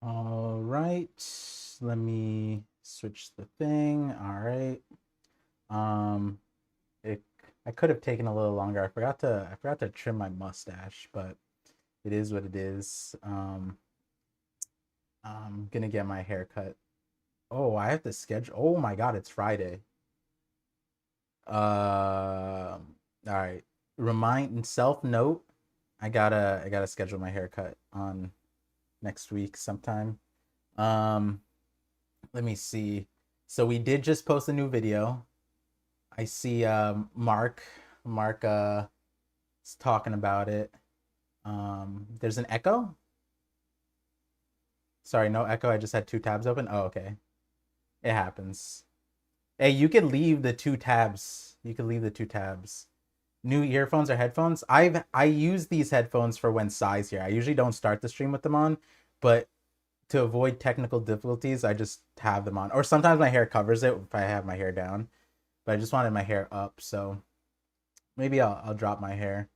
All right, let me switch the thing. All right. Um, it I could have taken a little longer. I forgot to trim my mustache, but it is what it is. I'm gonna get my hair cut. Oh, I have to schedule. Oh my God, it's Friday. All right. Remind self note. I gotta schedule my haircut on next week sometime. Um, Let me see. So we did just post a new video. I see Mark is talking about it. There's an echo. Sorry, no echo. I just had two tabs open. Oh, okay. It happens. Hey, you could leave the two tabs. You could leave the two tabs. New earphones or headphones. I use these headphones for when Sai's here. I usually don't start the stream with them on, but to avoid technical difficulties, I just have them on. Or sometimes my hair covers it if I have my hair down. But I just wanted my hair up, so maybe I'll drop my hair.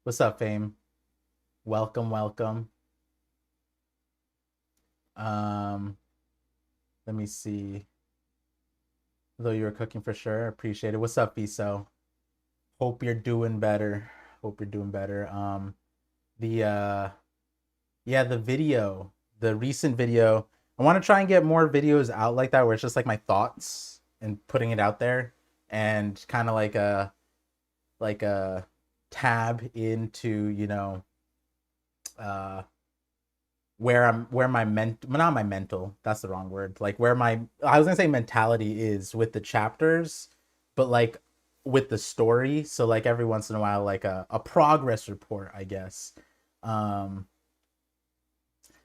What's up, Fame? Welcome, welcome. Um, Let me see. Though you were cooking for sure, appreciate it. What's up, Fiso? Hope you're doing better. Hope you're doing better. The Yeah, the video, the recent video. I want to try and get more videos out like that where it's just like my thoughts and putting it out there and kind of like a tab into, uh where my not my mental, that's the wrong word. Like where my I was going to say mentality is with the chapters, but like with the story. So like every once in a while like a progress report, I guess. Um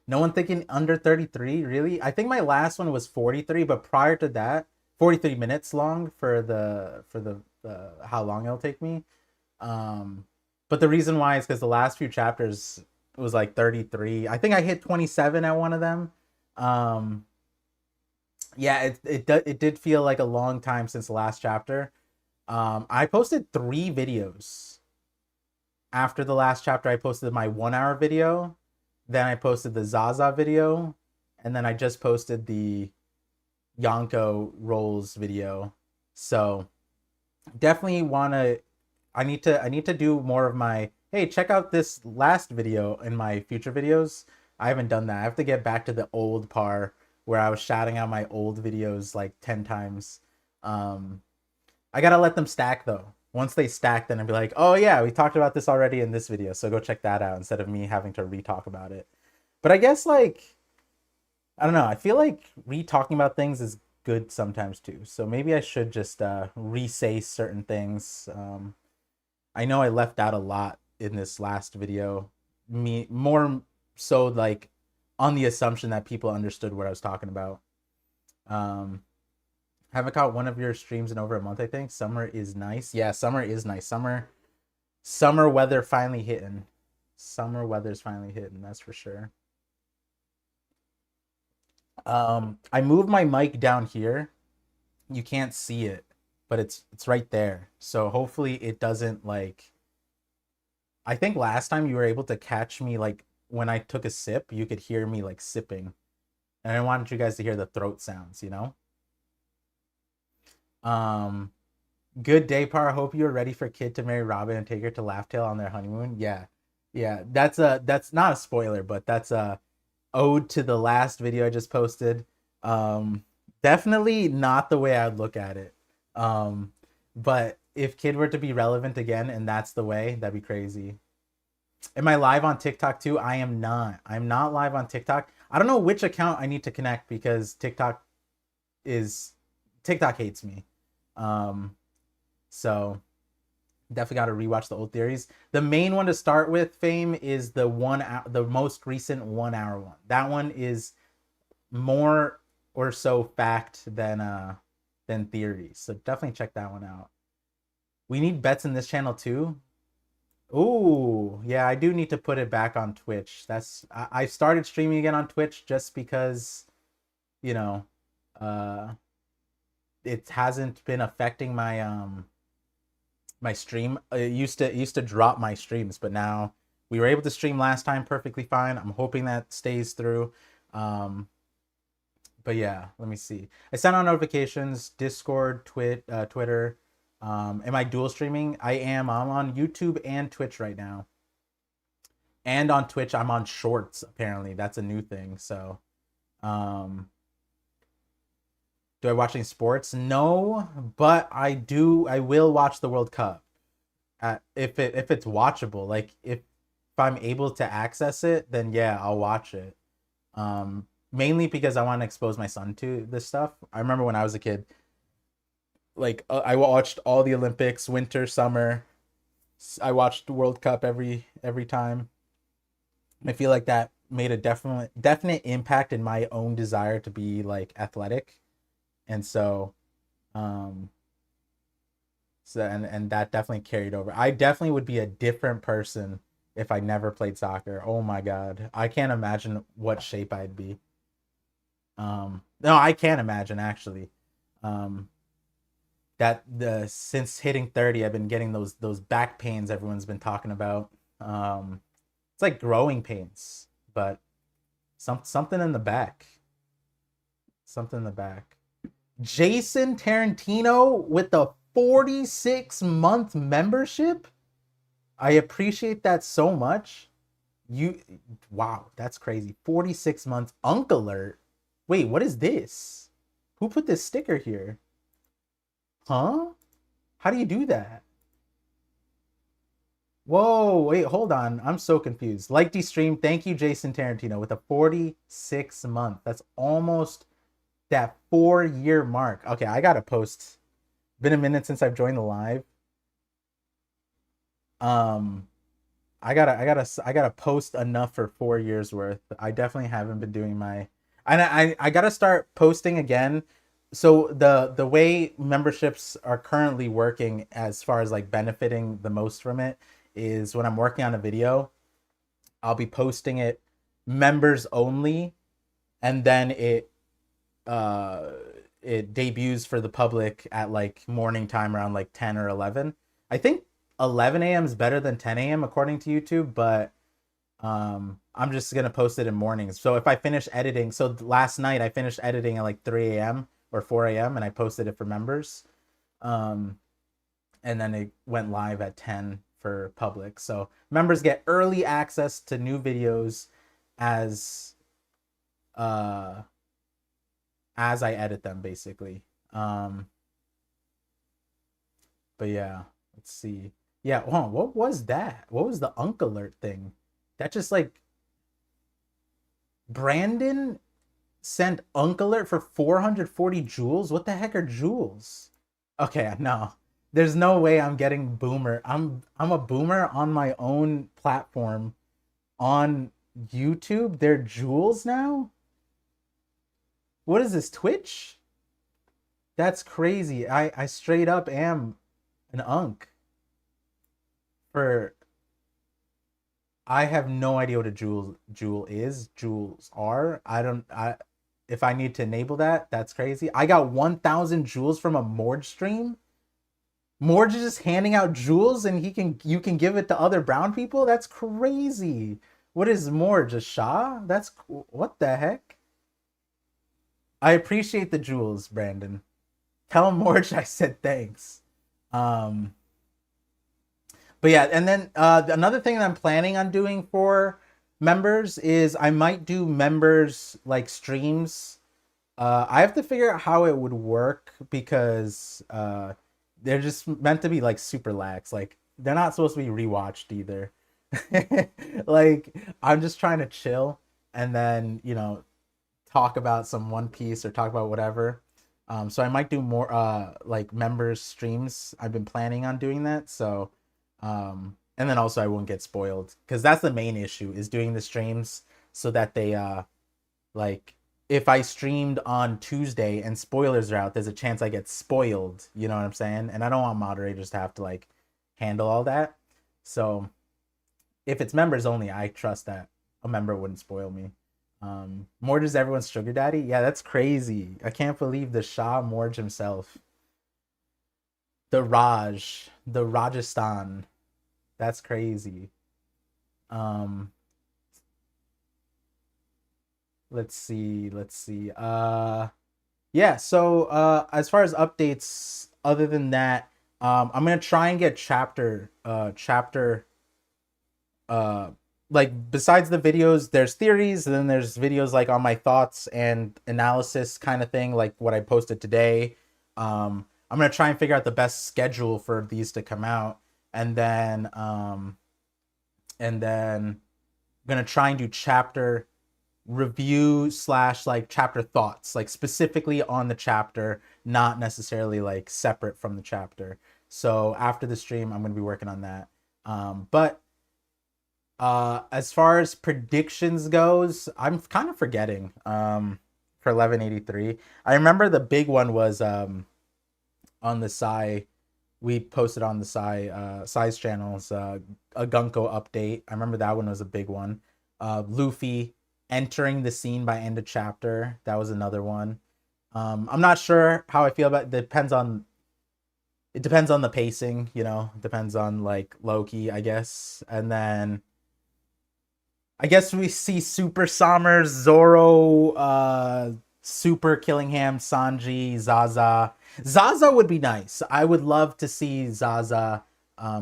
No one thinking under 33, really? I think my last one was 43, but prior to that, 43 minutes long for the how long it'll take me. Um but the reason why is because the last few chapters was like 33. I think I hit 27 at one of them. Um yeah, it did feel like a long time since the last chapter. I posted 3 videos after the last chapter. I posted my 1 hour video, then I posted the Zaza video, and then I just posted Yonko Rolls video. So definitely wanna I need to do more of my, hey, check out this last video in my future videos. I haven't done that. I have to get back to the old par where I was shouting out my old videos like 10 times. Um I gotta let them stack though. Once they stack, then I'd be like, oh yeah, we talked about this already in this video, so go check that out instead of me having to re-talk about it. But I guess like I don't know. I feel like re-talking about things is good sometimes too. So maybe I should just re-say certain things. I know I left out a lot in this last video. Me more so like on the assumption that people understood what I was talking about. Um, haven't caught one of your streams in over a month, I think. Summer is nice. Yeah, summer is nice. Summer weather finally hitting. Summer weather's finally hitting, that's for sure. I moved my mic down here. You can't see it, but it's right there. So hopefully it doesn't like, I think last time you were able to catch me like when I took a sip, you could hear me like sipping. And I wanted you guys to hear the throat sounds, you know? Um Good day, Par. Hope you're ready for Kid to marry Robin and take her to Laughtail on their honeymoon. Yeah. Yeah, that's not a spoiler, but that's a ode to the last video I just posted. Definitely not the way I'd look at it. But if Kid were to be relevant again and that's the way, that'd be crazy. Am I live on TikTok too? I am not. I'm not live on TikTok. I don't know which account I need to connect because is TikTok hates me. Um, so definitely got to rewatch the old theories. The main one to start with, Fame, is the most recent 1 hour one. That one is more or so fact than theories. So definitely check that one out. We need bets in this channel too. Ooh, yeah, I do need to put it back on Twitch. I started streaming again on Twitch just because, you know, uh it hasn't been affecting my stream. It used to drop my streams, but now we were able to stream last time perfectly fine. I'm hoping that stays through. Um but yeah, let me see. I sent out notifications, Discord, Twitter. Am I dual streaming? I am. I'm on YouTube and Twitch right now. And on Twitch, I'm on Shorts, apparently. That's a new thing. So, um, do I watch any sports? No, but I will watch the World Cup. If it's watchable. Like if I'm able to access it, then yeah, I'll watch it. Mainly because I want to expose my son to this stuff. I remember when I was a kid, like I watched all the Olympics, winter, summer. I watched the World Cup every time. I feel like that made a definite impact in my own desire to be like athletic, and um, and that definitely carried over. I definitely would be a different person if I never played soccer. Oh my god, I can't imagine what shape I'd be. No, I can't imagine actually. Um, that the since hitting 30, I've been getting those back pains everyone's been talking about. It's like growing pains, but something in the back. Something in the back. Jason Tarantino with the 46-month membership. I appreciate that so much. You wow, that's crazy. 46 months. Unk alert. Wait, what is this? Who put this sticker here? Huh? How do you do that? Whoa, wait, hold on. I'm so confused. Like the stream. Thank you, Jason Tarantino, with a 46-month. That's almost that 4-year mark. Okay, I gotta post. Been a minute since I've joined the live. Um, I gotta post enough for 4 years worth. I definitely haven't been doing my, and I gotta start posting again. So the way memberships are currently working as far as like benefiting the most from it is when I'm working on a video, I'll be posting it members only, and then uh it debuts for the public at like morning time around like 10 or 11. I think 11 a.m. is better than 10 a.m. according to YouTube, but I'm just gonna post it in mornings. So if I finish editing, so last night I finished editing at like 3 a.m. or 4 a.m. and I posted it for members. Um, and then it went live at 10 for public. So members get early access to new videos as uh as I edit them, basically. Um, but yeah, let's see. Yeah, oh, what was that? What was the Unk Alert thing? That just like Brandon sent Unk Alert for 440 jewels? What the heck are jewels? Okay, no. There's no way I'm getting boomer. I'm a boomer on my own platform on YouTube. They're jewels now? What is this, Twitch? That's crazy. I straight up am an unk for I have no idea what a jewel is. Jewels are. I if I need to enable that, that's crazy. I got 1,000 jewels from a Morge stream. Morge is just handing out jewels and you can give it to other brown people? That's crazy. What is Morge, a Shah? That's what the heck? I appreciate the jewels, Brandon. Tell Morge I said thanks. Um but yeah, and then another thing that I'm planning on doing for members is I might do members like streams. I have to figure out how it would work because they're just meant to be like super lax. Like they're not supposed to be rewatched either. Like I'm just trying to chill and then, talk about some One Piece or talk about whatever. So I might do more like members streams. I've been planning on doing that. So and then also I won't get spoiled because that's the main issue is doing the streams so that they like if I streamed on Tuesday and spoilers are out, there's a chance I get spoiled. You know what I'm saying? And I don't want moderators to have to like handle all that. So if it's members only, I trust that a member wouldn't spoil me. Morge is everyone's sugar daddy. Yeah, that's crazy. I can't believe the Shah Morge himself. The Rajasthan. That's crazy. Um, let's see. Yeah, so as far as updates, other than that, I'm gonna try and get chapter like besides the videos, there's theories, and then there's videos like on my thoughts and analysis kind of thing, like what I posted today. I'm gonna try and figure out the best schedule for these to come out, and then I'm gonna try and do chapter review slash like chapter thoughts, like specifically on the chapter, not necessarily like separate from the chapter. So after the stream, I'm gonna be working on that. But as far as predictions goes, I'm kind of forgetting for 1183. I remember the big one was on the we posted on the Psy's channels a Gunko update. I remember that one was a big one. Luffy entering the scene by end of chapter, that was another one. I'm not sure how I feel about it. It depends on the pacing, it depends on like Loki, I guess. And then I guess we see Super Summers, Zoro, Super Killingham, Sanji, Zaza. Zaza would be nice. I would love to see Zaza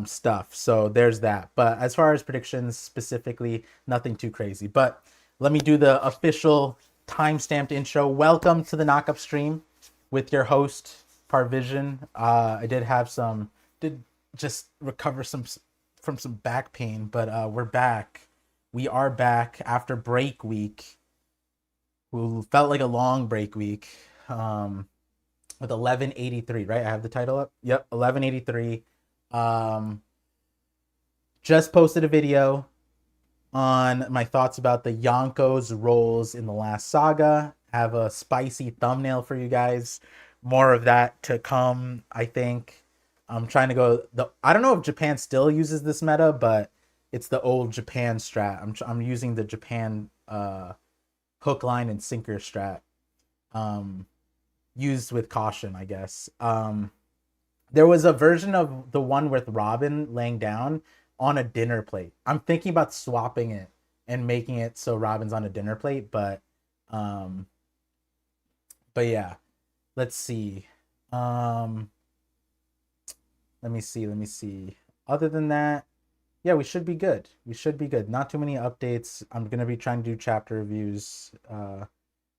stuff. So there's that. But as far as predictions specifically, nothing too crazy. But let me do the official time-stamped intro. Welcome to the Knock Up stream with your host, ParVision. I did just recover from some back pain, but we're back. We are back after break week. We felt like a long break week. With 1183, right? I have the title up. Yep, 1183. Just posted a video on my thoughts about the Yonko's roles in the last saga. Have a spicy thumbnail for you guys. More of that to come, I think. I'm trying to go I don't know if Japan still uses this meta, but it's the old Japan strat. I'm using the Japan hook, line, and sinker strat. Used with caution, I guess. There was a version of the one with Robin laying down on a dinner plate. I'm thinking about swapping it and making it so Robin's on a dinner plate, but yeah. Let's see. Um, let me see. Other than that, yeah, we should be good. We should be good. Not too many updates. I'm gonna be trying to do chapter reviews. But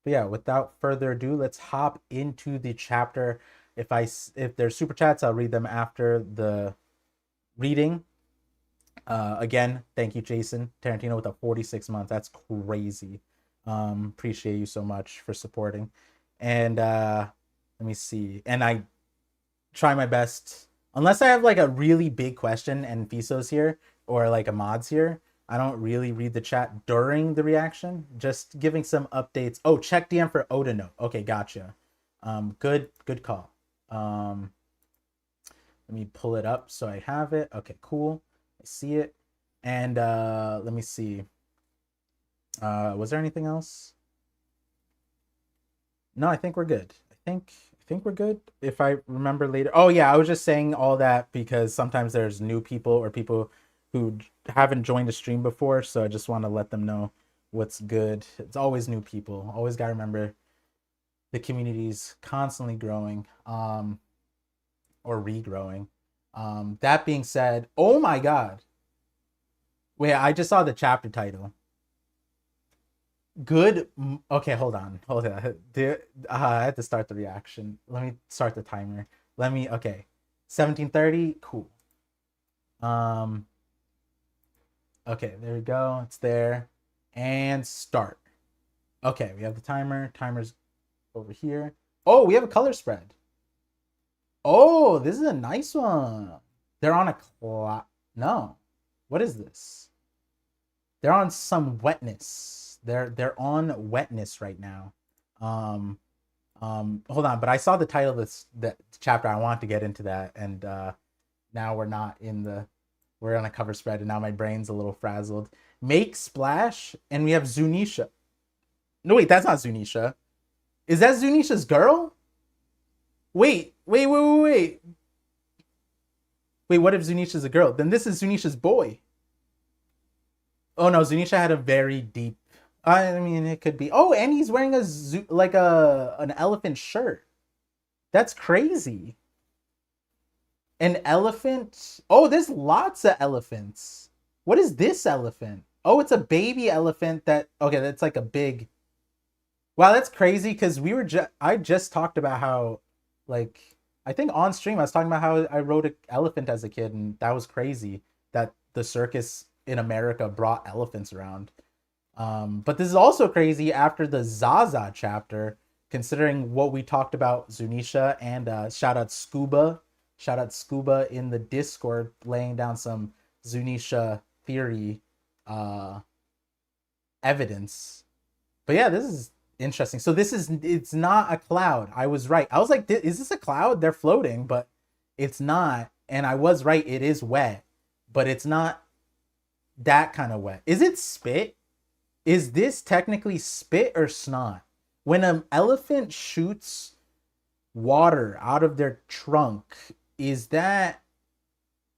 yeah, without further ado, let's hop into the chapter. If there's super chats, I'll read them after the reading. Again, thank you, Jason Tarantino, with a 46 months. That's crazy. Appreciate you so much for supporting. And let me see. And I try my best, unless I have like a really big question and Fiso's here or like a mod's here. I don't really read the chat during the reaction. Just giving some updates. Oh, check DM for Oda note. Okay, gotcha. Good call. Let me pull it up so I have it. Okay, cool. I see it. And let me see. Was there anything else? No, I think we're good. I think we're good. If I remember later. Oh yeah, I was just saying all that because sometimes there's new people or people who haven't joined the stream before, so I just want to let them know what's good. It's always new people. Always got to remember the community's constantly growing or regrowing. That being said, oh my god. Wait, I just saw the chapter title. Good. Okay, hold on. I had to start the reaction. Let me start the timer. Okay. 17:30. Cool. Um. Okay, there we go. It's there. And start. Okay, we have the timer. Timer's over here. Oh, we have a color spread. Oh, this is a nice one. They're on a clock. No. What is this? They're on some wetness. They're on wetness right now. Hold on, but I saw the title of that chapter. I want to get into that, and now we're not in the we're on a cover spread, and now my brain's a little frazzled. Make splash, and we have Zunisha. No, wait, that's not Zunisha. Is that Zunisha's girl? Wait. Wait, what if Zunisha's a girl? Then this is Zunisha's boy. Oh no, Zunisha had a very deep. I mean, it could be. Oh, and he's wearing an elephant shirt. That's crazy. An elephant. Oh, there's lots of elephants. What is this elephant? Oh, it's a baby elephant that. Okay, that's like a big. Wow, that's crazy because I just talked about how, like, I think on stream I was talking about how I rode an elephant as a kid, and that was crazy that the circus in America brought elephants around. But this is also crazy after the Zaza chapter, considering what we talked about Zunisha and shout out Scuba in the Discord laying down some Zunisha theory evidence. But yeah, this is interesting. So it's not a cloud. I was right. I was like, is this a cloud? They're floating, but it's not. And I was right. It is wet, but it's not that kind of wet. Is it spit? Is this technically spit or snot? When an elephant shoots water out of their trunk, is that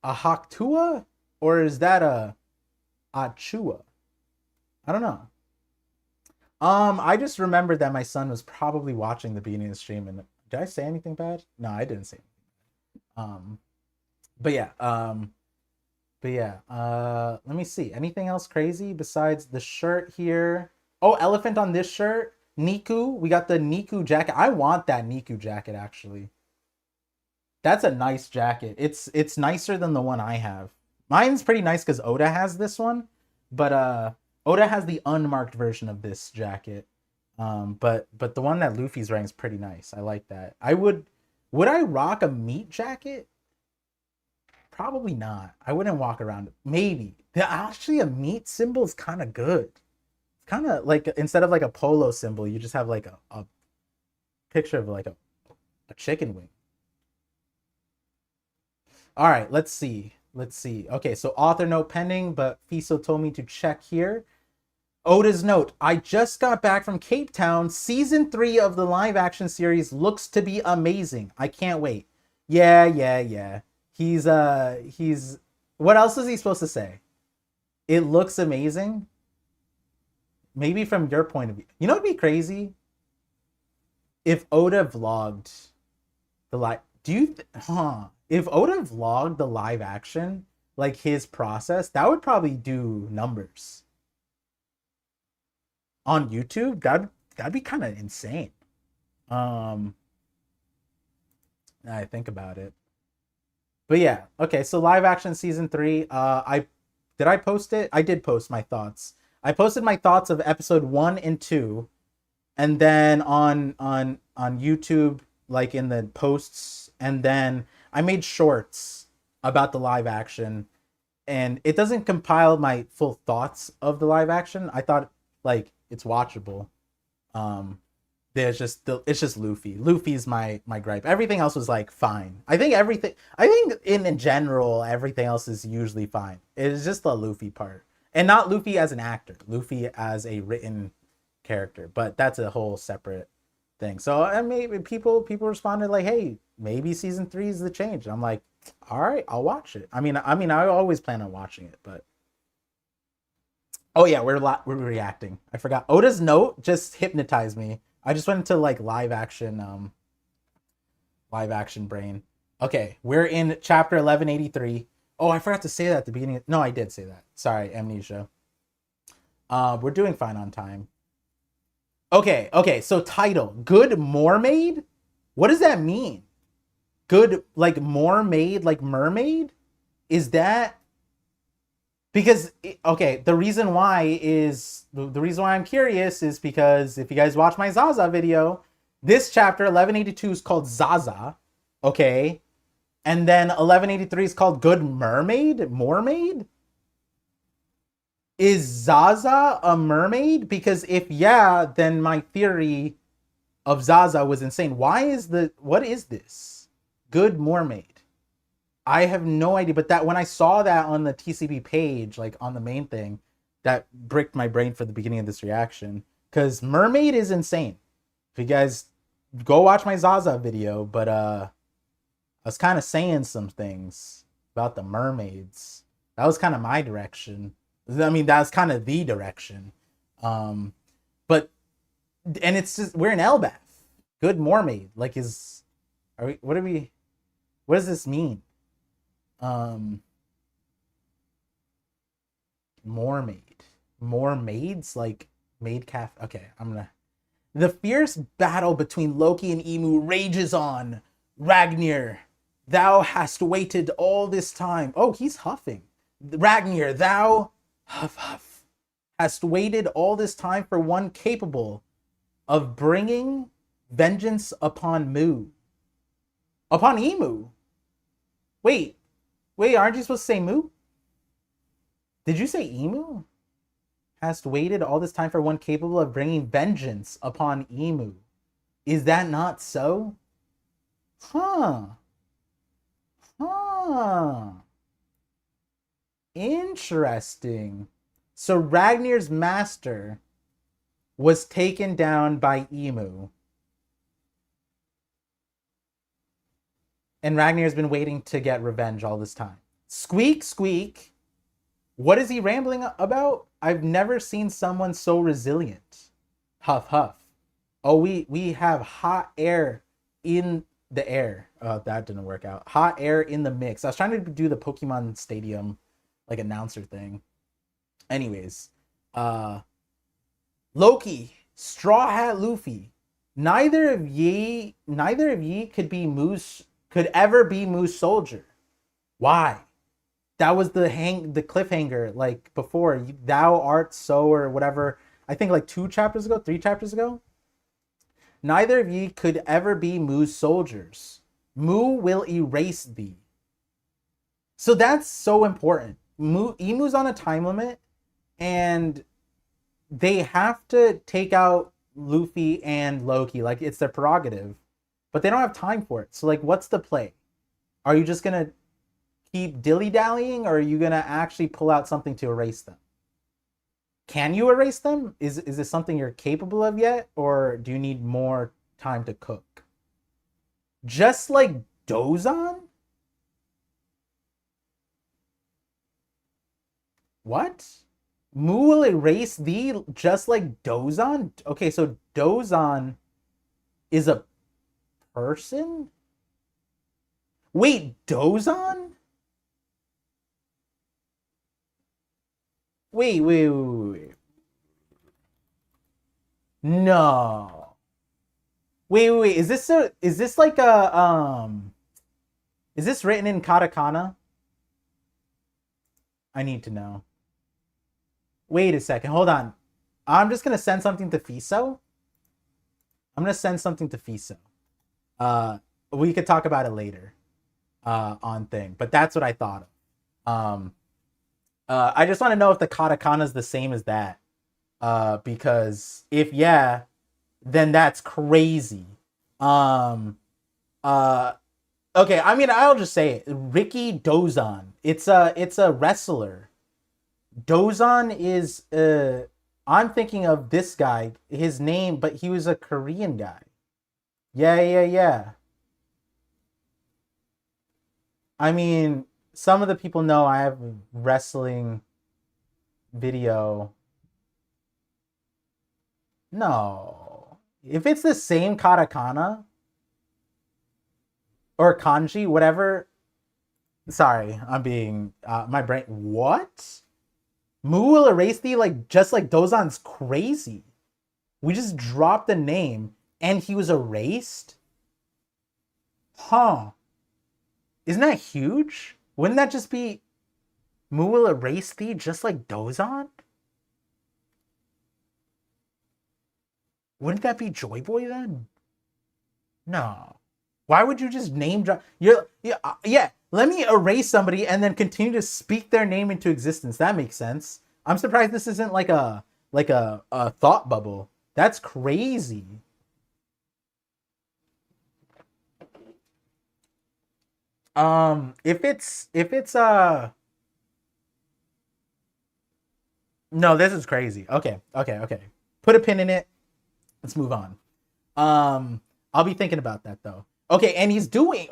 a Haktua or is that a Achua? I don't know. I just remembered that my son was probably watching the beginning of the stream, and did I say anything bad? No, I didn't say anything. But yeah, let me see. Anything else crazy besides the shirt here? Oh, elephant on this shirt. Niku. We got the Niku jacket. I want that Niku jacket, actually. That's a nice jacket. It's nicer than the one I have. Mine's pretty nice because Oda has this one. But Oda has the unmarked version of this jacket. But the one that Luffy's wearing is pretty nice. I like that. Would I rock a meat jacket? Probably not. I wouldn't walk around. Maybe. Actually, a meat symbol is kind of good. It's kind of like, instead of like a polo symbol, you just have like a picture of like a chicken wing. All right, let's see. Okay, so author note pending, but Fiso told me to check here. Oda's note: I just got back from Cape Town. Season 3 of the live action series looks to be amazing. I can't wait. Yeah. He's what else is he supposed to say? It looks amazing. Maybe from your point of view. You know what'd be crazy? if Oda vlogged the live, if Oda vlogged the live action, like his process, that would probably do numbers on YouTube. That'd be kind of insane. Um, I think about it. But yeah, okay. So live action season 3. I post it? I did post my thoughts. I posted my thoughts of episode 1 and 2, and then on YouTube, like in the posts, and then I made shorts about the live action, and it doesn't compile my full thoughts of the live action. I thought like it's watchable. Um, it's just Luffy. Luffy's my gripe. Everything else was like fine. I think in general everything else is usually fine. It's just the Luffy part. And not Luffy as an actor, Luffy as a written character. But that's a whole separate thing. So I mean people responded like, "Hey, maybe season 3 is the change." And I'm like, "All right, I'll watch it." I always plan on watching it, but oh yeah, we're reacting. I forgot. Oda's note just hypnotized me. I just went into like live action brain. Okay, we're in chapter 1183. Oh, I forgot to say that at the beginning. No, I did say that. Sorry, amnesia. We're doing fine on time. Okay, so title, Good Mermaid? What does that mean? Good, like mermaid, like mermaid? Is that because okay, the reason why I'm curious is because if you guys watch my Zaza video, this chapter 1182 is called Zaza, okay, and then 1183 is called Good Mermaid. Is Zaza a mermaid? Because if yeah, then my theory of Zaza was insane. What is this Good Mermaid? I have no idea, but that when I saw that on the TCB page, like on the main thing, that bricked my brain for the beginning of this reaction. Because mermaid is insane. If you guys go watch my Zaza video, but I was kind of saying some things about the mermaids. That was kind of my direction. I mean, that was kind of the direction. But and it's just we're in Elbath. Good mermaid. Like what does this mean? Mermaids, like maid calf. Okay, the fierce battle between Loki and Emu rages on. Ragnar, thou hast waited all this time. Oh, he's huffing. Ragnar, thou huff hast waited all this time for one capable of bringing vengeance upon Emu. Wait, aren't you supposed to say Moo? Did you say Emu? Hast waited all this time for one capable of bringing vengeance upon Emu. Is that not so? Huh. Interesting. So Ragnar's master was taken down by Emu. And Ragnar's been waiting to get revenge all this time. Squeak, squeak. What is he rambling about? I've never seen someone so resilient. Huff, huff. Oh, we have hot air in the air. That didn't work out. Hot air in the mix. I was trying to do the Pokemon Stadium, like announcer thing. Anyways, Loki, Straw Hat Luffy. Neither of ye could ever be Moose Soldier. Why? That was the cliffhanger, like before. Thou art so, or whatever. I think like 3 chapters ago. Neither of ye could ever be Moo's soldiers. Moo will erase thee. So that's so important. Emu's on a time limit, and they have to take out Luffy and Loki. Like, it's their prerogative, but they don't have time for it. So like, what's the play? Are you just gonna keep dilly-dallying, or are you gonna actually pull out something to erase them? Can you erase them? Is this something you're capable of yet, or do you need more time to cook? Just like Dozan? What? Mu will erase thee just like Dozan? Okay, so Dozan is a person? Wait, Dozon? Wait. No. Wait. Is this like a is this written in katakana? I need to know. Wait a second. Hold on. I'm just gonna send something to Fiso. I'm gonna send something to Fiso. Uh, we could talk about it later. On thing, but that's what I thought of. I just want to know if the katakana is the same as that. Because if yeah, then that's crazy. Um, uh, okay. I mean, I'll just say it. Ricky Dozon. It's a wrestler. Dozon is I'm thinking of this guy. His name, but he was a Korean guy. Yeah. I mean, some of the people know I have a wrestling video. No. If it's the same katakana or kanji, whatever. Sorry, I'm being my brain. What? Mu will erase thee like just like Dozan's crazy. We just dropped the name and he was erased? Huh. Isn't that huge? Wouldn't that just be Mu will erase thee just like Dozan? Wouldn't that be Joy Boy then? No. Why would you just name drop? Yeah. Let me erase somebody and then continue to speak their name into existence. That makes sense. I'm surprised this isn't like a thought bubble. That's crazy. If it's no, this is crazy. Okay. Put a pin in it. Let's move on. I'll be thinking about that though. Okay, and he's doing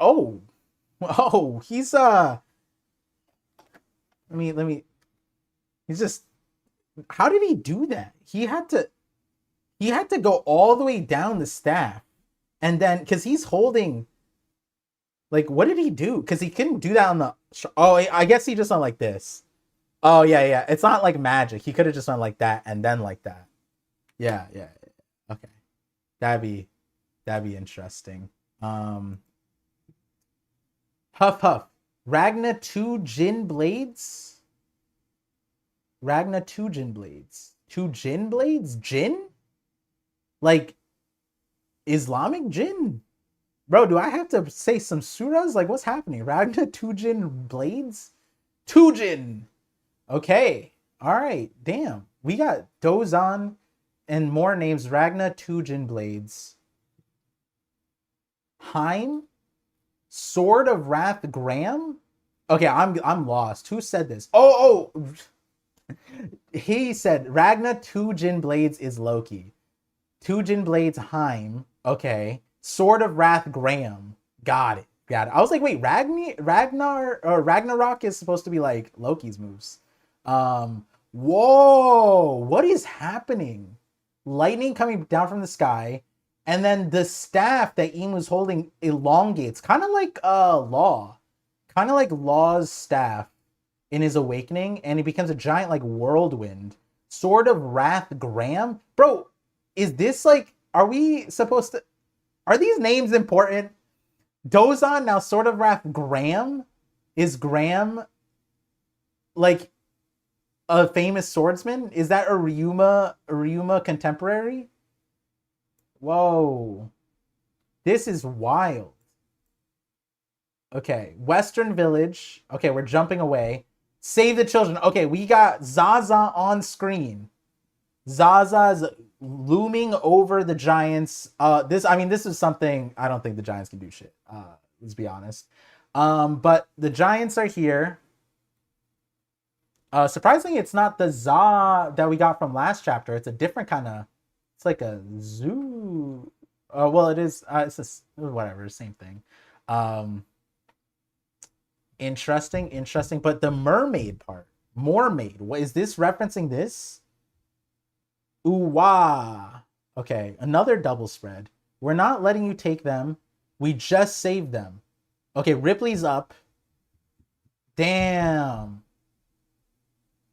he's let me he's just how did he do that? He had to go all the way down the staff and then because he's holding like what did he do? Because he couldn't do that on the I guess he just went like this. Oh yeah. It's not like magic. He could have just went like that and then like that. Yeah. Okay. That'd be interesting. Um Huff. Ragna 2 Jin Blades? Ragna 2 Jin Blades. 2 Jin Blades? Jin? Like Islamic Jin? Bro, do I have to say some surahs? Like what's happening? Ragna 2 Jin Blades? 2 Jin. Okay. Alright. Damn. We got Dozan and more names. Ragna 2 Jin Blades. Heim? Sword of Wrath Graham? Okay, I'm lost. Who said this? Oh. He said Ragna 2 Jin Blades is Loki. 2 Jin Blades Heim. Okay. Sword of Wrath Graham. Got it. I was like, wait, Ragnarok is supposed to be like Loki's moves. Whoa, what is happening? Lightning coming down from the sky, and then the staff that Eam was holding elongates, kind of like Law's staff in his awakening, and he becomes a giant like whirlwind. Sword of Wrath Graham? Bro, is this like, are these names important? Dozan, now Sword of Wrath Graham? Is Graham like a famous swordsman? Is that a Ryuma contemporary? Whoa. This is wild. Okay, Western Village. Okay, we're jumping away. Save the children. Okay, we got Zaza on screen. Zaza's looming over the Giants. This is something I don't think the Giants can do shit. Let's be honest. But the Giants are here. Surprisingly, it's not the Za that we got from last chapter. It's a different kind of. It's like a zoo. Well, it is. It's just whatever, same thing. Interesting. But the mermaid part, mermaid. What is this referencing? This? Ooh wah. Okay, another double spread. We're not letting you take them. We just saved them. Okay, Ripley's up. Damn.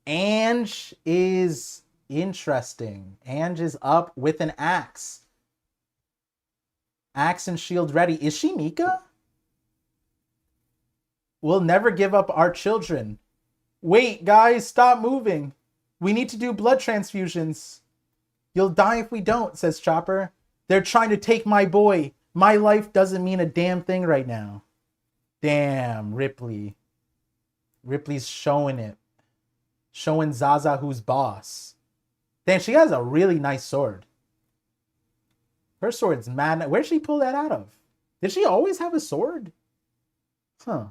Ange is interesting. Ange is up with an axe. Axe and shield ready. Is she Mika? We'll never give up our children. Wait, guys, stop moving. We need to do blood transfusions. You'll die if we don't, says Chopper. They're trying to take my boy. My life doesn't mean a damn thing right now. Damn, Ripley. Ripley's showing it. Showing Zaza who's boss. Damn, she has a really nice sword. Her sword's mad. Where'd she pull that out of? Did she always have a sword? Huh.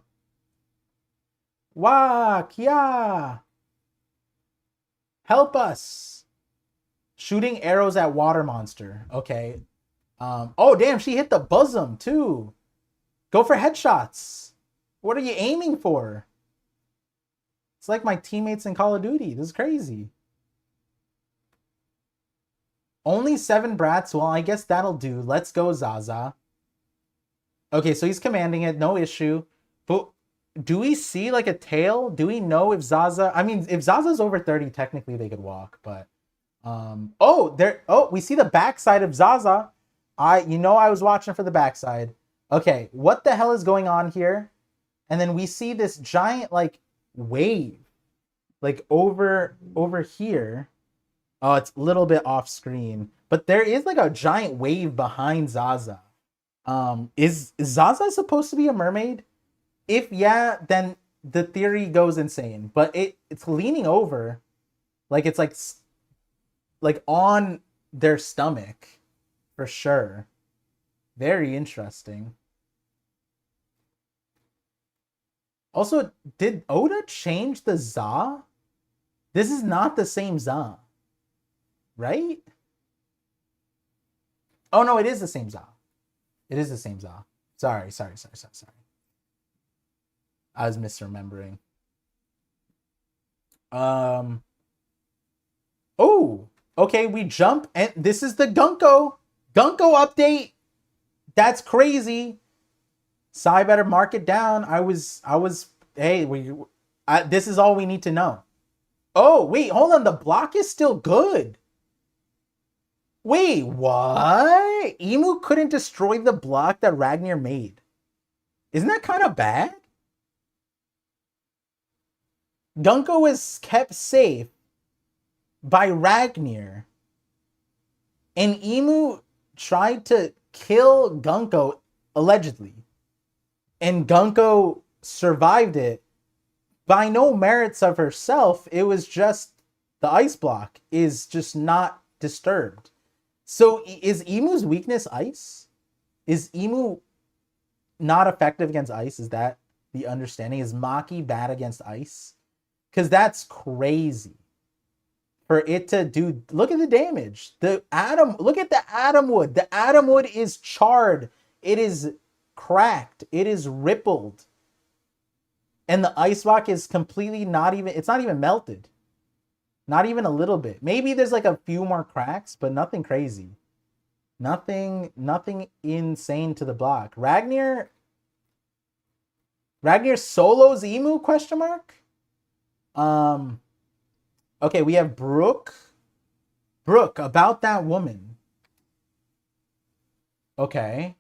Wah, Kia. Help us. Shooting arrows at water monster. Okay. Oh, damn, she hit the bosom, too. Go for headshots. What are you aiming for? It's like my teammates in Call of Duty. This is crazy. Only 7 brats. Well, I guess that'll do. Let's go, Zaza. Okay, so he's commanding it. No issue. But do we see like a tail? Do we know if Zaza... I mean, if Zaza's over 30, technically they could walk, but... we see the backside of Zaza. I was watching for the backside. Okay, what the hell is going on here? And then we see this giant, like, wave. Like, over here. Oh, it's a little bit off screen. But there is, like, a giant wave behind Zaza. Is Zaza supposed to be a mermaid? If yeah, then the theory goes insane. But it's leaning over. Like, it's, like on their stomach. For sure. Very interesting. Also, did Oda change the Za? This is not the same Za. Right? Oh, no, it is the same Za. It is the same Za. Sorry. I was misremembering. Oh, okay, we jump, and this is the Gunko update. That's crazy. Sai better mark it down. Hey, this is all we need to know. Oh, wait, hold on. The block is still good. Wait, what? Emu couldn't destroy the block that Ragnar made. Isn't that kind of bad? Gunko is kept safe by Ragnar. And Emu tried to kill Gunko, allegedly. And Gunko survived it by no merits of herself. It was just the ice block is just not disturbed. So is Emu's weakness ice? Is Emu not effective against ice? Is that the understanding? Is Maki bad against ice? Because that's crazy. For it to do, look at the damage. Look at the atom wood. The atom wood is charred. It is cracked. It is rippled. And the ice block is completely it's not even melted. Not even a little bit. Maybe there's like a few more cracks, but nothing crazy. Nothing insane to the block. Ragnar solos Emu, question mark? Okay, we have Brooke, about that woman. Okay.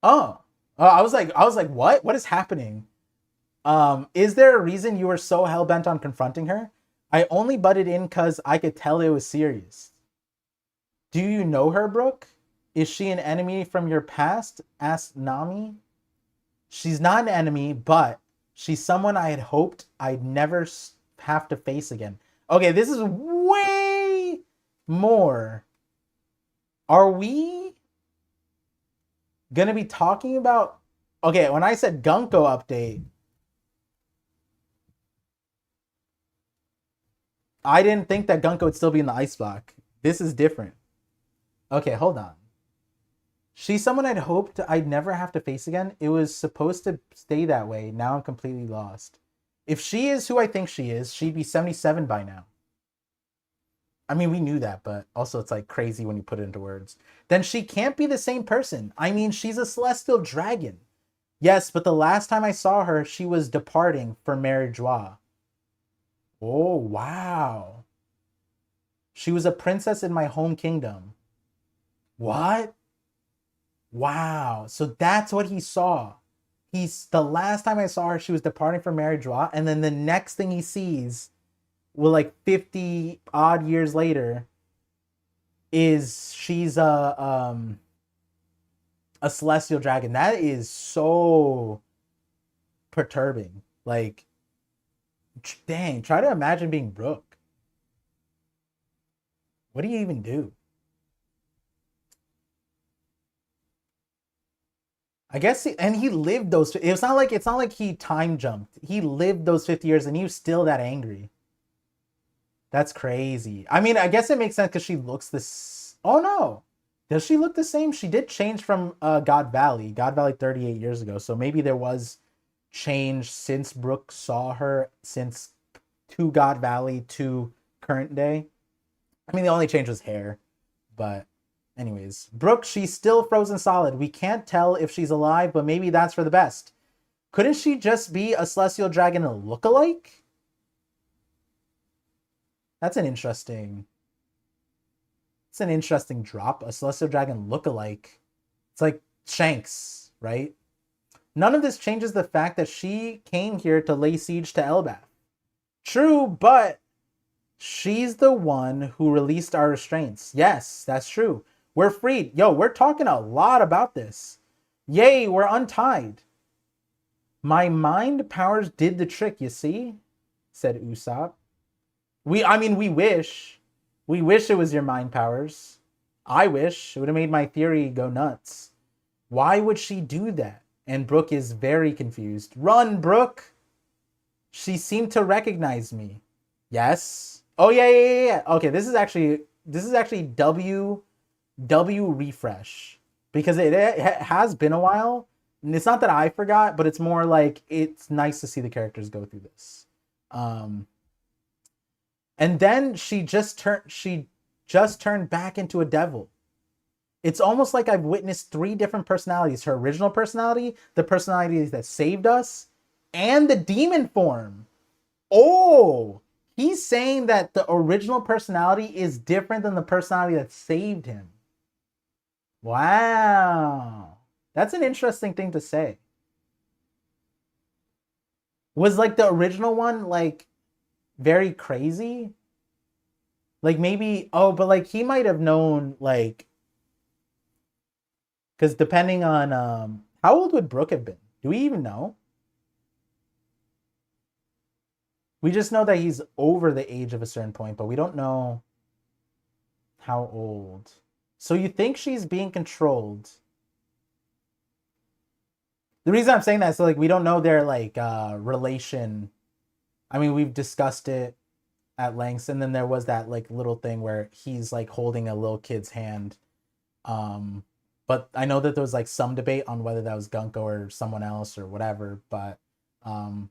I was like, what? What is happening? Is there a reason you were so hell-bent on confronting her? I only butted in because I could tell it was serious. Do you know her, Brooke? Is she an enemy from your past? Asked Nami. She's not an enemy, but she's someone I had hoped I'd never have to face again. Okay, this is way more. Are we gonna be talking about... Okay, when I said Gunko update, I didn't think that Gunko would still be in the ice block. This is different. Okay, hold on. She's someone I'd hoped I'd never have to face again. It was supposed to stay that way. Now I'm completely lost. If she is who I think she is, she'd be 77 by now. I mean, we knew that, but also it's like crazy when you put it into words. Then she can't be the same person. I mean, she's a celestial dragon. Yes, but the last time I saw her, she was departing for Mary Joie. Oh, wow. She was a princess in my home kingdom. What? Wow. So that's what he saw. He's the last time I saw her, she was departing from Mary Joie, and then the next thing he sees, well, like 50 odd years later, is she's a celestial dragon. That is so perturbing. Like, dang, try to imagine being Brooke. What do you even do? I guess and he lived those. It's not like he time jumped. He lived those 50 years and he was still that angry. That's crazy. I mean, I guess it makes sense because she looks this. Oh no, does she look the same? She did change from God Valley. God Valley 38 years ago. So maybe there was change since Brooke saw her since to God Valley to current day. I mean, the only change was hair, but anyways, Brooke, she's still frozen solid. We can't tell if she's alive, but maybe that's for the best. Couldn't she just be a celestial dragon and look-alike? That's an interesting. It's an interesting drop. A celestial dragon look-alike. It's like Shanks, right? None of this changes the fact that she came here to lay siege to Elbath. True, but she's the one who released our restraints. Yes, that's true. We're freed. Yo, we're talking a lot about this. Yay, we're untied. My mind powers did the trick, you see? Said Usopp. I mean, we wish. We wish it was your mind powers. I wish. It would have made my theory go nuts. Why would she do that? And Brooke is very confused. Run, Brooke! She seemed to recognize me. Yes. Oh yeah. Okay, this is actually W refresh because it has been a while. And it's not that I forgot, but it's more like it's nice to see the characters go through this. Um, and then she just turned back into a devil. It's almost like I've witnessed three different personalities: her original personality, the personality that saved us, and the demon form. Oh, he's saying that the original personality is different than the personality that saved him. Wow. That's an interesting thing to say. Was like the original one like very crazy? Like maybe but like he might have known like cuz depending on how old would Brooke have been? Do we even know? We just know that he's over the age of a certain point, but we don't know how old. So you think she's being controlled? The reason I'm saying that is so, like we don't know their like relation. I mean, we've discussed it at length, and then there was that like little thing where he's like holding a little kid's hand. Um, but I know that there was like some debate on whether that was Gunko or someone else or whatever. But um,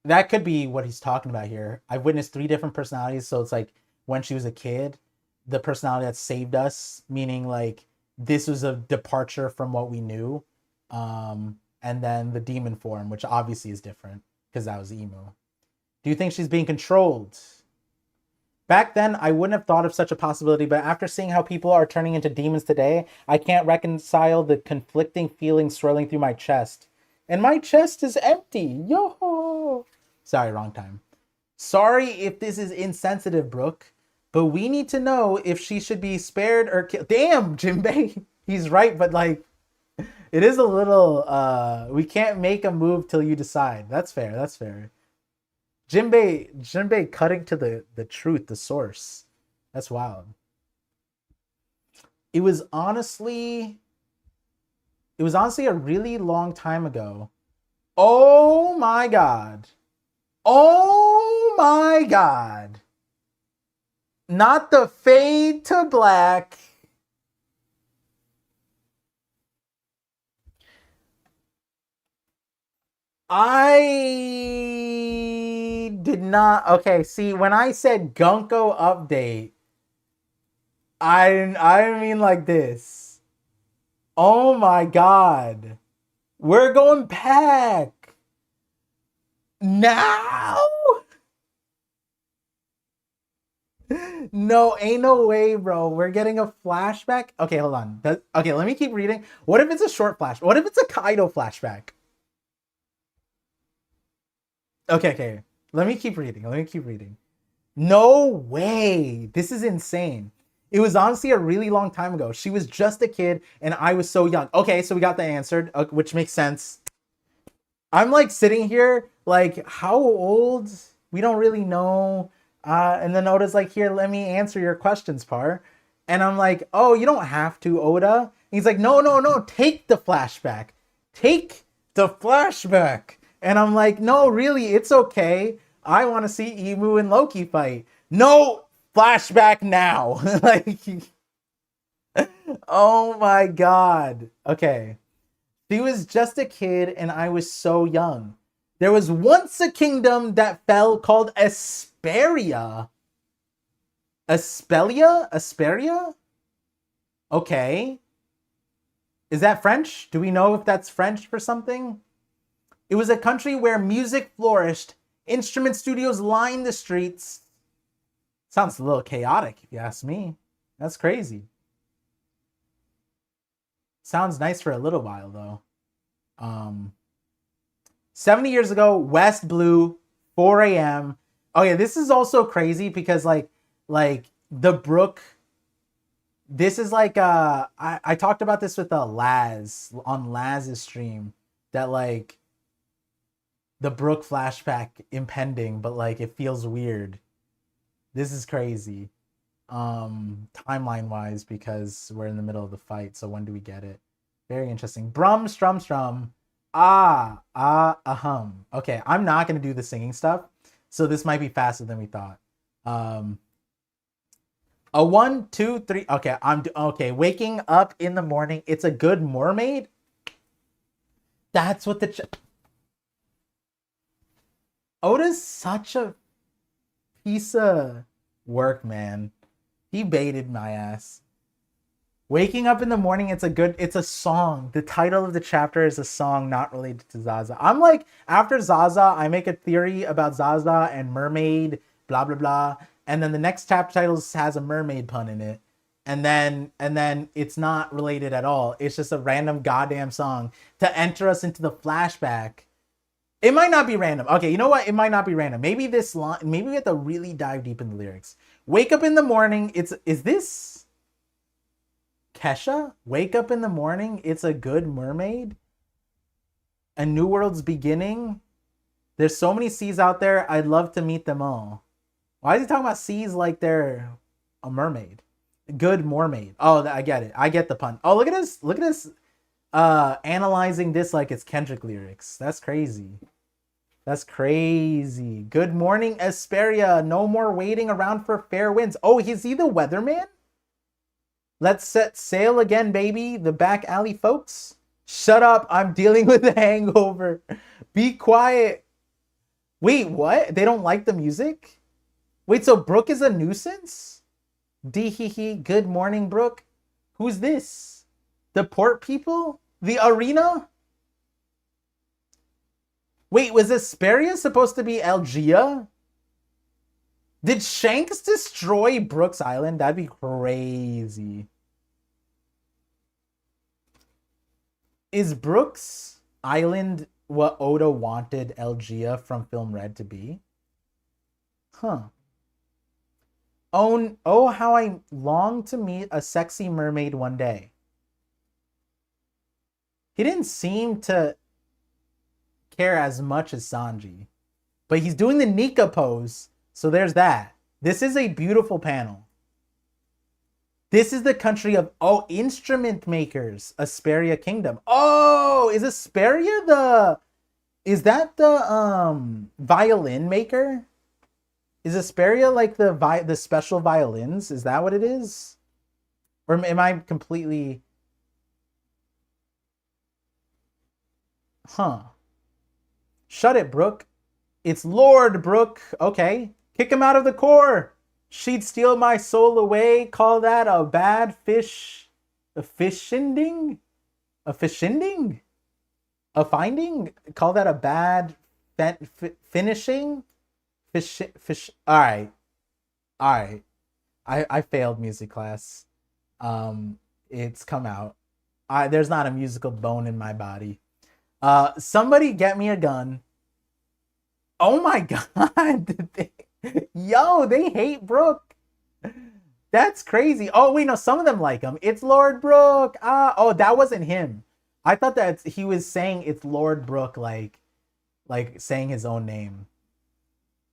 that could be what he's talking about here. I've witnessed three different personalities, so it's like when she was a kid, the personality that saved us, meaning like this was a departure from what we knew, and then the demon form, which obviously is different because that was emo. Do you think she's being controlled? Back then, I wouldn't have thought of such a possibility, but after seeing how people are turning into demons today, I can't reconcile the conflicting feelings swirling through my chest. And my chest is empty. Yo! Sorry, wrong time. Sorry if this is insensitive, Brooke, but we need to know if she should be spared or killed. Damn, Jinbei! He's right, but like, it is a little, we can't make a move till you decide. That's fair, that's fair. Jinbei cutting to the truth, the source. That's wild. It was honestly it was honestly a really long time ago. Oh my god. Oh my god. Not the fade to black. I did not. Okay, see, when I said Gunko update, I mean like this. Oh my god. We're going back. Now? No, ain't no way, bro. We're getting a flashback. Okay, hold on. Okay, let me keep reading. What if it's a short flash? What if it's a Kaido flashback? Okay, okay. Let me keep reading. Let me keep reading. No way. This is insane. It was honestly a really long time ago. She was just a kid and I was so young. Okay, so we got the answer, which makes sense. I'm like sitting here, like, how old? We don't really know. And then Oda's like, here, let me answer your questions, Par. And I'm like, oh, you don't have to, Oda. And he's like, no, no, no, take the flashback. Take the flashback. And I'm like, no, really, it's okay. I want to see Imu and Loki fight. No, flashback now. Like, oh my God. Okay. She was just a kid and I was so young. There was once a kingdom that fell called Asperia. Aspelia? Asperia? Okay. Is that French? Do we know if that's French for something? It was a country where music flourished. Instrument studios lined the streets. Sounds a little chaotic, if you ask me. That's crazy. Sounds nice for a little while, though. 70 years ago, West Blue, 4 a.m. Oh yeah, this is also crazy because like the Brook. This is like I talked about this with Laz on Laz's stream that like the Brook flashback impending, but like it feels weird. This is crazy. Timeline wise because we're in the middle of the fight, so when do we get it? Very interesting. Brum strum strum. Okay, I'm not gonna do the singing stuff, so this might be faster than we thought. A 1, 2, 3. Okay, okay. Waking up in the morning. It's a good mermaid. That's what Oda's such a piece of work, man. He baited my ass. Waking up in the morning, it's a song. The title of the chapter is a song not related to Zaza. I'm like, after Zaza, I make a theory about Zaza and mermaid, blah, blah, blah. And then the next chapter title has a mermaid pun in it. And then it's not related at all. It's just a random goddamn song to enter us into the flashback. It might not be random. Okay, you know what? It might not be random. Maybe this line, maybe we have to really dive deep in the lyrics. Wake up in the morning. Is this Kesha? Wake up in the morning. It's a good mermaid. A new world's beginning. There's so many seas out there. I'd love to meet them all. Why is he talking about seas like they're a mermaid? Good mermaid. Oh, I get it. I get the pun. Oh, look at this. Look at this. Analyzing this like it's Kendrick lyrics. That's crazy. That's crazy. Good morning, Asperia. No more waiting around for fair winds. Oh, is he the weatherman? Let's set sail again, baby. The back alley folks. Shut up. I'm dealing with a hangover. Be quiet. Wait, what? They don't like the music? Wait, so Brooke is a nuisance? Dee-hee-hee. Good morning, Brooke. Who's this? The port people? The arena? Wait, was Asperia supposed to be Elgia? Did Shanks destroy Brooks Island? That'd be crazy. Is Brooks Island what Oda wanted Elgia from Film Red to be? Huh. Oh, how I long to meet a sexy mermaid one day. He didn't seem to care as much as Sanji. But he's doing the Nika pose, so there's that. This is a beautiful panel. This is the country of, instrument makers. Asperia Kingdom. Oh, is Asperia is that the violin maker? Is Asperia like the special violins? Is that what it is? Or am I completely... Huh. Shut it, Brooke. It's Lord Brooke. Okay. Kick him out of the core. She'd steal my soul away. Call that a bad fish. A fishinding? A fishinding? A finding? Call that a bad finishing? Fish. All right. All right. I failed music class. It's come out. There's not a musical bone in my body. Somebody get me a gun. Oh my god. Yo, they hate Brooke. That's crazy. Oh wait, no, some of them like him. It's Lord Brooke. Oh, that wasn't him. I thought that he was saying it's Lord Brooke, like saying his own name.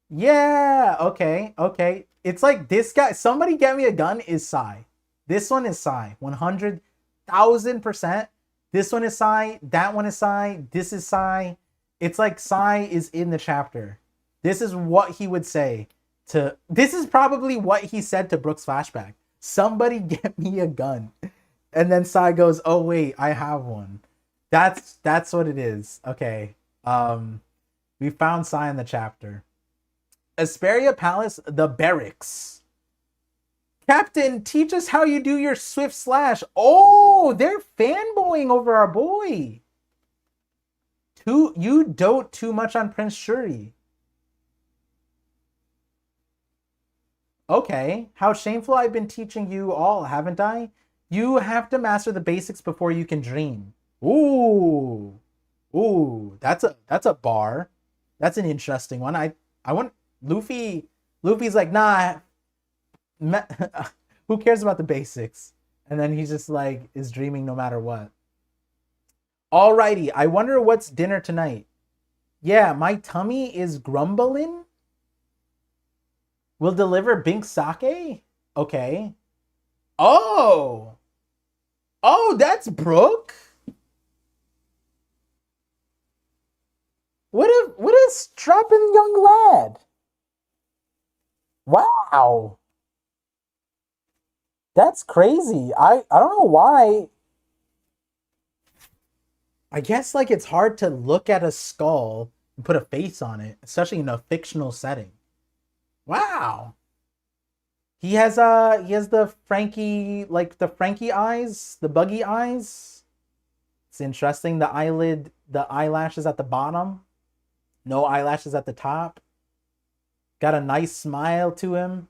Yeah, okay, okay. It's like this guy, somebody get me a gun is Psy. This one is Psy. 100,000%. This one is Psy. That one is Psy. This is Psy. It's like Psy is in the chapter. This is what he would say to. This is probably what he said to Brooks flashback. Somebody get me a gun. And then Psy goes, "Oh wait, I have one." That's what it is. Okay. We found Psy in the chapter. Asperia Palace, the barracks. Captain, teach us how you do your swift slash. Oh, they're fanboying over our boy. You dote too much on Prince Shuri. Okay, how shameful. I've been teaching you all, haven't I? You have to master the basics before you can dream. Ooh. Ooh, that's a bar. That's an interesting one. I want Luffy's like, nah, who cares about the basics? And then he just like is dreaming no matter what. Alrighty, I wonder what's dinner tonight. Yeah, my tummy is grumbling. We'll deliver Bink sake. Okay. Oh. Oh, that's Brooke. What a strapping young lad. Wow. That's crazy. I don't know why. I guess like it's hard to look at a skull and put a face on it, especially in a fictional setting. Wow. He has the Frankie eyes, the buggy eyes. It's interesting. The eyelashes at the bottom, no eyelashes at the top. Got a nice smile to him.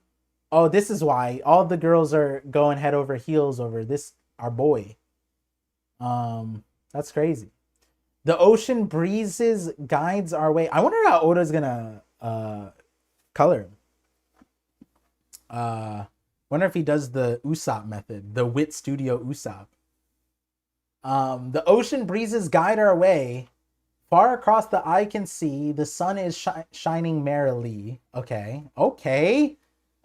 Oh, this is why all the girls are going head over heels over this our boy. That's crazy. The ocean breezes guides our way. I wonder how Oda's gonna color him. Wonder if he does the Usopp method, the Wit Studio Usopp. The ocean breezes guide our way. Far across the eye can see, the sun is shining merrily. Okay, okay,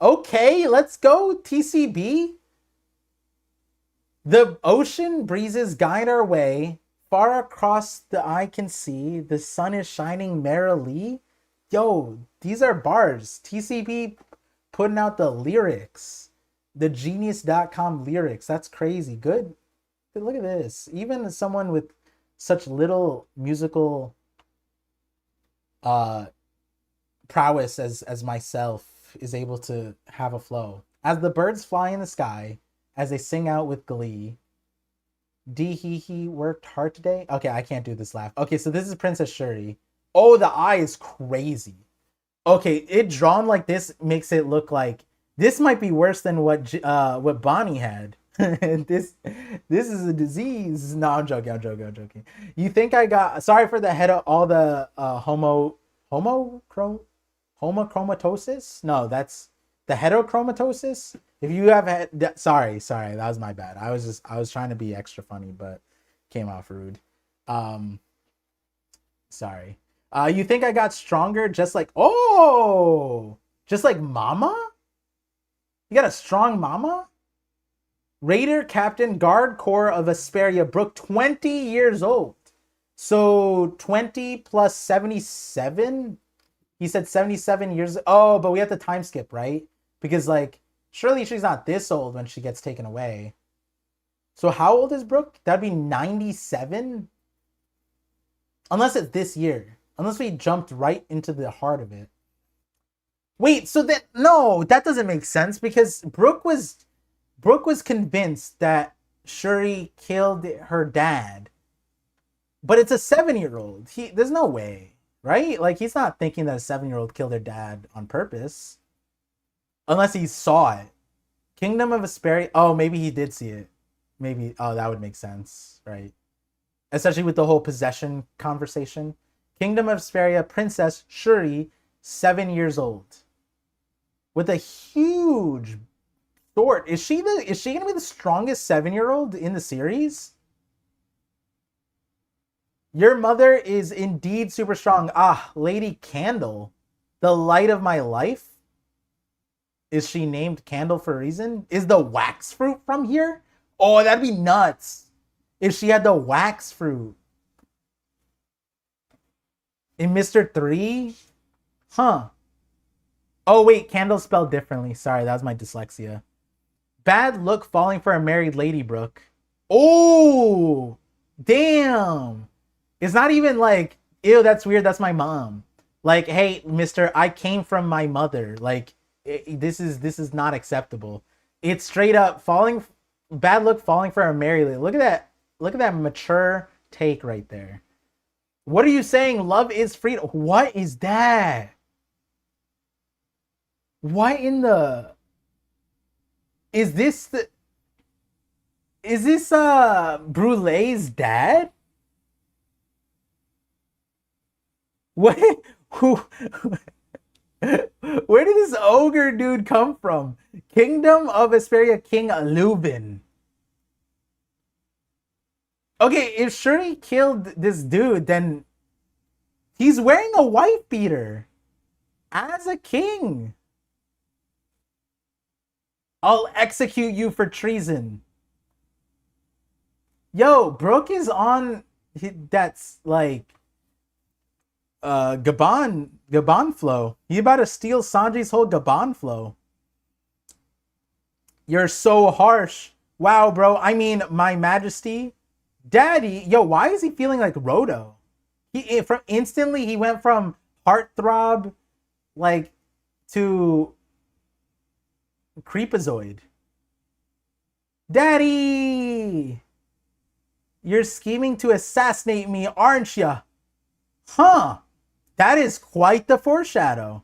okay, let's go, TCB. The ocean breezes guide our way. Far across the eye can see, the sun is shining merrily. Yo, these are bars. TCB putting out the lyrics. The genius.com lyrics. That's crazy. Good. Look at this. Even as someone with such little musical prowess as myself is able to have a flow. As the birds fly in the sky, as they sing out with glee. He worked hard today. Okay, I can't do this laugh. Okay, so this is Princess Shuri. Oh, the eye is crazy. Okay, it drawn like this makes it look like this might be worse than what Bonnie had. this is a disease. No, I'm joking. You think I got sorry for the head of all the homochromatosis? No, that's the heterochromatosis. If you have sorry, that was my bad. I was trying to be extra funny, but came off rude. Sorry. You think I got stronger just like mama? You got a strong mama? Raider Captain Guard Corps of Asperia Brook, 20 years old. So 20 plus 77? He said 77 years. Oh, but we have to time skip, right? Because like surely she's not this old when she gets taken away. So how old is Brooke? That'd be 97? Unless it's this year. Unless we jumped right into the heart of it. Wait, so that no, that doesn't make sense because Brooke was convinced that Shuri killed her dad, but it's a 7-year-old. There's no way, right? Like he's not thinking that a 7-year-old killed their dad on purpose, unless he saw it. Kingdom of Asperia. Oh, maybe he did see it. Maybe. Oh, that would make sense, right? Especially with the whole possession conversation. Kingdom of Asperia, Princess Shuri, 7 years old, with a huge sword. Is she gonna be the strongest 7-year-old in the series? Your mother is indeed super strong. Ah, Lady Candle, the light of my life. Is she named Candle for a reason? Is the wax fruit from here? Oh, that'd be nuts if she had the wax fruit in Mr. 3. Huh. Oh, wait, Candle spelled differently. Sorry, that was my dyslexia. Bad look falling for a married lady, Brooke. Oh, damn. It's not even like, ew, that's weird. That's my mom. Like, hey, mister, I came from my mother. Like, this is not acceptable. It's straight up falling, bad look falling for a married lady. Look at that. Look at that mature take right there. What are you saying? Love is freedom. What is that? What in the... Is this Brulee's dad? What? Who? Where did this ogre dude come from? Kingdom of Asperia, King Leuven. Okay, if Shuri killed this dude, then he's wearing a wife beater as a king. I'll execute you for treason. Yo, Brooke is on that's like Gabon flow. He about to steal Sanji's whole Gabon flow. You're so harsh. Wow, bro. I mean, my majesty. Daddy, yo, why is he feeling like Roto? He went from heartthrob like to creepazoid. Daddy, you're scheming to assassinate me, aren't ya? Huh. That is quite the foreshadow.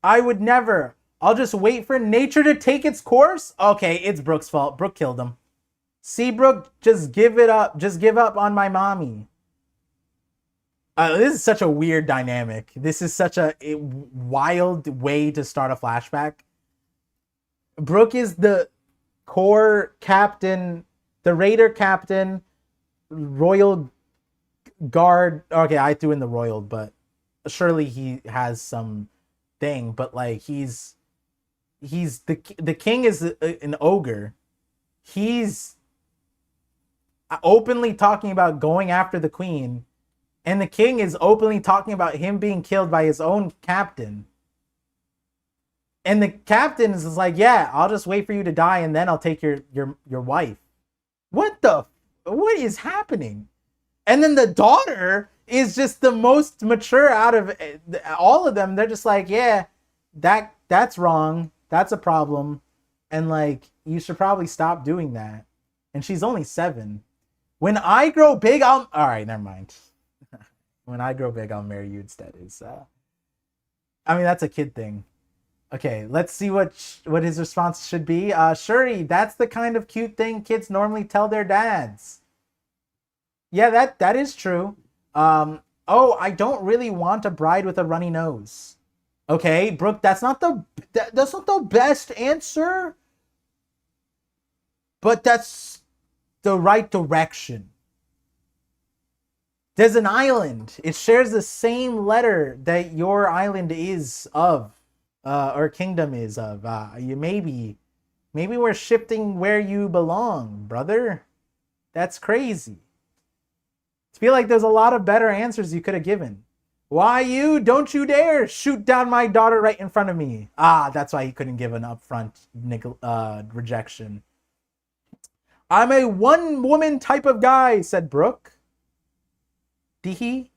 I would never. I'll just wait for nature to take its course. Okay, it's Brooke's fault. Brooke killed him. See, Brooke, just give it up. Just give up on my mommy. This is such a weird dynamic. This is such a wild way to start a flashback. Brooke is the core captain, the raider captain, royal guard. Okay, I threw in the royal, but surely he has some thing. But like he's the king is an ogre. He's openly talking about going after the queen, and the king is openly talking about him being killed by his own captain. And the captain is like, yeah, I'll just wait for you to die and then I'll take your wife. What is happening? And then the daughter is just the most mature out of all of them. They're just like, yeah, that's wrong. That's a problem. And like, you should probably stop doing that. And she's only 7. When I grow big, all right, never mind. When I grow big, I'll marry you instead. I mean, that's a kid thing. Okay, let's see what his response should be. Shuri, that's the kind of cute thing kids normally tell their dads. Yeah, that is true. Oh, I don't really want a bride with a runny nose. Okay, Brooke, that's not the best answer, but that's the right direction. There's an island. It shares the same letter that your island is of. Or kingdom is of. Maybe we're shifting where you belong, brother. That's crazy. I feel like there's a lot of better answers you could have given. Why you? Don't you dare shoot down my daughter right in front of me. That's why he couldn't give an upfront rejection. I'm a one-woman type of guy, said Brooke. He.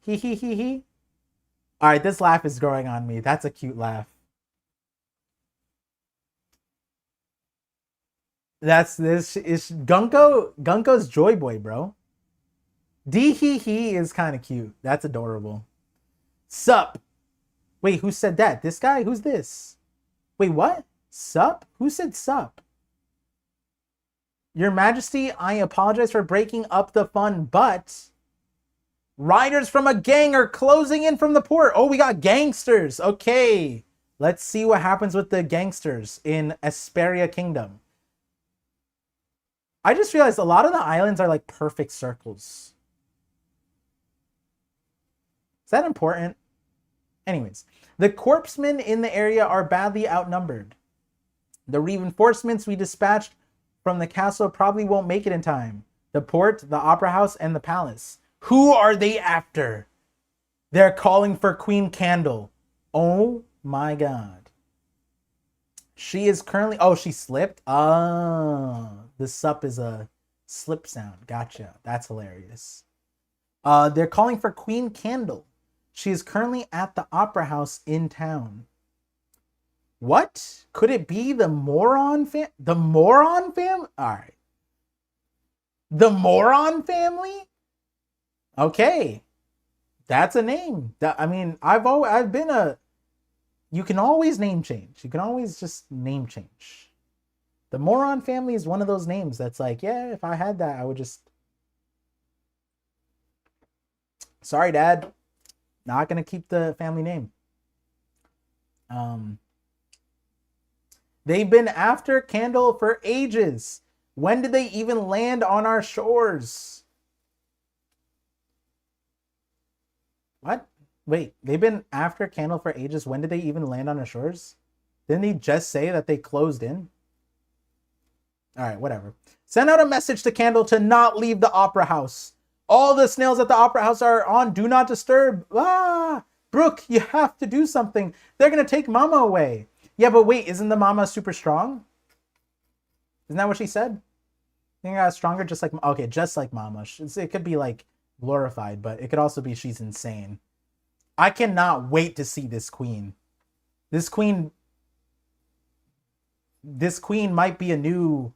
All right, this laugh is growing on me. That's a cute laugh. That's this is Gunko's Joy Boy, bro. D he is kind of cute. That's adorable. Sup? Wait, who said that? This guy? Who's this? Wait, what? Sup? Who said sup? Your Majesty, I apologize for breaking up the fun, but riders from a gang are closing in from the port. Oh, we got gangsters. Okay. Let's see what happens with the gangsters in Esperia Kingdom. I just realized a lot of the islands are like perfect circles. Is that important? Anyways, the corpsmen in the area are badly outnumbered. The reinforcements we dispatched from the castle probably won't make it in time. The port, the opera house, and the palace. Who are they after? They're calling for Queen Candle. Oh my god. She is currently... Oh, she slipped? Oh, the sup is a slip sound. Gotcha. That's hilarious. They're calling for Queen Candle. She is currently at the opera house in town. What? Could it be the Moron The Moron family? All right. The Moron family? Okay. That's a name. I mean, I've been a... You can always name change. You can always just name change. The Moron family is one of those names that's like, yeah, if I had that, I would just... Sorry, Dad. Not gonna keep the family name. They've been after Candle for ages. When did they even land on our shores? What? Wait, they've been after Candle for ages. When did they even land on our shores? Didn't he just say that they closed in? All right, whatever. Send out a message to Candle to not leave the opera house. All the snails at the opera house are on Do Not Disturb. Ah! Brooke, you have to do something. They're going to take Mama away. Yeah, but wait, isn't the Mama super strong? Isn't that what she said? I think I got stronger just like... Okay, just like Mama. It could be like glorified, but it could also be she's insane. I cannot wait to see this queen. This queen might be a new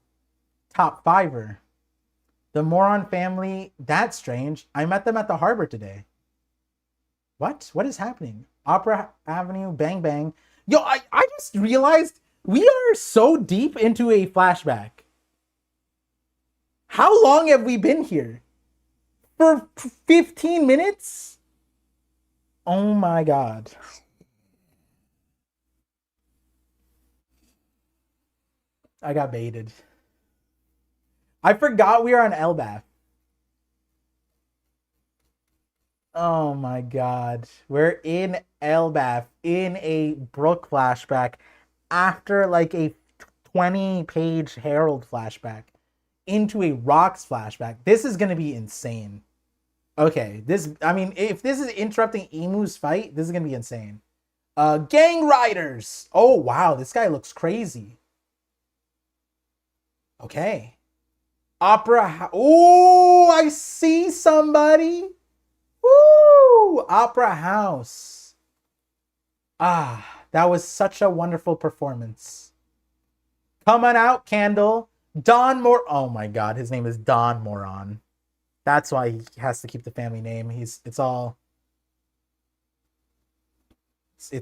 top fiver. The Moron family, that's strange. I met them at the harbor today. What? What is happening? Opera Avenue, bang, bang. Yo, I just realized we are so deep into a flashback. How long have we been here? For 15 minutes? Oh my god. I got baited. I forgot we were on Elbath. Oh my god. We're in Elbath in a Brook flashback after like a 20-page Herald flashback into a Rocks flashback. This is going to be insane. Okay, I mean, if this is interrupting Emu's fight, this is going to be insane. Gang Riders. Oh, wow. This guy looks crazy. Okay. Opera. Oh, I see somebody. Woo! Opera House. Ah, that was such a wonderful performance. Coming out, Candle. Don Oh my god, his name is Don Moron. That's why he has to keep the family name. It's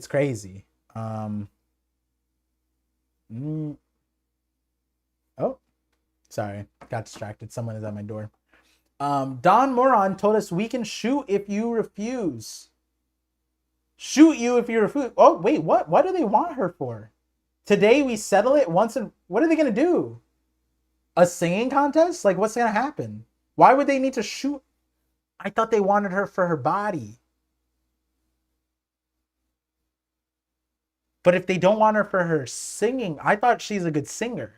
crazy. Oh, sorry. Got distracted. Someone is at my door. Don Moron told us we can shoot if you refuse. Shoot you if you refuse. Oh, wait, what? What do they want her for? Today we settle it once and... What are they going to do? A singing contest? Like, what's going to happen? Why would they need to shoot? I thought they wanted her for her body. But if they don't want her for her singing, I thought she's a good singer.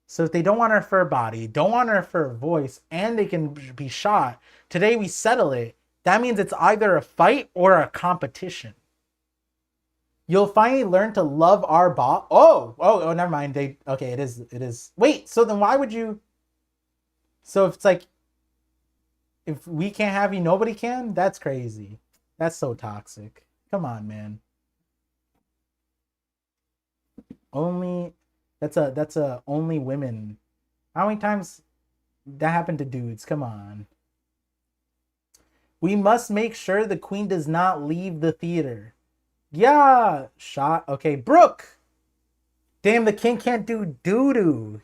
So if they don't want her for her body, don't want her for her voice, and they can be shot, today we settle it. That means it's either a fight or a competition. You'll finally learn to love our boss. Oh, never mind. Okay, it is. Wait, so then why would you... So if it's like, if we can't have you, nobody can? That's crazy. That's so toxic. Come on, man. Only that's a only women. How many times that happened to dudes? Come on. We must make sure the queen does not leave the theater. Yeah, shot. Okay, Brooke. Damn, the king can't do doo doo.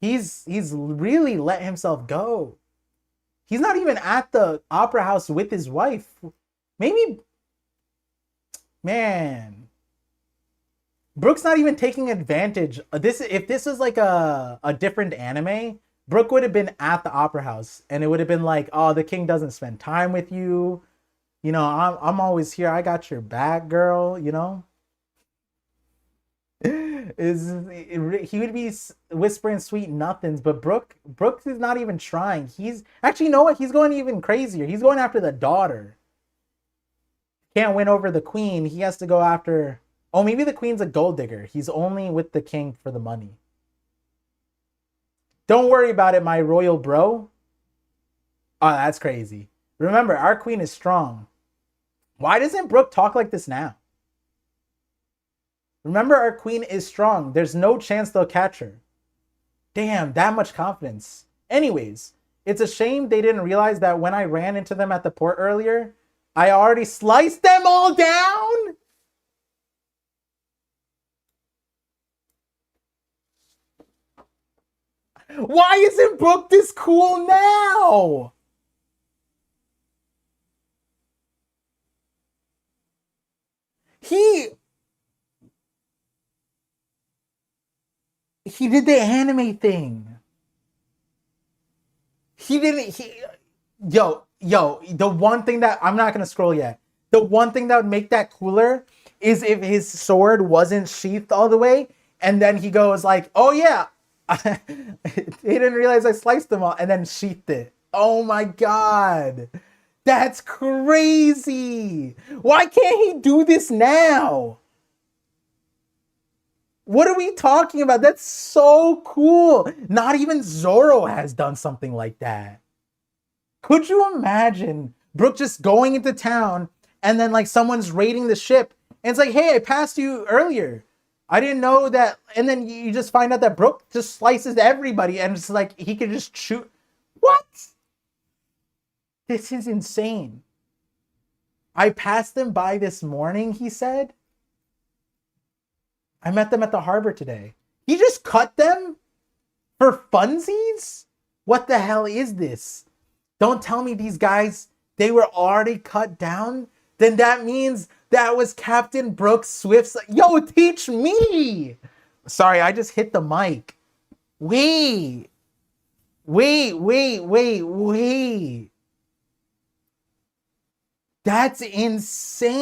He's really let himself go. He's not even at the opera house with his wife. Maybe, man, Brooke's not even taking advantage. This if this is like a different anime, Brooke would have been at the opera house, and it would have been like, oh, the king doesn't spend time with you. You know, I'm always here. I got your back, girl. You know, is he would be whispering sweet nothings, but Brooke is not even trying. He's actually, you know what? He's going even crazier. He's going after the daughter. Can't win over the queen. He has to go after. Oh, maybe the queen's a gold digger. He's only with the king for the money. Don't worry about it, my royal bro. Oh, that's crazy. Remember, our queen is strong. Why doesn't Brooke talk like this now? Remember, our queen is strong. There's no chance they'll catch her. Damn, that much confidence. Anyways, it's a shame they didn't realize that when I ran into them at the port earlier, I already sliced them all down. Why isn't Brooke this cool now? He he did the anime thing. He didn't the one thing that I'm not gonna scroll yet. The one thing that would make that cooler is if his sword wasn't sheathed all the way, and then he goes like, oh yeah. He didn't realize I sliced them all and then sheathed it. Oh my god. That's crazy. Why can't he do this now? What are we talking about? That's so cool. Not even Zoro has done something like that. Could you imagine Brooke just going into town and then like someone's raiding the ship and it's like, hey, I passed you earlier. I didn't know that. And then you just find out that Brooke just slices everybody and it's like he could just shoot. What? This is insane. I passed them by this morning, he said. I met them at the harbor today. He just cut them for funsies? What the hell is this? Don't tell me these guys, they were already cut down? Then that means that was Captain Brooke Swift's. Yo, teach me. Sorry, I just hit the mic. Wait. That's insane.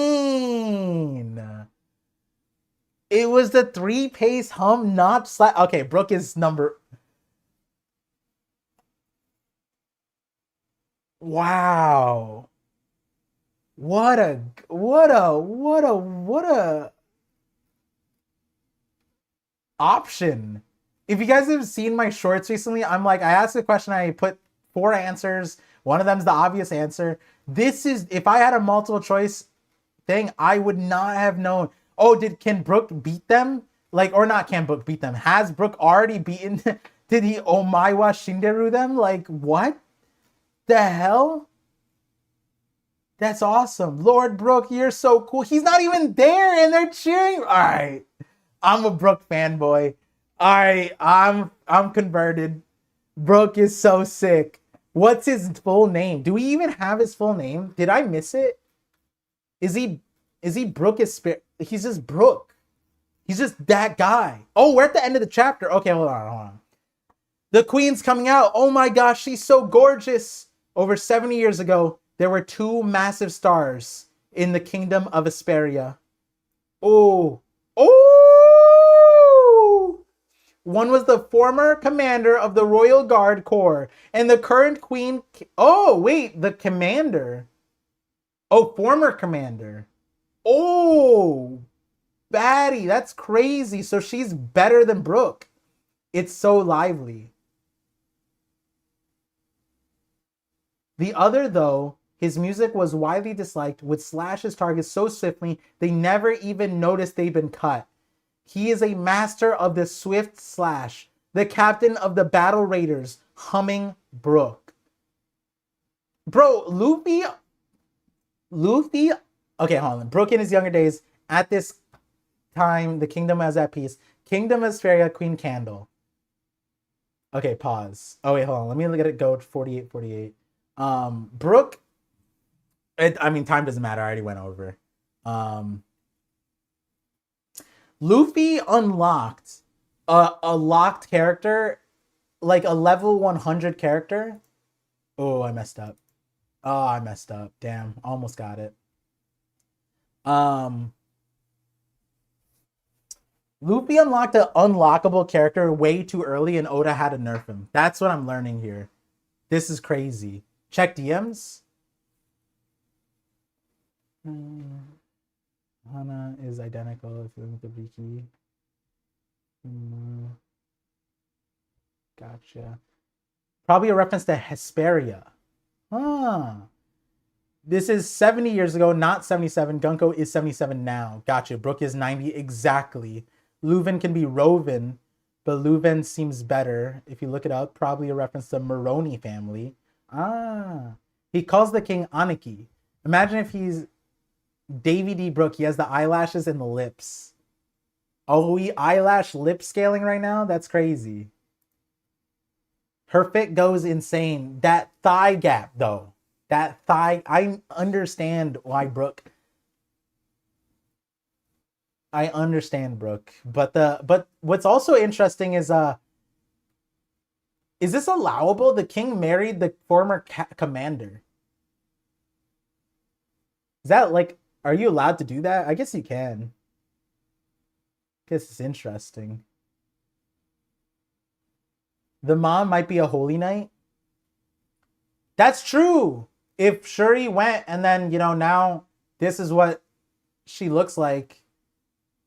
It was the 3-pace hum, not slap. Okay, Brooke is number. Wow. What a option. If you guys have seen my shorts recently, I'm like, I asked a question, I put 4 answers. One of them's the obvious answer. This is, if I had a multiple choice thing, I would not have known. Oh, can Brooke beat them? Like, or not can Brooke beat them? Has Brooke already beaten? Did he Omaiwa Shinderu them? Like, what the hell? That's awesome. Lord Brooke, you're so cool. He's not even there and they're cheering. All right. I'm a Brooke fanboy. All right. I'm converted. Brooke is so sick. What's his full name? Do we even have his full name? Did I miss it? Is he Brooke is spirit? He's just Brooke. He's just that guy. Oh, we're at the end of the chapter. Okay, hold on. The queen's coming out. Oh my gosh, she's so gorgeous. Over 70 years ago, there were 2 massive stars in the kingdom of Asperia. Oh. One was the former commander of the Royal Guard Corps and the current queen. Oh, wait, the commander. Oh, former commander. Oh, baddie. That's crazy. So she's better than Brooke. It's so lively. The other, though, His music was widely disliked, would slash his targets so swiftly they never even noticed they'd been cut. He is a master of the swift slash, the captain of the battle raiders, humming Brook. Bro, Luffy, okay, hold on. Brook in his younger days, at this time, the kingdom was at peace. Kingdom of Asperia, Queen Candle. Okay, pause. Oh, wait, hold on. Let me look at it go 48. Brook, I mean, time doesn't matter. I already went over. Luffy unlocked a locked character, like a level 100 character. Oh, I messed up. Oh, I messed up. Damn, almost got it. Luffy unlocked an unlockable character way too early, and Oda had to nerf him. That's what I'm learning here. This is crazy. Check DMs. Hana is identical if you look at the Viki. Gotcha. Probably a reference to Hesperia. Huh. This is 70 years ago, not 77. Gunko is 77 now. Gotcha. Brook is 90 exactly. Leuven can be Roven, but Leuven seems better. If you look it up, probably a reference to Moroni family. Ah. He calls the king Aniki. Imagine if he's Davy D. Brook. He has the eyelashes and the lips. Oh, we eyelash lip scaling right now? That's crazy. Her fit goes insane. That thigh gap, though. That thigh, I understand why Brook. I understand Brook, but what's also interesting is this allowable? The king married the former commander. Is that like, are you allowed to do that? I guess you can. I guess it's interesting. The mom might be a holy knight. That's true. If Shuri went and then, now this is what she looks like,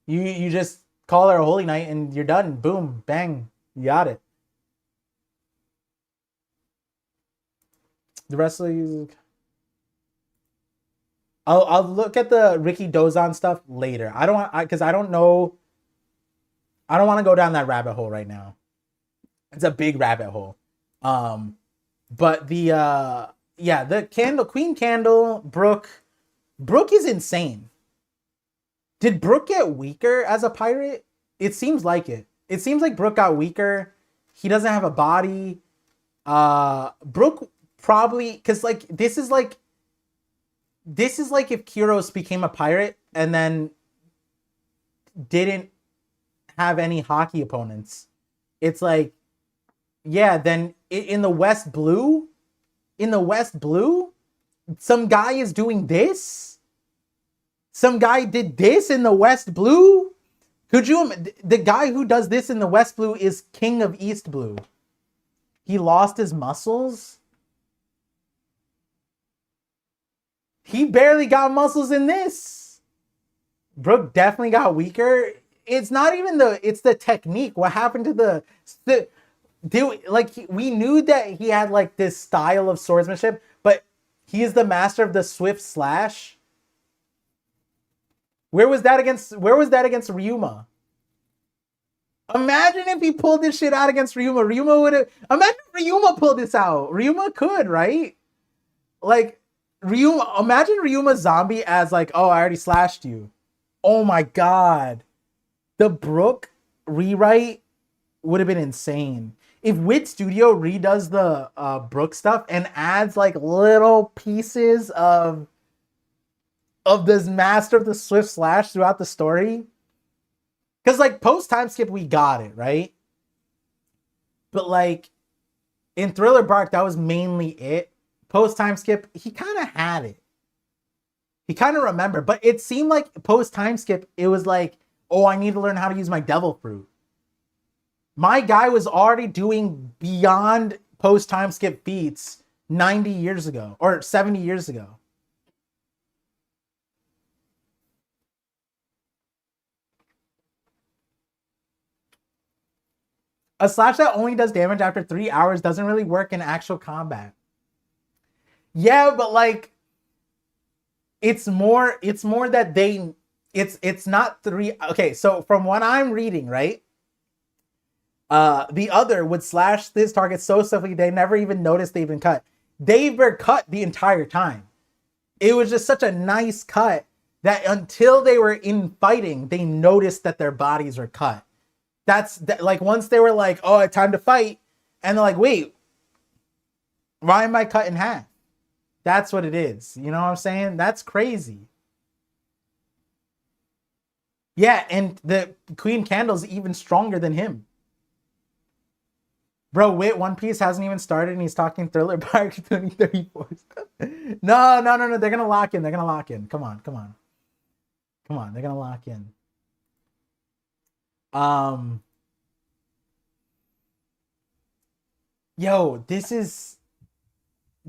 you just call her a holy knight and you're done. Boom, bang, you got it. The rest of these, I'll look at the Ricky Dozan stuff later. I don't want, because I don't know. I don't want to go down that rabbit hole right now. It's a big rabbit hole. But the Queen Candle, Brook is insane. Did Brook get weaker as a pirate? It seems like it. It seems like Brook got weaker. He doesn't have a body. Brook probably, because like this is like if Kyros became a pirate and then didn't have any hockey opponents. It's like, yeah, then in the West Blue, some guy is doing this. Some guy did this in the West Blue. The guy who does this in the West Blue is King of East Blue. He lost his muscles. He barely got muscles in this. Brook definitely got weaker. It's not even it's the technique. What happened to we knew that he had like this style of swordsmanship, but he is the master of the swift slash. Where was that against Ryuma? Imagine if he pulled this shit out against Ryuma. Ryuma would have. Imagine if Ryuma pulled this out. Ryuma could, right? Like, Ryuma. Imagine Ryuma zombie as like, oh, I already slashed you. Oh my god. The Brook rewrite would have been insane. If Wit Studio redoes the Brook stuff and adds like little pieces of this master of the swift slash throughout the story, because like post time skip we got it right, but like in Thriller Bark that was mainly it. Post time skip he kind of had it, he kind of remembered, but it seemed like post time skip it was like, oh, I need to learn how to use my devil fruit. My guy was already doing beyond post time skip feats 90 years ago or 70 years ago. A slash that only does damage after 3 hours doesn't really work in actual combat. Yeah, but like, It's more that it's not three. Okay, so from what I'm reading, right? The other would slash this target so swiftly they never even noticed they've been cut. They were cut the entire time. It was just such a nice cut that until they were in fighting, they noticed that their bodies were cut. That's that, like once they were like, "Oh, it's time to fight," and they're like, "Wait, why am I cut in half?" That's what it is. You know what I'm saying? That's crazy. Yeah, and the Queen Candle's even stronger than him. Bro, wait, One Piece hasn't even started and he's talking Thriller Bark 2034. No, no, no, no. They're gonna lock in. They're gonna lock in. Come on, come on. Come on, they're gonna lock in. Um Yo, this is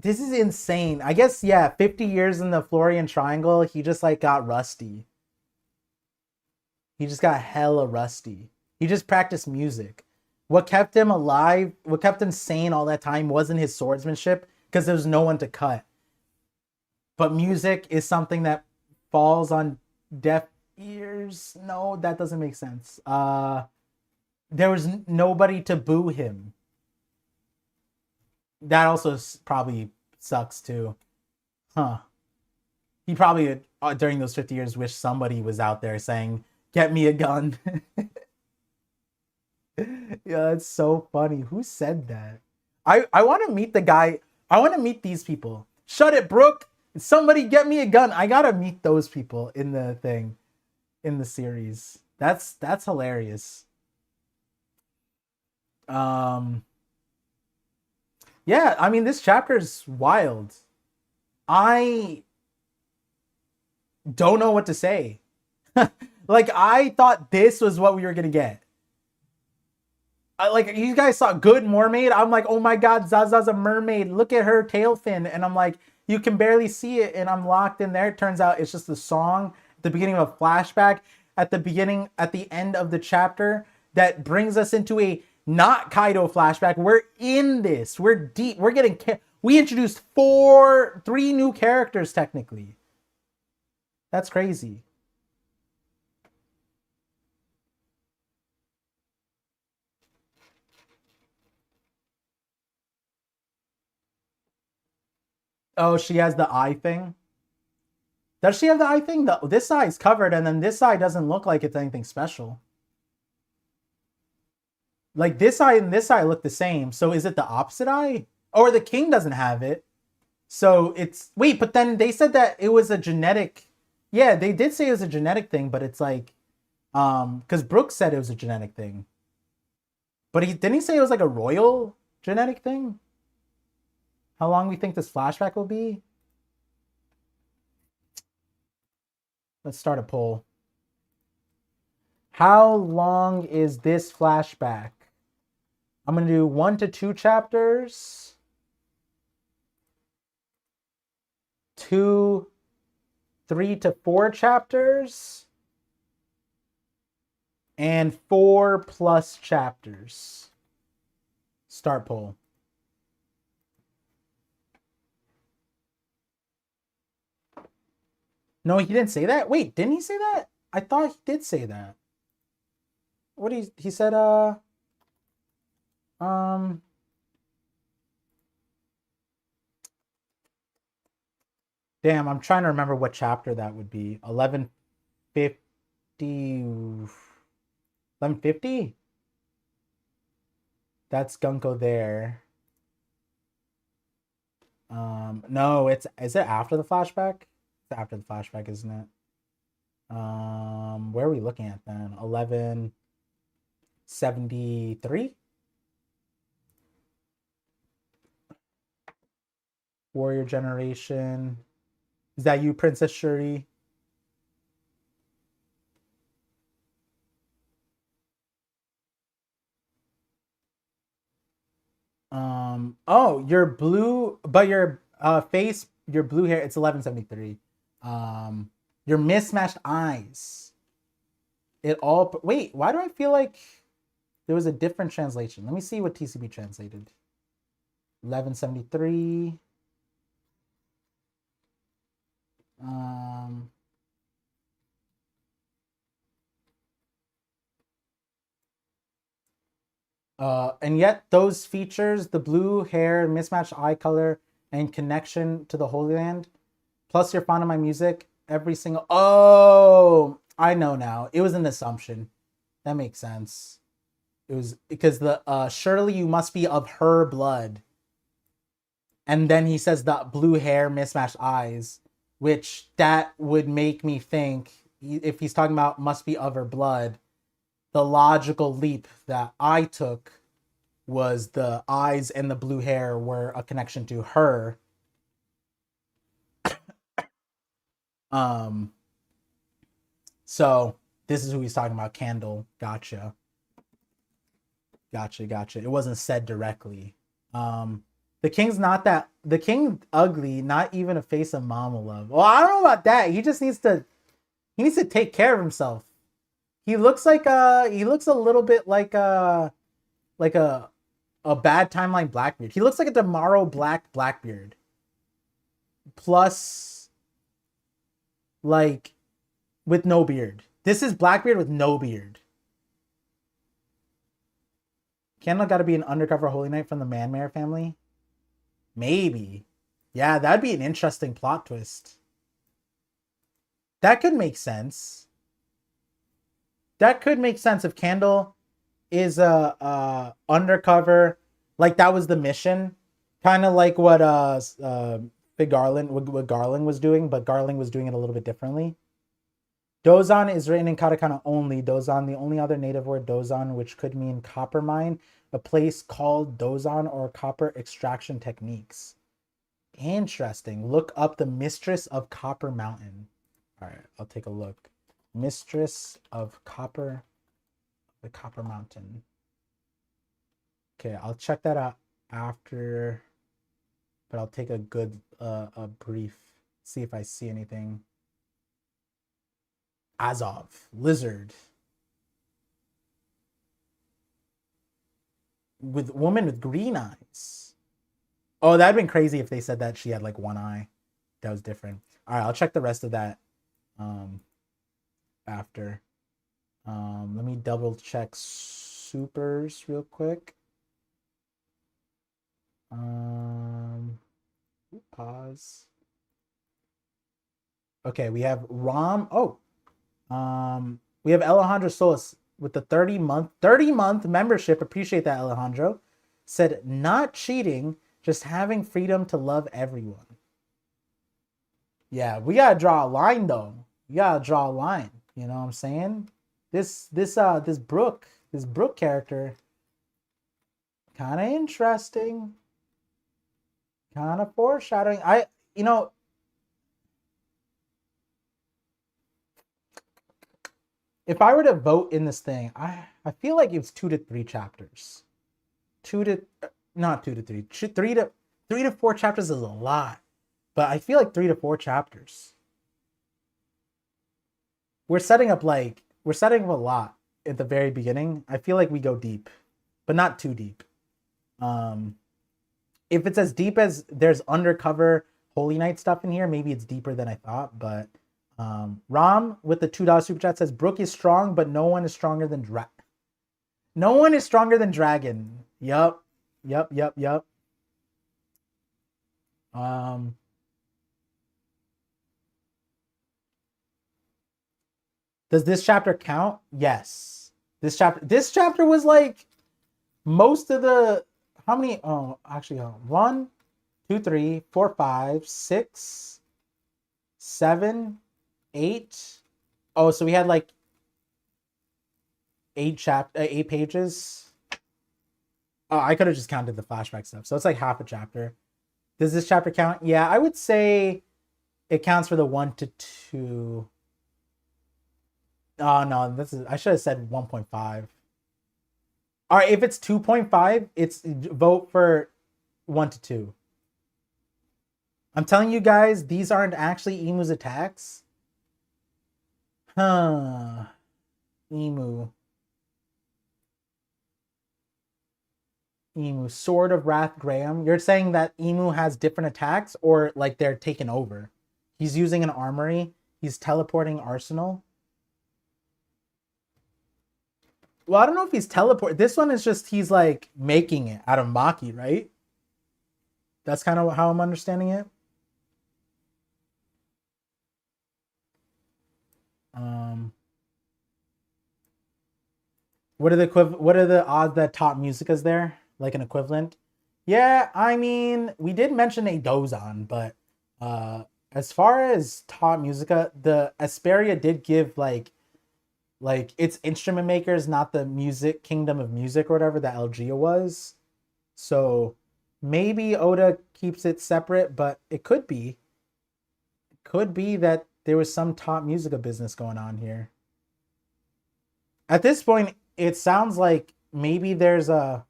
insane. I guess yeah, 50 years in the Florian Triangle, he just like got rusty. He just got hella rusty. He just practiced music. What kept him alive, what kept him sane all that time wasn't his swordsmanship because there was no one to cut. But music is something that falls on deaf ears. No, that doesn't make sense. There was nobody to boo him. That also probably sucks too. Huh. He probably during those 50 years wished somebody was out there saying, "Get me a gun." Yeah, that's so funny. Who said that? I want to meet the guy. I want to meet these people. Shut it, Brooke. Somebody get me a gun. I gotta meet those people in the thing, in the series. That's hilarious. Um, yeah, I mean this chapter's wild. I don't know what to say. Like I thought this was what we were gonna get. Like you guys saw Good Mermaid. I'm like, oh my god, Zaza's a mermaid. Look at her tail fin, and I'm like, you can barely see it, and I'm locked in there. It turns out it's just a song at the beginning of a flashback at the end of the chapter that brings us into a not Kaido flashback. We're in this. We're deep. We're getting. We introduced three new characters technically. That's crazy. Oh, she has the eye thing. Does she have the eye thing? This side's covered, and then this side doesn't look like it's anything special. Like this eye and this eye look the same. So is it the opposite eye? Or the king doesn't have it. So it's wait, but then they said that it was a genetic. Yeah, they did say it was a genetic thing, but it's like because Brooks said it was a genetic thing. But he didn't he say it was like a royal genetic thing? How long we think this flashback will be? Let's start a poll. How long is this flashback? I'm gonna do 1 to 2 chapters. 2, 3 to 4 chapters. And 4 plus chapters. Start poll. No, he didn't say that. Wait, didn't he say that? I thought he did say that. What he said? Um. Damn, I'm trying to remember what chapter that would be. 1150. 1150. That's Gunko there. No, is it after the flashback? It's after the flashback, isn't it? Where are we looking at then? 1173. Warrior Generation. Is that you, Princess Shuri? Oh, your blue, but your face, your blue hair, it's 1173. Your mismatched eyes. It all, wait, why do I feel like there was a different translation? Let me see what TCB translated. 1173. Um, and yet those features, the blue hair, mismatched eye color, and connection to the Holy Land, plus you're fond of my music, every single. Oh, I know now. It was an assumption. That makes sense. It was because the surely you must be of her blood. And then he says the blue hair, mismatched eyes, which that would make me think if he's talking about must be of her blood, the logical leap that I took was the eyes and the blue hair were a connection to her. Um, so this is who he's talking about. Candle. Gotcha. Gotcha. It wasn't said directly. The king's not that. The king ugly. Not even a face of mama love. Well, I don't know about that. He just needs to. He needs to take care of himself. He looks like He looks a little bit like a bad timeline Blackbeard. He looks like a Tomorrow Blackbeard. Plus, like, with no beard. This is Blackbeard with no beard. Candle got to be an undercover Holy Knight from the Manmare family? Maybe. Yeah, that'd be an interesting plot twist. That could make sense. That could make sense if Candle is a undercover, like that was the mission, kind of like what Big Garland what Garland was doing, but Garland was doing it a little bit differently. Dozan is written in katakana only. Dozan, the only other native word Dozan, which could mean copper mine, a place called Dozan or copper extraction techniques. Interesting. Look up the Mistress of Copper Mountain. All right, I'll take a look. Mistress of Copper, the Copper Mountain. Okay, I'll check that out after, but I'll take a good a brief, see if I see anything. Azov, lizard. With woman with green eyes. Oh, that'd been crazy if they said that she had like one eye. That was different. All right, I'll check the rest of that after. Let me double check supers real quick. Pause. Okay, we have Rom. Oh, we have Alejandro Solis with the 30-month membership. Appreciate that, Alejandro. Said not cheating, just having freedom to love everyone. Yeah, we gotta draw a line though. You gotta draw a line. You know what I'm saying? This Brooke character, kind of interesting. Kind of foreshadowing. If I were to vote in this thing, I feel like it's 2 to 3 chapters. Not 2 to 3. 3 to 4 chapters is a lot, but I feel like 3 to 4 chapters. We're setting up a lot at the very beginning. I feel like we go deep, but not too deep. If it's as deep as there's undercover Holy Knight stuff in here, maybe it's deeper than I thought. But Rom with the $2 super chat says Brooke is strong, but no one is stronger than Dragon. Yup. Does this chapter count? Yes. This chapter was like most of the how many? Oh, actually, 1, 2, 3, 4, 5, 6, 7, 8. Oh, so we had like 8 pages. Oh, I could have just counted the flashback stuff. So it's like half a chapter. Does this chapter count? Yeah, I would say it counts for the 1 to 2. Oh no, I should have said 1.5. All right, if it's 2.5, it's vote for 1 to 2. I'm telling you guys, these aren't actually Emu's attacks. Huh. Emu. Sword of Wrath Graham. You're saying that Emu has different attacks or like they're taken over? He's using an armory. He's teleporting Arsenal. Well, I don't know if he's teleport. This one is just he's like making it out of Maki, right? That's kind of how I'm understanding it. What are the odds that top music is there? Like an equivalent? Yeah, I mean, we did mention a Dozan, but as far as top musica, the Asperia did give like it's instrument makers, not the music kingdom of music or whatever that Elgia was. So maybe Oda keeps it separate, but it could be that there was some top musica business going on here. At this point, it sounds like maybe there's a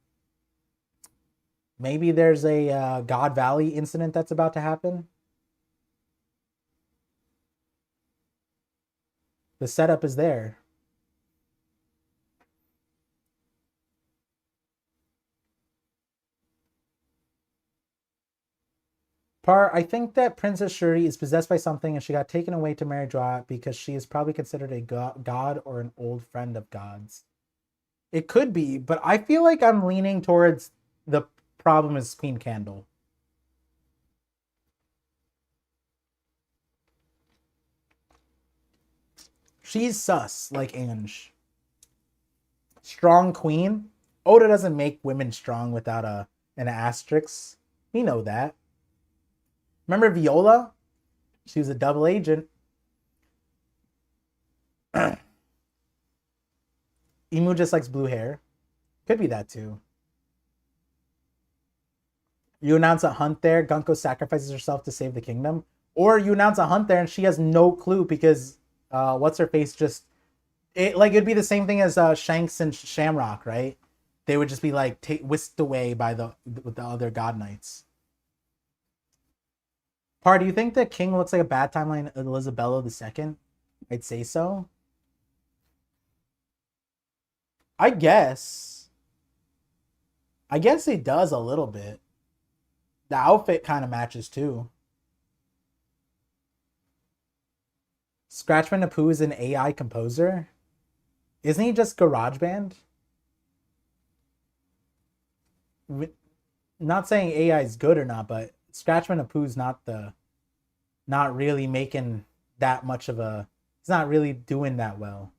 God Valley incident that's about to happen. The setup is there. I think that Princess Shuri is possessed by something and she got taken away to marry Dra because she is probably considered a god or an old friend of God's. It could be, but I feel like I'm leaning towards the problem is Queen Candle. She's sus, like Ange. Strong queen. Oda doesn't make women strong without an asterisk. We know that. Remember Viola? She was a double agent. Emu just likes blue hair. Could be that too. You announce a hunt there, Gunko sacrifices herself to save the kingdom. Or you announce a hunt there and she has no clue because what's her face just it'd be the same thing as Shanks and Shamrock, right? They would just be like whisked away by with the other god knights. Do you think the king looks like a bad timeline Elizabello II? I'd say so. I guess. I guess it does a little bit. The outfit kind of matches too. Scratchman Apu is an AI composer. Isn't he just GarageBand? Not saying AI is good or not, but Scratchman Apu's not really making that much of a. He's not really doing that well.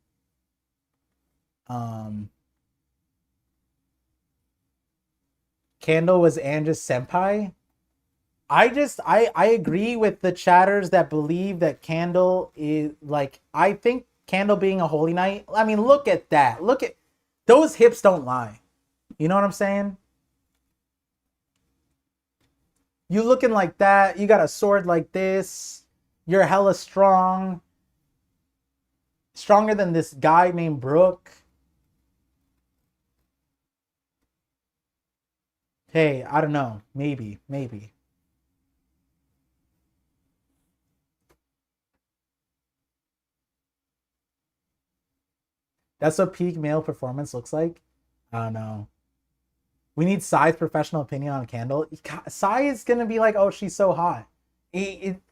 Candle was Ange's senpai. I agree with the chatters that believe that Candle is like I think Candle being a holy knight. I mean, look at that. Look at those hips don't lie. You know what I'm saying? You looking like that, you got a sword like this, you're hella strong. Stronger than this guy named Brooke. Hey, I don't know. Maybe. That's what peak male performance looks like. I don't know. We need Sai's professional opinion on Candle. Sai is gonna be like, oh, she's so hot.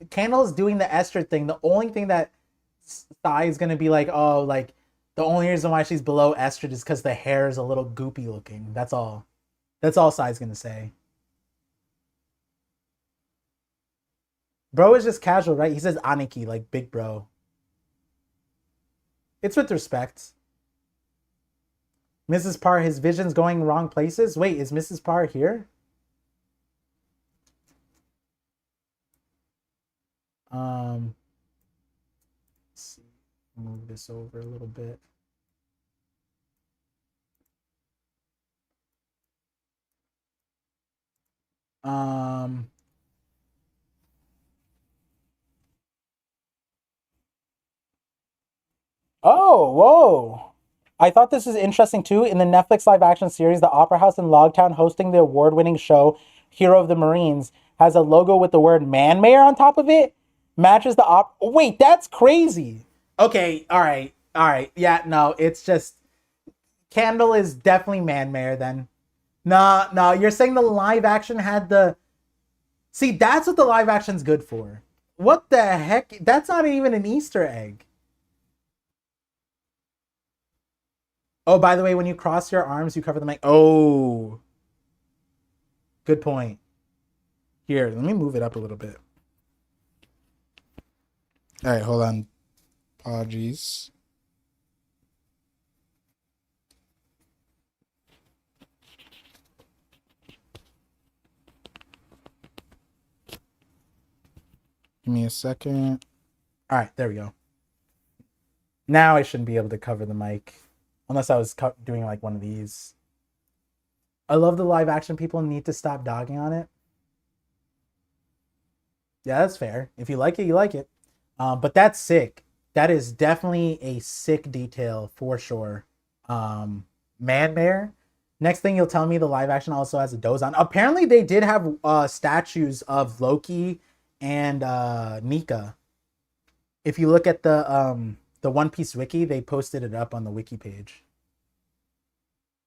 Candle is doing the Esther thing. The only thing that Sai is gonna be like, oh, like the only reason why she's below Esther is because the hair is a little goopy looking. That's all. That's all Sai's gonna say. Bro is just casual, right? He says Aniki, like big bro. It's with respect. Mrs. Parr, his vision's going wrong places. Wait, is Mrs. Parr here? Um, let's see. Move this over a little bit. Um, oh, whoa. I thought this was interesting too. In the Netflix live action series, the Opera House in Logtown hosting the award winning show Hero of the Marines has a logo with the word man mayor on top of it. Matches the Wait, that's crazy. Okay, all right. All right. Yeah, no, it's just Candle is definitely man mayor then. No, no, you're saying the live action had the. See, that's what the live action's good for. What the heck? That's not even an Easter egg. Oh, by the way, when you cross your arms, you cover the mic. Oh, good point. Here, let me move it up a little bit. All right, hold on. Apologies. Give me a second. All right, there we go. Now I shouldn't be able to cover the mic unless I was doing like one of these. I love the live action. People need to stop dogging on it. Yeah, that's fair. If you like it, you like it. But that's sick. That is definitely a sick detail for sure. Man Bear. Next thing you'll tell me the live action also has a Dozan. Apparently they did have statues of Loki and Nika. If you look at the One Piece wiki, they posted it up on the wiki page.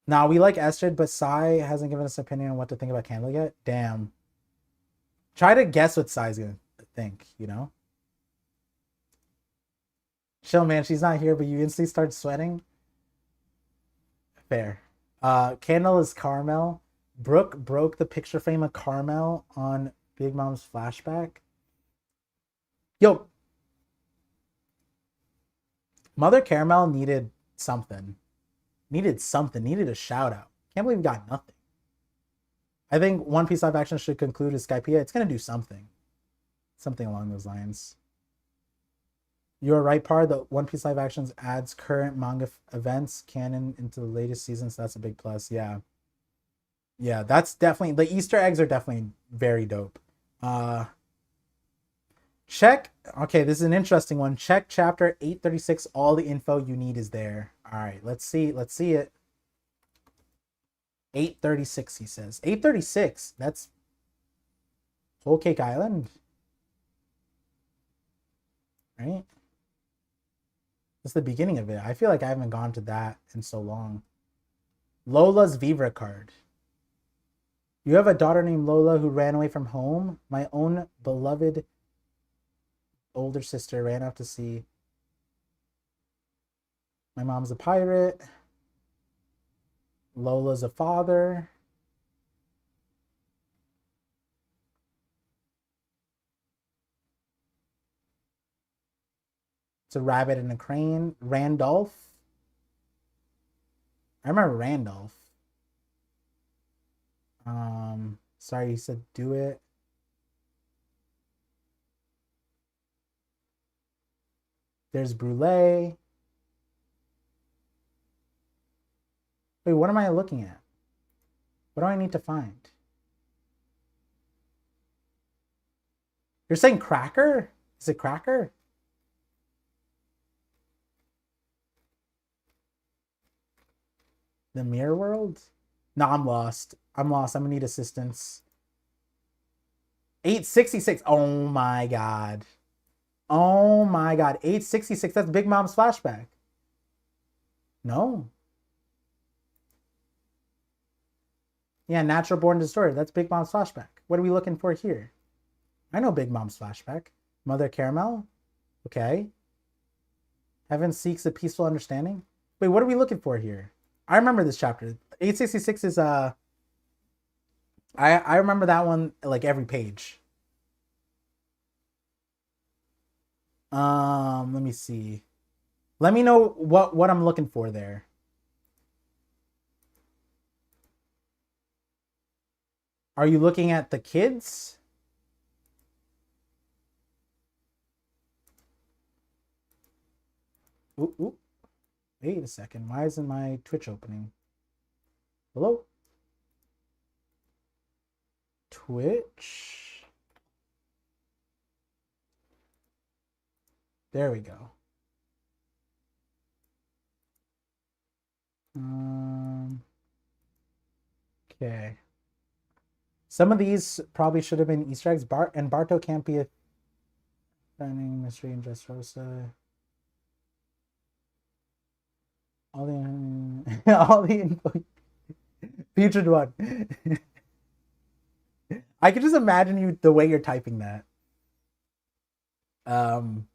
Now we like Estrid, but Sai hasn't given us an opinion on what to think about Candle yet. Damn. Try to guess what Sai's gonna think, you know? Chill, man, she's not here, but you instantly start sweating. Fair. Candle is Carmel. Brooke broke the picture frame of Carmel on Big Mom's flashback. Yo, Mother Caramel needed something. Needed a shout out. Can't believe we got nothing. I think One Piece live action should conclude as Skypiea. It's gonna do something. Something along those lines. You're right, Par. The One Piece live actions adds current manga events canon into the latest season, so that's a big plus. Yeah. Yeah, that's definitely the Easter eggs are definitely very dope. Check. Okay, this is an interesting one. Check chapter 836. All the info you need is there. All right, let's see. Let's see it. 836, he says. 836. That's Whole Cake Island. Right? That's the beginning of it. I feel like I haven't gone to that in so long. Lola's Vivra card. You have a daughter named Lola who ran away from home. My own beloved older sister ran out to sea. My mom's a pirate. Lola's a father. It's a rabbit and a crane. Randolph. I remember Randolph. Sorry, he said do it. There's Brulee. Wait, what am I looking at? What do I need to find? You're saying Cracker? Is it Cracker? The Mirror World? No, I'm lost. I'm lost. I'm gonna need assistance. 866. Oh my god. Oh my god. 866. That's Big Mom's flashback. No. Yeah, Natural Born Destroyer. That's Big Mom's flashback. What are we looking for here? I know Big Mom's flashback. Mother Caramel? Okay. Heaven seeks a peaceful understanding? Wait, what are we looking for here? I remember this chapter. 866 is I remember that one like every page. Let me see. Let me know what I'm looking for there. Are you looking at the kids? Ooh, ooh. Wait a second. Why isn't my Twitch opening? Hello? Twitch. There we go. Okay. Some of these probably should have been Easter eggs. Barto can't be a finding mystery in Dressrosa. All the all the info. Featured one. I can just imagine you the way you're typing that. Um,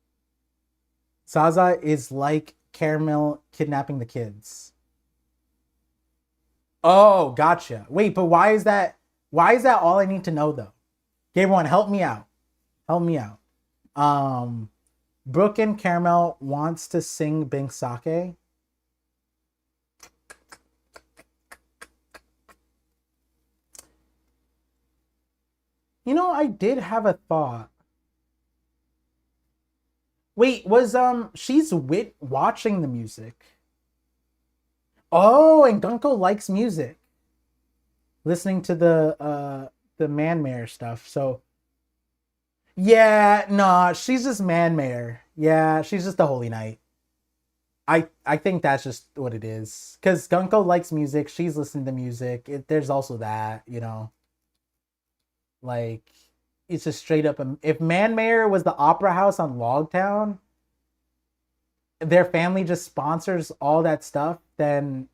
Zaza is like Caramel kidnapping the kids. Oh, gotcha. Wait, but why is that? Why is that all I need to know though? Game one, help me out. Help me out. Um, Brooke and Caramel wants to sing Bing Sake. You know, I did have a thought. Wait, was she's watching the music. Oh, and Gunko likes music. Listening to the Man Mayor stuff. So yeah, nah, she's just Man Mayor. Yeah, she's just the Holy Knight. I think that's just what it is. Cause Gunko likes music, she's listening to music. There's also that, you know. Like it's just straight up. If Man Mayor was the opera house on Logtown, their family just sponsors all that stuff, then.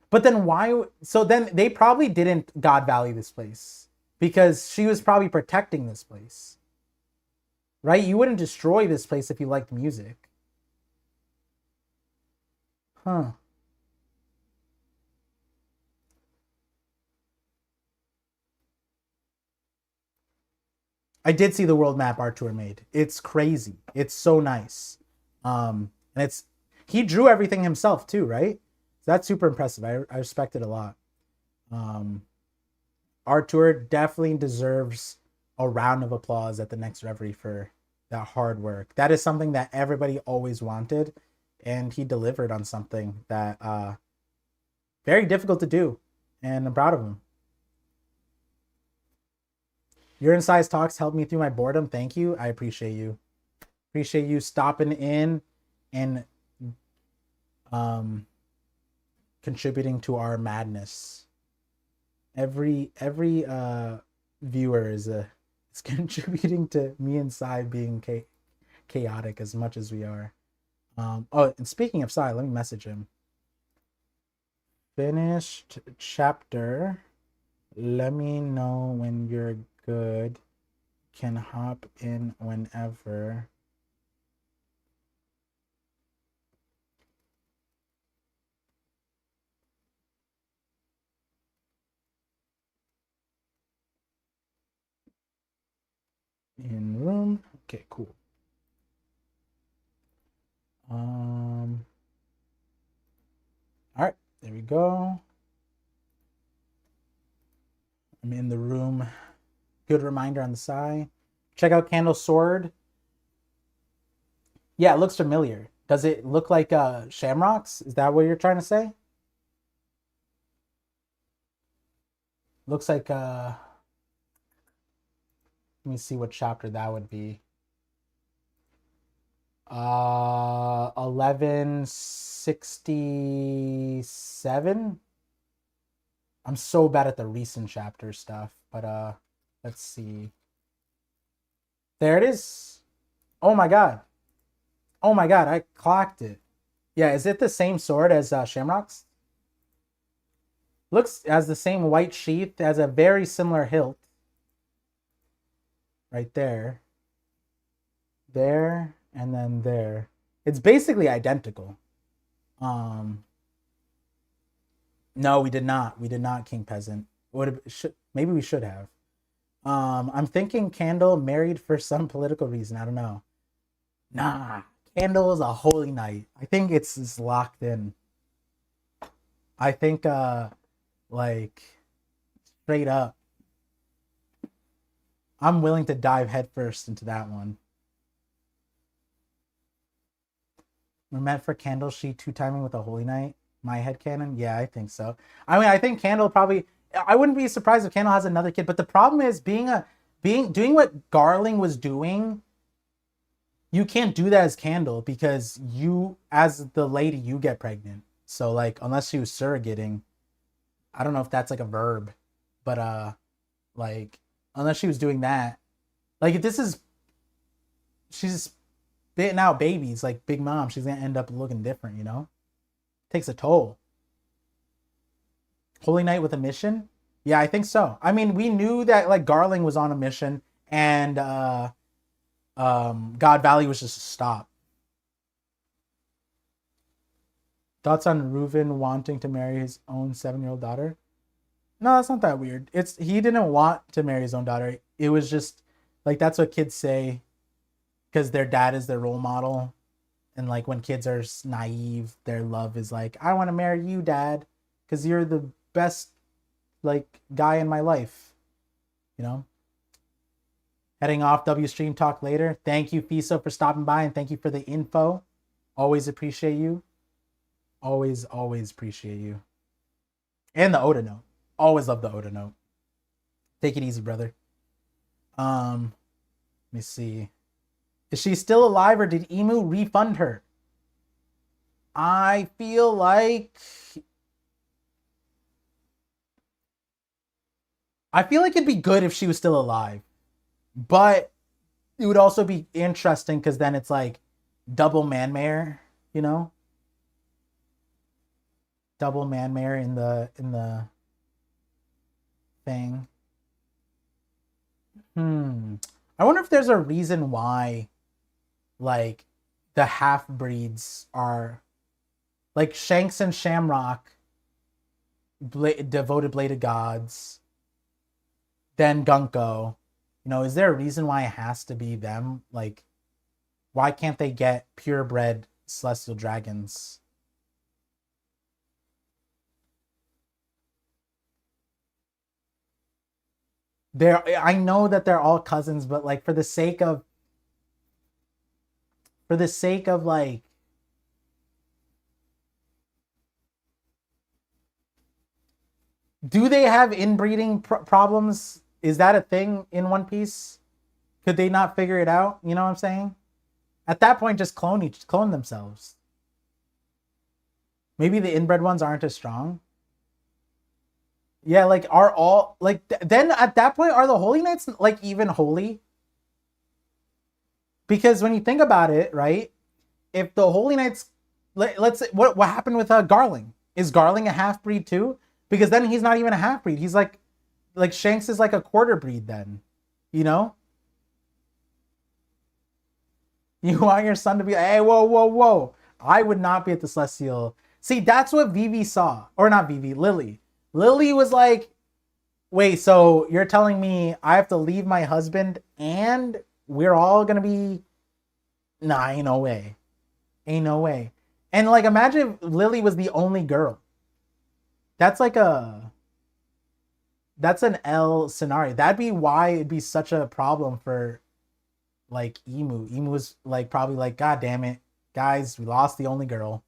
But then why? So then they probably didn't God value this place because she was probably protecting this place, right? You wouldn't destroy this place if you liked music, huh? I did see the world map Artur made. It's crazy. It's so nice. And it's he drew everything himself too, right? So that's super impressive. I respect it a lot. Um, Artur definitely deserves a round of applause at the next Reverie for that hard work. That is something that everybody always wanted, and he delivered on something that very difficult to do, and I'm proud of him. Your insights talks helped me through my boredom. Thank you. I appreciate you. Appreciate you stopping in and um contributing to our madness. Every viewer is contributing to me and Sai being chaotic as much as we are. Oh, and speaking of Sai, let me message him. Finished chapter. Let me know when you're good. Can hop in whenever. In room. Okay, cool. All right, there we go. I'm in the room. Good reminder on the side. Check out Candle Sword. Yeah, it looks familiar. Does it look like Shamrocks? Is that what you're trying to say? Looks like let me see what chapter that would be. 1167. I'm so bad at the recent chapter stuff, but let's see. There it is. Oh my god. Oh my god, I clocked it. Yeah, is it the same sword as Shamrock's? Looks as the same white sheath, has a very similar hilt. Right there. There, and then there. It's basically identical. Um, no, we did not. We did not King Peasant. Would have should maybe we should have. I'm thinking Candle married for some political reason. I don't know. Nah, Candle is a holy knight. I think it's locked in. I think like straight up, I'm willing to dive headfirst into that one. We're meant for Candle she two timing with a holy knight. My head canon, yeah, I think so. I mean, I think Candle probably. I wouldn't be surprised if Candle has another kid, but the problem is being doing what Garling was doing. You can't do that as Candle because you, as the lady, you get pregnant. So like, unless she was surrogating, I don't know if that's like a verb, but like, unless she was doing that, like if this is, she's spitting out babies like Big Mom, she's gonna end up looking different, you know? Takes a toll. Holy Knight with a mission? Yeah, I think so. I mean, we knew that like Garling was on a mission, and God Valley was just a stop. Thoughts on Reuven wanting to marry his own 7-year-old daughter? No, that's not that weird. It's he didn't want to marry his own daughter. It was just like that's what kids say because their dad is their role model, and like when kids are naive, their love is like, I want to marry you, dad, because you're the best like guy in my life. You know. Heading off. W Stream talk later. Thank you, Fiso, for stopping by, and thank you for the info. Always appreciate you. Always appreciate you. And the Oda note. Always love the Oda note. Take it easy, brother. Let me see. Is she still alive or did Emu refund her? I feel like it'd be good if she was still alive. But it would also be interesting because then it's like double man mare, you know? Double man mare in the thing. I wonder if there's a reason why like the half breeds are like Shanks and Shamrock, devoted bladed gods, then Gunko. You know, is there a reason why it has to be them? Like, why can't they get purebred celestial dragons? I know that they're all cousins, but like for the sake of like do they have inbreeding problems? Is that a thing in One Piece? Could they not figure it out? You know what I'm saying? At that point, just clone themselves. Maybe the inbred ones aren't as strong. Yeah, like are all like then at that point are the Holy Knights like even holy? Because when you think about it, right? If the Holy Knights, let's say, what happened with Garling? Is Garling a half breed too? Because then he's not even a half breed. He's like Shanks is like a quarter breed then. You know? You want your son to be, hey, whoa. I would not be at the Celestial. See, that's what Vivi saw. Or not Vivi, Lily. Lily was like, wait, so you're telling me I have to leave my husband and we're all gonna be, nah, ain't no way. Ain't no way. And like imagine if Lily was the only girl. That's like that's an L scenario. That'd be why it'd be such a problem for like Emu. Emu was like probably like, God damn it, guys, we lost the only girl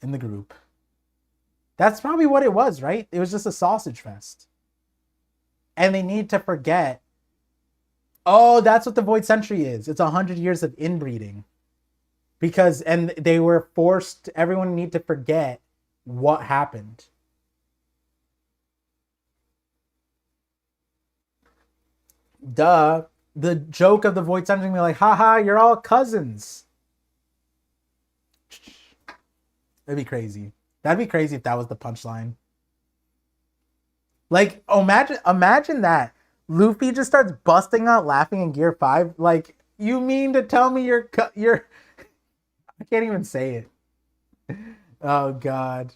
in the group. That's probably what it was, right? It was just a sausage fest. And they need to forget. Oh, that's what the Void Century is. It's 100 years of inbreeding. Because and they were forced, everyone need to forget what happened. Duh. The joke of the Void Century be like, haha, you're all cousins. That'd be crazy. That'd be crazy if that was the punchline. Like, imagine that. Luffy just starts busting out laughing in Gear 5. Like, you mean to tell me you're I can't even say it. Oh god.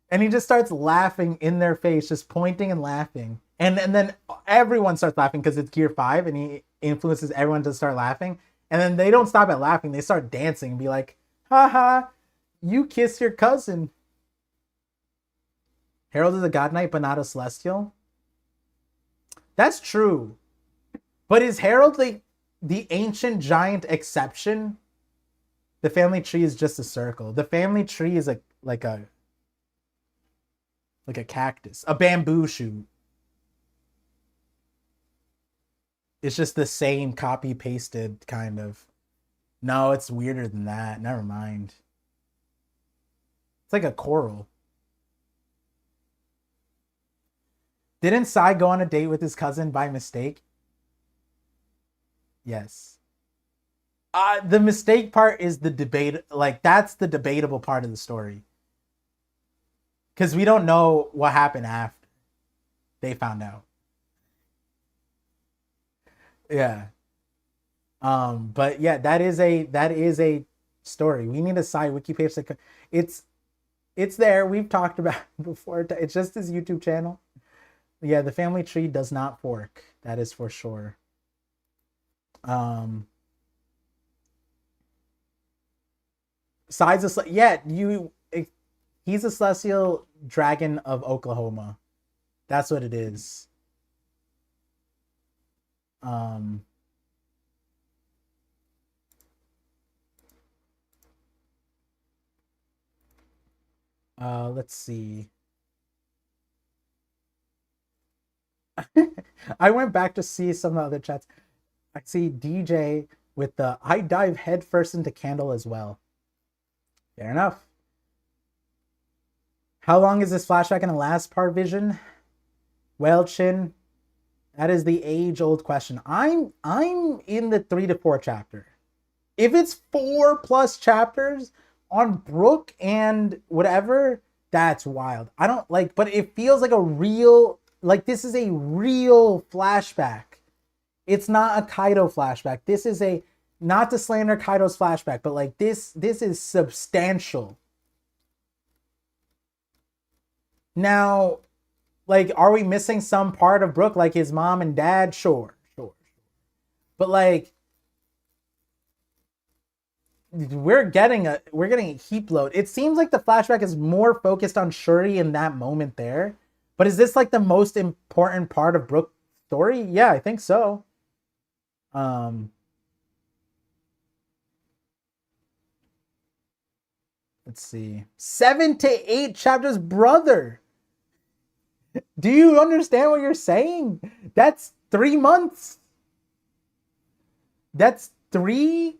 And he just starts laughing in their face, just pointing and laughing. And then everyone starts laughing because it's Gear 5 and he influences everyone to start laughing. And then they don't stop at laughing, they start dancing and be like, haha, you kiss your cousin. Harold is a god knight, but not a celestial. That's true. But is Harold the ancient giant exception? The family tree is just a circle. The family tree is like a cactus, a bamboo shoot. It's just the same copy pasted kind of. No, it's weirder than that. Never mind. It's like a coral. Didn't Sai go on a date with his cousin by mistake? Yes. The mistake part is the debate. Like that's the debatable part of the story. because we don't know what happened after they found out. Yeah. But yeah, that is a story. We need a side wiki page that it's it's there. We've talked about it before. It's just his YouTube channel. Yeah, the family tree does not fork. That is for sure. Um, Size of yeah, he's a celestial dragon of Oklahoma. That's what it is. Um, let's see. I went back to see some of the other chats. I see DJ with the I dive headfirst into candle as well. Fair enough. How long is this flashback gonna last, ParVision? Well, Chin, that is the age-old question. I'm in the 3 to 4 chapter. If it's 4+ chapters on Brooke and whatever, that's wild. I don't like, but it feels like a real, like this is a real flashback. It's not a Kaido flashback. This is a, not to slander Kaido's flashback, but like this is substantial. Now, like, are we missing some part of Brooke, like his mom and dad? Sure, sure. But like, we're getting a heap load. It seems like the flashback is more focused on Shuri in that moment there. But is this like the most important part of Brooke's story? Yeah, I think so. Um, let's see. 7 to 8 chapters, brother. Do you understand what you're saying? That's 3 months. That's three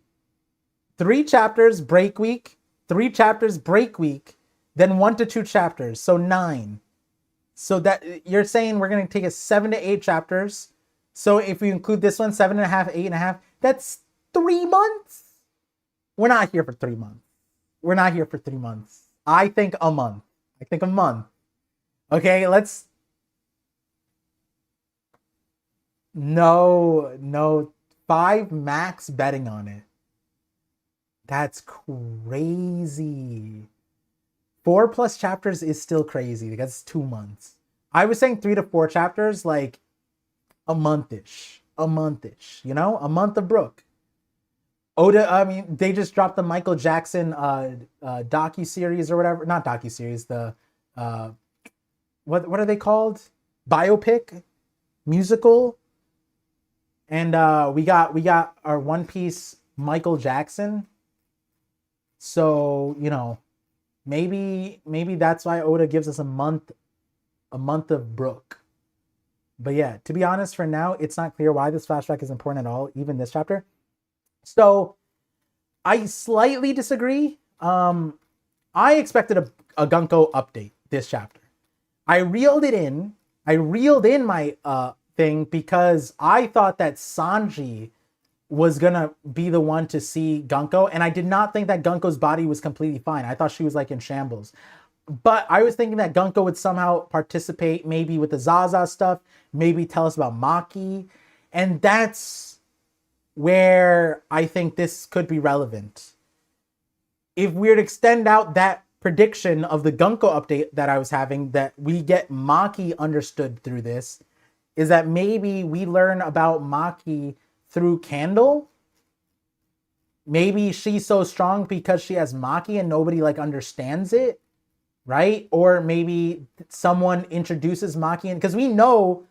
chapters break week, 3 chapters break week, then 1 to 2 chapters. So 9. So that you're saying we're gonna take a 7 to 8 chapters. So if we include this one, 7.5, 8.5, that's 3 months. We're not here for 3 months. We're not here for 3 months. I think a month. I think a month. Okay, let's. No, no. 5 max betting on it. That's crazy. 4+ chapters is still crazy because it's 2 months. I was saying 3 to 4 chapters, like a monthish. A monthish, you know? A month of Brooke. Oda, I mean, they just dropped the Michael Jackson docu-series or whatever. Not docu-series, the uh what are they called? Biopic? Musical? And we got our One Piece Michael Jackson. So, maybe that's why Oda gives us a month of Brooke. But yeah, to be honest, for now, it's not clear why this flashback is important at all, even this chapter. So I slightly disagree. I expected a Gunko update this chapter. I reeled it in. I reeled in my thing because I thought that Sanji was gonna be the one to see Gunko, and I did not think that Gunko's body was completely fine. I thought she was like in shambles. But I was thinking that Gunko would somehow participate, maybe with the Zaza stuff, maybe tell us about Maki, and that's where I think this could be relevant. If we were to extend out that prediction of the Gunko update that I was having, that we get Maki understood through this, is that maybe we learn about Maki through Candle. Maybe she's so strong because she has Maki and nobody like understands it, right? Or maybe someone introduces Maki in, because we know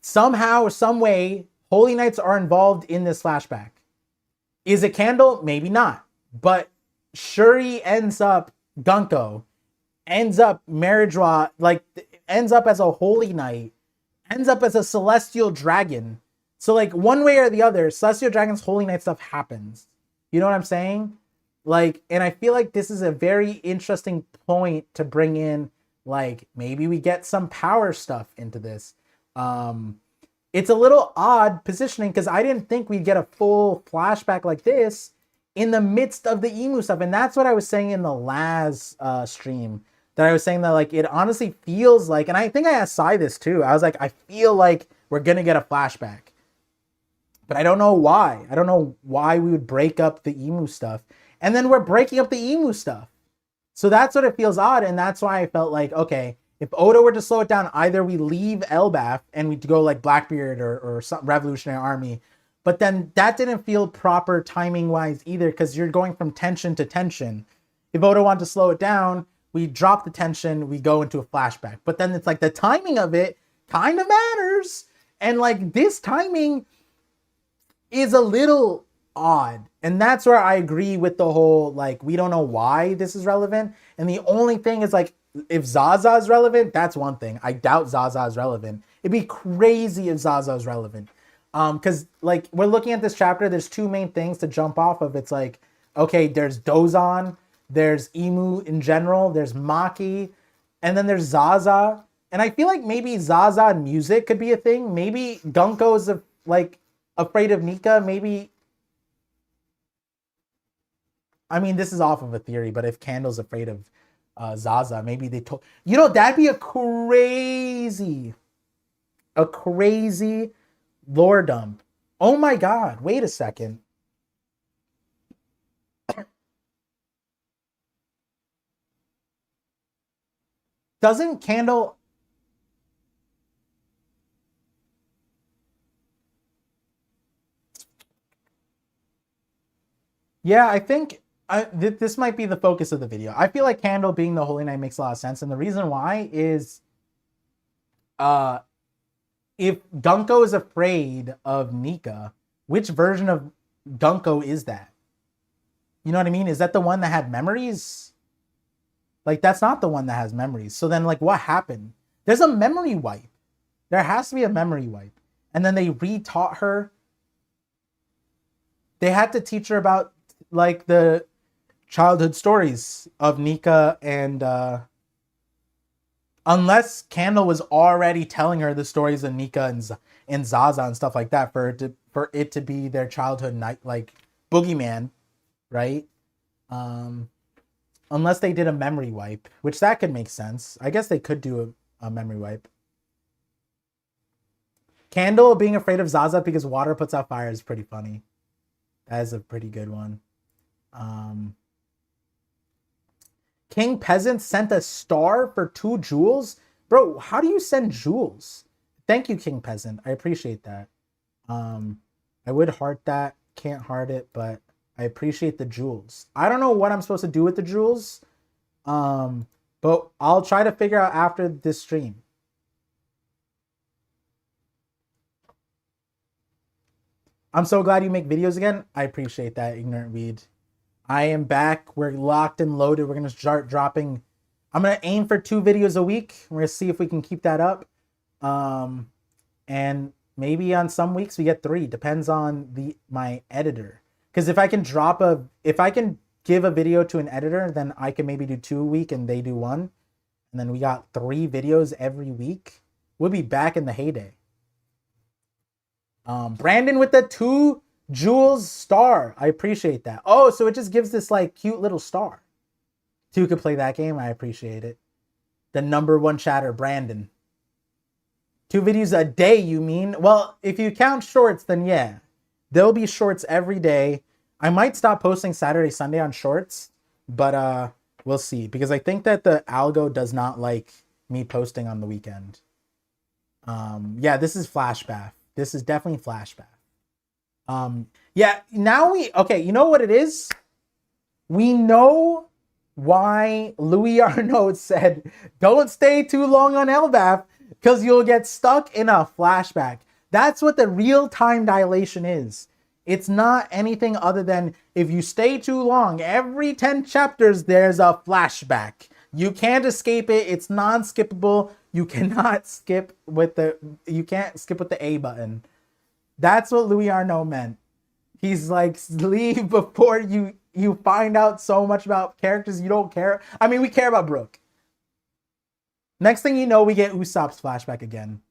somehow, some way, Holy Knights are involved in this flashback. Is it Candle? Maybe not. But Shuri ends up Gunko, ends up Marriagua, like ends up as a Holy Knight, ends up as a Celestial Dragon. So like one way or the other, Celestial Dragon's Holy Knight stuff happens. You know what I'm saying? Like, and I feel like this is a very interesting point to bring in, like maybe we get some power stuff into this. It's a little odd positioning because I didn't think we'd get a full flashback like this in the midst of the Emu stuff. And that's what I was saying in the last stream, that I was saying that like it honestly feels like, and I think I asked Sai this too. I was like, I feel like we're gonna get a flashback, but I don't know why. I don't know why we would break up the emu stuff, and then we're breaking up the emu stuff. So that's what it feels odd, and that's why I felt like, okay, if Oda were to slow it down, either we leave Elbaf and we go like Blackbeard or some Revolutionary Army, but then that didn't feel proper timing wise either, because you're going from tension to tension. If Oda wanted to slow it down, we drop the tension, we go into a flashback. But then it's like the timing of it kind of matters, and like this timing is a little odd. And that's where I agree with the whole, like, we don't know why this is relevant. And the only thing is, like, if Zaza is relevant, that's one thing. I doubt Zaza is relevant. It'd be crazy if Zaza is relevant. Because, like, we're looking at this chapter, there's two main things to jump off of. It's like, okay, there's Dozan, there's Emu in general, there's Maki, and then there's Zaza. And I feel like maybe Zaza and music could be a thing. Maybe Gunko is, afraid of Nika. Maybe, I mean, this is off of a theory, but if Candle's afraid of Zaza, maybe they told, that'd be a crazy lore dump. Oh my god, wait a second. Doesn't Candle... Yeah, I think this might be the focus of the video. I feel like Candle being the Holy Knight makes a lot of sense, and the reason why is if Gunko is afraid of Nika, which version of Gunko is that? You know what I mean? Is that the one that had memories? Like, that's not the one that has memories. So then, like, what happened? There's a memory wipe. There has to be a memory wipe. And then they re-taught her. They had to teach her about, like, the childhood stories of Nika, and unless Candle was already telling her the stories of Nika and Zaza and stuff like that for it to be their childhood night, like, boogeyman, right? Unless they did a memory wipe, which that could make sense. I guess they could do a memory wipe. Candle being afraid of Zaza because water puts out fire is pretty funny. That is a pretty good one. King Peasant sent a star for 2 jewels? Bro, how do you send jewels? Thank you, King Peasant. I appreciate that. I would heart that. Can't heart it, but I appreciate the jewels. I don't know what I'm supposed to do with the jewels. But I'll try to figure out after this stream. I'm so glad you make videos again. I appreciate that, Ignorant Weed. I am back. We're locked and loaded. We're going to start dropping. I'm going to aim for 2 videos a week. We're going to see if we can keep that up. And maybe on some weeks we get 3. Depends on my editor. Because if I can give a video to an editor, then I can maybe do 2 a week and they do 1. And then we got 3 videos every week. We'll be back in the heyday. Brandon with the 2 jewels star. I appreciate that. Oh, so it just gives this like cute little star. 2 could play that game. I appreciate it. The #1 chatter, Brandon. 2 videos a day, you mean? Well, if you count shorts, then yeah. There'll be shorts every day. I might stop posting Saturday, Sunday on shorts, but we'll see. Because I think that the algo does not like me posting on the weekend. Yeah, this is Flashback. This is definitely Flashback. Yeah, now okay, you know what it is? We know why Louis Arnaud said, don't stay too long on Elbaf because you'll get stuck in a flashback. That's what the real-time dilation is. It's not anything other than if you stay too long, every 10 chapters, there's a flashback. You can't escape it. It's non-skippable. You cannot skip with you can't skip with the A button. That's what Louis Arnaud meant. He's like, leave before you find out so much about characters you don't care. I mean, we care about Brooke. Next thing you know, we get Usopp's flashback again.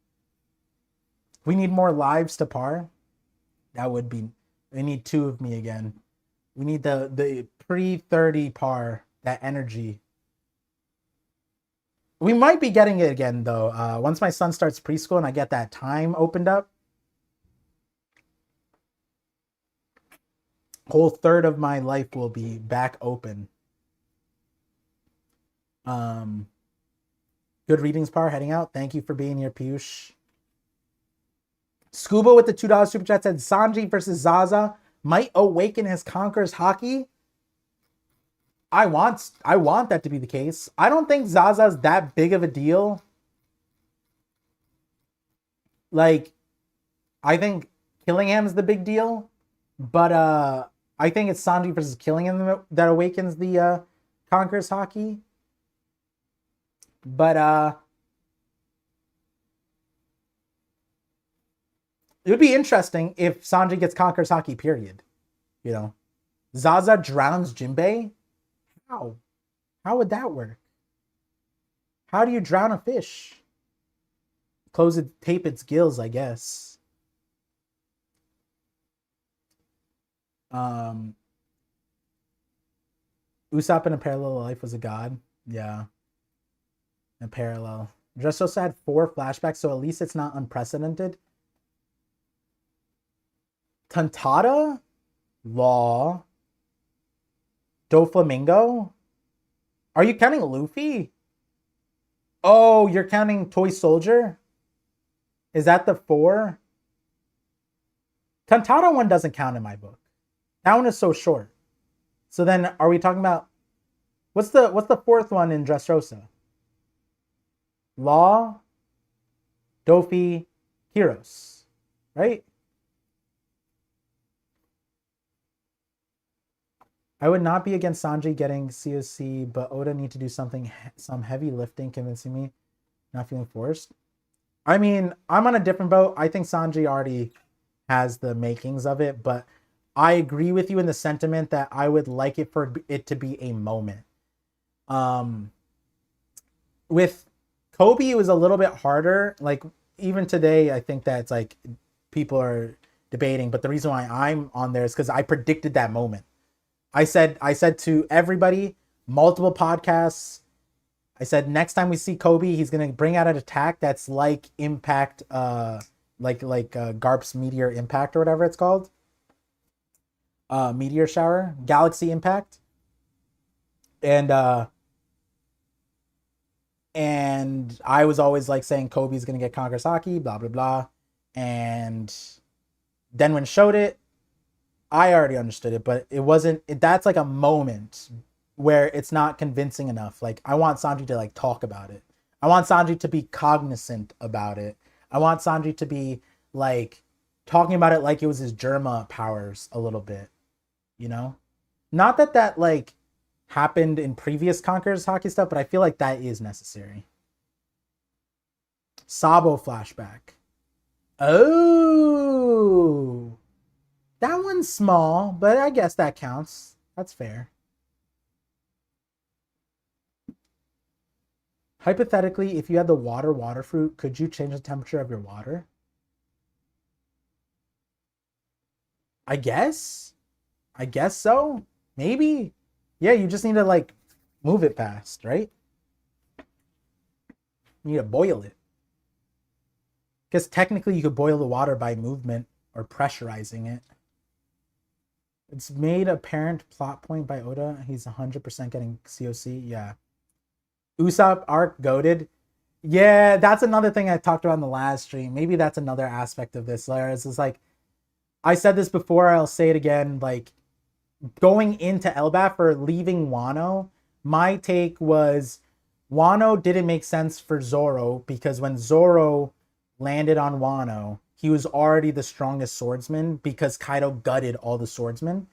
We need more lives to par. That would be... We need 2 of me again. We need the pre-30 par. That energy. We might be getting it again though. Once my son starts preschool and I get that time opened up, whole third of my life will be back open. Um, Good readings, Par. Heading out. Thank you for being here, Piyush. Scuba with the $2 super chat said Sanji versus Zaza might awaken his Conquerors Hockey. I want that to be the case. I don't think Zaza's that big of a deal. Like, I think Killingham's the big deal, but I think it's Sanji versus Killingham that awakens the Conquerors Hockey. But it would be interesting if Sanji gets Conquerors Hockey, period. You know, Zaza drowns Jinbei. How? How would that work? How do you drown a fish? Close it, tape its gills, I guess. Usopp in a parallel life was a god. Yeah. In a parallel. Dressrosa had 4 flashbacks, so at least it's not unprecedented. Tontada? Law? Doflamingo? Are you counting Luffy? Oh, you're counting Toy Soldier? Is that the 4? Tontada one doesn't count in my book. That one is so short. So then are we talking about what's the 4th one in Dressrosa? Law, Dofi, Heroes, right? I would not be against Sanji getting COC, but Oda need to do some heavy lifting, convincing me, not feeling forced. I mean, I'm on a different boat. I think Sanji already has the makings of it, but I agree with you in the sentiment that I would like it for it to be a moment. With Kobe, it was a little bit harder. Like, even today, I think that it's like people are debating, but the reason why I'm on there is because I predicted that moment. I said to everybody, multiple podcasts, I said next time we see Kobe, he's gonna bring out an attack that's like Impact, like Garp's Meteor Impact or whatever it's called. Meteor Shower, Galaxy Impact. And I was always like saying Kobe's gonna get Conquerors Hockey, blah blah blah. And then when showed it, I already understood it, but it wasn't. That's like a moment where it's not convincing enough. Like, I want Sanji to like talk about it. I want Sanji to be cognizant about it. I want Sanji to be like talking about it like it was his Germa powers a little bit, you know? Not that like happened in previous Conquerors Hockey stuff, but I feel like that is necessary. Sabo flashback. Oh, that one's small, but I guess that counts. That's fair. Hypothetically, if you had the water fruit, could you change the temperature of your water? I guess so. Maybe. Yeah, you just need to like move it fast, right? You need to boil it. Because technically you could boil the water by movement or pressurizing it. It's made apparent plot point by Oda. He's 100% getting COC. Yeah. Usopp arc goated. Yeah, that's another thing I talked about in the last stream. Maybe that's another aspect of this. It's like, I said this before, I'll say it again. Like, going into Elbaf or leaving Wano, my take was Wano didn't make sense for Zoro because when Zoro landed on Wano, he was already the strongest swordsman because Kaido gutted all the swordsmen.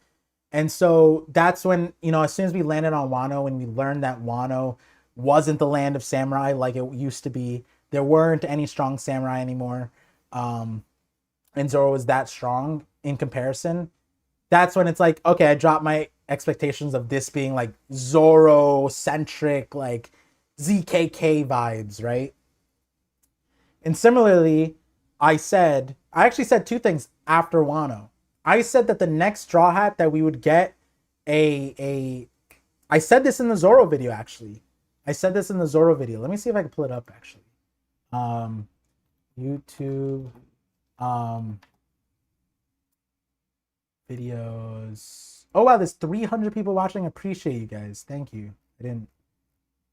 And so that's when, as soon as we landed on Wano and we learned that Wano wasn't the land of samurai like it used to be, there weren't any strong samurai anymore, and Zoro was that strong in comparison, that's when it's like, okay, I dropped my expectations of this being like Zoro-centric, like ZKK vibes, right? And similarly, I actually said 2 things after Wano. I said that the next Straw Hat that we would get I said this in the Zoro video actually. I said this in the Zoro video. Let me see if I can pull it up actually. YouTube videos. Oh wow, there's 300 people watching. Appreciate you guys. Thank you. I didn't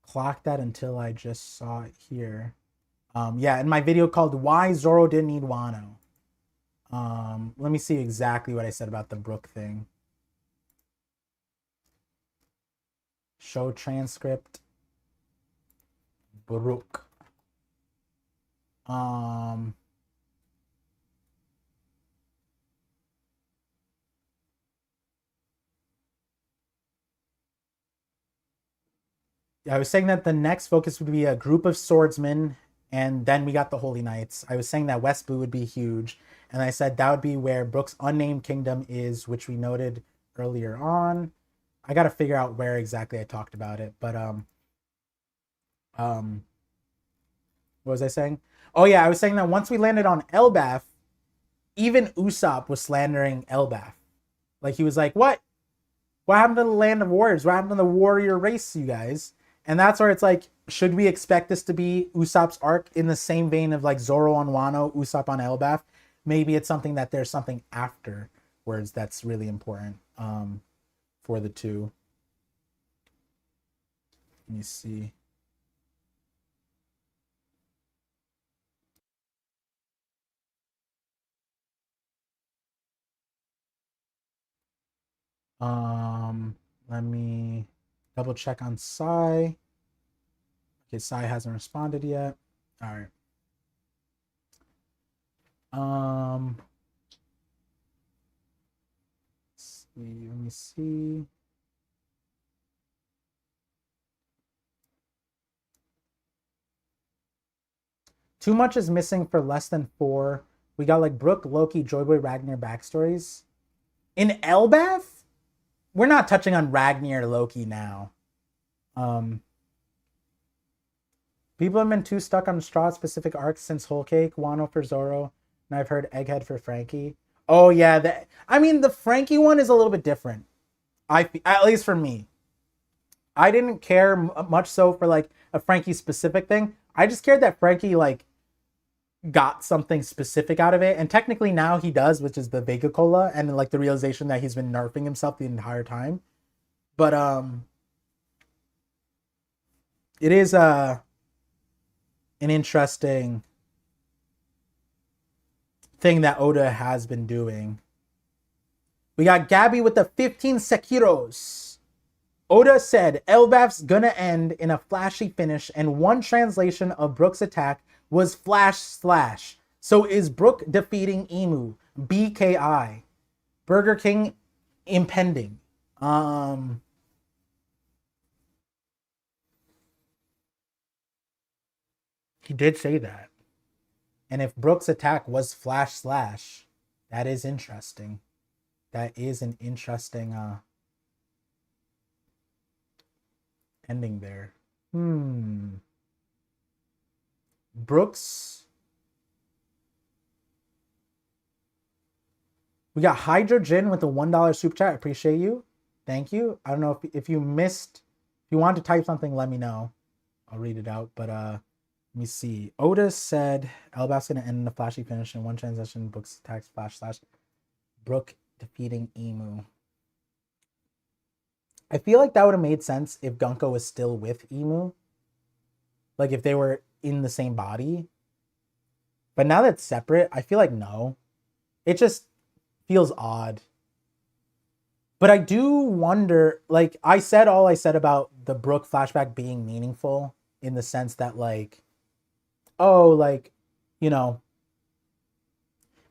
clock that until I just saw it here. Yeah, in my video called Why Zoro Didn't Need Wano. Let me see exactly what I said about the Brook thing. Show transcript. Brook. I was saying that the next focus would be a group of swordsmen, and then we got the Holy Knights. I was saying that West Blue would be huge, and I said that would be where Brook's unnamed kingdom is, which we noted earlier on. I got to figure out where exactly I talked about it, but what was I saying? Oh yeah, I was saying that once we landed on Elbaf, even Usopp was slandering Elbaf. Like he was like, "What? What happened to the land of warriors? What happened to the warrior race, you guys?" And that's where it's like, should we expect this to be Usopp's arc in the same vein of like Zoro on Wano, Usopp on Elbaf? Maybe it's something that there's something afterwards that's really important for the two. Let me see. Let me double check on Sai. Okay, Sai hasn't responded yet. All right. Let me see. Too much is missing for less than 4. We got like Brook, Loki, Joyboy, Ragnar backstories. In Elbaf, we're not touching on Ragnar Loki now. People have been too stuck on straw specific arcs since Whole Cake, Wano for Zoro, and I've heard Egghead for Frankie. Oh yeah, I mean the Frankie one is a little bit different. At least for me, I didn't care much so for like a Frankie specific thing. I just cared that Frankie like got something specific out of it, and technically now he does, which is the Vega Cola, and like the realization that he's been nerfing himself the entire time. But it is an interesting thing that Oda has been doing. We got Gabby with the 15 Sekiros. Oda said Elbaf's gonna end in a flashy finish, and one translation of Brook's attack was flash slash. So is Brook defeating Emu? BKI. Burger King impending. He did say that. And if Brook's attack was flash slash, that is interesting. That is an interesting ending there. Brooks. We got Hydrogen with the $1 super chat. Appreciate you. Thank you. I don't know if you missed, if you want to type something, let me know. I'll read it out. But let me see. Otis said Elbaf's gonna end in a flashy finish in one transition. Brooks attacks flash slash. Brook defeating Emu. I feel like that would have made sense if Gunko was still with Emu. Like if they were in the same body. But now that's separate, I feel like no. It just feels odd. But I do wonder, like I said all I said about the Brook flashback being meaningful in the sense that like, oh, like, you know,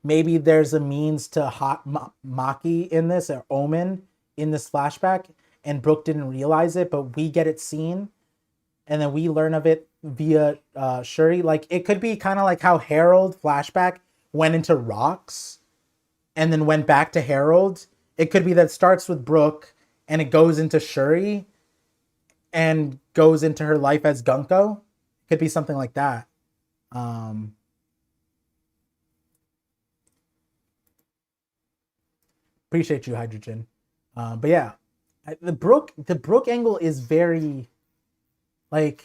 maybe there's a means to hot Maki in this, or Omen in this flashback, and Brook didn't realize it, but we get it seen, and then we learn of it via Shuri. Like it could be kind of like how Harold flashback went into Rocks and then went back to Harold. It could be that it starts with Brook and it goes into Shuri and goes into her life as Gunko. It could be something like that. Appreciate you, Hydrogen. But yeah, the Brook angle is very Like,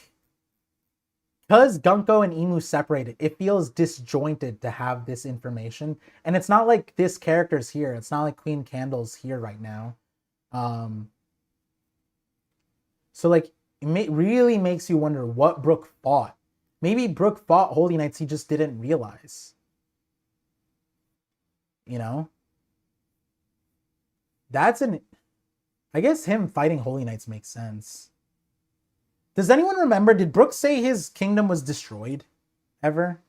because Gunko and Emu separated, it feels disjointed to have this information. And it's not like this character's here. It's not like Queen Candle's here right now. Um, so like really makes you wonder what Brook fought. Maybe Brook fought Holy Knights he just didn't realize. You know? That's an... I guess him fighting Holy Knights makes sense. Does anyone remember, did Brook say his kingdom was destroyed? Ever?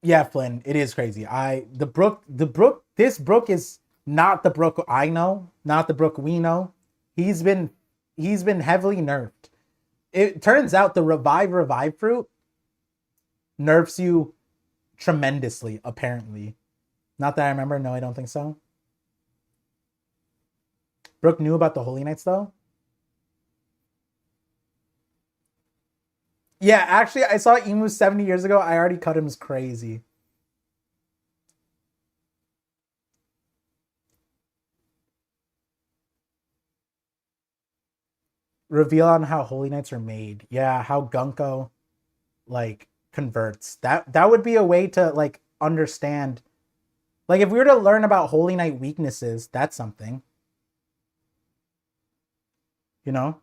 Yeah, Flynn, it is crazy. This Brook is not the Brook I know, not the Brook we know. He's been heavily nerfed. It turns out the revive fruit nerfs you tremendously, apparently. Not that I remember. No, I don't think so. Brook knew about the Holy Knights, though. Yeah, actually, I saw Emu 70 years ago. I already cut him as crazy. Reveal on how Holy Knights are made. Yeah, how Gunko, like, converts. That would be a way to, like, understand. Like, if we were to learn about Holy Knight weaknesses, that's something. You know?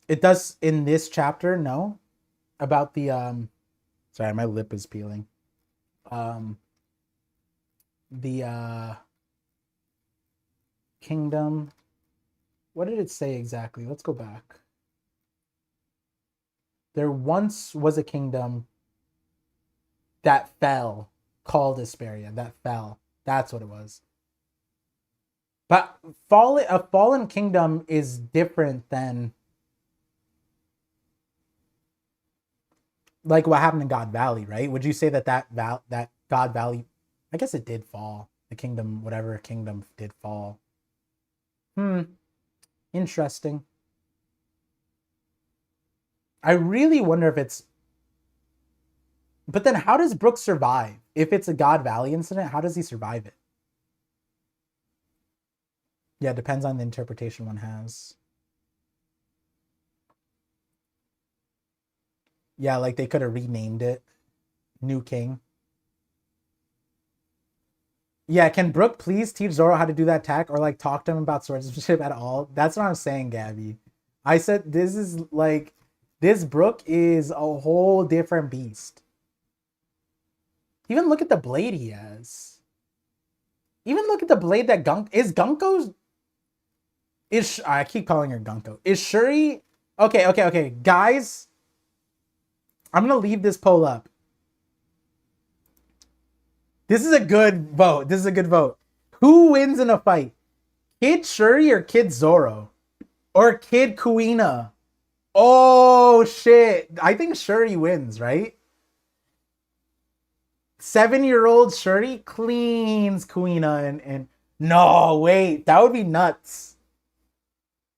It does in this chapter, no? About the sorry, my lip is peeling. Um the kingdom. What did it say exactly? Let's go back. There once was a kingdom that fell called Asperia. That fell. That's what it was. But a fallen kingdom is different than like what happened in God Valley, right? Would you say that that God Valley, I guess it did fall. The kingdom, whatever kingdom did fall. Interesting. I really wonder if it's... But then how does Brook survive? If it's a God Valley incident, how does he survive it? Yeah, it depends on the interpretation one has. Yeah, like they could have renamed it New King. Yeah, can Brook please teach Zoro how to do that attack or like talk to him about swordsmanship at all? That's what I'm saying, Gabby. I said this is like this Brook is a whole different beast. Even look at the blade he has. Even look at the blade that Gunko's I keep calling her Gunko. Is Shuri okay. Guys, I'm gonna leave this poll up. This is a good vote. Who wins in a fight? Kid Shuri or Kid Zoro? Or Kid Kuina? Oh, shit. I think Shuri wins, right? 7-year-old Shuri cleans Kuina and... No, wait. That would be nuts.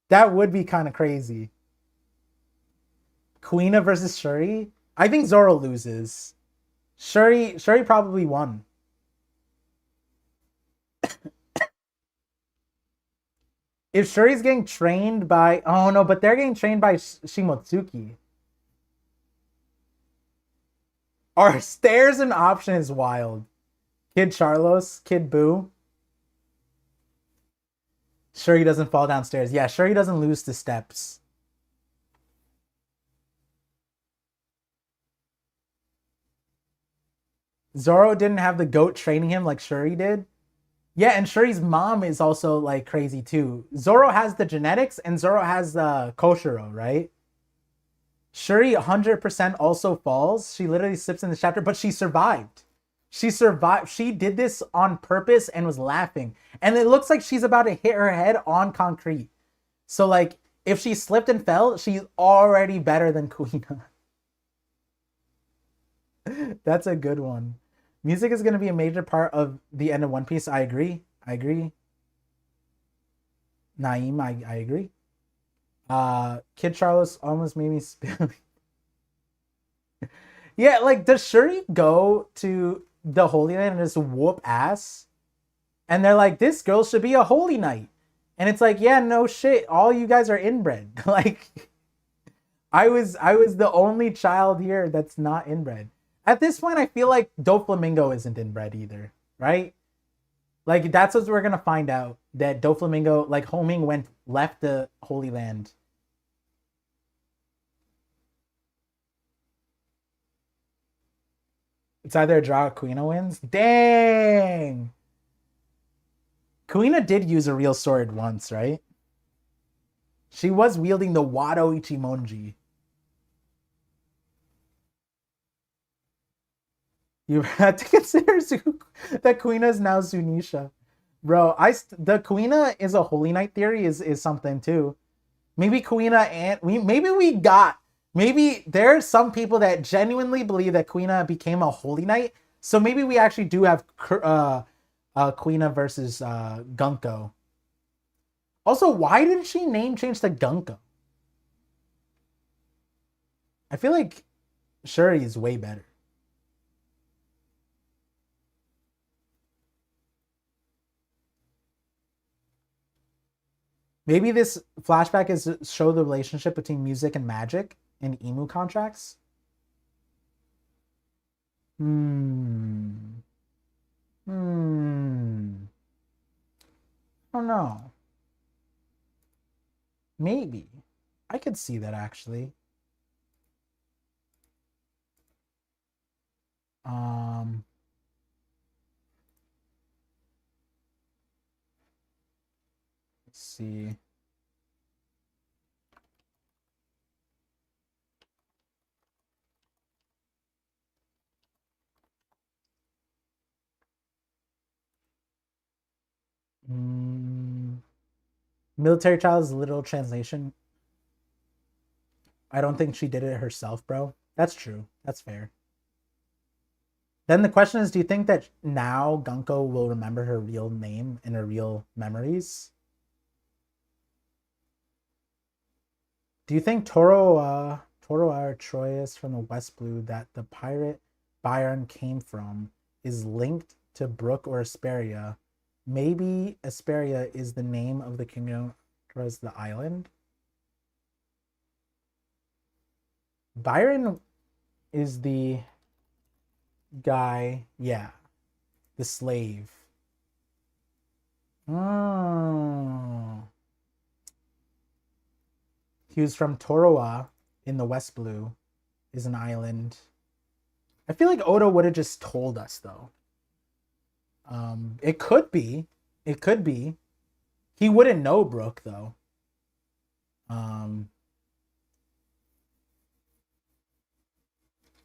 That would be kind of crazy. Kuina versus Shuri? I think Zoro loses. Shuri probably won. If Shuri's getting trained by... Oh, no, but they're getting trained by Shimotsuki. Are stairs an option is wild. Kid Charlos, Kid Boo. Shuri doesn't fall downstairs. Yeah, Shuri doesn't lose to steps. Zoro didn't have the goat training him like Shuri did. Yeah, and Shuri's mom is also like crazy too. Zoro has the genetics and Zoro has the Koshiro, right? Shuri 100% also falls. She literally slips in the chapter, but she survived. She survived. She did this on purpose and was laughing. And it looks like she's about to hit her head on concrete. So like if she slipped and fell, she's already better than Kuina. That's a good one. Music is going to be a major part of the end of One Piece. I agree. Naeem, I agree. Kid Charles almost made me spill. Yeah, like does Shuri go to the Holy Land and just whoop ass? And they're like, this girl should be a holy knight. And it's like, yeah, no shit. All you guys are inbred. Like I was the only child here that's not inbred. At this point, I feel like Doflamingo isn't inbred either, right? Like that's what we're gonna find out. That Doflamingo, like Homing left the Holy Land. It's either a draw or Kuina wins. Dang! Kuina did use a real sword once, right? She was wielding the Wado Ichimonji. You have to consider that Kuina is now Zunisha. Bro, the Kuina is a Holy Knight theory is something too. Maybe Kuina and maybe there are some people that genuinely believe that Kuina became a Holy Knight. So maybe we actually do have Kuina versus Gunko. Also, why did she name change to Gunko? I feel like Shuri is way better. Maybe this flashback is to show the relationship between music and magic and emu contracts. Hmm. Hmm. I don't know. Maybe. I could see that actually. Um. Let's see. Mm, military child is a literal translation. I don't think she did it herself, bro. That's true. That's fair. Then the question is, do you think that now Gunko will remember her real name and her real memories? Do you think Toro Troyes from the West Blue that the pirate Byron came from is linked to Brook or Asperia? Maybe Asperia is the name of the kingdom towards the island. Byron is the guy, yeah, the slave. Oh. He was from Toroa in the West Blue, is an island. I feel like Oda would have just told us though. It could be. It could be. He wouldn't know Brooke though. Um,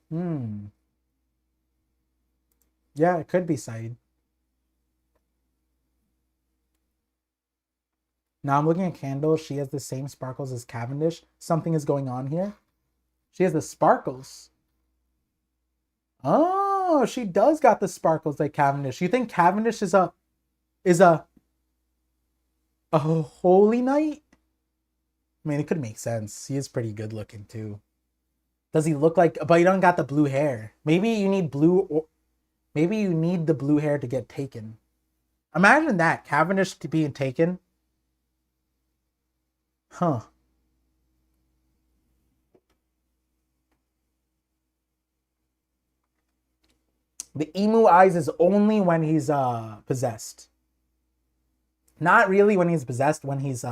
hmm. Yeah, it could be Said. Now I'm looking at Candle. She has the same sparkles as Cavendish. Something is going on here. She has the sparkles. Oh, she does got the sparkles like Cavendish. You think Cavendish is a holy knight? I mean, it could make sense. He is pretty good looking too. Does he look like? But you don't got the blue hair. Maybe you need blue, or maybe you need the blue hair to get taken. Imagine that Cavendish to being taken. Huh. The emu eyes is only when he's possessed. Not really when he's possessed, when he's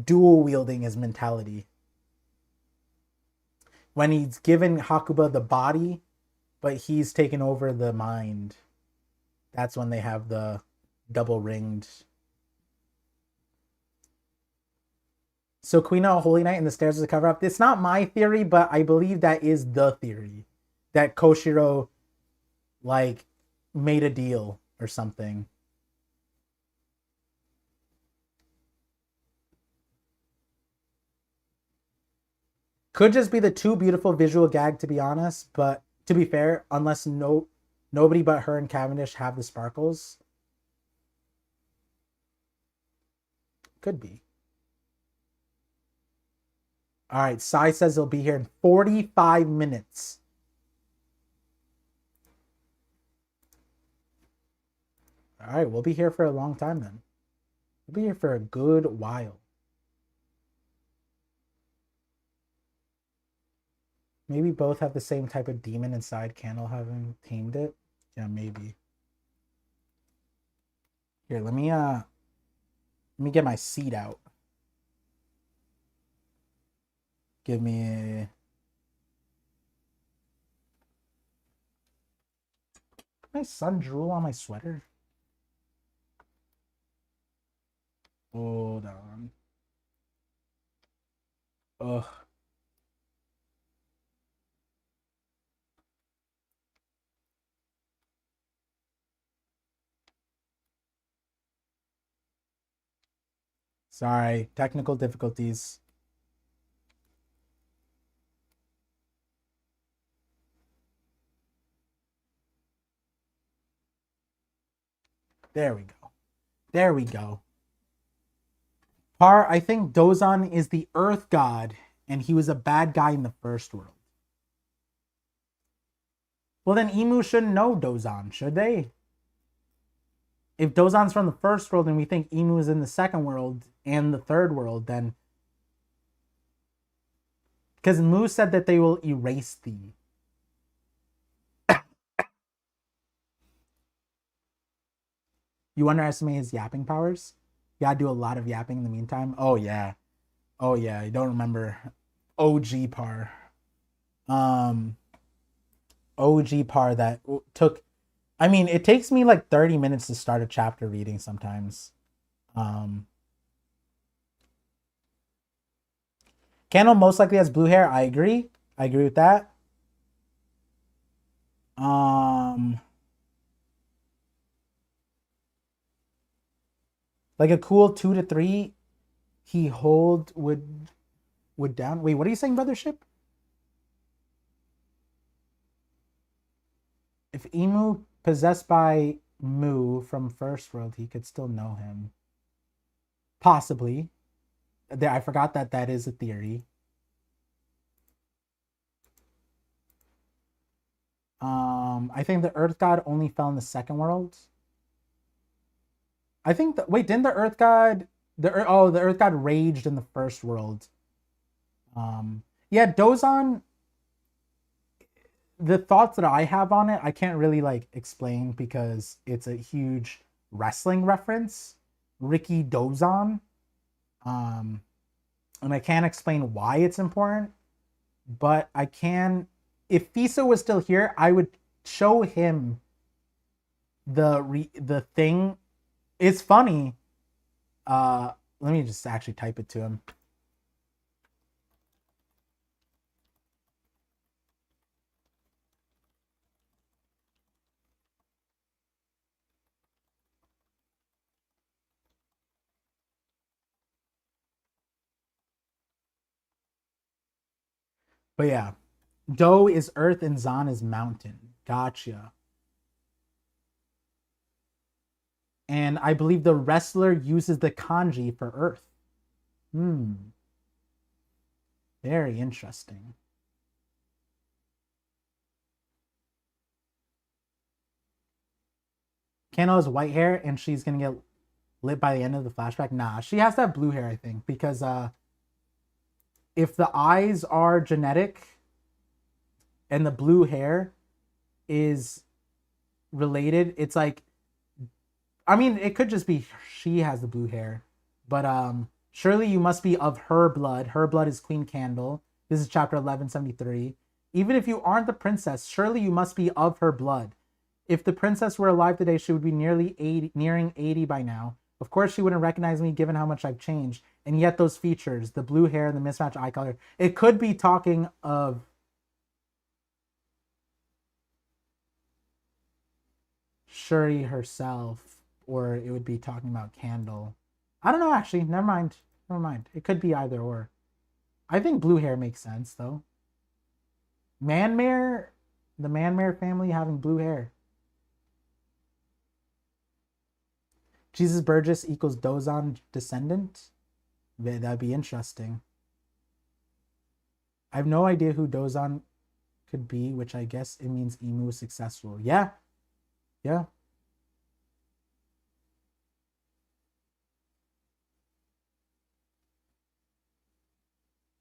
dual wielding his mentality. When he's given Hakuba the body, but he's taken over the mind. That's when they have the double ringed. So Queen of Holy Knight and the stairs is a cover up. It's not my theory, but I believe that is the theory. That Koshiro like made a deal or something. Could just be the too beautiful visual gag, to be honest. But to be fair, unless nobody but her and Cavendish have the sparkles, could be. All right, Sai says he'll be here in 45 minutes. All right, we'll be here for a long time then. We'll be here for a good while. Maybe both have the same type of demon inside Candle having tamed it. Yeah, maybe. Here, let me get my seed out. Give me my sun drool on my sweater. Hold on. Ugh. Sorry, technical difficulties. There we go. There we go. I think Dozan is the Earth God, and he was a bad guy in the first world. Well, then Emu shouldn't know Dozan, should they? If Dozan's from the first world and we think Emu is in the second world and the third world, then... Because Mu said that they will erase thee. You underestimate his yapping powers? You gotta do a lot of yapping in the meantime. Oh, yeah. Oh, yeah. I don't remember. OG Par. OG Par that took... I mean, it takes me like 30 minutes to start a chapter reading sometimes. Candle most likely has blue hair. I agree. I agree with that. Like a cool 2 to 3 he would down. Wait, what are you saying, Brothership? If Emu possessed by Mu from First World, he could still know him. Possibly. I forgot that is a theory. I think the Earth God only fell in the second world. I think wait, didn't the Earth God the Earth God raged in the first world. Yeah, Dozan, the thoughts that I have on it, I can't really like explain because it's a huge wrestling reference. Ricky Dozan. And I can't explain why it's important, but I can. If Fiso was still here, I would show him the thing. It's funny. Let me just actually type it to him. But yeah, Do is earth and Zan is mountain. Gotcha. And I believe the wrestler uses the kanji for earth. Very interesting. Kano has white hair and she's gonna get lit by the end of the flashback. Nah, she has to have blue hair, I think, because if the eyes are genetic and the blue hair is related, it's like, I mean, it could just be she has the blue hair, but surely you must be of her blood. Her blood is Queen Candle. This is chapter 1173. Even if you aren't the princess, surely you must be of her blood. If the princess were alive today, she would be nearing 80 by now. Of course, she wouldn't recognize me given how much I've changed. And yet those features, the blue hair and the mismatched eye color, it could be talking of Shuri herself, or it would be talking about Candle. I don't know, actually. Never mind. Never mind. It could be either or. I think blue hair makes sense, though. Manmare, the Manmare family having blue hair. Jesus Burgess equals Dozan descendant? That'd be interesting. I have no idea who Dozan could be, which I guess it means Emu is successful. Yeah, yeah.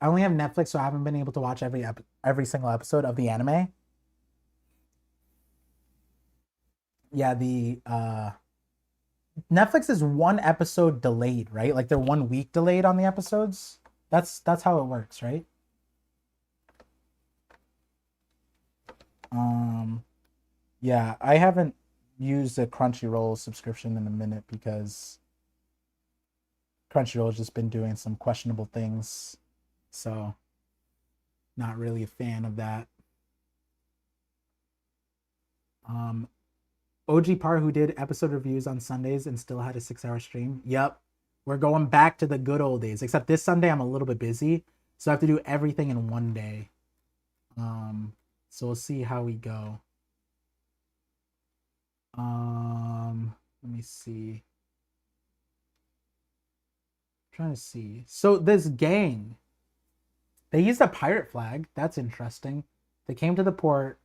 I only have Netflix, so I haven't been able to watch every single episode of the anime. Yeah, the Netflix is one episode delayed, right? Like they're 1 week delayed on the episodes. That's how it works, right? Um, yeah, I haven't used a Crunchyroll subscription in a minute because Crunchyroll has just been doing some questionable things. So, not really a fan of that. Um, OG Par, who did episode reviews on Sundays and still had a 6 hour stream. Yep. We're going back to the good old days. Except this Sunday I'm a little bit busy. So I have to do everything in one day. So we'll see how we go. Let me see. I'm trying to see. So this gang, they used a pirate flag. That's interesting. They came to the port.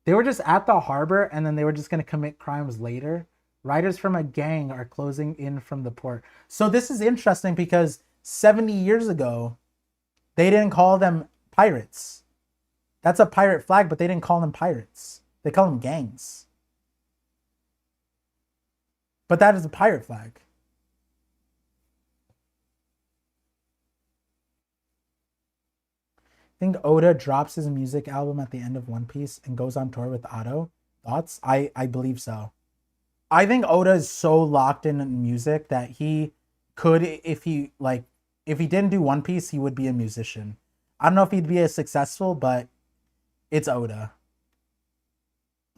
They were just at the harbor and then they were just going to commit crimes later. Riders from a gang are closing in from the port. So this is interesting because 70 years ago, they didn't call them pirates. That's a pirate flag, but they didn't call them pirates. They call them gangs. But that is a pirate flag. I think Oda drops his music album at the end of One Piece and goes on tour with Otto. Thoughts? I believe so. I think Oda is so locked in music that he could, if he didn't do One Piece, he would be a musician. I don't know if he'd be as successful, but it's Oda.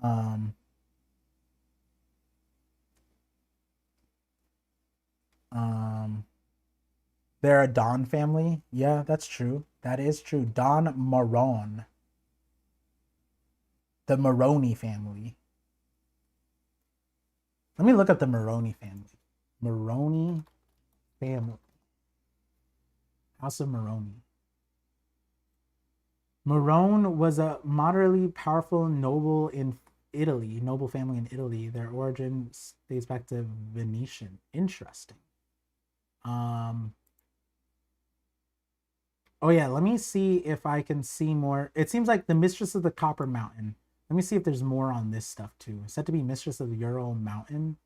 Um, um, they're a Don family. Yeah, that's true. That is true. Don Marone, the Maroney family. Let me look up the Maroney family. Maroney family. House of Maroney. Marone was a moderately powerful noble in Italy, noble family in Italy. Their origin dates back to Venetian. Interesting. Um. Oh yeah, let me see if I can see more. It seems like the Mistress of the Copper Mountain. Let me see if there's more on this stuff too. Said to be Mistress of the Ural Mountain.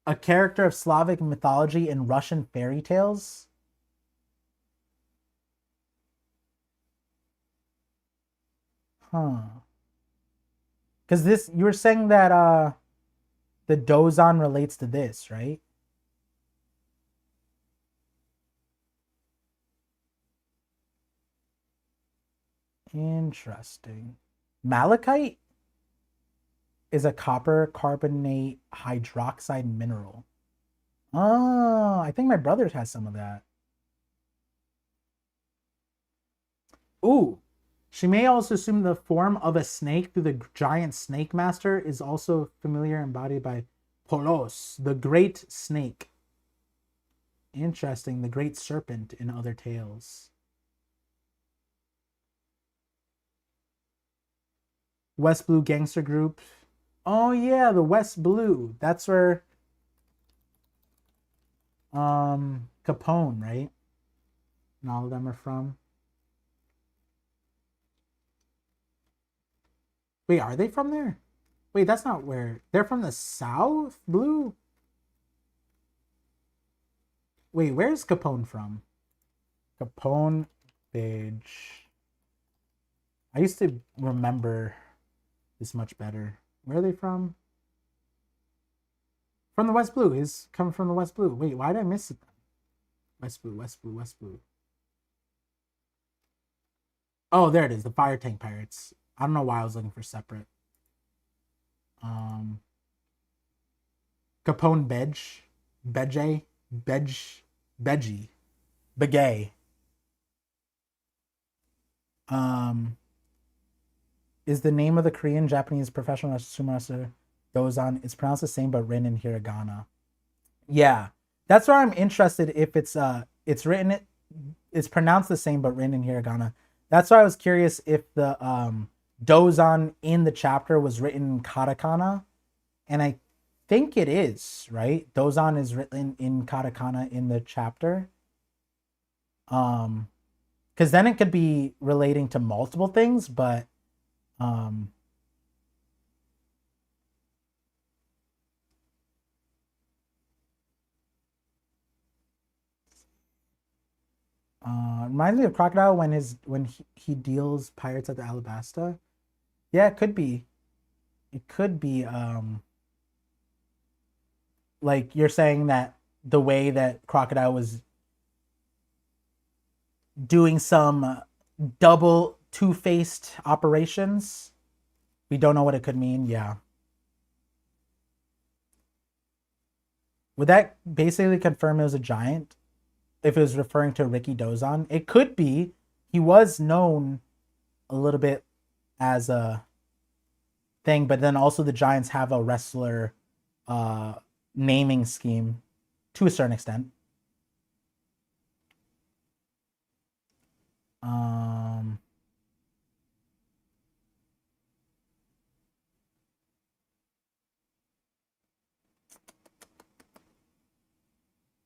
A character of Slavic mythology and Russian fairy tales. Huh. Because this, you were saying that the Dozan relates to this, right? Interesting. Malachite is a copper carbonate hydroxide mineral. Oh, I think my brother has some of that. Ooh, she may also assume the form of a snake through the giant snake master is also familiar embodied by Polos, the great snake. Interesting, the great serpent in other tales. West Blue Gangster Group. Oh yeah, the West Blue. That's where Capone, right? And all of them are from. Wait, are they from there? Wait, that's not where. They're from the South Blue? Wait, where's Capone from? Capone page. I used to remember this much better. Where are they from? From the West Blue. Is coming from the West Blue. Wait, why did I miss it? West Blue, West Blue, West Blue. Oh, there it is. The Fire Tank Pirates. I don't know why I was looking for separate. Um, Capone Bedge, Bedje, Bedge, Bedgie, Begay. Um, is the name of the Korean Japanese professional sumo wrestler Dozan? It's pronounced the same but written in hiragana. Yeah, that's why I'm interested if it's written it's pronounced the same but written in hiragana. That's why I was curious if the Dozan in the chapter was written in katakana, and I think it is, right? Dozan is written in katakana in the chapter. Because then it could be relating to multiple things, but um reminds me of Crocodile when he deals Pirates of the Alabasta. Yeah, it could be. It could be like you're saying that the way that Crocodile was doing some double two-faced operations. We don't know what it could mean. Yeah. Would that basically confirm it was a giant if it was referring to Ricky Dozan? It could be. He was known a little bit as a thing, but then also the Giants have a wrestler uh naming scheme to a certain extent. Um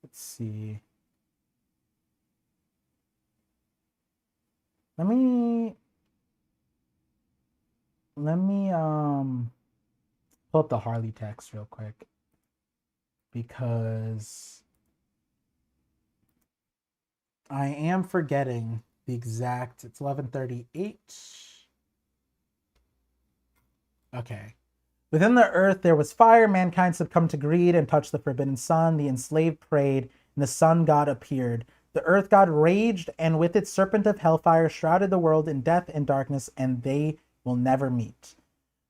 let's see. Let me pull up the Harley text real quick because I am forgetting the exact. It's 11:38. Okay. Within the earth there was fire. Mankind succumbed to greed and touched the forbidden sun. The enslaved prayed, and the sun god appeared. The earth god raged, and with its serpent of hellfire shrouded the world in death and darkness, and they will never meet.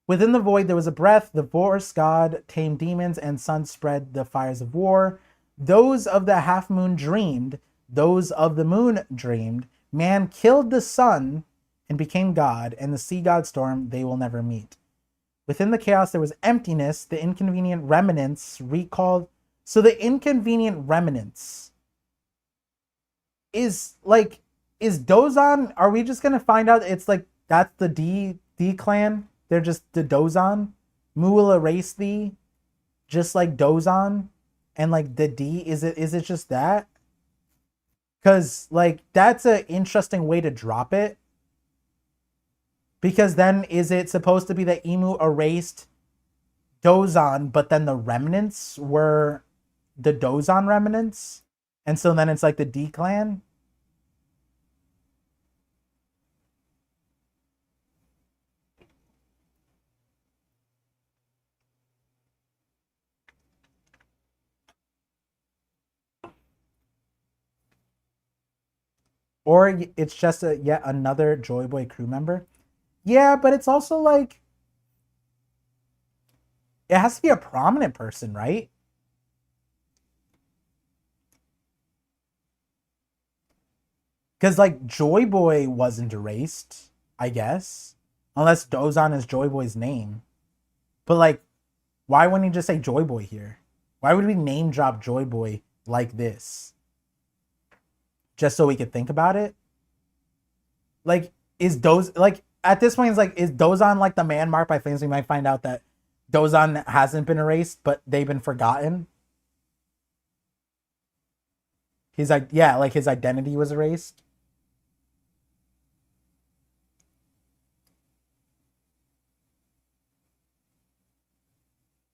Within the void there was a breath. The Vorse god tamed demons, and sun spread the fires of war. Those of the half moon dreamed. Those of the moon dreamed. Man killed the sun and became God, and the sea god storm. They will never meet. Within the chaos there was emptiness. The inconvenient remnants recalled. So the inconvenient remnants is Dozan. Are we just gonna find out it's like that's the D clan? They're just the Dozan. Mu will erase thee, just like Dozan, and like the D. Is it just that? Because like that's an interesting way to drop it. Because then is it supposed to be that Emu erased Dozan, but then the remnants were the Dozan remnants, and so then it's like the D clan? Or it's just a yet another Joy Boy crew member. Yeah, but it's also like it has to be a prominent person, right? Because like Joy Boy wasn't erased, I guess, unless Dozan is Joy Boy's name. But like, why wouldn't he just say Joy Boy here? Why would we name drop Joy Boy like this? Just so we could think about it? Like, is Doz like at this point it's like is Dozan like the man marked by things? We might find out that Dozan hasn't been erased, but they've been forgotten. He's like, yeah, like his identity was erased.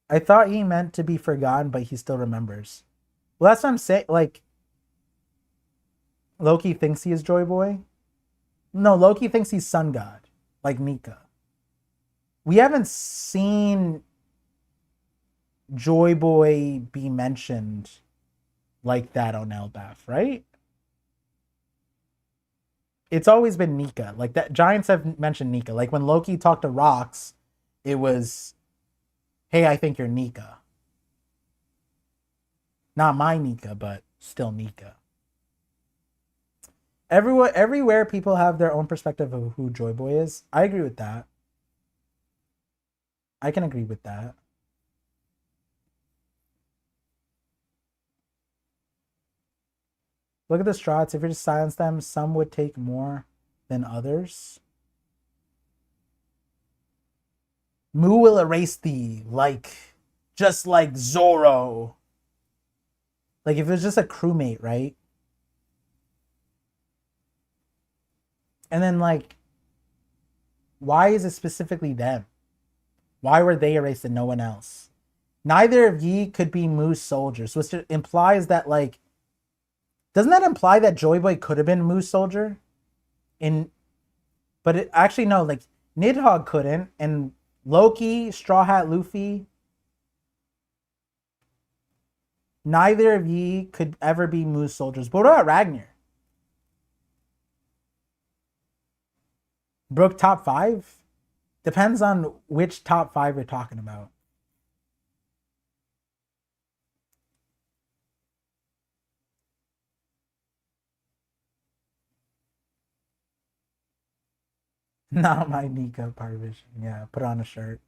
I thought he meant to be forgotten, but he still remembers. Well, that's what I'm saying. Like, Loki thinks he is Joy Boy. No, Loki thinks he's Sun God, like Nika. We haven't seen Joy Boy be mentioned like that on Elbaf, right? It's always been Nika. Like that Giants have mentioned Nika. Like when Loki talked to Rocks, it was, hey, I think you're Nika. Not my Nika, but still Nika. Everywhere people have their own perspective of who Joy Boy is. I agree with that. I can agree with that. Look at the Strats. If you just silence them, some would take more than others. Mu will erase thee, just like Zoro. Like if it was just a crewmate, right? And then like, why is it specifically them? Why were they erased and no one else? Neither of ye could be Mu's soldiers, which implies that like, doesn't that imply that Joy Boy could have been Mu's soldier? But it actually no, like Nidhogg couldn't, and Loki, Straw Hat Luffy, neither of ye could ever be Mu's soldiers. But what about Ragnar? Brook top 5? Depends on which top 5 you're talking about. Not my Nika ParVision. Yeah, put on a shirt.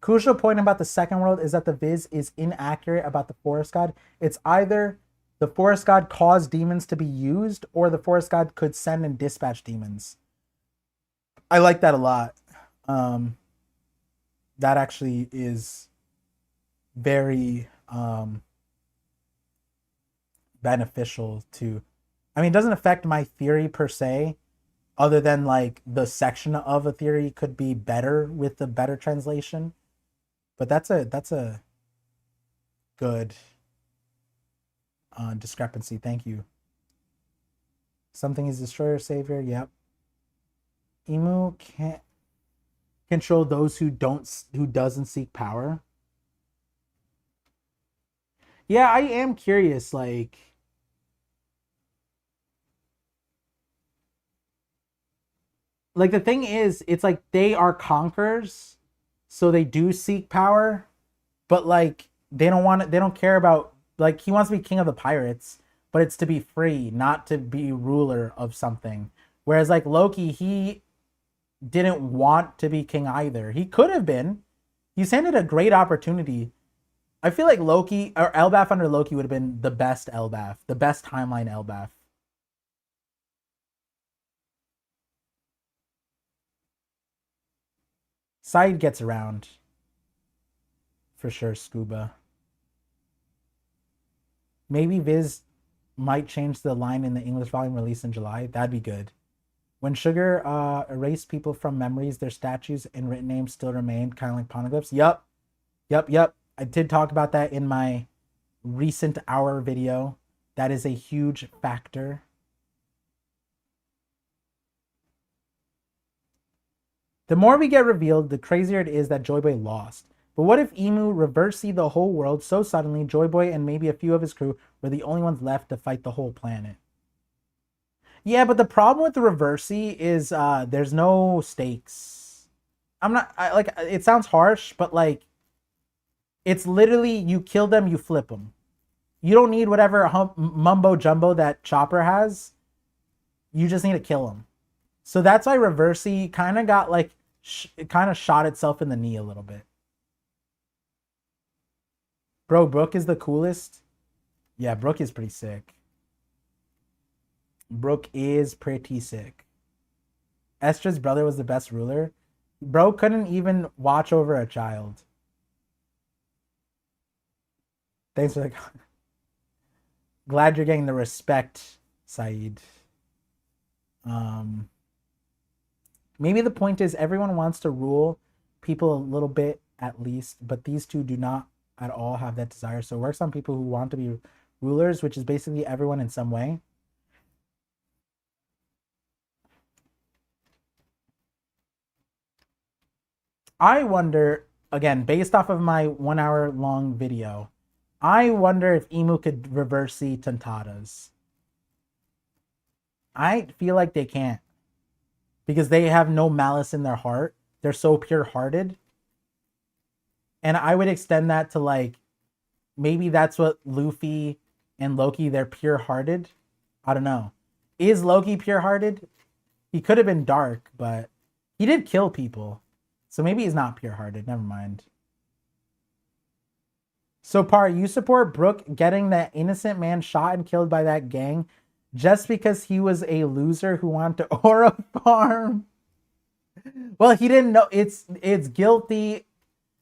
Crucial point about the second world is that the Viz is inaccurate about the forest god. It's either the forest god caused demons to be used, or the forest god could send and dispatch demons. I like that a lot. That actually is very beneficial to. I mean, it doesn't affect my theory per se, other than like the section of a theory could be better with the better translation. But that's a good discrepancy. Thank you. Something is destroyer savior. Yep. Emu can't control those who doesn't seek power. Yeah, I am curious. Like the thing is, it's like they are conquerors, so they do seek power, but like they don't care about, like, he wants to be king of the pirates, but it's to be free, not to be ruler of something. Whereas like Loki, he didn't want to be king either. He could have been. He's handed a great opportunity. I feel like Loki or Elbaf under Loki would have been the best Elbaf, the best timeline Elbaf. Side gets around. For sure, Scuba. Maybe Viz might change the line in the English volume released in July. That'd be good. When Sugar erased people from memories, their statues and written names still remained, kind of like poneglyphs. Yup. I did talk about that in my recent hour video. That is a huge factor. The more we get revealed, the crazier it is that Joy Boy lost. But what if Emu reversed the whole world so suddenly Joy Boy and maybe a few of his crew were the only ones left to fight the whole planet? Yeah, but the problem with the reversey is there's no stakes. It sounds harsh, but like, it's literally you kill them, you flip them. You don't need whatever mumbo jumbo that Chopper has. You just need to kill them. So that's why reversey kind of got like, it kind of shot itself in the knee a little bit. Bro, Brook is the coolest. Yeah, Brook is pretty sick. Brook is pretty sick. Estra's brother was the best ruler. Bro couldn't even watch over a child. Thanks for the... Glad you're getting the respect, Saeed. Maybe the point is everyone wants to rule people a little bit at least, but these two do not at all have that desire. So it works on people who want to be rulers, which is basically everyone in some way. I wonder, again, based off of my 1 hour long video, I wonder if Emu could reverse the Tontatas. I feel like they can't, because they have no malice in their heart. They're so pure-hearted. And I would extend that to like, maybe that's what Luffy and Loki, they're pure-hearted. I don't know. Is Loki pure-hearted? He could have been dark, but he did kill people. So maybe he's not pure-hearted. Never mind. So, Par, you support Brook getting that innocent man shot and killed by that gang Just because he was a loser who wanted to aura farm. Well, he didn't know it's guilty.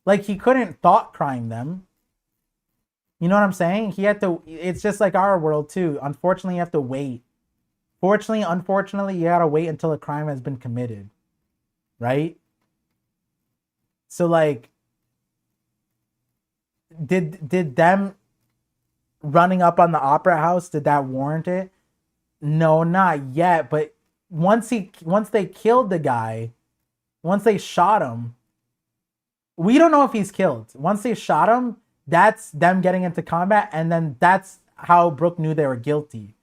Like he couldn't thought crime them. You know what I'm saying? He had to. It's just like our world too. Unfortunately, you have to wait. Fortunately, unfortunately, you gotta wait until a crime has been committed, right? So like, did them running up on the opera house, did that warrant it? No, not yet. But once they killed the guy, once they shot him, we don't know if he's killed. Once they shot him, that's them getting into combat, and then that's how Brooke knew they were guilty.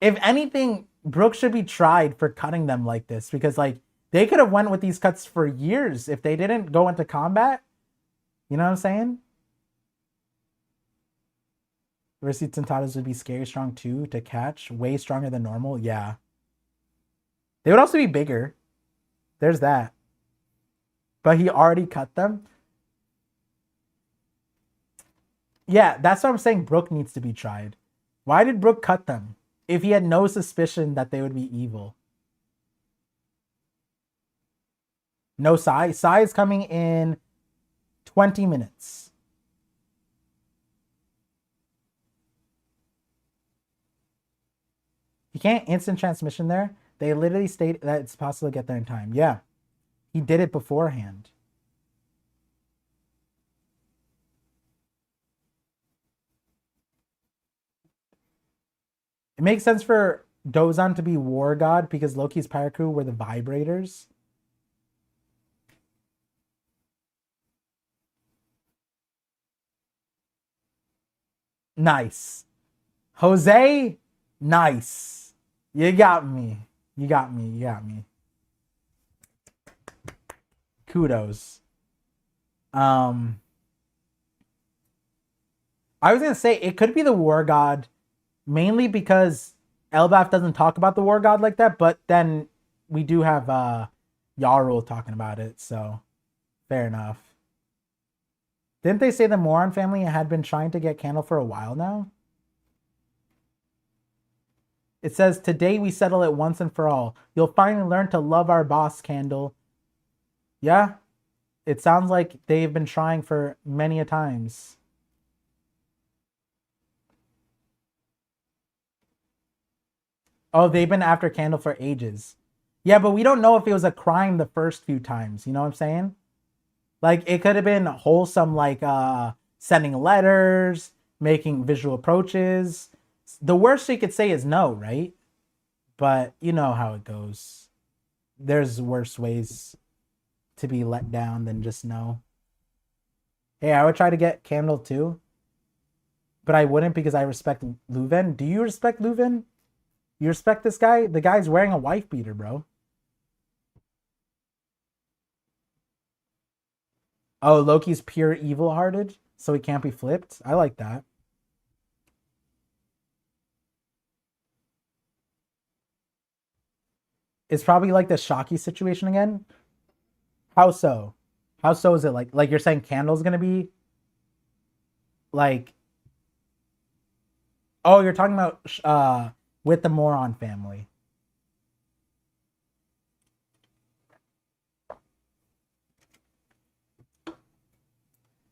If anything, Brooke should be tried for cutting them like this, because like they could have went with these cuts for years if they didn't go into combat. You know what I'm saying? Risky Tentatas would be scary strong too to catch, way stronger than normal. Yeah, they would also be bigger. There's that. But he already cut them. Yeah, that's what I'm saying. Brooke needs to be tried. Why did Brooke cut them if he had no suspicion that they would be evil? No, Sai. Sai is coming in 20 minutes. You can't instant transmission there. They literally state that it's possible to get there in time. Yeah, he did it beforehand. It makes sense for Dozan to be War God because Loki's pirate crew were the vibrators. Nice. Jose, nice. You got me. You got me. You got me. Kudos. I was gonna say it could be the War God, mainly because Elbaf doesn't talk about the War God like that, but then we do have Yarul talking about it, so fair enough. Didn't they say the Moron family had been trying to get Candle for a while now? It says, today we settle it once and for all. You'll finally learn to love our boss, Candle. Yeah, it sounds like they've been trying for many a times. Oh, they've been after Candle for ages. Yeah, but we don't know if it was a crime the first few times. You know what I'm saying? Like it could have been wholesome, like sending letters, making visual approaches. The worst they could say is no, right? But you know how it goes. There's worse ways to be let down than just no. Hey, I would try to get Candle too, but I wouldn't because I respect Leuven. Do you respect Leuven? You respect this guy? The guy's wearing a wife beater, bro. Oh, Loki's pure evil hearted, so he can't be flipped. I like that. It's probably like the Shocky situation again. How so? How so is it like you're saying Candle's gonna be like, oh, you're talking about with the Moron family.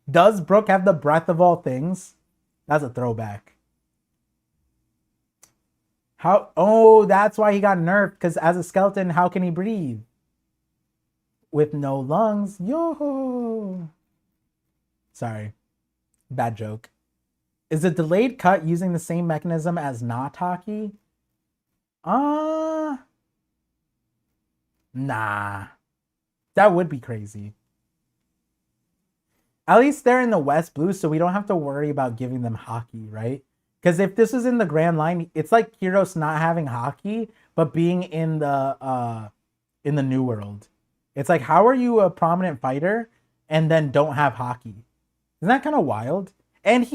Does Brooke have the breath of all things? That's a throwback. How? Oh, that's why he got nerfed. Because as a skeleton, how can he breathe? With no lungs. Yo. Sorry. Bad joke. Is a delayed cut using the same mechanism as not hockey? Nah. That would be crazy. At least they're in the West Blue, so we don't have to worry about giving them hockey, right? Because if this is in the Grand Line, it's like Heroes not having hockey, but being in the New World. It's like, how are you a prominent fighter and then don't have hockey? Isn't that kind of wild? And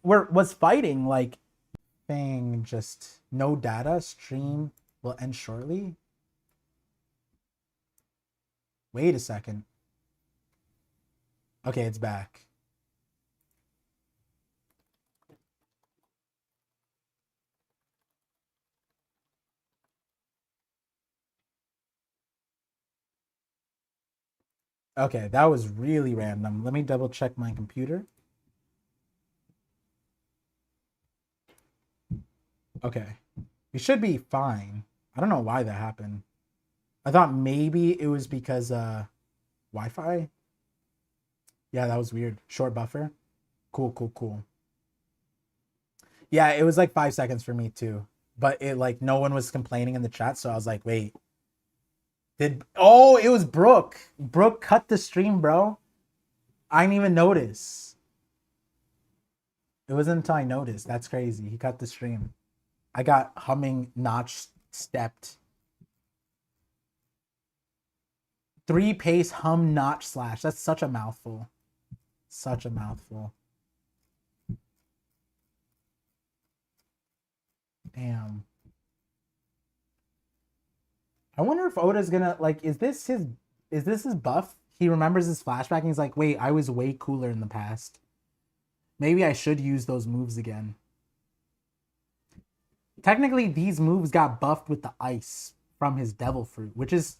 was fighting like thing, just no data. Stream will end shortly. Wait a second. Okay, it's back. Okay, that was really random. Let me double check my computer. Okay. We should be fine. I don't know why that happened. I thought maybe it was because Wi-Fi. Yeah, that was weird. Short buffer. Cool, cool, cool. Yeah, it was like 5 seconds for me too. But it like no one was complaining in the chat, so I was like, wait. It was Brooke. Brooke cut the stream, bro. I didn't even notice. It wasn't until I noticed. That's crazy. He cut the stream. I got humming notch stepped. 3 pace hum notch slash. That's such a mouthful. Such a mouthful. Damn. I wonder if Oda's gonna like is this his buff? He remembers his flashback and he's like, wait, I was way cooler in the past. Maybe I should use those moves again. Technically, these moves got buffed with the ice from his devil fruit, which is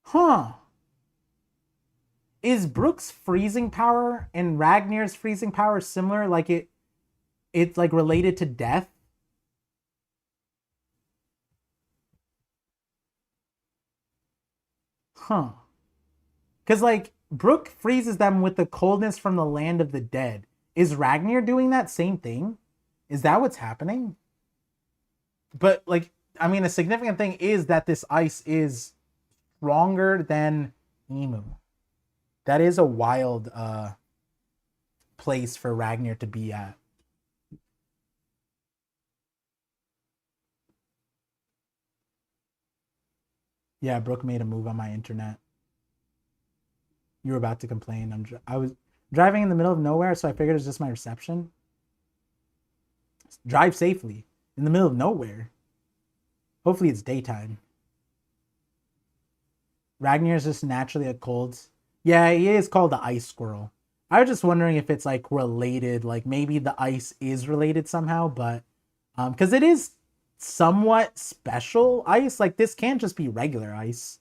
huh. Is Brook's freezing power and Ragnar's freezing power similar? Like it's like related to death? Huh. Because like Brook freezes them with the coldness from the land of the dead. Is Ragnar doing that same thing? Is that what's happening? But like, I mean, a significant thing is that this ice is stronger than Emu. That is a wild place for Ragnar to be at. Yeah, Brooke made a move on my internet. You were about to complain. I was driving in the middle of nowhere, so I figured it was just my reception. Drive safely in the middle of nowhere. Hopefully it's daytime. Ragnar is just naturally a cold. Yeah, he is called the ice squirrel. I was just wondering if it's like related, like maybe the ice is related somehow, but because it is somewhat special ice. Like this can't just be regular ice.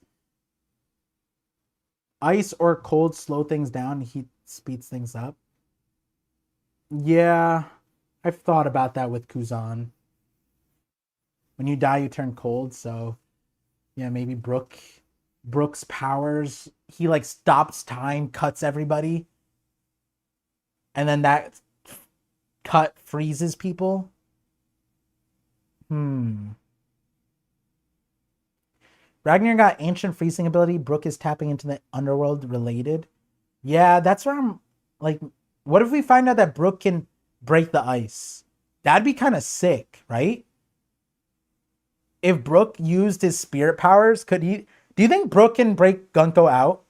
Ice or cold slow things down, heat speeds things up. Yeah, I've thought about that with Kuzan. When you die, you turn cold, so yeah, maybe Brooks powers, he like stops time, cuts everybody, and then that cut freezes people. Ragnar got ancient freezing ability. Brook is tapping into the underworld related. Yeah, that's where I'm like, what if we find out that Brook can break the ice? That'd be kind of sick, right? If Brook used his spirit powers, could he? Do you think Brook can break Gunko out?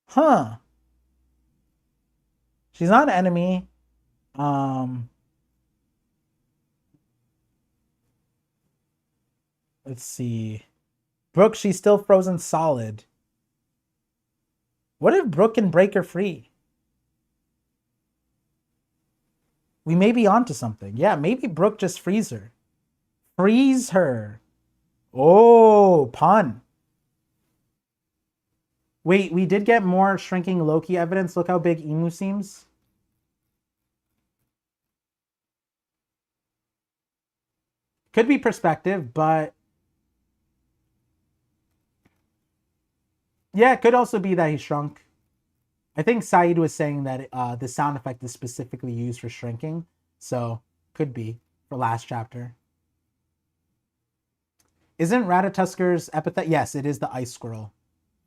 Huh. She's not an enemy. Um, let's see. Brook, she's still frozen solid. What if Brook can break her free? We may be onto something. Yeah, maybe Brook just freeze her. Freeze her. Oh, pun. Wait, we did get more shrinking Loki evidence. Look how big Emu seems. Could be perspective, but yeah, it could also be that he shrunk. I think Saeed was saying that the sound effect is specifically used for shrinking, so could be for last chapter. Isn't Ratatusker's epithet? Yes, it is the ice squirrel.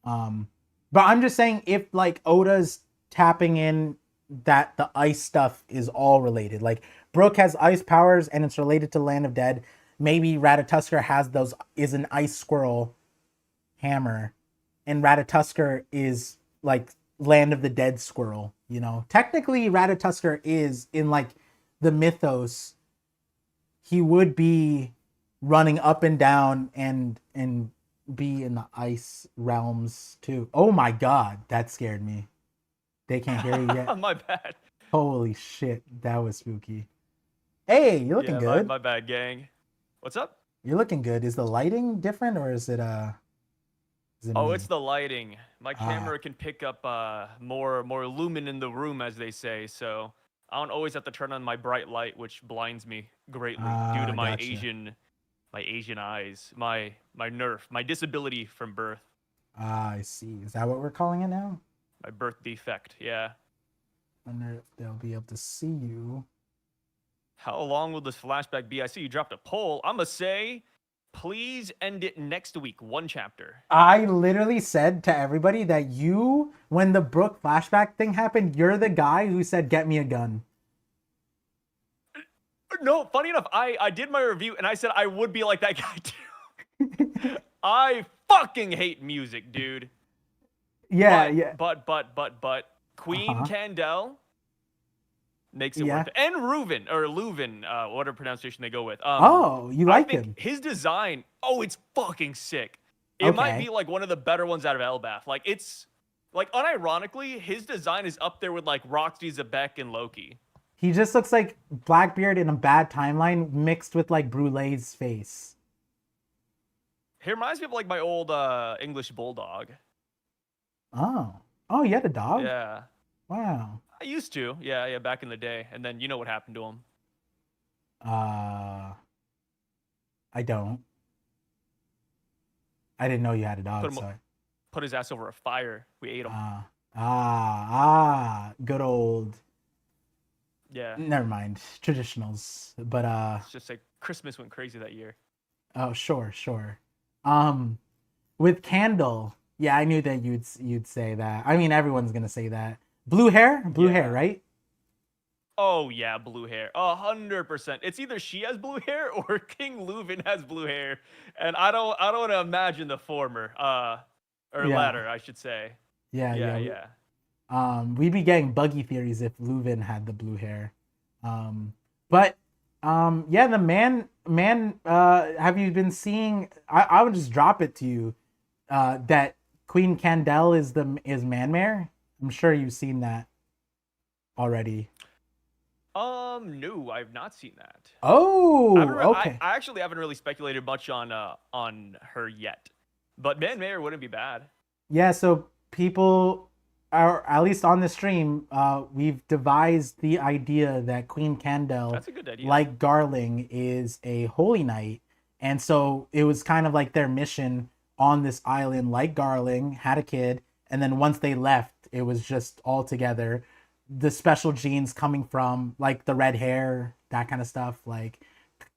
But I'm just saying if like Oda's tapping in that the ice stuff is all related. Like Brook has ice powers and it's related to Land of Dead. Maybe Ratatusker has those is an ice squirrel hammer, and Ratatusker is like Land of the Dead squirrel. You know, technically Ratatusker is in like the mythos. He would be running up and down and be in the ice realms too. Oh my god, that scared me. They can't hear you yet. My bad. Holy shit, that was spooky. Hey, you're looking good. My bad, gang. What's up? You're looking good. Is the lighting different or is it Oh, it's me? the lighting. My Ah, camera can pick up more lumen in the room, as they say. So I don't always have to turn on my bright light, which blinds me greatly due to gotcha. my Asian eyes, my nerf, my disability from birth, I see. Is that what we're calling it now? my birth defect. Yeah. Wonder if they'll be able to see you. How long will this flashback be? I see you dropped a poll. I'm gonna say, please end it next week. One chapter. I literally said to everybody that you, when the Brooke flashback thing happened, you're the guy who said, "Get me a gun." No, funny enough, I did my review and I said I would be like that guy too. I fucking hate music, dude. Yeah, yeah. But Queen Uh-huh. Candel makes it Yeah. worth it. And Reuven or Leuven, whatever pronunciation they go with. Oh, you I like think him. his design, oh, it's fucking sick. It might be Okay. like one of the better ones out of Elbath. Like it's like unironically, his design is up there with like Roxy Zebek and Loki. He just looks like Blackbeard in a bad timeline mixed with like Brulee's face. He reminds me of like my old English bulldog. Oh. Oh, you had a dog? Yeah. Wow. I used to. Yeah, yeah, back in the day. And then you know what happened to him. Uh, I don't. I didn't know you had a Put dog, him so put his ass over a fire. We ate him. good old. Yeah. Never mind, traditionals. But It's just like Christmas went crazy that year. oh, sure, sure. Um, with Candle, yeah, I knew that you'd say that. I mean, everyone's gonna say that. Blue hair, Yeah. right? Oh yeah, blue hair. 100%. It's either she has blue hair or King Leuven has blue hair. And I don't want to imagine the former. Or Yeah, latter, I should say. yeah, Yeah, yeah. yeah. We'd be getting buggy theories if Leuven had the blue hair. Um, but yeah, the have you been seeing? I would just drop it to you. That Queen Candel is Man Mare. I'm sure you've seen that already. No, I've not seen that. Oh, okay. I actually haven't really speculated much on her yet. But Man Mayor wouldn't be bad. Yeah, so people are at least on the stream, we've devised the idea that Queen Candle, That's a good idea. like Garling, is a holy knight. And so it was kind of like their mission on this island, like Garling, had a kid, and then once they left, it was just all together. The special genes coming from like the red hair, that kind of stuff, like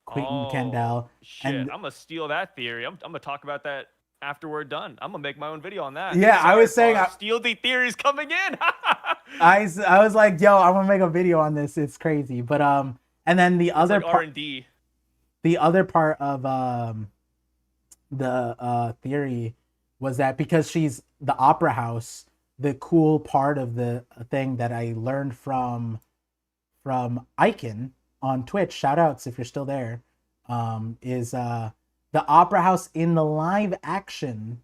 Queen Oh, Candle. shit. And I'm gonna steal that theory. I'm gonna talk about that after we're done. I'm gonna make my own video on that. yeah, I Sorry, was saying Parv. Steal the theories coming in. I was like, yo, I'm gonna make a video on this. It's crazy. But and then It's like R&D. the other part of the theory was that because she's the opera house, the cool part of the thing that I learned from Icon on Twitch, shout outs if you're still there, is the opera house in the live action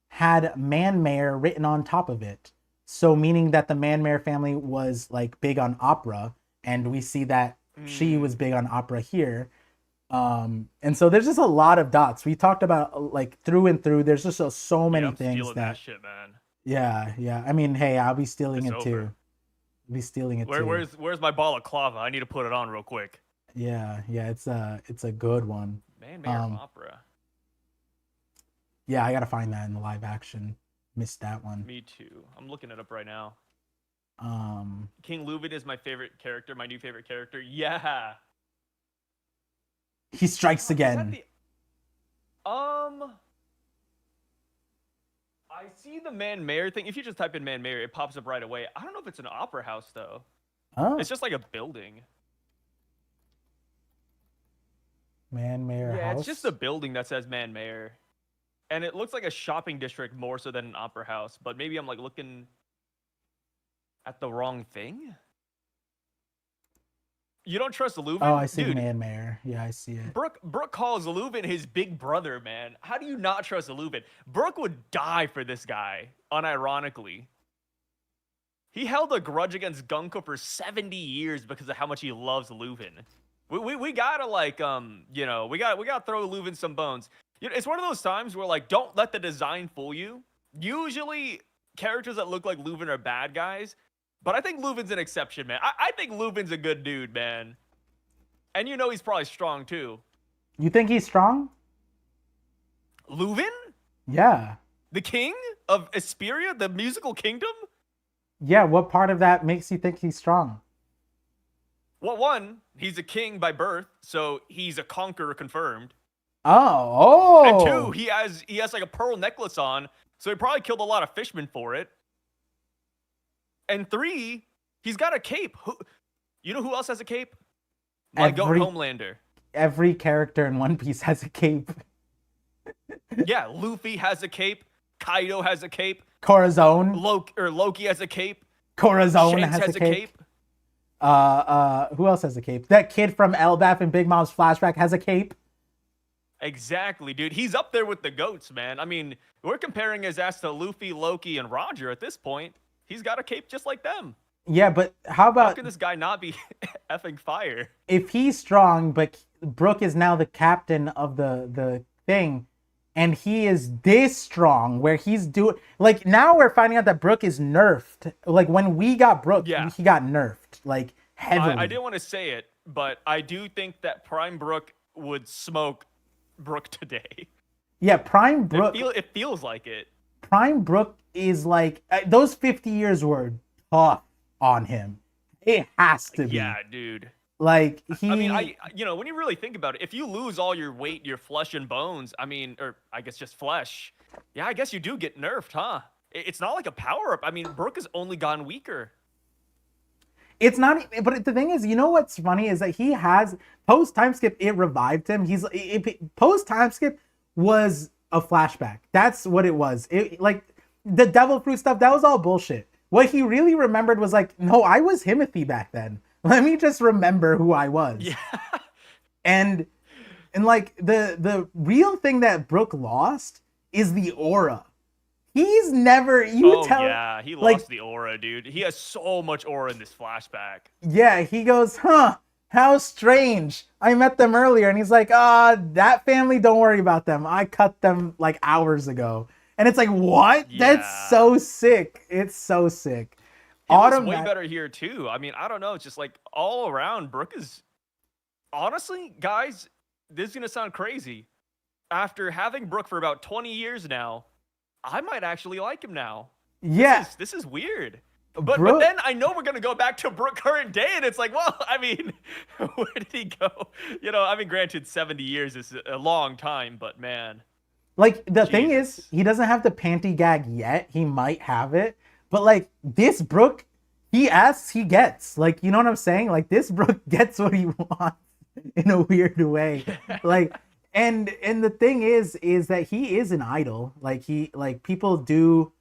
had Man Mayor written on top of it. So meaning that the Man Mayor family was like big on opera, and we see that she was Mm. big on opera here. And so there's just a lot of dots. We talked about like through and through. There's just so Yeah, many I'm things stealing that that shit, man. yeah, yeah. I mean, hey, I'll be stealing It's it too. over. I'll be stealing it too. Where's my balaclava? I need to put it on real quick. Yeah, yeah. It's a good one. Man, Mayor Um, Opera. yeah, I gotta find that in the live action. Missed that one. Me too. I'm looking it up right now. Um, King Leuven is my favorite character, my new favorite character. Yeah. he strikes Is that again. the um? I see the Man Mayor thing. If you just type in Man Mayor, it pops up right away. I don't know if it's an opera house though. Oh, It's just like a building. Man Mayor Yeah, it's just a House. building that says Man Mayor. And it looks like a shopping district more so than an opera house, but maybe I'm like looking at the wrong thing. You don't trust Oh, Leuven? I see Dude, Man Mayor. Yeah, I see it. Brooke calls Leuven his big brother, man. How do you not trust Leuven? Brooke would die for this guy, unironically. He held a grudge against Gunko for 70 years because of how much he loves Leuven. We gotta like we gotta throw Leuven some bones. It's one of those times where like don't let the design fool you. Usually characters that look like Leuven are bad guys, but I think Leuven's an exception, man. I think Leuven's a good dude, man. And he's probably strong too. You think he's strong? Leuven? Yeah. The king of Esperia, the musical kingdom? Yeah, what part of that makes you think he's strong? Well, one, he's a king by birth, so he's a conqueror confirmed. And two, Oh, he has like a pearl necklace on, so he probably killed a lot of fishmen for it. And three, he's got a cape. You know who else has a cape? My goat every Homelander. every character in One Piece has a cape. Yeah, Luffy has a cape. Kaido has a cape. Corazon, Loki has a cape. Corazon Shanks has has a cape. Who else has a cape? That kid from Elbaf and Big Mom's flashback has a cape. Exactly, dude. He's up there with the goats, man. I mean, we're comparing his ass to Luffy, Loki, and Roger at this point. He's got a cape just like them. Yeah, but how How about can this guy not be effing fire? if he's strong, but Brook is now the captain of the thing, and he is this strong, where he's doing like now we're finding out that Brook is nerfed. Like when we got Brook, Yeah. he got nerfed like heavily. I didn't want to say it, but I do think that Prime Brook would smoke Brook today. Yeah, Prime Brook. It feels like it. Prime Brook is like those 50 years were tough on him. It has to be. Yeah, dude. Like he. I mean, when you really think about it, if you lose all your weight, your flesh and bones, I mean, or I guess just flesh, yeah, I guess you do get nerfed, huh? It's not like a power up. I mean, Brook has only gotten weaker. It's not, but the thing is, you know what's funny is that he has post time skip. It revived him. Post time skip was a flashback. That's what it was. It like the devil fruit stuff. That was all bullshit. What he really remembered was like, no, I was Himothy back then. Let me just remember who I was. Yeah. And like the real thing that Brook lost is the aura. He's never Yeah, he like lost the aura, dude. He has so much aura in this flashback. yeah, he goes, huh, how strange. I met them earlier. And he's like, that family, don't worry about them. I cut them like hours ago. And it's like, what? Yeah. That's so sick. It's so sick. He looks Autumn, way better here too. I mean, I don't know. It's just like all around, Brook is honestly, guys. This is gonna sound crazy. After having Brook for about 20 years now, I might actually like him now. yeah. This is weird. But Brook, then I know we're gonna go back to Brook current day, and it's like, well, I mean, where did he go? I mean, granted, 70 years is a long time, but man, like the thing is, Jesus. he doesn't have the panty gag yet. He might have it. But like this Brook, he asks, he gets. Like, you know what I'm saying? Like this Brook gets what he wants in a weird way. Like and the thing is that he is an idol. Like people do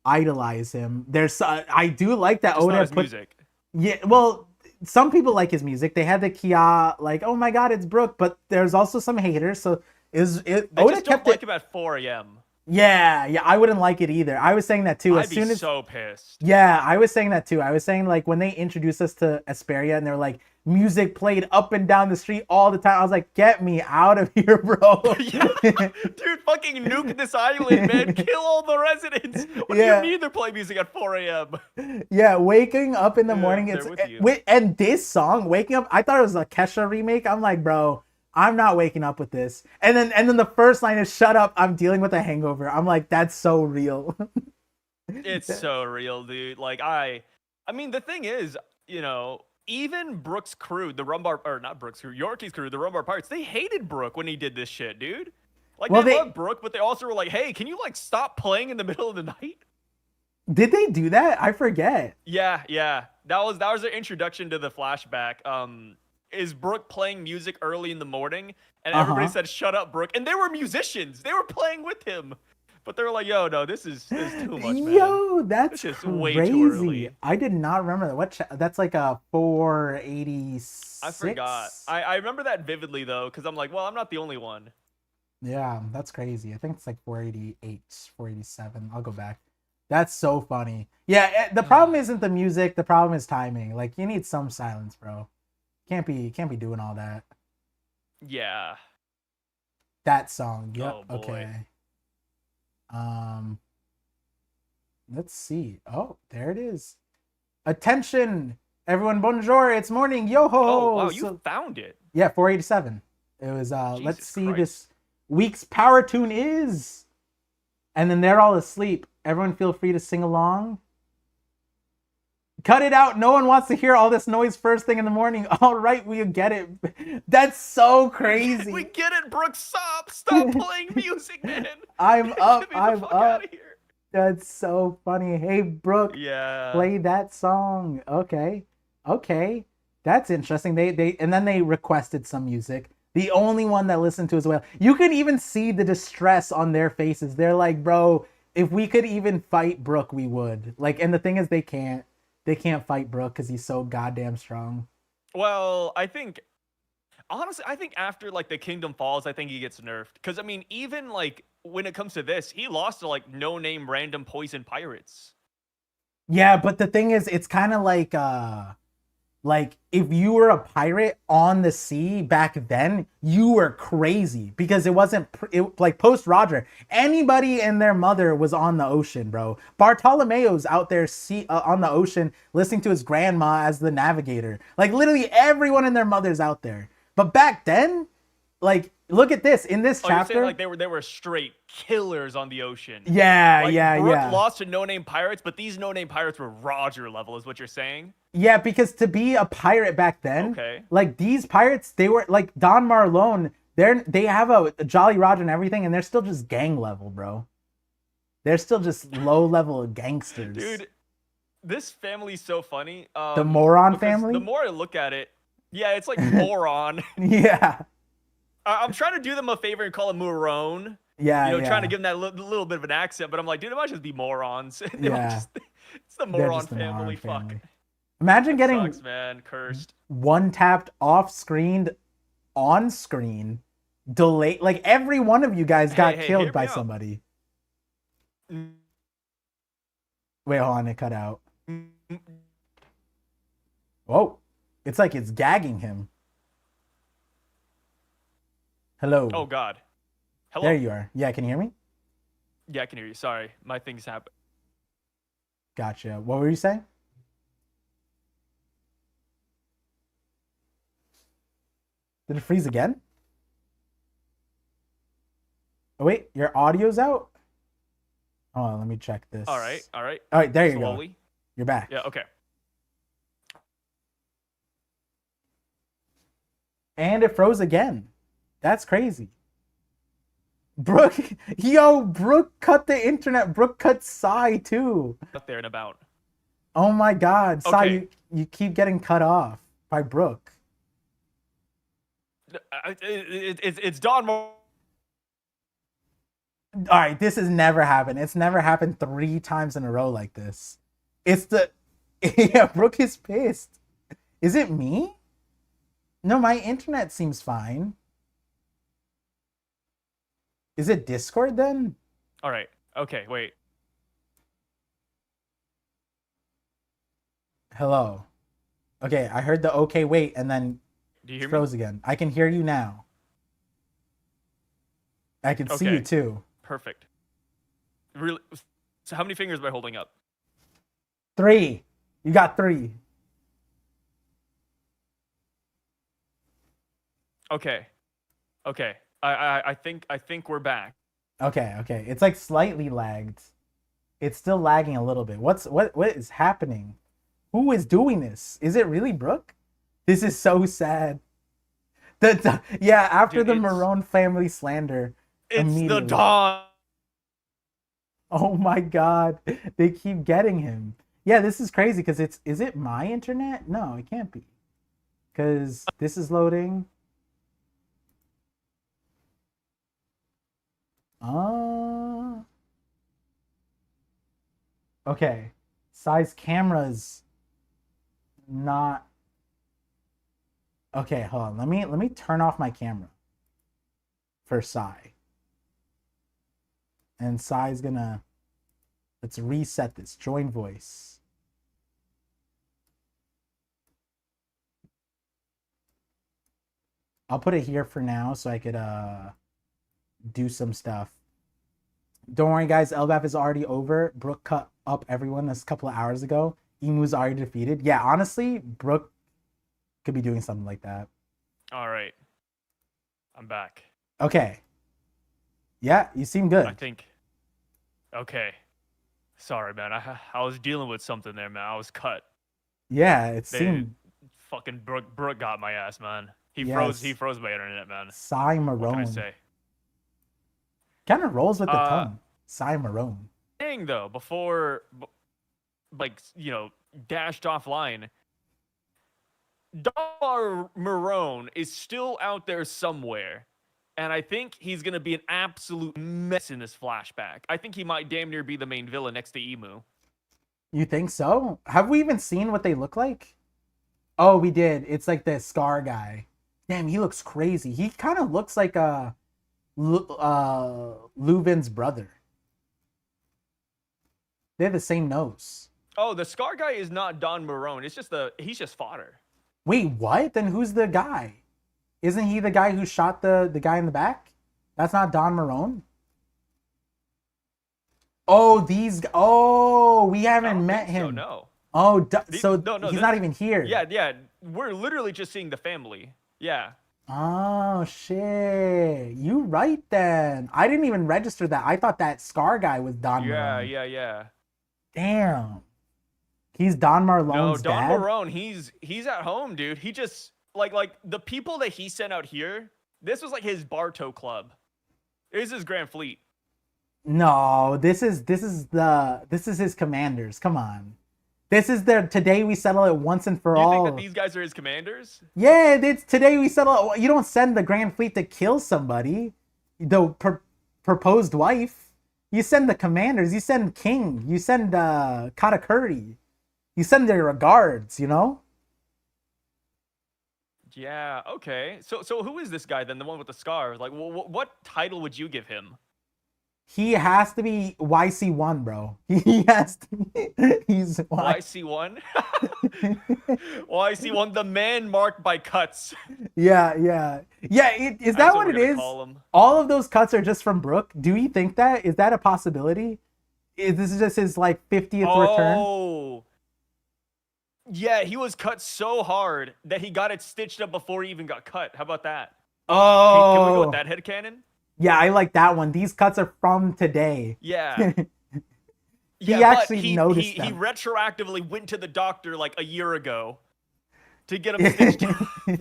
idolize him. There's I do like that just not Oda his put music. yeah, well, some people like his music. They had the Kia like, oh my god, it's Brook, but there's also some haters. So They Oda just kept don't like it. him at 4 a.m. Yeah, I wouldn't like it either. I was saying that too. I'd be so pissed. Yeah, I was saying that too. I was saying like when they introduced us to Asperia and they were like music played up and down the street all the time. I was like, get me out of here, bro. Yeah. Dude, fucking nuke this island, man. Kill all the residents. What Yeah. do you mean they're playing music at 4 a.m.? Yeah, waking up in the Yeah, morning. they're It's with you. and this song, waking up. I thought it was a Kesha remake. I'm like, bro, I'm not waking up with this. And then the first line is "Shut up, I'm dealing with a hangover." I'm like, that's so real. It's so real, dude. Like I mean, the thing is, even Brooks' crew, the Rumbar, or not Brooks' crew, Yorkie's crew, the Rumbar Pirates, they hated Brook when he did this shit, dude. Like Well, they they- loved Brook, but they also were like, hey, can you like stop playing in the middle of the night? Did they do that? I forget. Yeah. That was their introduction to the flashback. Is Brook playing music early in the morning, and everybody said, "Shut up, Brook," and they were musicians. They were playing with him, but they were like, "Yo, no, this is too much, man." Yo, that's This is crazy. way too early. I did not remember that. That's like a 486. I forgot. I remember that vividly though, because I'm like, well, I'm not the only one. Yeah, that's crazy. I think it's like 488, 487. I'll go back. That's so funny. Yeah, the problem isn't the music. The problem is timing. Like, you need some silence, bro. Can't be doing all that. Yeah. That song. Yep. Oh boy. Okay. Um, let's see. Oh, there it is. Attention, everyone. Bonjour. It's morning. Yo ho Oh ho. wow, you So found it. yeah, 487. It was let's Jesus see, Christ. this week's power tune is, and then they're all asleep. Everyone feel free to sing along. Cut it out. No one wants to hear all this noise first thing in the morning. All right, we get it. That's so crazy. We get it, Brooke. Stop playing music, man. I'm up. Get me the I'm fuck up. out of here. That's so funny. Hey, Brooke, Yeah. play that song. Okay. Okay. That's interesting. They and then they requested some music. The only one that listened to as well. You can even see the distress on their faces. They're like, bro, if we could even fight Brooke, we would. Like, and the thing is, they can't. They can't fight Brooke because he's so goddamn strong. Well, I think honestly, I think after like the Kingdom Falls, I think he gets nerfed. Because I mean, even like when it comes to this, he lost to like no name random poison pirates. Yeah, but the thing is, it's kind of like if you were a pirate on the sea back then, you were crazy because it wasn't like post Roger. Anybody and their mother was on the ocean, bro. Bartolomeo's out there on the ocean listening to his grandma as the navigator. Like literally everyone and their mother's out there. But back then, like look at this in this Oh, you're chapter. saying like they were straight killers on the ocean. Yeah, Like yeah, Brooke yeah. lost to no name pirates, but these no name pirates were Roger level, is what you're saying? Yeah, because to be a pirate back then, Okay. like these pirates, they were like Don Marlone. They have a Jolly Roger and everything, and they're still just gang level, bro. They're still just low level gangsters. Dude, this family's so funny. The moron because family. The more I look at it, yeah, it's like moron. Yeah, I'm trying to do them a favor and call them moron. yeah, You know, yeah. trying to give them that little bit of an accent, but I'm like, dude, it might just be morons. They might Yeah. it's the They're moron just the family. moron Fuck. family. Imagine That getting sucks, man. Cursed. one tapped off screen, on screen, delay. Like every one of you guys got Hey, killed hear by me out. somebody. Wait, hold on, it cut out. Whoa. It's like it's gagging him. Hello. Oh God. Hello. There you are. Yeah, can you hear me? Yeah, I can hear you. Sorry, my things happen. Gotcha. What were you saying? Did it freeze again? Oh, wait, your audio's out? Hold on, let me check this. All right, all right. All right, there you Slowly. go. You're back. Yeah. Okay. And it froze again. That's crazy. Brooke, yo, Brooke cut the internet. Brooke cut Psy too. Up there and about. Oh my God, Psy, Okay. you keep getting cut off by Brooke. It's Don. All right, this has never happened. It's never happened 3 times in a row like this. It's the yeah, Brooke is pissed. Is it me? No, my internet seems fine. Is it Discord then? All right. Okay. Wait. Hello. Okay, I heard the okay wait and then Do you hear me? froze again. I can hear you now. I can see Okay. you too. Perfect. Really? So how many fingers am I holding up? 3. You got 3. Okay. Okay. I think we're back. Okay, okay. It's like slightly lagged. It's still lagging a little bit. What is happening? Who is doing this? Is it really Brooke? This is so sad. Yeah, after Dude, the it's- Marone family slander. It's the Immediately. Don. Oh my God. They keep getting him. Yeah, this is crazy because is it my internet? No, it can't be. Because this is loading. Okay. Size camera's not. Okay, hold on. Let me turn off my camera for Psy. And Psy's gonna, let's reset this. Join voice. I'll put it here for now so I could do some stuff. Don't worry, guys. LBAF is already over. Brooke cut up everyone this couple of hours ago. Emu's already defeated. Yeah, honestly, Brooke could be doing something like that. All right. I'm back. Okay. Yeah, you seem good. I think. Okay. Sorry, man. I was dealing with something there, man. I was cut. Yeah, it They seemed. fucking Brooke got my ass, man. He Yes. froze my internet, man. Cy What can I Marone. say? Kind of rolls with the tongue. Cy Marone. Thing though, before like dashed offline, Dar Marone is still out there somewhere. And I think he's gonna be an absolute mess in this flashback. I think he might damn near be the main villain next to Emu. You think so? Have we even seen what they look like? Oh, we did. It's like the Scar guy. Damn, he looks crazy. He kind of looks like Leuven's brother. They have the same nose. Oh, the Scar guy is not Don Marone. It's just he's just fodder. Wait, what? Then who's the guy? Isn't he the guy who shot the guy in the back? That's not Don Marone? Oh, we haven't met him. So, no. Oh, so no, he's not even here. Yeah. We're literally just seeing the family. Yeah. Oh, shit. You right then. I didn't even register that. I thought that Scar guy was Don Marone. Yeah. Damn. He's Don Marlone's No, Don dad? Marone, he's at home, dude. He just like the people that he sent out here, this was like his Bartow club. This is his Grand Fleet. No, this is his commanders. Come on. This is their today we settle it once and for all. You think that these guys are his commanders? Yeah, it's today we settle it. You don't send the Grand Fleet to kill somebody, the proposed wife. You send the commanders. You send King. You send Katakuri. You send their regards, you know? Yeah, okay. So who is this guy then, the one with the scar? Like, what title would you give him? He has to be YC1, bro. He has to be. He's YC1? YC1, the man marked by cuts. Yeah. Is that what it is? All of those cuts are just from Brooke. Do you think that? Is that a possibility? Is this just his like 50th return? Oh. Yeah, he was cut so hard that he got it stitched up before he even got cut. How about that? Oh. Can we go with that headcanon? Yeah, I like that one. These cuts are from today. Yeah. He actually noticed them. He retroactively went to the doctor like a year ago to get him stitched up. He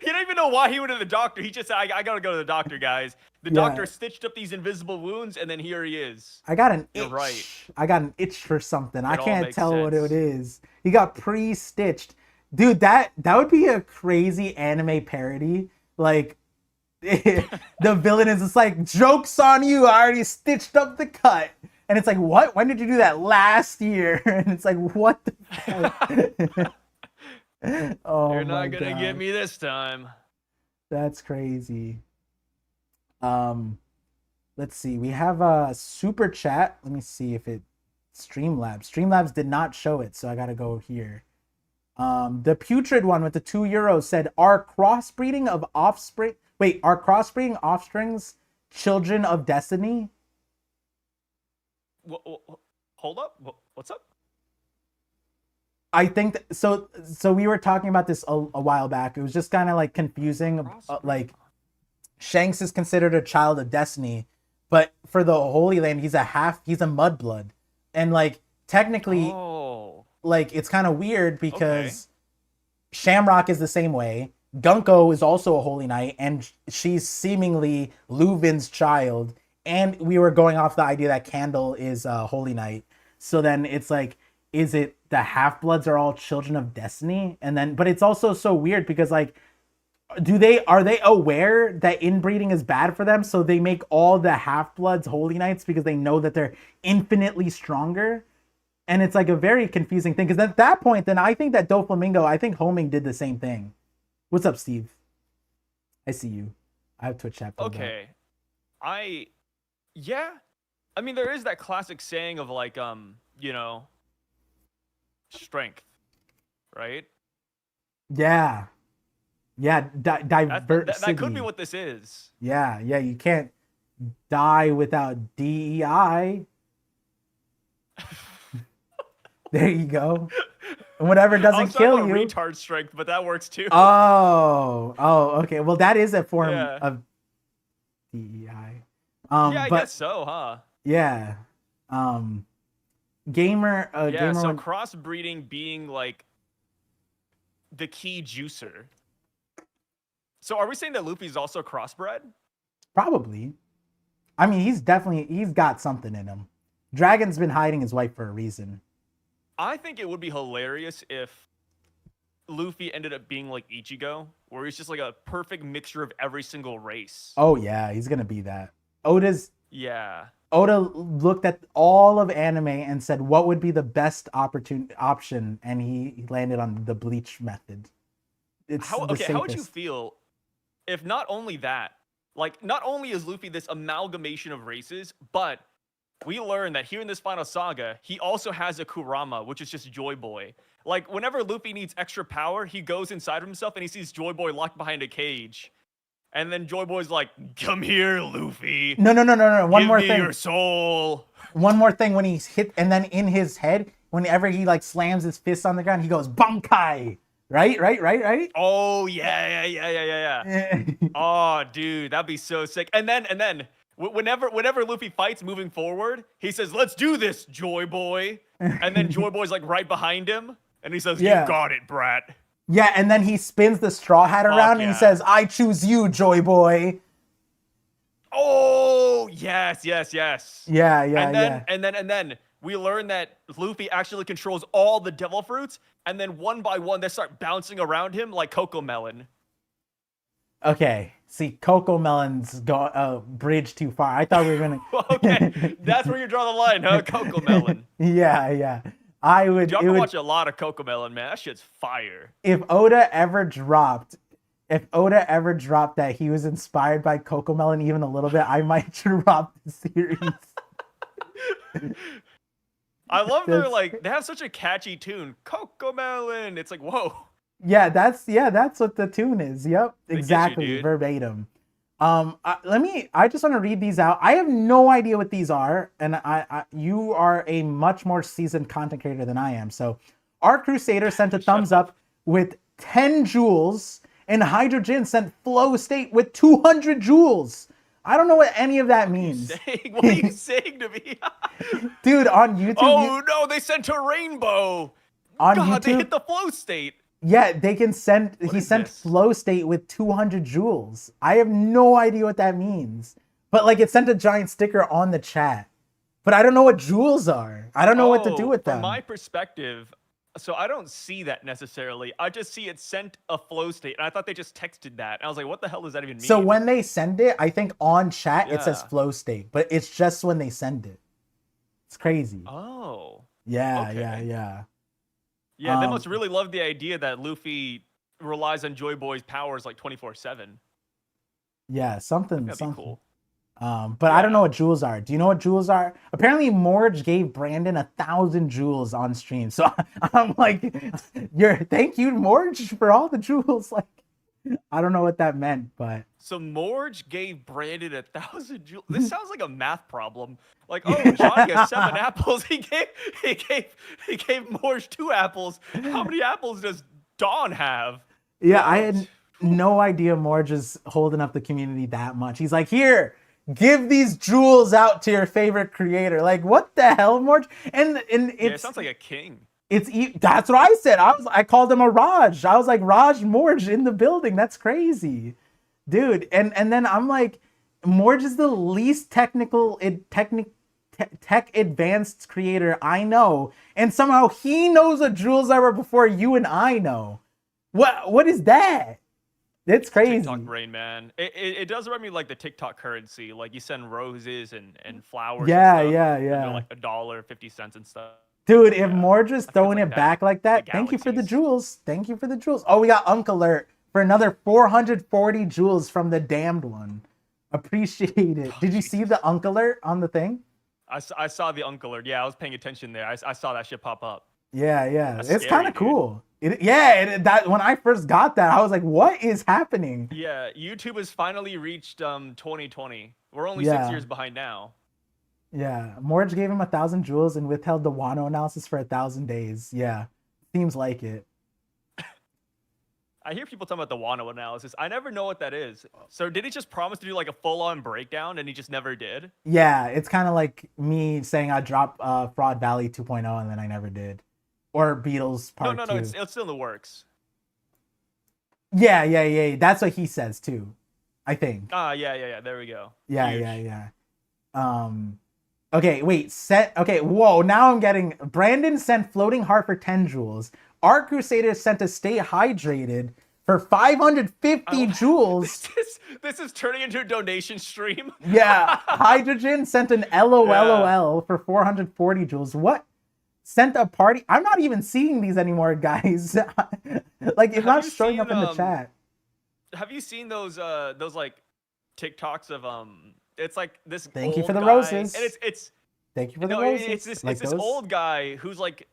didn't even know why he went to the doctor. He just said, I gotta go to the doctor, guys. The doctor stitched up these invisible wounds, and then here he is. I got an itch. You're right. I got an itch for something. I can't tell what sense. it is. He got pre-stitched. Dude, that would be a crazy anime parody. Like, the villain is just like, joke's on you, I already stitched up the cut. And it's like, what? When did you do that? Last year. And it's like, what the fuck? Oh, you're not gonna get me this time. That's crazy. Let's see. We have a super chat. Let me see if it Streamlabs did not show it, so I gotta go here. The putrid one with the €2 said, are crossbreeding offsprings children of destiny? Hold up. What's up? I think so we were talking about this a while back. It was just kind of like confusing. Like, Shanks is considered a child of destiny, but for the Holy Land, he's a mudblood. And like, technically, like, it's kind of weird because Shamrock is the same way. Gunko is also a Holy Knight, and she's seemingly Leuven's child. And we were going off the idea that Candle is a Holy Knight. So then it's like, is it the Half-Bloods are all children of destiny? And then, but it's also so weird because like, are they aware that inbreeding is bad for them? So they make all the Half-Bloods Holy Knights because they know that they're infinitely stronger. And it's like a very confusing thing. Because at that point, then I think that Doflamingo, I think Homing did the same thing. What's up, Steve? I see you. I have Twitch chat. Okay. Yeah. I mean, there is that classic saying of like, strength, right? Yeah. Yeah, That could be diversity. what this is. Yeah, yeah, you can't die without DEI. There you go. Whatever I doesn't was talking kill about you. retard strength, but that works too. Okay. Well, that is a form Yeah. of DEI. Yeah, I But guess so, huh? yeah, um, Yeah, gamer so one crossbreeding being like the key juicer. So are we saying that Luffy's also crossbred? probably. I mean, he's got something in him. Dragon's been hiding his wife for a reason. I think it would be hilarious if Luffy ended up being like Ichigo, where he's just like a perfect mixture of every single race. Oh yeah, he's gonna be that. Oda's Yeah. Oda looked at all of anime and said what would be the best option, and he landed on the bleach method. It's How the okay, how would you safest. feel if not only that, like not only is Luffy this amalgamation of races, but we learn that here in this final saga, he also has a Kurama, which is just Joy Boy. Like whenever Luffy needs extra power, he goes inside of himself and he sees Joy Boy locked behind a cage. And then Joy Boy's like, "Come here, Luffy. No. One Give more me thing. your soul." One more thing. When he's hit, and then in his head, whenever he like slams his fist on the ground, he goes Bankai. Right. Oh yeah. Oh, dude, that'd be so sick. Whenever Luffy fights moving forward, he says, "Let's do this, Joy Boy." And then Joy Boy's like right behind him, and he says, "You Yeah. got it, brat." Yeah, and then he spins the straw hat around and he yeah. says, "I choose you, Joy Boy." Oh, yes. Yeah. And then we learn that Luffy actually controls all the devil fruits, and then one by one they start bouncing around him like Coco Melon. Okay. See, Coco Melon's go bridge too far. I thought we were gonna. Okay, that's where you draw the line, huh? Coco Melon. Yeah. I would. Y'all It can would watch a lot of Coco Melon, man. That shit's fire. if Oda ever dropped. If Oda ever dropped that he was inspired by Coco Melon even a little bit, I might drop the series. I love their That's- like they have such a catchy tune, Coco Melon. It's like whoa. Yeah, that's what the tune is. Yep, They get you, exactly, dude. verbatim. I just want to read these out. I have no idea what these are, and you are a much more seasoned content creator than I am. So, our Crusader sent a thumbs up with 10 joules, and Hydrogen sent Flow State with 200 joules. I don't know what any of that means. What are you saying to me? Dude, on YouTube. Oh no, they sent a rainbow. On God, they YouTube, hit the flow state. yeah, they can send. He is sent this? Flow State with 200 joules. I have no idea what that means. But like, it sent a giant sticker on the chat. But I don't know what joules are. I don't know what to do with them. From my perspective, so I don't see that necessarily. I just see it sent a flow state, and I thought they just texted that. And I was like, what the hell does that even mean? So when they send it, I think on chat it says Yeah. Flow State, but it's just when they send it. It's crazy. Oh. Yeah, okay. yeah. Yeah, they Um, must really love the idea that Luffy relies on Joy Boy's powers like 24/7. Yeah, something. That'd be cool. But I don't know what jewels are. Do you know what jewels are? Apparently, Morge gave Brandon 1,000 jewels on stream. So I'm like, thank you, Morge, for all the jewels. Like, I don't know what that meant, but So Morge gave Brandon 1,000 jewels. This sounds like a math problem. Like, oh, Johnny has 7 apples. He gave Morge 2 apples. How many apples does Dawn have? yeah, I had no idea Morge is holding up the community that much. He's like, here, give these jewels out to your favorite creator. Like, what the hell, Morge? And It sounds like a king. That's what I said. I called him a Raj. I was like, Raj Morge in the building. That's crazy, dude. And then I'm like, Morge is the least tech advanced creator I know, and somehow he knows what jewels are before you and I know. What is that? It's crazy. TikTok brain, man. It does remind me like the TikTok currency. Like you send roses and flowers. Yeah, and stuff, yeah, and yeah. they're like $1.50 and stuff. Dude, if Yeah. Morge is throwing like it that. back like that, The thank you for the galaxies. jewels. Thank you for the jewels. Oh, we got Unk Alert for another 440 jewels from the damned one. Appreciate it. Did you see the Unk Alert on the thing? I saw the uncle alert. Yeah, I was paying attention there. I saw that shit pop up. Yeah. That's It's scary, kind of dude. cool. That when I first got that, I was like, what is happening? Yeah, YouTube has finally reached 2020. We're only 6 years Yeah, behind now. yeah. Morge gave him 1,000 joules and withheld the Wano analysis for 1,000 days. Yeah, seems like it. I hear people talking about the Wano analysis. I never know what that is. So did he just promise to do like a full-on breakdown and he just never did? Yeah, it's kind of like me saying I dropped Fraud Valley 2.0 and then I never did, or Beatles No, Part no, no. It's 2. it's still in the works. Yeah, yeah, yeah. That's what he says too. I think. Ah, yeah, yeah, yeah. There we go. Yeah, yeah, Huge. yeah. Okay, wait. Okay, whoa. Now I'm getting. Brandon sent floating heart for 10 joules. Our Crusader sent to stay hydrated for 550 joules. This is turning into a donation stream. Yeah, Hydrogen sent an Yeah. LOLOL for 440 joules. What? Sent a party? I'm not even seeing these anymore, guys. Like, it's Have not you showing seen up in the chat. have you seen those like TikToks of it's like this Thank you for old the guy and roses. it's Thank you for the no, it's roses. this it's Like this those. old guy who's like,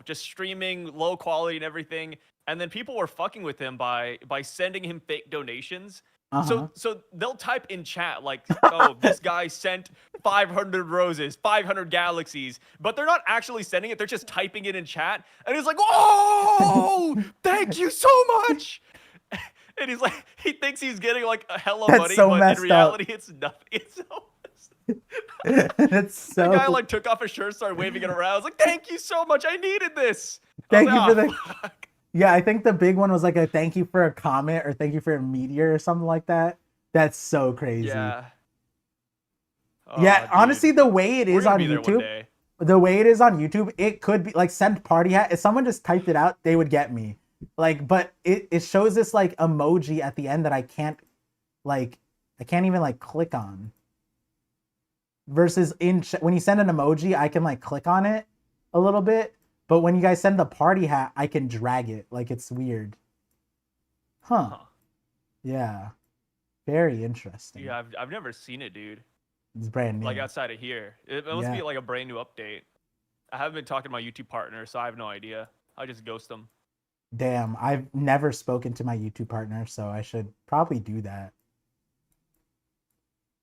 just streaming low quality and everything, and then people were fucking with him by sending him fake donations. Uh So they'll type in chat like, "Oh, huh. this guy sent 500 roses, 500 galaxies," but they're not actually sending it. They're just typing it in chat, and he's like, "Oh, thank you so much." And he's like, he thinks he's getting like a hella That's money, so but in messed up. reality, it's nothing. It's so That's the guy so. like took off his shirt, started waving it around. I was like, "Thank you so much. I needed this." I was Thank like, you for "Oh the. fuck." Yeah, I think the big one was like a thank you for a comment or thank you for a meteor or something like that. That's so crazy. Yeah. Oh, Yeah, dude. honestly, the way it We're is gonna on be there one YouTube, day. it could be like send party hat. If someone just typed it out, they would get me. Like, but it shows this like emoji at the end that like I can't even like click on. Versus when you send an emoji, I can like click on it a little bit, but when you guys send the party hat, I can drag it. Like it's weird. Huh. Huh. Yeah. Very interesting. Yeah, I've never seen it, dude. It's brand Like new. outside of here. It must Yeah. be like a brand new update. I haven't been talking to my YouTube partner, so I have no idea. I just ghost them. Damn, I've never spoken to my YouTube partner, so I should probably do that.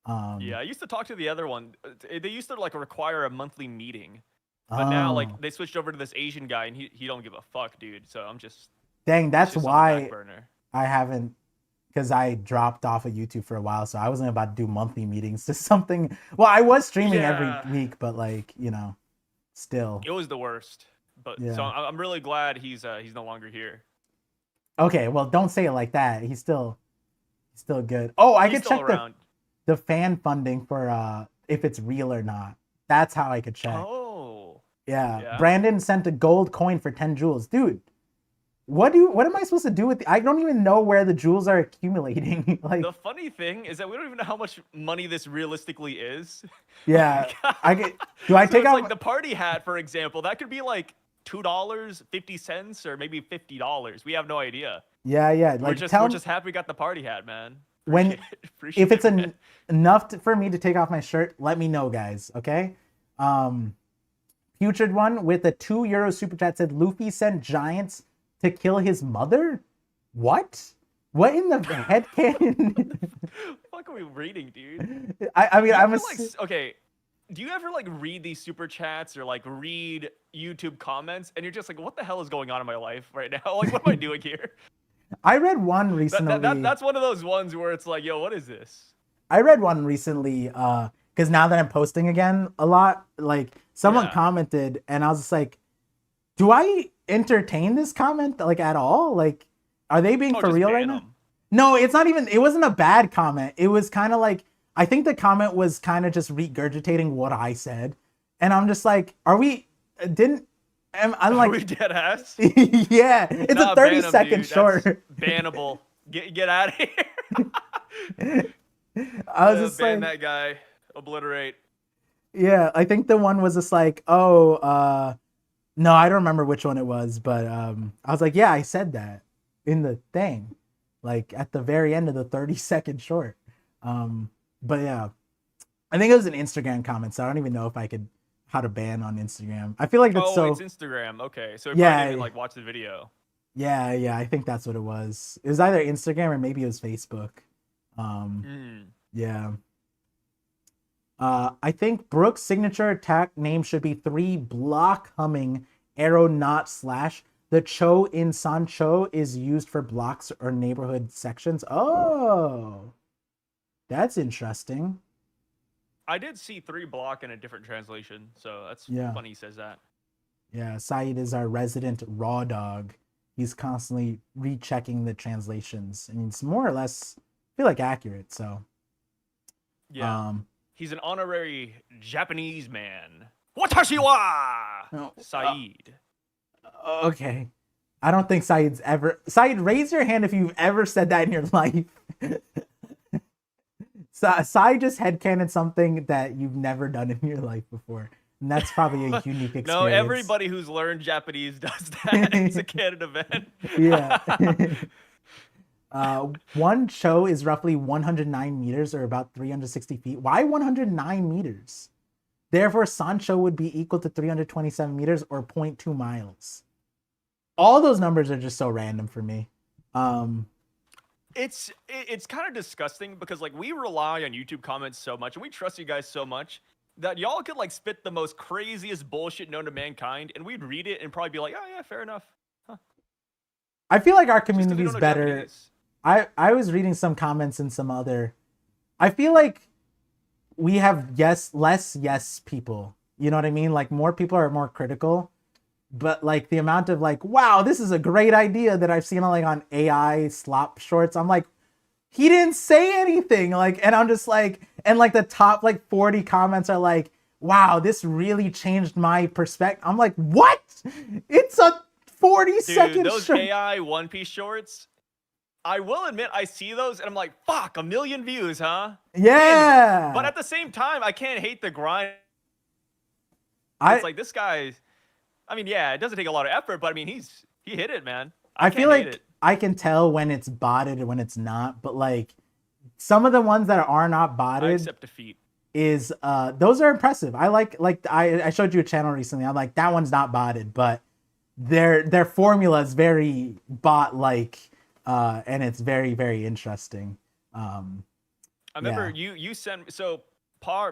Yeah, Um, I used to talk to the other one. They used to like require a monthly meeting, but now like oh, they switched over to this Asian guy, and he don't give a fuck, dude. So dang, it's that's just on the back why burner. I haven't, because I dropped off of YouTube for a while, so I wasn't about to do monthly meetings to something. Well, I was streaming every Yeah, week, but like, still. it was the worst. But so Yeah. I'm really glad he's no longer here. Okay, well, don't say it like that. He's still good. Oh, I He's could still check around. the fan funding for if it's real or not. That's how I could check. Oh, Yeah. yeah. Brandon sent a gold coin for 10 joules. Dude, what am I supposed to do with I don't even know where the jewels are accumulating. Like, The funny thing is that we don't even know how much money this realistically is. yeah. Like, I get do I so take it's like out the party hat, for example, that could be like $2.50 or maybe $50. We have no idea. Yeah, yeah. We're Like just we're tell just happy we got the party hat, man. when Appreciate it. if Appreciate it's it, man. enough for me to take off my shirt, let me know, guys. Okay. Um, Futured one with a €2 super chat said Luffy sent giants to kill his mother. What? What in the head canon? What the fuck are we reading, dude? I mean, Do you I'm ever a like okay? Do you ever like read these super chats or like read YouTube comments and you're just like, what the hell is going on in my life right now? Like, what am I doing here? I read one That's recently. one of those ones where it's like, yo, what is this? I read one recently because now that I'm posting again a lot, like someone Yeah. commented and I was just like, do I entertain this comment like at all? Like, are they being Oh, for just real right ban now? them. No, it's not even. It wasn't a bad comment. It was kind of like I think the comment was kind of just regurgitating what I said, and I'm just like, are we? Didn't I'm Are we like, dead ass? yeah, it's a Nah, 30 ban them, second dude. That's short. bannable. Get out of here. I was just Ban like, that guy. Obliterate. yeah, I think the one was just like, oh, no, I don't remember which one it was, but I was like, yeah, I said that in the thing, like at the very end of the 30-second short. But yeah, I think it was an Instagram comment, so I don't even know if I could how to ban on Instagram. I feel like that's Oh, it's so Instagram. Okay, so we probably didn't even yeah, like watch the video. Yeah, I think that's what it was. It was either Instagram or maybe it was Facebook. Um, Mm. yeah. I think Brooke's signature attack name should be three block humming arrow not slash. The cho in Sancho is used for blocks or neighborhood sections. Oh, that's interesting. I did see 3 block in a different translation, so that's Yeah. funny he says that. Yeah, Saeed is our resident raw dog. He's constantly rechecking the translations, and it's more or less feel like accurate. So, Yeah. um, He's an honorary Japanese man. Watashi wa oh, Saeed. okay. I don't think Saeed's ever. Saeed, raise your hand if you've ever said that in your life. Saeed just headcanoned something that you've never done in your life before, and that's probably a unique experience. No, everybody who's learned Japanese does that. It's a canon event. Yeah. One cho is roughly 109 meters or about 360 feet. Why 109 meters? Therefore, Sancho would be equal to 327 meters or 0.2 miles. All those numbers are just so random for me. It's kind of disgusting because like we rely on YouTube comments so much and we trust you guys so much that y'all could like spit the most craziest bullshit known to mankind and we'd read it and probably be like, oh yeah, fair enough. Huh. I feel like our Just 'cause we community is don't know better. Japanese. I was reading some comments and some other. I feel like we have less yes people. You know what I mean? Like more people are more critical, but like the amount of like, wow, this is a great idea that I've seen on like on AI slop shorts. I'm like, he didn't say anything. Like, and I'm just like, and like the top like 40 comments are like, wow, this really changed my perspective. I'm like, what? It's a 40-second Those short. AI One Piece shorts, I will admit I see those and I'm like, fuck, 1 million views, huh? Yeah. But at the same time, I can't hate the grind. I It's like this guy. I mean, yeah, it doesn't take a lot of effort, but I mean, he hit it, man. I can't feel hate like it. I can tell when it's botted and when it's not, but like some of the ones that are not I botted accept defeat. is those are impressive. I like I showed you a channel recently. I'm like, that one's not botted, but their formula is very bot like and it's very, very interesting. I remember you sent so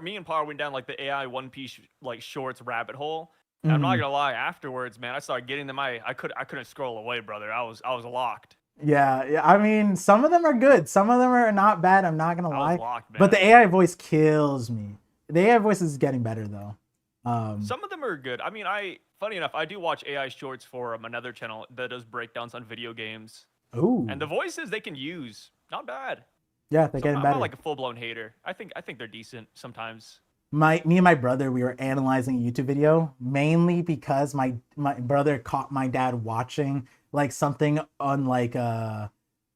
me and Par went down like the AI One Piece like shorts rabbit hole. And I'm not gonna lie, afterwards, man, I started getting them. I couldn't scroll away, brother. I was locked. Yeah, I mean, some of them are good. Some of them are not bad. I'm not gonna I lie. was locked, man. But the AI voice kills me. The AI voice is getting better though. Some of them are good. I mean, funny enough, I do watch AI shorts for another channel that does breakdowns on video games. Ooh. And the voices they can use, not bad. Yeah, they're So getting I'm better. not like a full blown hater. I think they're decent sometimes. Me and my brother, we were analyzing a YouTube video mainly because my brother caught my dad watching like something on like the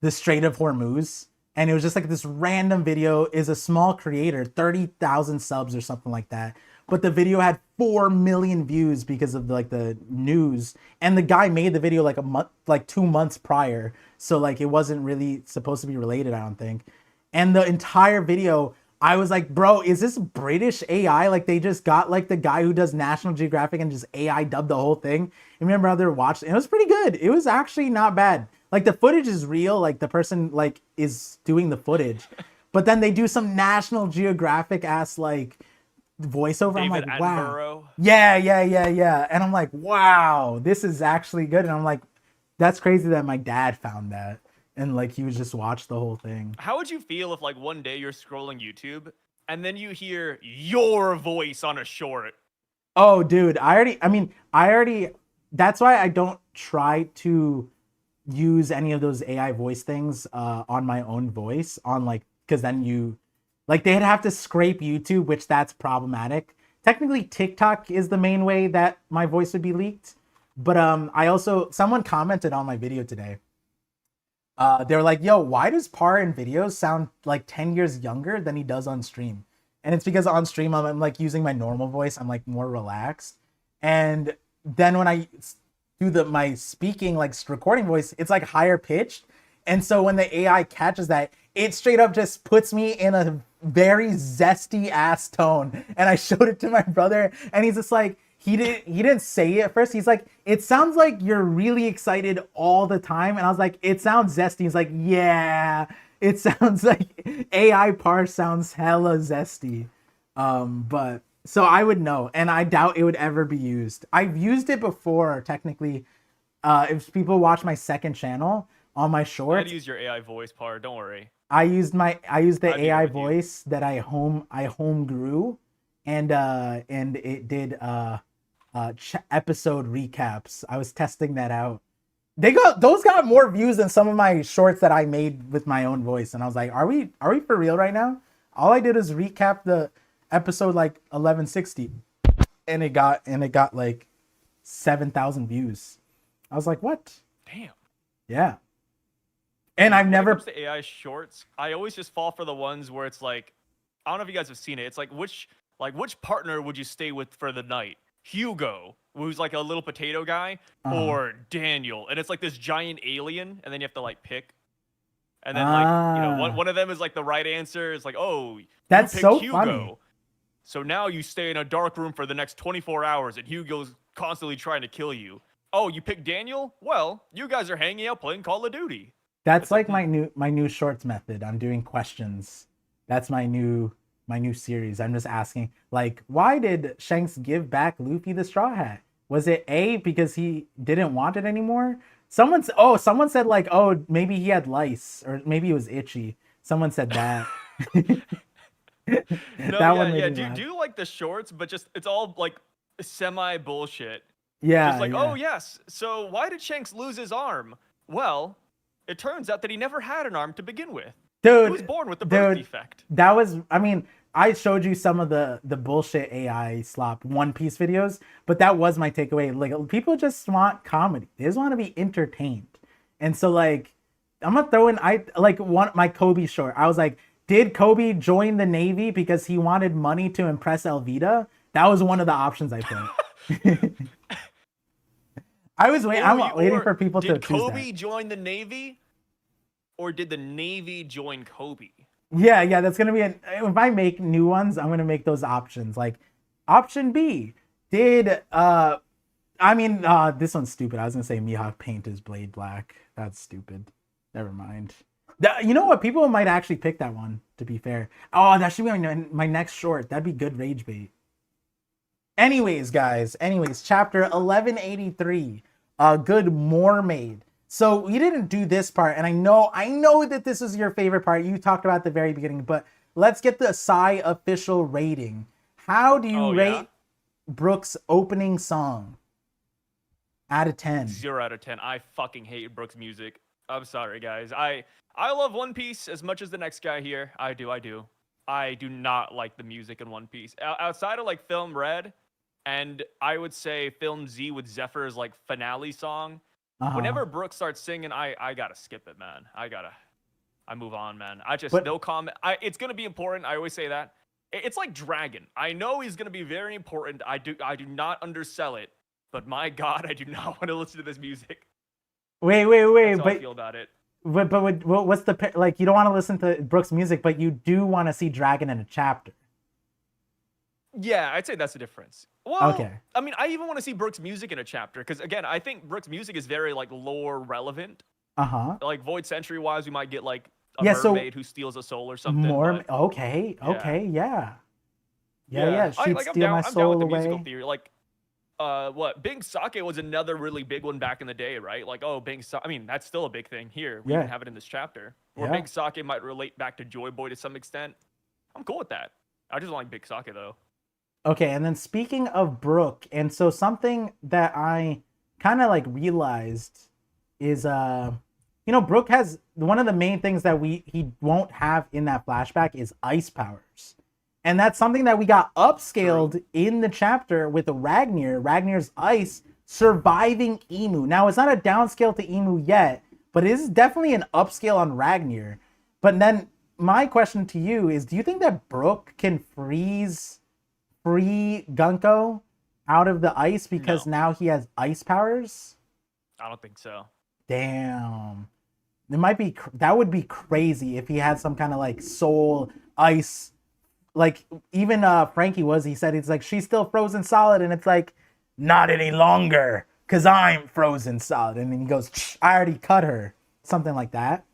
Strait of Hormuz, and it was just like this random video. Is a small creator, 30,000 subs or something like that, but the video had 4 million views because of like the news, and the guy made the video like a month, like 2 months prior, so like it wasn't really supposed to be related, I don't think. And the entire video, I was like, bro, is this British AI? Like they just got like the guy who does National Geographic and just AI dubbed the whole thing. And my brother watched it. It was pretty good. It was actually not bad. Like the footage is real. Like the person like is doing the footage, but then they do some National Geographic ass like voiceover. David I'm like, wow. Attenborough. Yeah. And I'm like, wow, this is actually good. And I'm like, that's crazy that my dad found that. And like he was just watched the whole thing. How would you feel if like one day you're scrolling YouTube and then you hear your voice on a short? Oh, dude, I already, that's why I don't try to use any of those AI voice things on my own voice on like, because then they'd have to scrape YouTube, which that's problematic. Technically, TikTok is the main way that my voice would be leaked. But someone commented on my video today. They were like, yo, why does Par in videos sound like 10 years younger than he does on stream? And it's because on stream, I'm like using my normal voice. I'm like more relaxed. And then when I do my speaking, like recording voice, it's like higher pitched. And so when the AI catches that, it straight up just puts me in a very zesty ass tone. And I showed it to my brother and he's just like, he didn't say it at first. He's like, it sounds like you're really excited all the time. And I was like, it sounds zesty. He's like, yeah, it sounds like AI parse sounds hella zesty. But so I would know, and I doubt it would ever be used. I've used it before, technically. If people watch my second channel on my I shorts, had to use your AI voice part. Don't worry. I used the I'd be AI with you. voice that I home grew, and it did episode recaps. I was testing that out. Those got more views than some of my shorts that I made with my own voice, and I was like, are we for real right now? All I did is recap the episode like 1160, and it got like 7,000 views. I was like, what? Damn. Yeah. And I've When it never comes to AI shorts, I always just fall for the ones where it's like, I don't know if you guys have seen it. It's like which partner would you stay with for the night? Hugo, who's like a little potato guy, or Daniel, and it's like this giant alien, and then you have to like pick, and then like one of them is like the right answer. It's like, oh, That's you picked so Hugo, funny. so now you stay in a dark room for the next 24 hours, and Hugo's constantly trying to kill you. Oh, you picked Daniel? Well, you guys are hanging out playing Call of Duty. That's It's like, like my new shorts method. I'm doing questions. That's my new series. I'm just asking, like, why did Shanks give back Luffy the straw hat? Was it A, because he didn't want it anymore? Someone said like, oh, maybe he had lice, or maybe he was itchy. Someone said that. no, That yeah, one made yeah. me Do laugh. do you like the shorts, but just it's all like semi bullshit. Just Yeah, like, oh yeah. yes. So why did Shanks lose his arm? Well, it turns out that he never had an arm to begin with. He was Dude, born with the birth dude, defect. that was, I mean, I showed you some of the bullshit AI slop One Piece videos, but that was my takeaway. Like, people just want comedy. They just want to be entertained. And so, like, I'm gonna throw in, I like one my Kobe short. I was like, did Kobe join the Navy because he wanted money to impress Elvita? That was one of the options I put. I'm waiting Or for people to did choose that. Kobe join the Navy, or did the Navy join Kobe? Yeah, yeah, that's gonna be if I make new ones, I'm gonna make those options. Like, option B, did this one's stupid. I was gonna say Mihawk paint his blade black. That's stupid. Never mind. You know what? People might actually pick that one, to be fair. Oh, that should be my next short. That'd be good rage bait. Anyways, guys. Anyways, chapter 1183. Good Mermaid. So we didn't do this part, and I know that this is your favorite part. You talked about at the very beginning, but let's get the Psy official rating. How do you Oh, rate yeah? Brooks' opening song out of 10? 0 out of 10. I fucking hate Brooks' music. I'm sorry, guys. I love One Piece as much as the next guy here. I do. I do not like the music in One Piece. Outside of like Film Red, and I would say Film Z with Zephyr's like finale song. Uh-huh. Whenever Brooks starts singing, I gotta skip it, man. I move on, man. But No comment. It's gonna be important. I always say that. It's like Dragon. I know he's gonna be very important. I do not undersell it, but my God, I do not want to listen to this music. wait, That's how I but feel about it. what's like? You don't want to listen to Brooks' music, but you do want to see Dragon in a chapter. Yeah, I'd say that's the difference. Well, Okay. I mean, I even want to see Brooks' music in a chapter because, again, I think Brooks' music is very like lore relevant. Uh-huh. Like Void Century wise, we might get like a Yeah, so mermaid who steals a soul or something. More. but Okay. yeah. Okay. Yeah. Yeah. She'd I'm steal my down with soul the musical away. theory. Like, what Big Sake was another really big one back in the day, right? Like, oh, Big Sake. I mean, that's still a big thing here. We Yeah. even have it in this chapter where Yeah. Big Sake might relate back to Joy Boy to some extent. I'm cool with that. I just don't like Big Sake though. Okay, and then speaking of Brooke, and so something that I kind of like realized is Brooke has one of the main things that he won't have in that flashback is ice powers. And that's something that we got upscaled in the chapter with Ragnar's ice surviving Emu. Now it's not a downscale to Emu yet, but it is definitely an upscale on Ragnar. But then my question to you is, do you think that Brooke can free Gunko out of the ice because No. now he has ice powers? I don't think so. Damn. That would be crazy if he had some kind of like soul ice, like even Frankie he said it's like she's still frozen solid, and it's like Not any longer, cause I'm frozen solid. And then he goes, I already cut her. Something like that.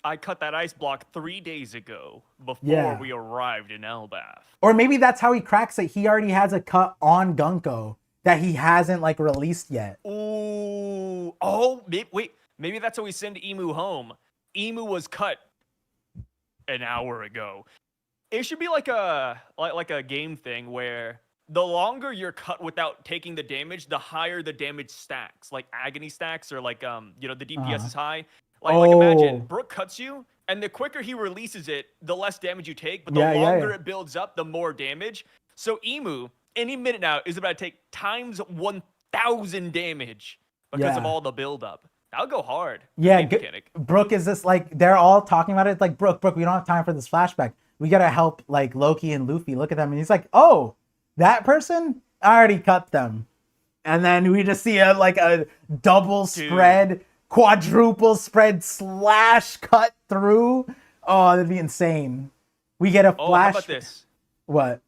I cut that ice block 3 days ago before Yeah. we arrived in Elbath. Or maybe that's how he cracks it. He already has a cut on Gunko that he hasn't like released yet. Ooh. Oh, wait. Maybe that's how we send Emu home. Emu was cut an hour ago. It should be like a game thing where the longer you're cut without taking the damage, the higher the damage stacks, like agony stacks, or like the DPS is high. Like imagine Oh, Brook cuts you, and the quicker he releases it, the less damage you take. But the yeah, yeah, longer yeah. it builds up, the more damage. So Emu, any minute now, is about to take times 1,000 damage because of Yeah. all the buildup. That'll go hard. Good Yeah, game mechanic. Brooke is this like they're all talking about it. It's like Brooke, we don't have time for this flashback. We gotta help like Loki and Luffy. Look at them, and he's like, "Oh, that person? I already cut them." And then we just see a double spread, quadruple spread slash cut through. Oh, that'd be insane. We get a Oh, flash. how about this? What?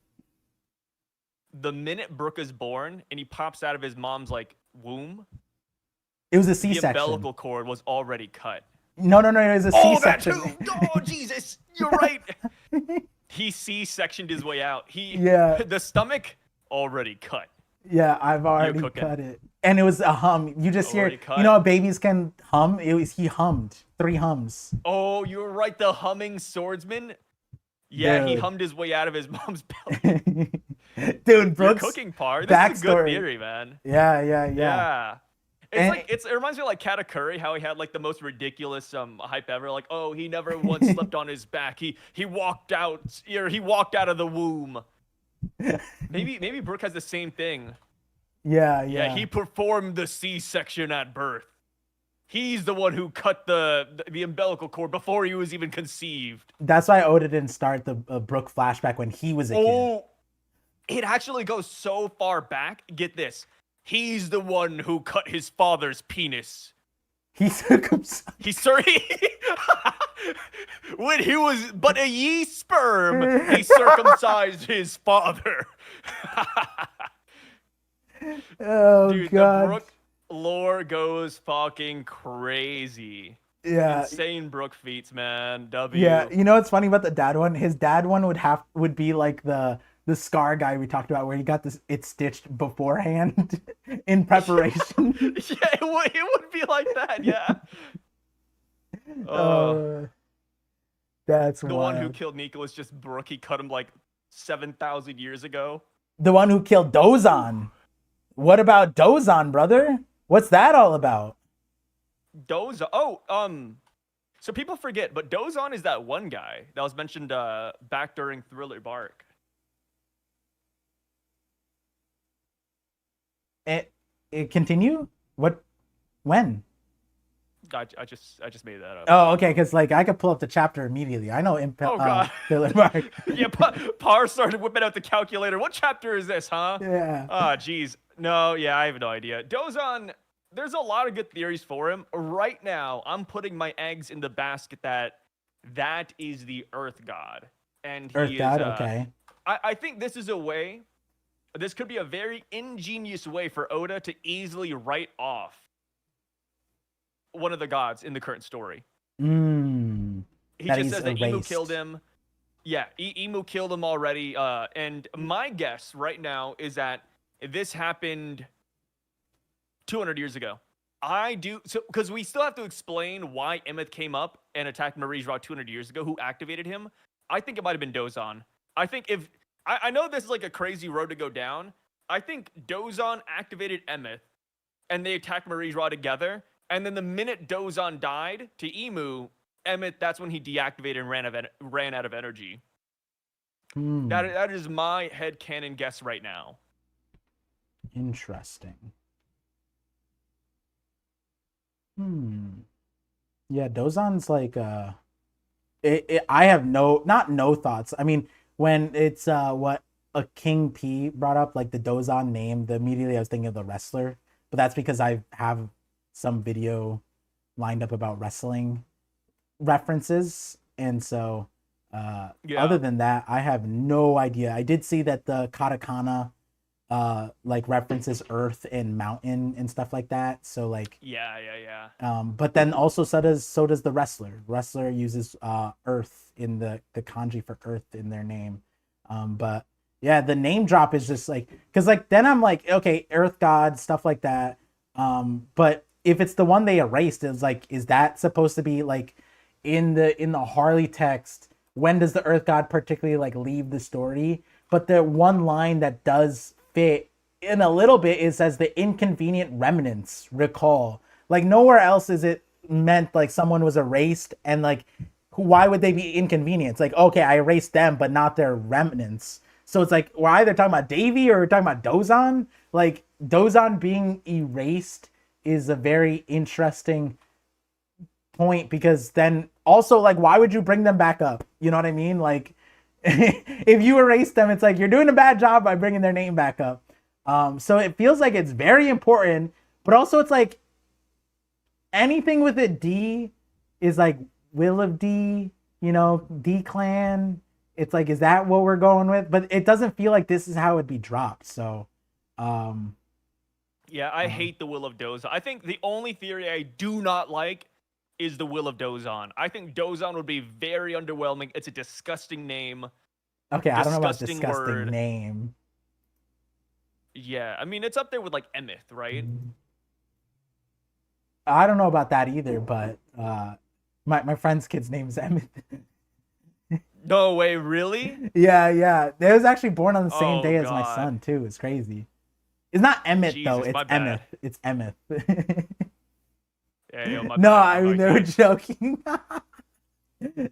The minute Brooke is born and he pops out of his mom's like womb, It was a the C-section. umbilical cord was already cut. No, it was a Oh, that C-section. too! Oh, Jesus! You're right. He C-sectioned his way out. Yeah. The stomach already cut. Yeah, I've already cooking. cut it. And it was a hum. You just hear, Already cut. you know how babies can hum? He hummed. 3 hums. Oh, you're right. The humming swordsman. Yeah, he Dude. hummed his way out of his mom's belly. Dude, Your Brooks. cooking part. This is a good backstory. theory, man. Yeah. Yeah. It's And- like it reminds me of like Katakuri, how he had like the most ridiculous hype ever. Like, oh, he never once slept on his back. He walked out, or he walked out of the womb. Maybe Brooke has the same thing. Yeah. Yeah, he performed the C-section at birth. He's the one who cut the umbilical cord before he was even conceived. That's why Oda didn't start the Brooke flashback when he was a kid. Oh, it actually goes so far back. Get this. He's the one who cut his father's penis. He circumcised. When he was but a yeast sperm, he circumcised his father. Oh, Dude, God. the Brook lore goes fucking crazy. Yeah. Insane Brook feats, man. W. Yeah, you know what's funny about the dad one? His dad one would be like the scar guy we talked about, where he got it stitched beforehand in preparation. Yeah, it would be like that. Yeah. That's The wild. one who killed Nico was just Brook. He cut him like 7,000 years ago. The one who killed Dozan. What about Dozan, brother? What's that all about? Dozan. Oh, so people forget, but Dozan is that one guy that was mentioned back during Thriller Bark. It continue? What? When? I just made that up. Oh, okay. Because like I could pull up the chapter immediately. I know Oh, God. Thriller Bark. Yeah, Par started whipping out the calculator. What chapter is this, huh? Yeah. Ah, jeez. No, yeah, I have no idea. Dozan, there's a lot of good theories for him. Right now, I'm putting my eggs in the basket that is the Earth God. And he Earth God. is, Okay. I think this is a way, this could be a very ingenious way for Oda to easily write off one of the gods in the current story. He That just he's says that Emu erased. killed him. Yeah, Emu killed him already. And my guess right now is that this happened 200 years ago. Because we still have to explain why Emmet came up and attacked Marie's Rock 200 years ago, who activated him. I think it might have been Dozan. I think I know this is like a crazy road to go down. I think Dozan activated Emmet, and they attacked Marie's Raw together. And then the minute Dozan died to Emu, Emmet, that's when he deactivated and ran out of energy. That is my headcanon guess right now. Interesting. Yeah, Dozan's like I have not no thoughts. I mean, when it's what a King P brought up, like the Dozan name, immediately I was thinking of the wrestler, but that's because I have some video lined up about wrestling references, and so other than that, I have no idea. I did see that the katakana like references earth and mountain and stuff like that. So like Yeah. but then also so does the wrestler. Wrestler uses earth in the kanji for earth in their name. But yeah, the name drop is just like, because like then I'm like, okay, earth god, stuff like that. But if it's the one they erased, it's like, is that supposed to be like in the Harley text? When does the earth god particularly like leave the story? But the one line that does fit in a little bit is as the inconvenient remnants recall. Like nowhere else is it meant like someone was erased and like why would they be inconvenienced? Like, okay, I erased them, but not their remnants. So it's like we're either talking about Davy or we're talking about Dozan. Like Dozan being erased is a very interesting point, because then also like why would you bring them back up? You know what I mean? Like if you erase them, it's like you're doing a bad job by bringing their name back up. So it feels like it's very important, but also it's like anything with a D is like Will of D, D Clan. It's like, is that what we're going with? But it doesn't feel like this is how it'd be dropped. So, um, Yeah, I uh, hate the Will of Dozan. I think the only theory I do not like is the Will of Dozan. I think Dozan would be very underwhelming. It's a disgusting name, okay, I don't know about disgusting disgusting word. name. Yeah, I mean it's up there with like Emeth, right? I don't know about that either, but my friend's kid's name is Emmett. No way, really? Yeah. They was actually born on the same Oh day as my God, son too. It's crazy. It's not Emmett though. Jesus, It's my bad. Emmett. It's Emmett. Yeah, yo, my No, bad. I I'm mean like, they were joking.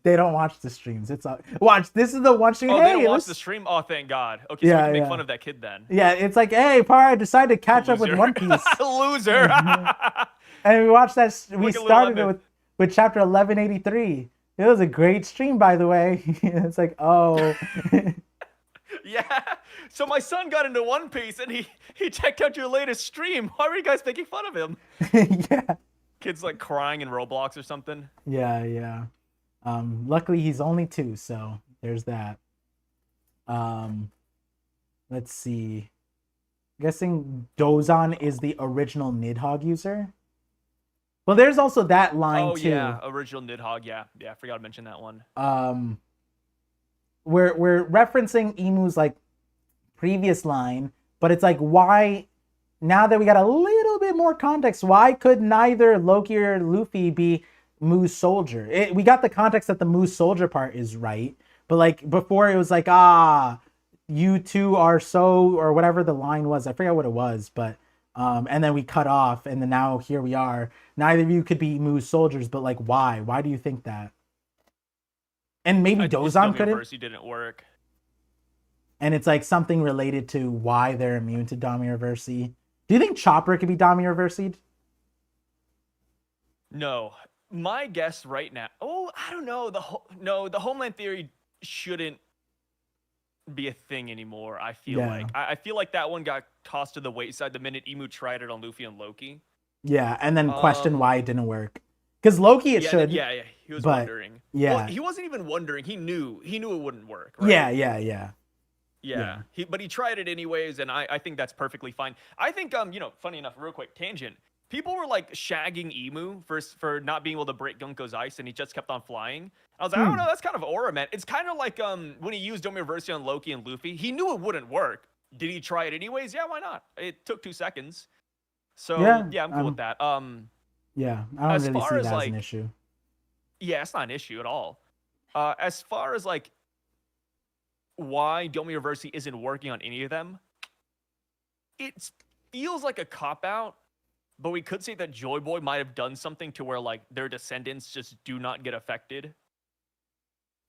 They don't watch the streams. It's all watch. This is the one stream. oh, they don't Hey, watch the let's. stream. Oh, thank God. Okay, so we Yeah, can make yeah, fun of that kid then. yeah. It's like, hey, Par, I decided to catch up with Loser, One Piece, loser. and we watched that. We Look at little started it Emeth. with chapter 1183. It was a great stream, by the way. It's like, oh, Yeah. So my son got into One Piece and he checked out your latest stream. Why were you guys making fun of him? yeah, Kid's like crying in Roblox or something. yeah. Luckily he's only 2, so there's that. Um, let's see. Guessing Dozan is the original Nidhogg user. Well, there's also that line Oh too. yeah, original Nidhogg. Yeah, I forgot to mention that one. Um, we're referencing Emu's like previous line, but it's like why now that we got a little bit more context, why could neither Loki or Luffy be Moo's soldier? We got the context that the Moose soldier part is right, but like before it was like you two are so, or whatever the line was. I forget what it was, but and then we cut off, and then now here we are. Neither of you could be Moo's soldiers, but like why? Why do you think that? And maybe I think his Dozan couldn't. University didn't work. And it's like something related to why they're immune to Damiroversi. Do you think Chopper could be Damiroversi'd? No, my guess right now. Oh, I don't know. The Homeland Theory shouldn't be a thing anymore. I feel Yeah. like I feel like that one got tossed to the wayside the minute Emu tried it on Luffy and Loki. Yeah, and then question Um, why it didn't work. Because Loki it yeah, should. yeah. He was but wondering. Well, yeah, he wasn't even wondering. He knew it wouldn't work. Right? yeah. Yeah. Yeah. But he tried it anyways, and I think that's perfectly fine. I think funny enough, real quick tangent. People were like shagging Emu for not being able to break Gunko's ice, and he just kept on flying. I was like, I don't know, that's kind of aura, man. It's kind of like when he used Domiversi on Loki and Luffy. He knew it wouldn't work. Did he try it anyways? Yeah, why not? It took 2 seconds. So yeah, I'm cool with that. Yeah, I don't As really far see as that as an like, issue. yeah, it's not an issue at all. As far as like why Domiversi isn't working on any of them, it feels like a cop out. But we could say that Joy Boy might have done something to where like their descendants just do not get affected.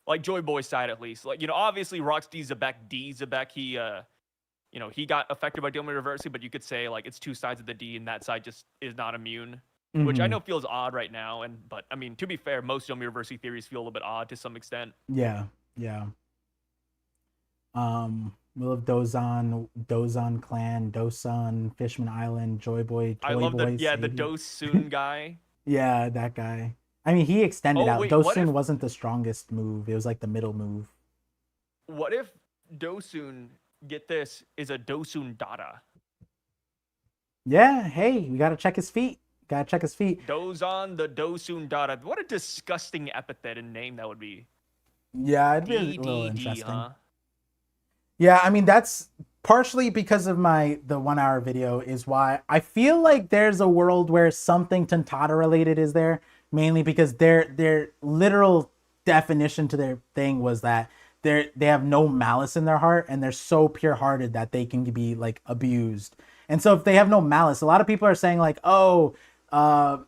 Like Joy Boy's side at least. Like, obviously Rocksteady Zebek, he got affected by Domiversi, but you could say like it's 2 sides of the D and that side just is not immune. Which I know feels odd right now, but I mean, to be fair, most Domiversi theories feel a little bit odd to some extent. Yeah. Will of Dozan Clan, Dosun, Fishman Island, Joy Boy, I Toy love Boy. the Dosun guy. Yeah, that guy. I mean, he extended Oh, out. wait, what Dosun if- wasn't the strongest move. It was like the middle move. What if Dosun get this, is a Dosun Dada. Yeah, hey, we gotta check his feet. Gotta check his feet. Dozon the Dosun Dada. What a disgusting epithet and name that would be. Yeah, it'd be a little DDD, interesting. huh? Yeah, I mean that's partially because of the 1 hour video is why I feel like there's a world where something Tantata related is there, mainly because their literal definition to their thing was that they have no malice in their heart and they're so pure hearted that they can be like abused. And so if they have no malice, a lot of people are saying like, oh, uh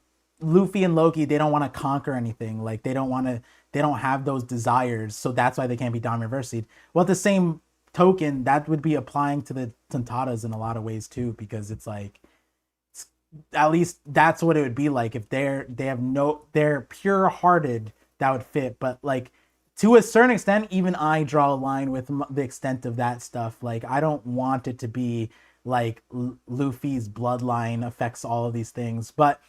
Luffy and Loki, they don't want to conquer anything. Like they don't have those desires, so that's why they can't be dominant versied. Well, at the same token, that would be applying to the Tantatas in a lot of ways too, because it's like at least that's what it would be like if they're pure hearted, that would fit. But like to a certain extent, even I draw a line with the extent of that stuff. Like I don't want it to be like Luffy's bloodline affects all of these things, but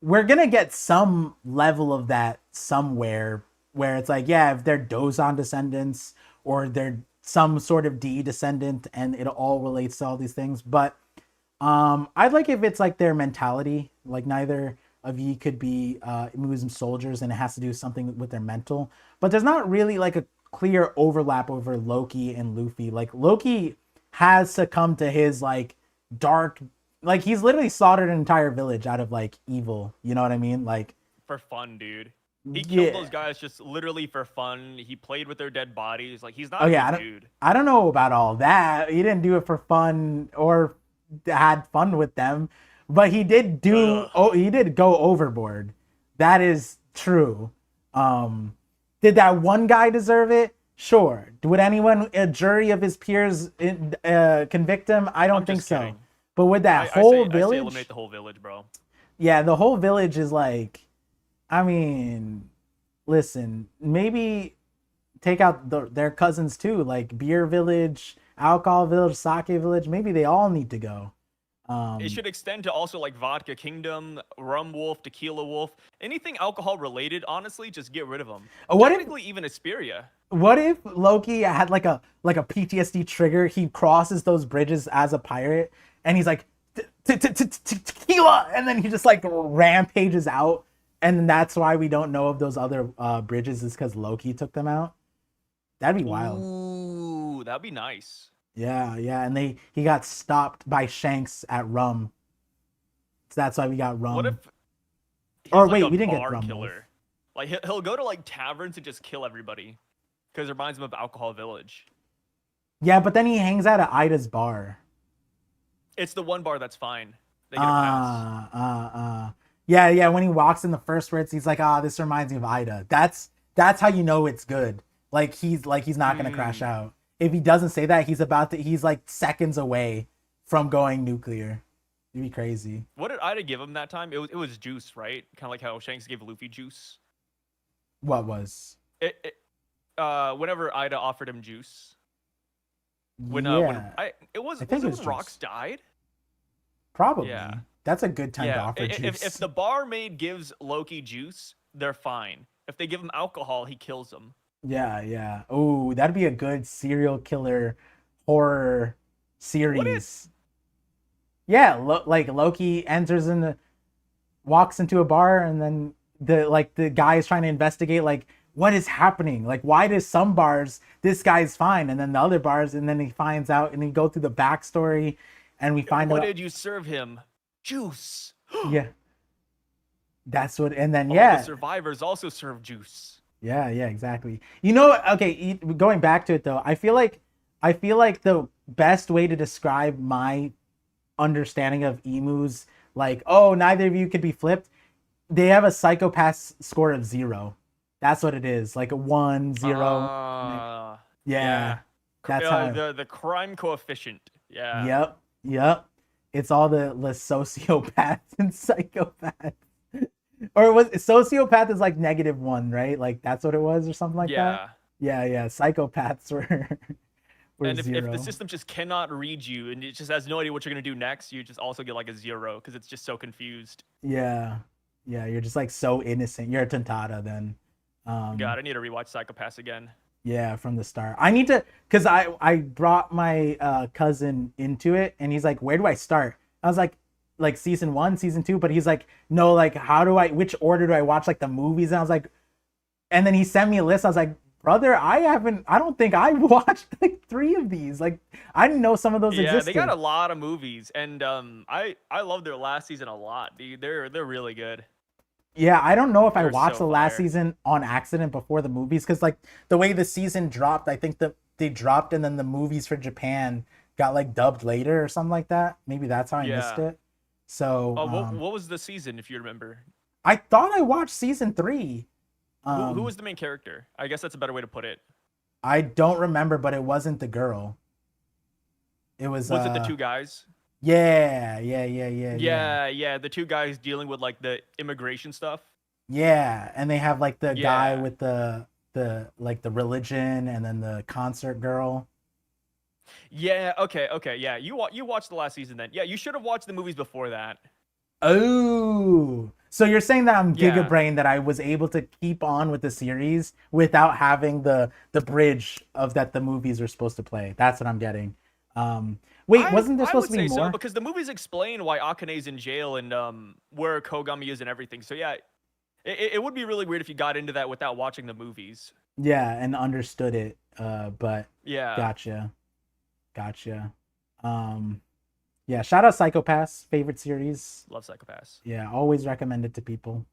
we're gonna get some level of that somewhere where it's like, yeah, if they're Dozon descendants or they're some sort of D descendant and it all relates to all these things. But I'd like if it's like their mentality, like neither of you could be Muslim soldiers and it has to do something with their mental. But there's not really like a clear overlap over Loki and Luffy. Like Loki has succumbed to his like dark, like he's literally slaughtered an entire village out of like evil. You know what I mean? Like For fun, dude. He yeah. killed those guys just literally for fun. He played with their dead bodies. Like he's not Oh a yeah, good dude. I don't know about all that. He didn't do it for fun or had fun with them, but he did do. Ugh. Oh, he did go overboard. That is true. Did that one guy deserve it? Sure. Would anyone, a jury of his peers, convict him? I don't I'm think just so. kidding. But with that I whole say village, eliminate the whole village, bro. yeah, the whole village is like, I mean, listen, maybe take out their cousins too, like beer village, alcohol village, sake village. Maybe they all need to go. It should extend to also like Vodka Kingdom, Rum Wolf, Tequila Wolf, anything alcohol related. Honestly, just get rid of them. What if Technically, even Asperia. what if Loki had like a PTSD trigger? He crosses those bridges as a pirate, and he's like tequila, and then he just like rampages out, and that's why we don't know of those other bridges is because Loki took them out. That'd be wild. Ooh, that'd be nice. Yeah, yeah, and he got stopped by Shanks at Rum. So that's why we got Rum. What if he's Or like wait, a we didn't get bar Rum. killer? Like he'll go to like taverns and just kill everybody because it reminds him of Alcohol Village. Yeah, but then he hangs out at Ida's bar. It's the one bar that's fine. They get a pass. Yeah, yeah. When he walks in the first words, he's like, this reminds me of Ida. That's how you know it's good. Like he's not gonna crash out. If he doesn't say that, he's like seconds away from going nuclear. It'd be crazy. What did Ida give him that time? It was juice, right? Kind of like how Shanks gave Luffy juice. What was? Whenever Ida offered him juice. When I think it was when Rocks juice. died. Probably. Yeah. That's a good time to Yeah. offer juice. If the barmaid gives Loki juice, they're fine. If they give him alcohol, he kills them. Yeah, yeah. Oh, that'd be a good serial killer horror series. Yeah, like Loki walks into a bar, and then the guy is trying to investigate like what is happening. Like why does some bars this guy's fine, and then the other bars, and then he finds out, and he go through the backstory, and we find out what did you serve him? Juice. Yeah. That's what, and then All yeah. the survivors also serve juice. Yeah, yeah, exactly. You know, okay, going back to it though, I feel like the best way to describe my understanding of emus, like, oh, neither of you could be flipped. They have a psychopath score of 0. That's what it is, like a 1, 0. Yeah, that's how. The crime coefficient. Yeah. Yep. It's all the sociopaths and psychopaths. Or was sociopath is like -1, right? Like that's what it was, or something like that. Yeah. Psychopaths were And if 0. the system just cannot read you and it just has no idea what you're gonna do next, you just also get like a 0 because it's just so confused. Yeah, you're just like so innocent. You're a Tantata then. God, I need to rewatch Psychopaths again. Yeah, from the start. I need to, because I brought my cousin into it, and he's like, "Where do I start?" I was like season one, season two, but he's like, "No, like how do I? Which order do I watch like the movies?" And I was like, and then he sent me a list. I was like, "Brother, I haven't. I don't think I watched like three of these. Like I didn't know some of those Yeah, they got existed." a lot of movies, and I love their last season a lot, dude. They're really good. Yeah, I don't know if I They're watched so the last fire. season on accident before the movies, because like the way the season dropped, I think that they dropped and then the movies for Japan got like dubbed later or something like that. Maybe that's how I missed Yeah. it. So What was the season if you remember? I thought I watched season three. Who Um, was the main character? I guess that's a better way to put it. I don't remember, but it wasn't the girl. It was Was it the two guys? yeah. Yeah, the two guys dealing with like the immigration stuff. Yeah, and they have like the guy Yeah. with the like the religion and then the concert girl. Yeah, okay, yeah. You watched the last season then. Yeah, you should have watched the movies before that. Oh, so you're saying that I'm Giga Yeah. Brain, that I was able to keep on with the series without having the bridge of that the movies are supposed to play. That's what I'm getting. Wait, wasn't there I supposed would to be say so more? because the movies explain why Akane's in jail and where Kogami is and everything. So yeah, it would be really weird if you got into that without watching the movies. Yeah, and understood it. But Yeah. gotcha, gotcha. Um, yeah. Shout out Psychopaths, favorite series. Love Psychopaths. Yeah, always recommend it to people.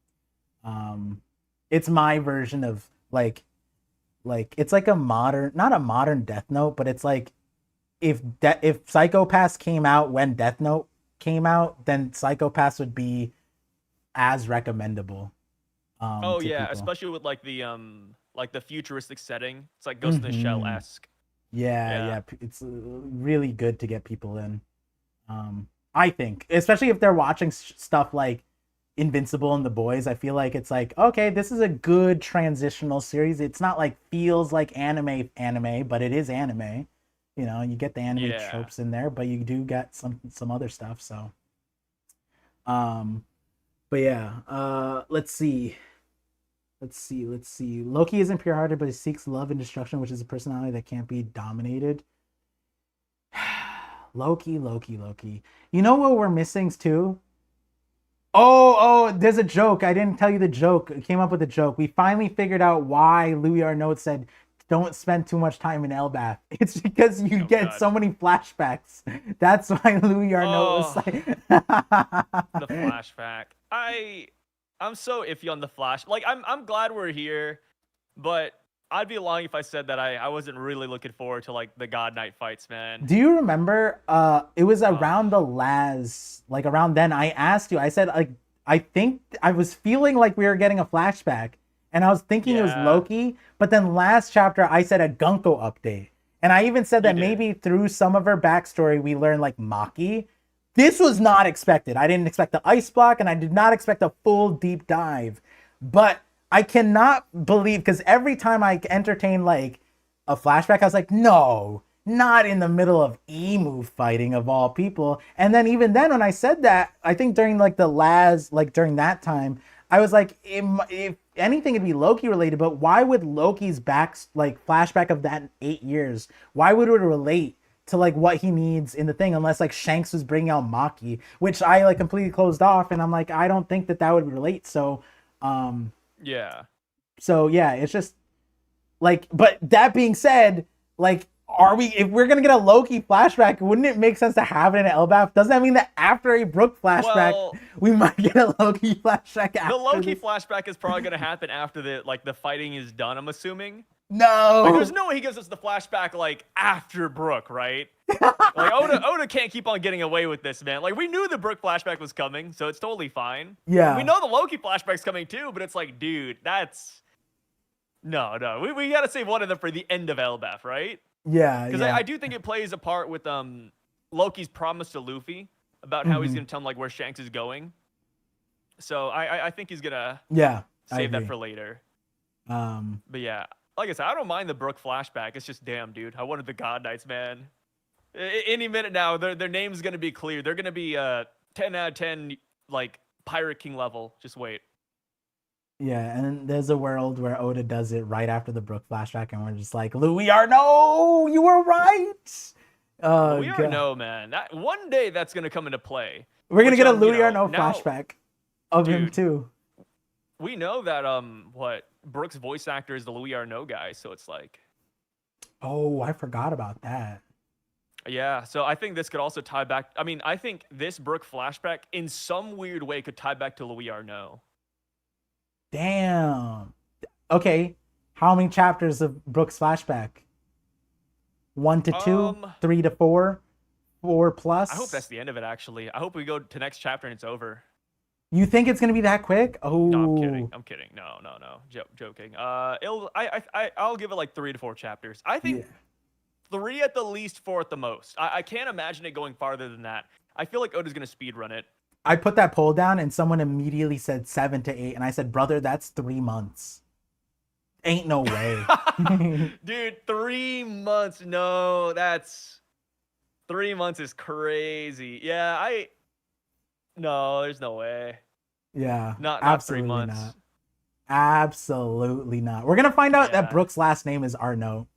Um, it's my version of like it's like a modern, not a modern Death Note, but it's like if Psychopaths came out when Death Note came out, then Psychopaths would be as recommendable Oh to yeah, people. especially with like the futuristic setting. It's like Ghost in the Shell Hmm. esque. Yeah, Yeah. yeah, it's really good to get people in. I think, especially if they're watching stuff like Invincible and The Boys, I feel like it's like, okay, this is a good transitional series. It's not like feels like anime, but it is anime. You know, you get the anime Yeah. tropes in there, but you do get some other stuff. So, um, but yeah, let's see. Loki isn't pure-hearted, but he seeks love and destruction, which is a personality that can't be dominated. Loki. You know what we're missing too? Oh, there's a joke. I didn't tell you the joke. I came up with a joke. We finally figured out why Louis Arnaud said, "Don't spend too much time in Elbath." It's because you Oh get god. so many flashbacks. That's why Louis Arnaud was Oh, like, the flashback. I'm so iffy on the flash. Like I'm glad we're here, but I'd be lying if I said that I wasn't really looking forward to like the God Knight fights, man. "Do you remember? It was Oh, around the last, like around then. I asked you. I said, like, I think I was feeling like we were getting a flashback, and I was thinking it was yeah, Loki. But then last chapter, I said a Gunko update, and I even said you that did. maybe through some of her backstory, we learned like Maki. This was not expected. I didn't expect the ice block, and I did not expect a full deep dive. But I cannot believe, because every time I entertain like a flashback, I was like, no, not in the middle of emu fighting of all people. And then even then, when I said that, I think during like the last, like during that time, I was like, if anything, it'd be Loki related. But why would Loki's back, like flashback of that 8 years, why would it relate to like what he needs in the thing, unless like Shanks was bringing out Maki, which I like completely closed off, and I'm like, I don't think that that would relate. Um, Yeah. so yeah, it's just like, but that being said, like, are we, if we're gonna get a Loki flashback, wouldn't it make sense to have it in Elbaf? Doesn't that mean that after a Brook flashback, Well, we might get a Loki flashback the after Loki this? flashback is probably gonna happen after the fighting is done. I'm assuming. Like, there's No. no way he gives us the flashback like after Brooke, right? Like Oda can't keep on getting away with this, man. Like we knew the Brooke flashback was coming, so it's totally fine. We Yeah. know the Loki flashback's coming too, but it's like, dude, that's no. We gotta save one of them for the end of Elbaf, right? Yeah. Because Yeah. I do think it plays a part with Loki's promise to Luffy about how he's Hmm. gonna tell him like where Shanks is going. So I think he's gonna Yeah. I save that agree. for later. Um. But yeah, like I said, I don't mind the Brooke flashback. It's just damn, dude. I wanted the God Knights, man. Any minute now, their name's gonna be clear. They're gonna be 10 out of 10 like Pirate King level. Just wait. Yeah, and there's a world where Oda does it right after the Brook flashback, and we're just like, Louis Arno, you were right. Louis God. Arno, man. That one day that's gonna come into play. We're gonna Which get a Louis Arno now, flashback of him dude, too. we know that what Brooks' voice actor is the Louis Arno guy, so it's like, Oh, I forgot about that. yeah. So I think this could also tie back. I mean, I think this Brook flashback in some weird way could tie back to Louis Arno. Damn. Okay, how many chapters of Brooks flashback? 1 to 2, Um, 3 to 4, 4 I hope that's plus. the end of it. Actually, I hope we go to next chapter and it's over. You think it's gonna be that quick? No, I'm kidding. Oh, I'm kidding. No, no, no. Joking. I'll give it like 3 to 4 chapters. I yeah. think 3 at the least, 4 at the most. I can't imagine it going farther than that. I feel like Oda's gonna speed run it. I put that poll down and someone immediately said 7 to 8, and I said, brother, that's 3 months. Ain't no way. Dude, 3 months. No, that's 3 months is crazy. Yeah, no, there's no way. Yeah, Not three absolutely months. not. Absolutely not. We're gonna find out that Yeah. Brooks' last name is Arno.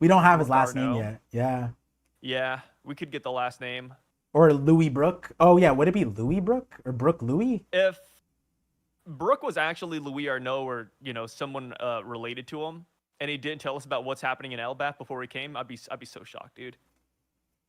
We don't have his Brooke last name Arno. yet. Yeah. Yeah, we could get the last name. Or Louis Brook. Oh yeah, would it be Louis Brook or Brook Louis? If Brooke was actually Louis Arnault or, someone related to him, and he didn't tell us about what's happening in Elbaf before he came, I'd be so shocked, dude.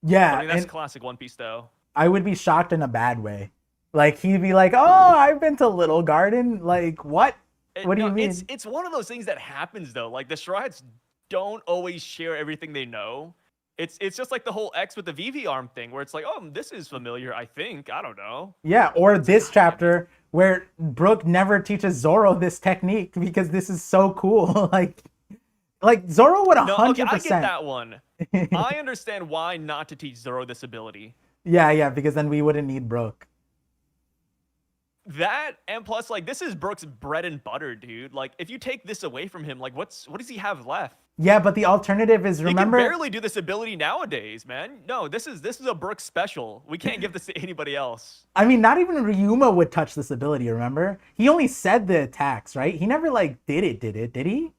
But, Yeah, I mean, that's and classic One Piece, though. I would be shocked in a bad way. Like he'd be like, "Oh, I've been to Little Garden." Like, what? What do you mean? It's one of those things that happens though. Like the Strides don't always share everything they know. It's just like the whole X with the VV arm thing, where it's like, oh, this is familiar. I think I don't know. Yeah, or It's like, this ah, damn it. chapter where Brook never teaches Zoro this technique because this is so cool. like Zoro would a No, okay, hundred I get percent. that one. I understand why not to teach Zoro this ability. Yeah, because then we wouldn't need Brook. That and plus, like, this is Brooks' bread and butter, dude. Like, if you take this away from him, like, what does he have left? Yeah, but the alternative is He can remember. barely do this ability nowadays, man. No, this is a Brooks special. We can't give this to anybody else. I mean, not even Ryuma would touch this ability. Remember, he only said the attacks, right? He never like did it. Did he?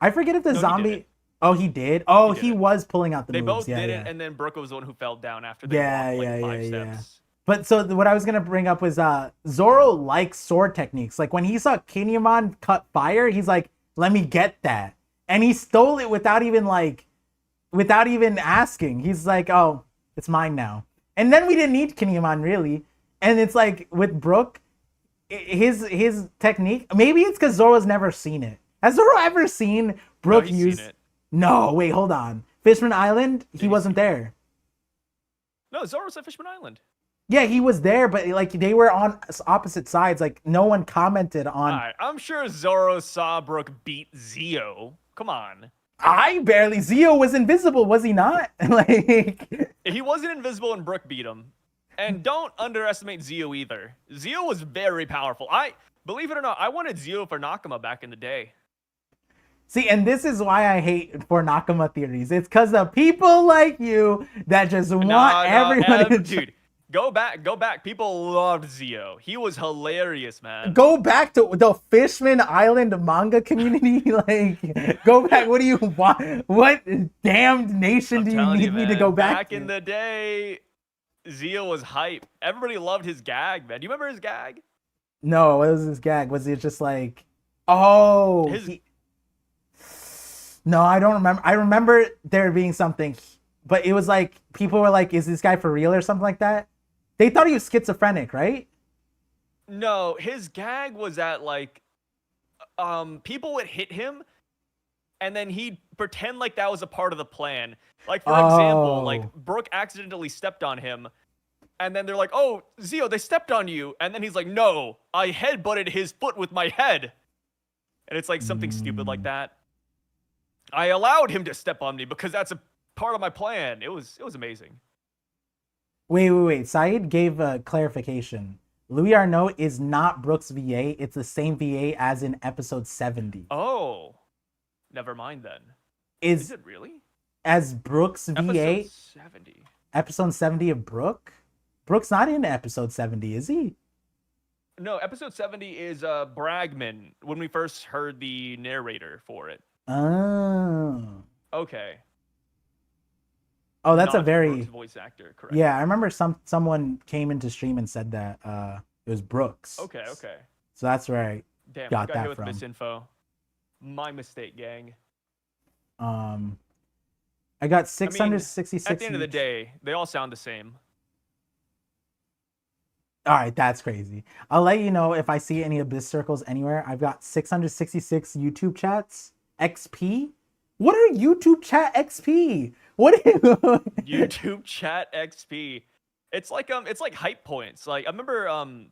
I forget if the No, he zombie. didn't. Oh, he did. Oh, He he didn't. was pulling out the They moves. both Yeah, did yeah. it, and then Brooke was the one who fell down after they Yeah, walked like yeah, five yeah, yeah. steps. But so what I was gonna bring up was Zoro likes sword techniques. Like when he saw Kinemon cut fire, he's like, "Let me get that," and he stole it without even asking. He's like, "Oh, it's mine now." And then we didn't need Kinemon really. And it's like with Brook, his technique. Maybe it's because Zoro's never seen it. Has Zoro ever seen No, Brook he's use? seen it. No, wait, hold on. Fishman Island, he He's wasn't seen it. there. No, Zoro's at Fishman Island. Yeah, he was there, but like they were on opposite sides. Like no one commented on. All right, I'm sure Zoro saw Brooke beat Zio. Come on. I barely. Zio was invisible, was he not? Like, He wasn't invisible and Brooke beat him. And don't underestimate Zio either. Zio was very powerful. Believe it or not, I wanted Zio for Nakama back in the day. see, and this is why I hate for Nakama theories. It's because of people like you that just want everyone to dude. Go back. People loved Zio. He was hilarious, man. go back to the Fishman Island manga community. Like, go back. What do you want? What damned nation I'm do you telling need me to man, go back to? in the day, Zio was hype. Everybody loved his gag, man. Do you remember his gag? No, what was his gag? Was it just like, oh, His no, I don't remember. I remember there being something, but it was like people were like, "Is this guy for real?" or something like that. They thought he was schizophrenic, right? No, his gag was that like people would hit him and then he'd pretend like that was a part of the plan. Like for example, Oh, like Brooke accidentally stepped on him and then they're like, "Oh, Zio, they stepped on you." And then he's like, "No, I headbutted his foot with my head." And it's like something stupid like that. I allowed him to step on me because that's a part of my plan. It was amazing. wait. Saeed gave a clarification. Louis Arnault is not Brooks' VA. It's the same VA as in episode 70. Oh, never mind then. Is Is it really? as Brooks' VA Episode 70. episode 70 of Brook? Brook's not in episode 70, is he? No, episode 70 is Bragman when we first heard the narrator for it. Oh. Okay. Oh, that's a Not Brooks' very voice actor, correct. yeah. I remember someone came into stream and said that it was Brooks. Okay, okay. So that's where I Damn, I got got hit that with from. misinfo. My mistake, gang. Um, I got I mean, 666. at the end of the day, they all sound the same. All right, that's crazy. I'll let you know if I see any Abyss circles anywhere. I've got 666 YouTube chats. XP? What are YouTube chat XP? What are you? YouTube chat XP. It's like hype points. Like I remember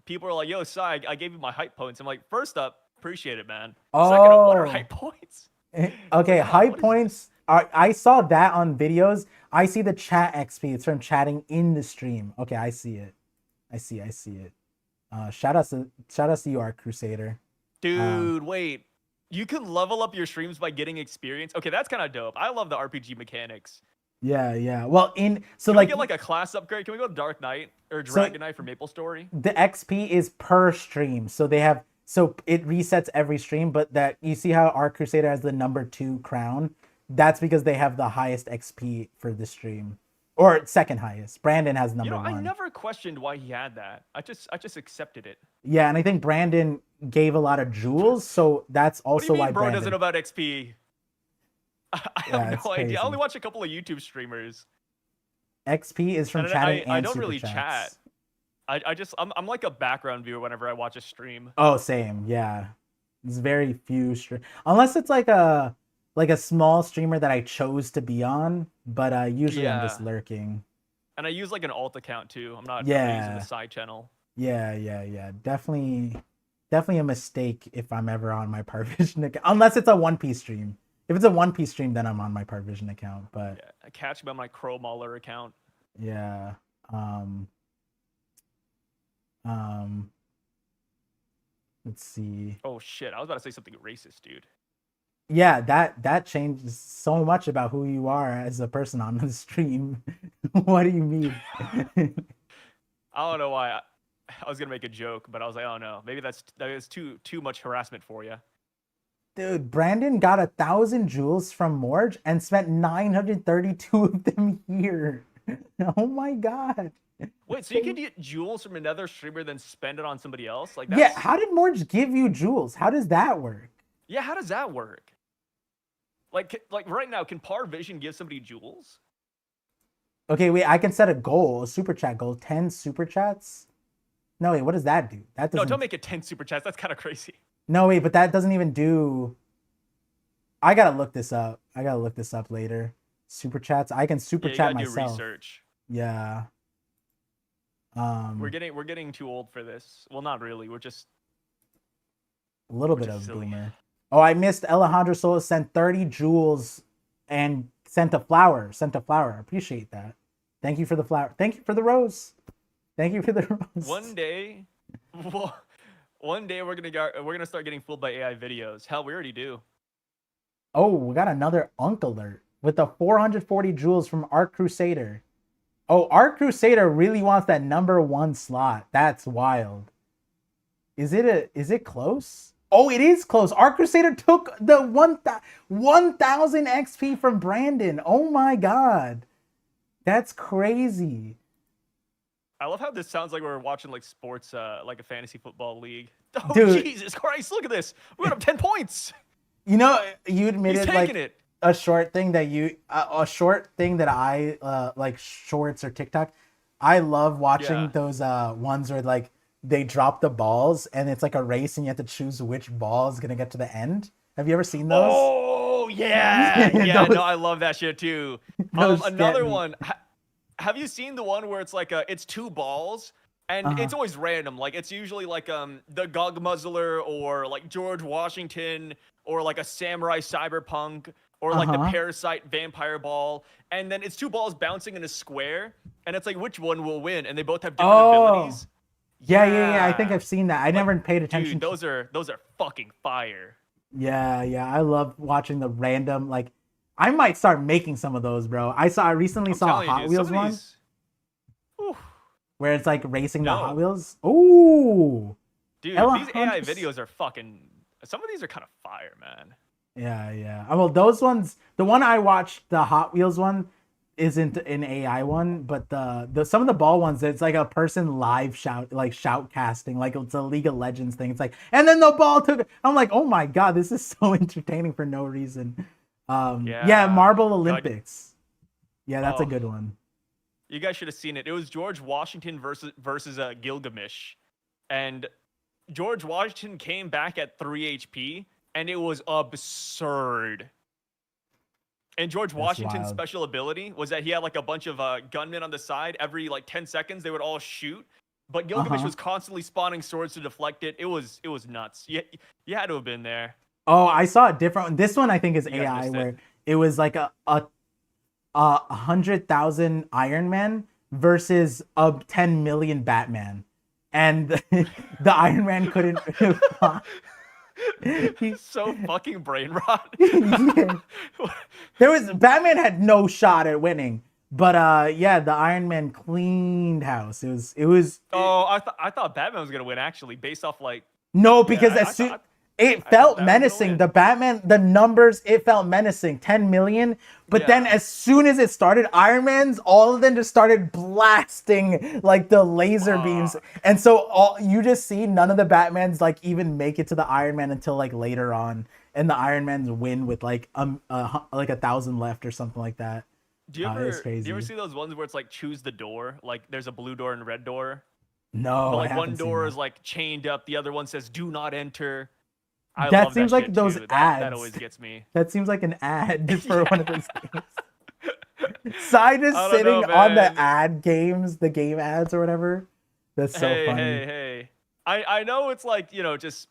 people were like, "Yo, Sai, I gave you my hype points." I'm like, first up, appreciate it, man. Second up, what are Oh. hype points? It's Okay, like, high what is points. I saw that on videos. I see the chat XP. It's from chatting in the stream. Okay, I see it. I see it. Shout out to you, our Crusader. Dude, wait. You can level up your streams by getting experience. Okay, that's kind of dope. I love the RPG mechanics. Yeah. Well, so Can like we get like a class upgrade? Can we go to Dark Knight or so Dragon Knight for Maple Story? the XP is per stream. So it resets every stream, but that you see how our Crusader has the number 2 crown? That's because they have the highest XP for the stream. Or second highest. Brandon has number 1. I never questioned why he had that. I just accepted it. Yeah, and I think Brandon gave a lot of jewels, so that's What do you also mean, why bro Brandon. doesn't know about XP? I Yeah, have it's no idea. crazy. I only watch a couple of YouTube streamers. XP is from And chatting I and don't super really chats. chat. I'm like a background viewer whenever I watch a stream. Oh, same. Yeah, it's very few unless it's like a small streamer that I chose to be on, but usually I'm just Yeah. lurking. And I use like an alt account too. I'm not Yeah. using the side channel. Yeah. Definitely a mistake if I'm ever on my ParVision account. Unless it's a One Piece stream. If it's a One Piece stream, then I'm on my ParVision account. But Yeah, catch me on my Crow Mauler account. yeah. Let's see. Oh shit, I was about to say something racist, dude. Yeah, that changes so much about who you are as a person on the stream. What do you mean? I don't know why. I was gonna make a joke, but I was like, oh no, maybe that is too much harassment for you. Dude, Brandon got 1,000 jewels from Morge and spent 932 of them here. Oh my god. Wait, so you can get jewels from another streamer then spend it on somebody else? Like Yeah, how did Morge give you jewels? How does that work? Yeah, how does that work? Like right now, can ParVision give somebody jewels? Okay, wait, I can set a goal, a super chat goal, 10 super chats. No, wait, what does that do? That doesn't. No, don't make it 10 super chats. That's kind of crazy. No, wait, but that doesn't even do. I gotta look this up. Later. Super chats. I can super Yeah, you chat gotta do myself. research. Yeah. We're getting too old for this. Well, not really. We're just a little Which bit is of silly. boomer. Oh, I missed Alejandro Solis sent 30 jewels and sent a flower. Appreciate that. Thank you for the flower. Thank you for the rose. Thank you for the rose. one day we're gonna start getting fooled by AI videos. Hell, we already do. Oh, we got another Unk alert with the 440 jewels from Arc Crusader. Oh, Arc Crusader really wants that number 1 slot. That's wild. Is it close? Oh, it is close. Arc Crusader took the 1,000 XP from Brandon. Oh my god. That's crazy. I love how this sounds like we're watching like sports, like a fantasy football league. Oh, Dude. Jesus Christ, look at this. We got up 10 points. You know, you He's admitted taking like it. a short thing that I like shorts or TikTok. I love watching Yeah. those ones where like they drop the balls and it's like a race and you have to choose which ball is gonna get to the end. Have you ever seen those? Oh, yeah. Yeah, Those- no, I love that shit too. those Another get me. one. Have you seen the one where it's like it's 2 balls and Uh-huh. it's always random? Like it's usually like the Gog Muzzler or like George Washington or like a Samurai Cyberpunk or like the Uh-huh. Parasite Vampire Ball, and then it's 2 balls bouncing in a square, and it's like which one will win, and they both have different abilities. Yeah. I think I've seen that. I never paid attention. Dude, those are fucking fire. Yeah. I love watching the random like. I might start making some of those, bro. I recently I'm saw a telling you, Hot dude, Wheels some of one these- Oof. where it's like racing the No. Hot Wheels. Ooh. Dude, these AI Alejandro's. videos are fucking. Some of these are kind of fire, man. Yeah, yeah. Well, those ones, the one I watched, the Hot Wheels one, isn't an AI one, but the some of the ball ones, it's like a person live shout casting, like it's a League of Legends thing. It's like, and then the ball took. I'm like, oh my god, this is so entertaining for no reason. Yeah, Yeah. Marble God. Olympics. Yeah, that's a Oh, good one. you guys should have seen it. It was George Washington versus Gilgamesh, and George Washington came back at 3 HP, and it was absurd. And George That's Washington's wild. special ability was that he had like a bunch of gunmen on the side. Every like 10 seconds, they would all shoot. But Uh Gilgamesh huh. was constantly spawning swords to deflect it. It was nuts. You had to have been there. Oh, I saw a different one. This one I think is You guys AI, missed it. where it was like a 100,000 Iron Man versus a 10 million Batman, and the Iron Man couldn't. he, So fucking brain rot. yeah. There was Batman had no shot at winning, but yeah, the Iron Man cleaned house. Oh, I thought Batman was gonna win actually, based off like No, yeah, because I, I as soon thought it I thought felt Batman was gonna menacing. win. The Batman, the numbers, it felt menacing. 10 million. But then Yeah. as soon as it started, Iron Man's, all of them just started blasting like the laser beams. Fuck. And so all you just see none of the Batmans like even make it to the Iron Man until like later on. And the Iron Man's win with like 1,000 left or something like that. Do you It's ever do you ever crazy. see those ones where it's like choose the door? Like there's a blue door and a red door, but No, I like one haven't seen door is that. like chained up, the other one says do not enter. I That love that seems like shit those too. That ads. always gets me. That seems like an ad for one of Yeah. those games. Sai just I don't know, sitting on the man. ad games, the game ads or whatever. That's so Hey, funny. hey, hey. I know it's like, just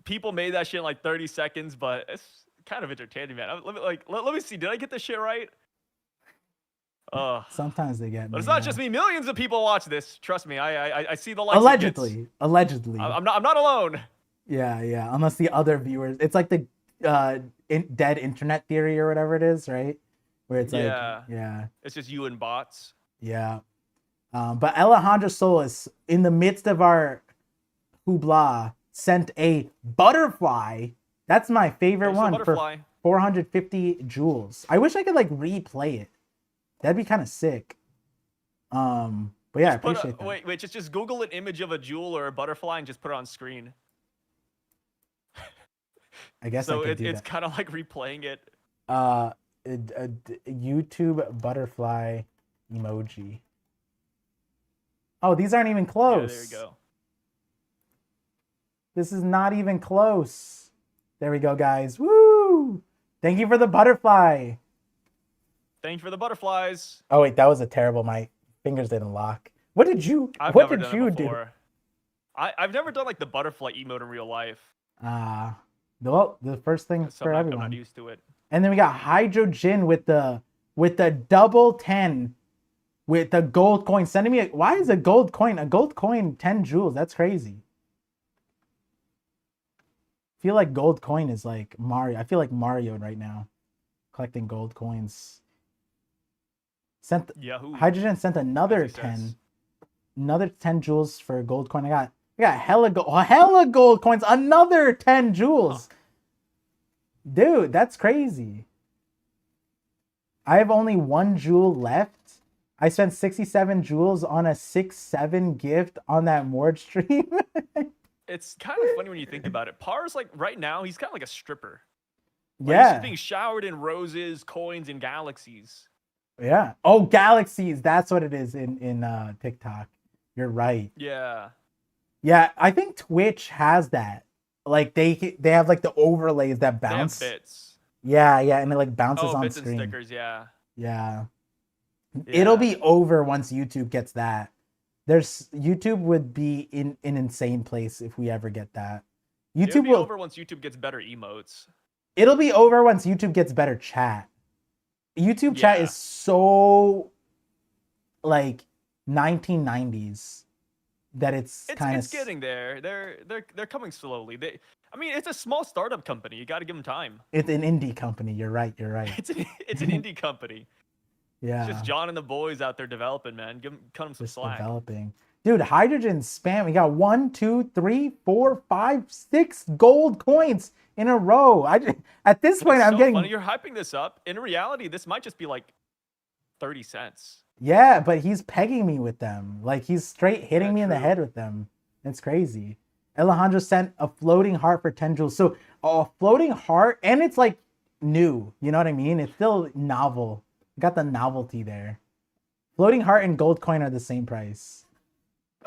people made that shit in like 30 seconds, but it's kind of entertaining, man. Let me see. Did I get this shit right? Sometimes they get But it's me. not Yeah. just me. Millions of people watch this. Trust me. I see the likes it gets. Allegedly, allegedly. I'm not alone. Yeah, yeah. Unless the other viewers, it's like the dead internet theory or whatever it is, right? Where it's like, Yeah. yeah, It's just you and bots. yeah. But Alejandro Solis, in the midst of our hoopla, sent a butterfly. That's my favorite Thanks for the one for butterfly. 450 jewels. I wish I could like replay it. That'd be kind of sick. But yeah, I Just put appreciate that. wait, just Google an image of a jewel or a butterfly and just put it on screen. I guess I So could do it's that. kind of like replaying it. YouTube butterfly emoji. Oh, these aren't even Yeah, there you close. go. This is not even close. There we go, guys. Woo! Thank you for the butterfly. Thank you for the butterflies. Oh wait, that was a terrible. My fingers didn't lock. What did you? I've What never did done you it do? before. I've never done like the butterfly emote in real life. Well, the first thing So for I'm not everyone. used to it. And then we got Hydrogen with the double 10 with the gold coin. Sending me why is a gold coin 10 jewels? That's crazy. I feel like gold coin is like Mario. I feel like Mario right now, collecting gold coins. Sent Yahoo. Hydrogen sent another As he 10, says. another 10 jewels for a gold coin. I got hella gold coins. Another 10 jewels. Dude, that's crazy. I have only 1 jewel left. I spent 67 jewels on a 6-7 gift on that Mord stream. It's kind of funny when you think about it. Par's like right now, he's kind of like a stripper. Like, he's Yeah. just being showered in roses, coins, and galaxies. Yeah. Oh, galaxies. That's what it is in TikTok. You're right. Yeah. Yeah, I think Twitch has that. Like they have like the overlays that They have bounce. bits. Yeah, yeah, and it like bounces Oh, on bits screen. and stickers. Yeah. Yeah. It'll Yeah. be over once YouTube gets that. YouTube would be in an insane place if we ever get that. It'll YouTube be will over once YouTube gets better emotes. It'll be over once YouTube gets better chat. YouTube chat Yeah. is so like 1990s that it's kind It's of getting there. They're coming slowly. I mean, it's a small startup company. You got to give them time. it's an indie company. You're right. You're right. It's an indie company. Yeah. It's just John and the boys out there developing, man. Cut them some Just slack. developing. Dude, hydrogen spam. We got 1, 2, 3, 4, 5, 6 gold coins in a row. At this point, It's I'm so getting. funny. You're hyping this up. In reality, this might just be like 30 cents. Yeah, but he's pegging me with them. Like he's straight hitting Yeah, me in the true. head with them. It's crazy. Alejandro sent a floating heart for 10 jewels. So a floating heart, and it's like new. You know what I mean? It's still novel. Got the novelty there. Floating heart and gold coin are the same price.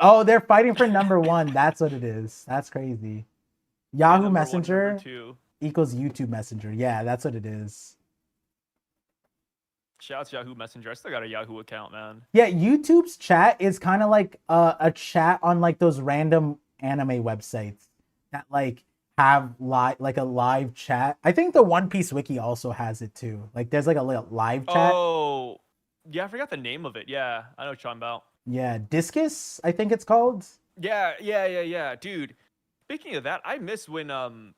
Oh, they're fighting for number one. That's what it is. That's crazy. Yeah, Yahoo number one, Messenger number two. equals YouTube Messenger. Yeah, that's what it is. Shouts Yahoo Messenger. I still got a Yahoo account, man. Yeah, YouTube's chat is kind of like a chat on like those random anime websites that like have like a live chat. I think the One Piece wiki also has it too. Like there's like a little live chat. Oh, yeah, I forgot the name of it. Yeah, I know what you're talking about. Yeah, Discus, I think it's called. Yeah. Dude, speaking of that, I miss when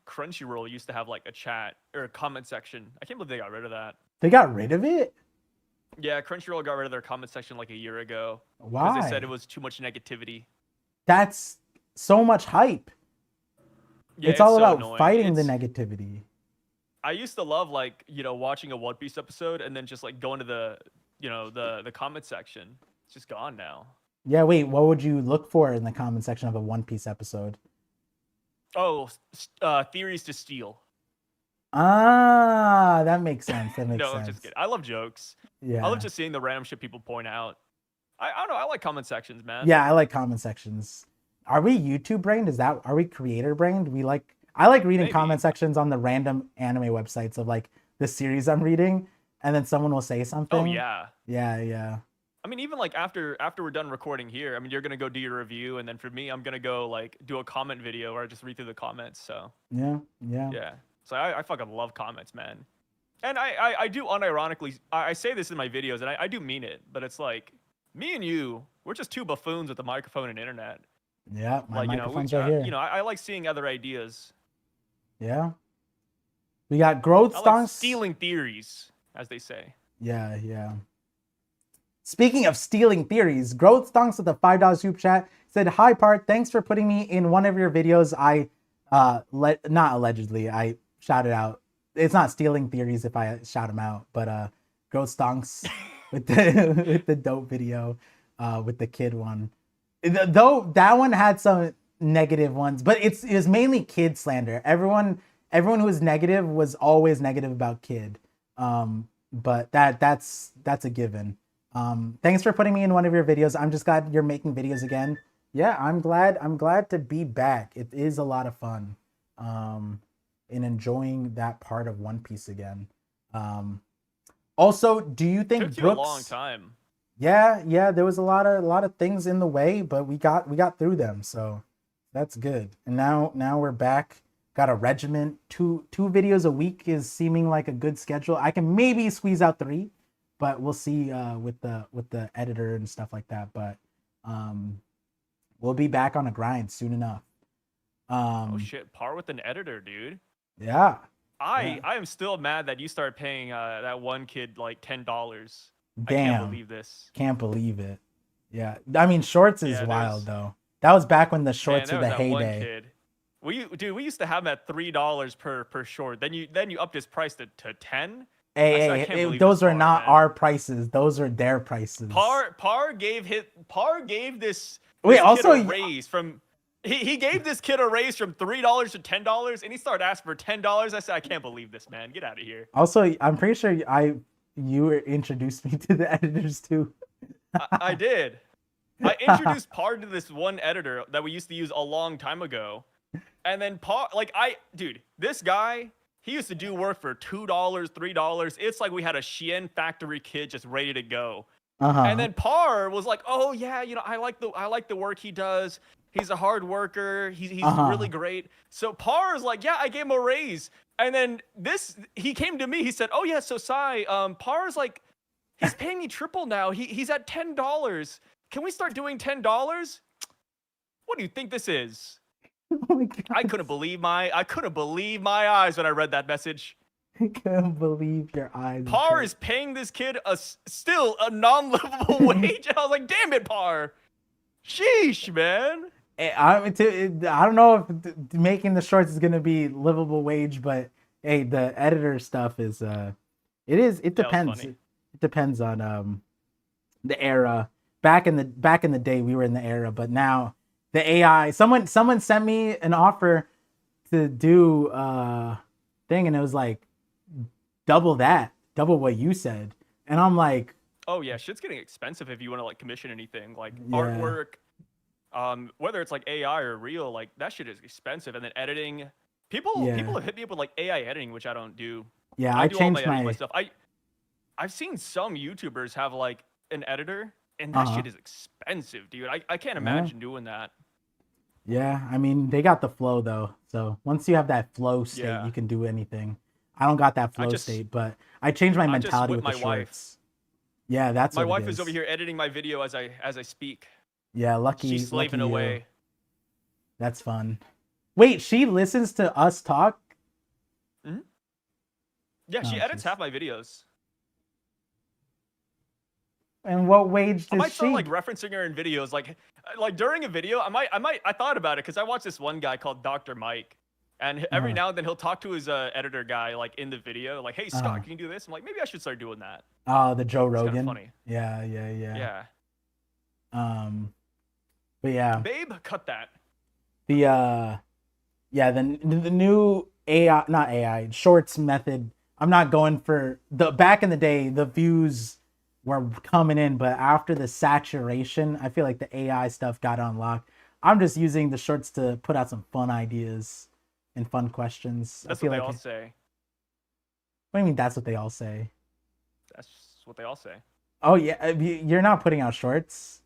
Crunchyroll used to have like a chat or a comment section. I can't believe they got rid of that. They got rid of it? Yeah, Crunchyroll got rid of their comment section like a year ago because Why? they said it was too much negativity. That's so much hype. Yeah, it's all so about annoying. fighting the negativity. I used to love like, watching a One Piece episode and then just like going to the comment section. It's just gone now. Yeah, wait, what would you look for in the comment section of a One Piece episode? Oh, theories to steal. Ah, that makes sense. That makes No, sense. just kidding. I love jokes. Yeah. I love just seeing the random shit people point out. I don't know. I like comment sections, man. Yeah, I like comment sections. Are we YouTube brained? Are we creator brained? I like reading Maybe. comment sections on the random anime websites of like the series I'm reading, and then someone will say something. Oh yeah. Yeah. I mean, even like after we're done recording here, I mean, you're gonna go do your review, and then for me, I'm gonna go like do a comment video where I just read through the comments. So Yeah. yeah. So I fucking love comments, man. And I do unironically, I say this in my videos, and I do mean it, but it's like me and you, we're just two buffoons with a microphone and internet. Yeah, my Like microphone's right here. I like seeing other ideas. Yeah. We got growth I like stonks. stealing theories, as they say. Yeah. Speaking of stealing theories, Growth Stonks with the $5 super chat said, "Hi Part, thanks for putting me in one of your videos. I not allegedly, I shouted out. It's not stealing theories if I shout them out, but Growth Stonks with the with the dope video, with the kid one. Though that one had some negative ones, but it was mainly kid slander. Everyone who was negative was always negative about kid. But that's a given. Thanks for putting me in one of your videos. I'm just glad you're making videos again. Yeah, I'm glad to be back. It is a lot of fun. In enjoying that part of One Piece again. Also, do you think Took you Brooks, a long time. Yeah, there was a lot of things in the way, but we got through them, so that's good. And now we're back. Got a regiment. Two videos a week is seeming like a good schedule. I can maybe squeeze out 3, but we'll see with the editor and stuff like that. But we'll be back on a grind soon enough. Oh shit, par with an editor, dude. Yeah. I am still mad that you started paying that one kid like $10. Damn. I can't believe this. Can't believe it. Yeah. I mean, shorts is Yeah, wild though. That was back when the shorts Man, were there the was that heyday. one kid. We used to have him at $3 per short. Then you upped his price to 10. Hey, those are not our prices. Those are their prices. Par gave this Wait, kid also a raise from he gave this kid a raise from $3 to $10, and he started asking for $10. I said, I can't believe this, man. Get out of here. Also, I'm pretty sure you introduced me to the editors too. I did. I introduced Par to this one editor that we used to use a long time ago. And then Par, this guy, he used to do work for $2, $3. It's like we had a Shein factory kid just ready to go. And then Par was like, "Oh yeah, I like the work he does. He's a hard worker. He's really great." So Par is like, "Yeah, I gave him a raise." And then he came to me. He said, "Oh yeah, so Sai, Par's like, he's paying me triple now. He's at $10. Can we start doing $10?" What do you think this is? Oh my God. I couldn't believe my eyes when I read that message. I can't believe your eyes. Par is paying this kid still a non-livable wage. And I was like, damn it, Par. Sheesh, man. I don't know if making the shorts is gonna be livable wage, but hey, the editor stuff is it That was depends. funny. It depends on the era. Back in the day, we were in the era, but now the AI. Someone sent me an offer to do thing, and it was like double that, double what you said, and I'm like, Oh yeah, shit's getting expensive if you want to like commission anything like yeah, artwork, whether it's like AI or real, like that shit is expensive. And then editing, people yeah, have hit me up with like AI editing, which I don't do. yeah. I I do all my changed editing my myself. I've seen some YouTubers have like an editor, and that uh shit is expensive, dude. I can't huh. imagine doing that. Yeah, I mean they got the flow though. So once you have that flow state, Yeah, you can do anything. I don't got that I flow just state, but I changed my I just mentality whip with the my wife. shorts. Yeah, that's My what it wife is over is. here editing my video as I speak. Yeah, She's lucky slaving you. away. That's fun. Wait, she listens to us talk? Hmm. Yeah, she Oh, edits jeez. half my videos. And what wage I does might start she? like referencing her in videos, like during a video. I thought about it because I watched this one guy called Dr. Mike, and every Uh, now and then he'll talk to his editor guy like in the video, like, "Hey uh, Scott, can you do this?" I'm like, maybe I should start doing that. the Joe It's kind of Rogan. funny. Yeah, yeah, yeah. Yeah, Um, but yeah, babe, cut that. the yeah, the new AI, not AI, shorts method. I'm not going for the back in the day, the views were coming in, but after the saturation, I feel like the AI stuff got unlocked. I'm just using the shorts to put out some fun ideas and fun questions. I That's what feel they like, all what say. do you mean that's what they all say? That's what they all say. Oh yeah, you're not putting out shorts.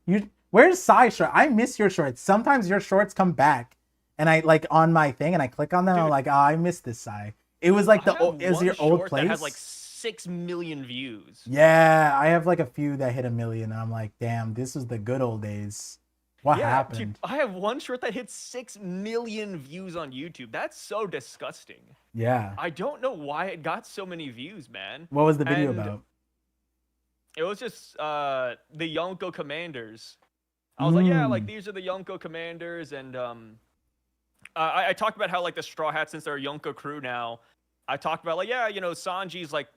Where's Sai short? I miss your shorts. Sometimes your shorts come back, and I like on my thing, and I click on them. I'm Dude, like, oh, I miss this Sai. It was like I have it was one your old short that has like place. 6 million views. Yeah, I have like a few that hit a million, and I'm like, damn, this was the good old days. What Yeah, dude, happened? I have one short that hit 6 million views on YouTube. That's so disgusting. Yeah. I don't know why it got so many views, man. What was the video And about? it was just the Yonko Commanders. I was like, yeah, like Mm. these are the Yonko Commanders, and I talked about how like the Straw Hats, since they're a Yonko crew now, I talked about like, yeah, Sanji's like,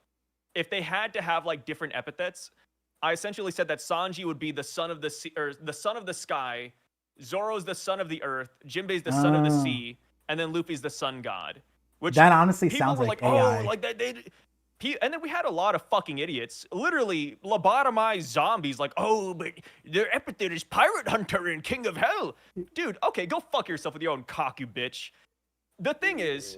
if they had to have like different epithets, I essentially said that Sanji would be the son of the sea, or the son of the sky, Zoro's the son of the earth, Jinbei's the son of the Oh, sea, and then Luffy's the sun god. Which that honestly people sounds were like like, oh, AI. like that they. And then we had a lot of fucking idiots, literally lobotomized zombies, like, oh, but their epithet is Pirate Hunter and King of Hell. Dude, okay, go fuck yourself with your own cock, you bitch. The thing is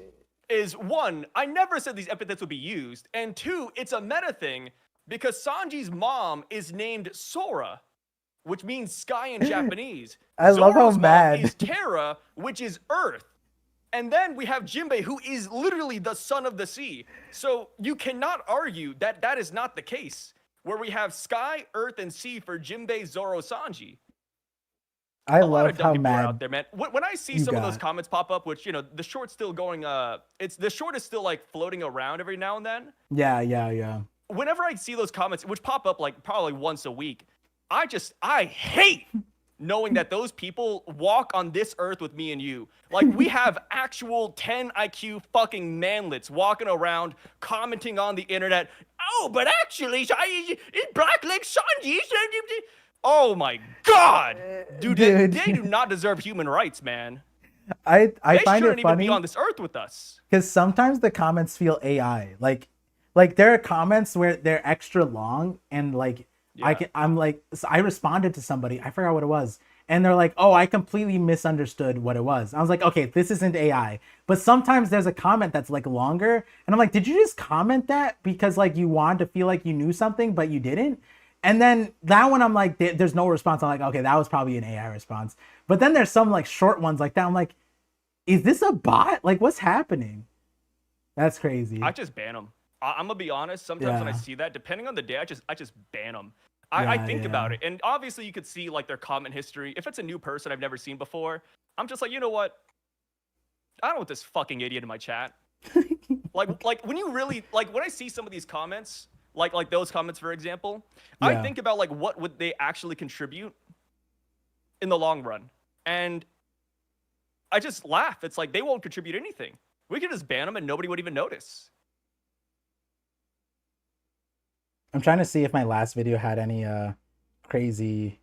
one, I never said these epithets would be used, and two, it's a meta thing because Sanji's mom is named Sora, which means sky in Japanese. I love how Zoro's mom mad. is Terra, which is earth. And then we have Jinbei, who is literally the son of the sea. So you cannot argue that that is not the case, where we have sky, earth, and sea for Jinbei, Zoro, Sanji. I A lot of love dumb how people are out mad there, man. When I see you some of those got. comments pop up, which the short's still going, it's the short is still like floating around every now and then. Yeah, yeah, yeah. Whenever I see those comments, which pop up like probably once a week, I hate knowing that those people walk on this earth with me and you. Like we have actual 10 IQ fucking manlets walking around commenting on the internet. Oh, but actually, it's Black Lake Sanji. Oh my god, dude, they do Dude, not deserve human rights, man. I They find it shouldn't even be on funny this earth with us. because sometimes the comments feel AI. Like there are comments where they're extra long and like Yeah. I'm like so I responded to somebody, I forgot what it was, and they're like, "Oh, I completely misunderstood what it was." I was like, "Okay, this isn't AI." But sometimes there's a comment that's like longer, and I'm like, "Did you just comment that because like you wanted to feel like you knew something but you didn't?" And then that one, I'm like, there's no response. I'm like, okay, that was probably an AI response. But then there's some like short ones like that. I'm like, is this a bot? Like, what's happening? That's I crazy. just ban them. I'm gonna be honest. Sometimes when I Yeah, see that, depending on the day, I just ban them. I yeah, think yeah. about it, and obviously you could see like their comment history. If it's a new person I've never seen before, I'm just like, you know what? I don't want this fucking idiot in my chat. Like when you really like when I see some of these comments, like those comments for example, I Yeah. think about like what would they actually contribute, in the long run. And I just laugh. It's like they won't contribute anything. We could just ban them and nobody would even notice. I'm trying to see if my last video had any crazy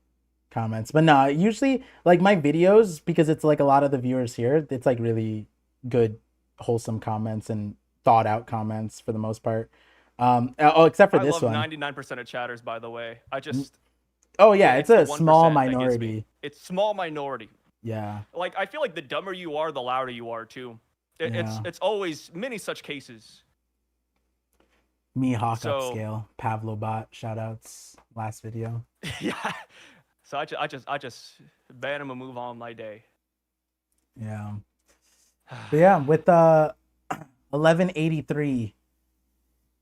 comments, but no, usually like my videos, because it's like a lot of the viewers here, it's like really good, wholesome comments and thought out comments for the most part. Except for I this love one. 99% of chatters, by the way. I just Oh yeah, it's a the small 1% that gets me. minority. It's small minority. Yeah. Like I feel like the dumber you are, the louder you are too. Yeah. It's always many such cases. Me Hawk So- upscale, Pavlobot, shout outs, last video. Yeah. So I just ban him and move on my day. Yeah. But yeah, with 1183,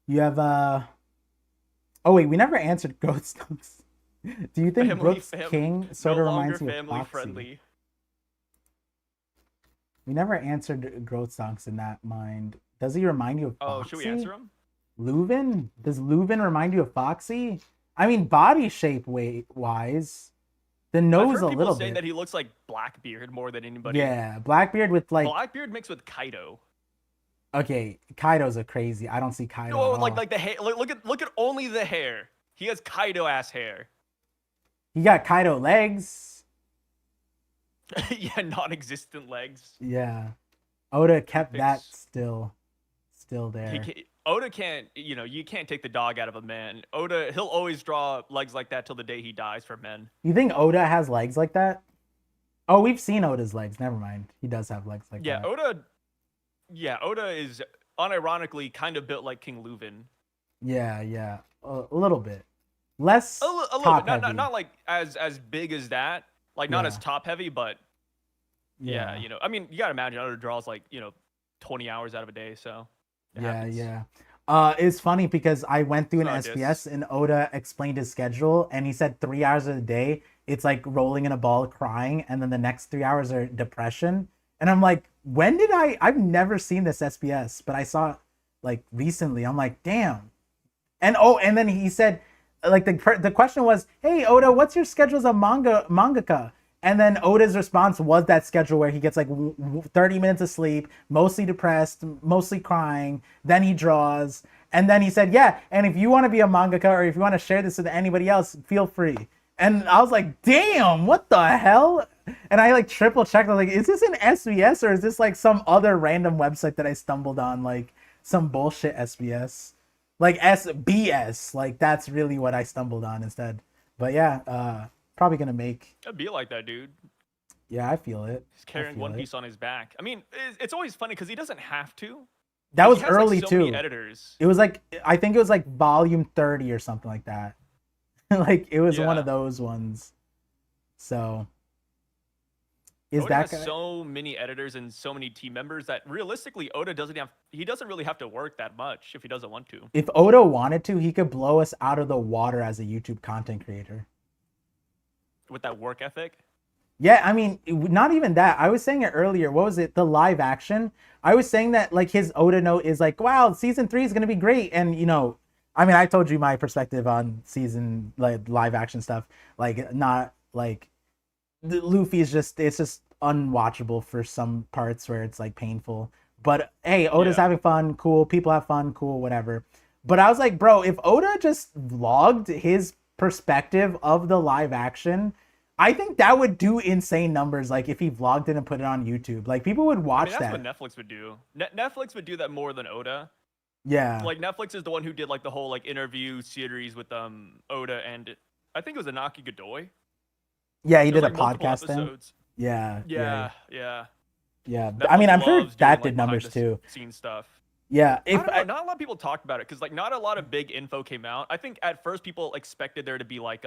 you have oh wait, we never answered Growth Stunks. Do you think Brooks King sort of reminds you of family Foxy? friendly. We never answered Growth Stunks in that mind. Does he remind you of Foxy? Oh, should we answer him? Leuven? Does Leuven remind you of Foxy? I mean, body shape wise, the I've nose heard a people little saying bit. that he looks like Blackbeard more than anybody. Yeah, Blackbeard with like. Blackbeard mixed with Kaido. Okay, Kaido's a crazy. I don't see Kaido. No, at all. like the hair. Look at only the hair. He has Kaido ass hair. He got Kaido legs. Yeah, non-existent legs. Yeah, Oda kept Fix. that still there. Oda can't, you can't take the dog out of a man. Oda, he'll always draw legs like that till the day he dies for men. You think Oda has legs like that? Oh, we've seen Oda's legs. Never mind. He does have legs like Yeah, that. Oda is unironically kind of built like King Leuven. Yeah, a little bit. Less A little top bit, heavy. not like as big as that. Like not Yeah. as top heavy, but yeah, I mean, you gotta imagine Oda draws like 20 hours out of a day, so it happens. Yeah. It's funny because I went through an It's not a SPS and Oda explained his schedule and he said 3 hours of the day it's like rolling in a ball crying and then the next 3 hours are depression. And I'm like, when did I've never seen this SPS, but I saw it like recently. I'm like, damn. And then he said, like the question was, hey Oda, what's your schedule as a mangaka? And then Oda's response was that schedule where he gets like 30 minutes of sleep, mostly depressed, mostly crying. Then he draws. And then he said, yeah, and if you want to be a mangaka or if you want to share this with anybody else, feel free. And I was like, damn, what the hell? And I like triple checked. I was like, is this an SBS or is this like some other random website that I stumbled on? Like some bullshit SBS. Like SBS. Like that's really what I stumbled on instead. But yeah, probably gonna make. It'd be like that, dude. Yeah, I feel it. He's carrying One Piece on his back. I mean, it's always funny because he doesn't have to. That was He has, early like, so many too. editors. It was like I think it was like volume 30 or something like that. Like it was one Yeah. of those ones. So is Oda that has so many editors and so many team members that realistically Oda doesn't really have to work that much if he doesn't want to. if Oda wanted to, he could blow us out of the water as a YouTube content creator. With that work ethic. Yeah, I mean, not even that. I was saying it earlier. What was it? The live action. I was saying that like his Oda note is like, wow, season 3 is gonna be great, and I mean, I told you my perspective on season like live action stuff. Like, not like Luffy is it's just unwatchable for some parts where it's like painful. But hey, Oda's having fun, cool. People have fun, cool, whatever. But I was like, bro, if Oda just vlogged his perspective of the live action, I think that would do insane numbers. Like if he vlogged it and put it on YouTube, like people would watch That's that. what Netflix would do. Netflix would do that more than Oda. Yeah. Like Netflix is the one who did like the whole like interview series with Oda and I think it was Anaki Godoy. Yeah, he There's, did like, a multiple podcast then. episodes. Yeah. Yeah. I mean, I'm sure Netflix that loves doing, did numbers too. Scene stuff. Yeah. I don't know, not a lot of people talked about it because like not a lot of big info came out. I think at first people expected there to be like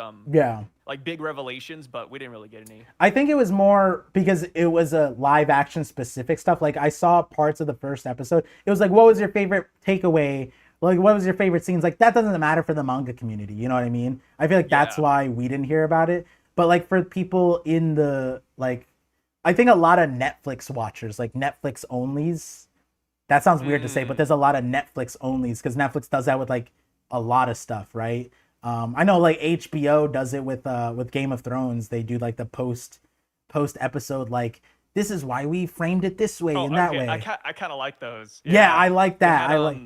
like big revelations, but we didn't really get any. I think it was more because it was a live action specific stuff. Like I saw parts of the first episode. It was like, what was your favorite takeaway? Like, what was your favorite scenes? Like that doesn't matter for the manga community. You know what I mean? I feel like that's why we didn't hear about it. But like for people in the like, I think a lot of Netflix watchers, like Netflix onlys. That sounds weird to say, but there's a lot of Netflix onlys because Netflix does that with like a lot of stuff, right? I know like HBO does it with Game of Thrones. They do like the post episode like this is why we framed it this way Oh, and that okay. way. I kind of like those. Yeah, Yeah, I like they that. had I like.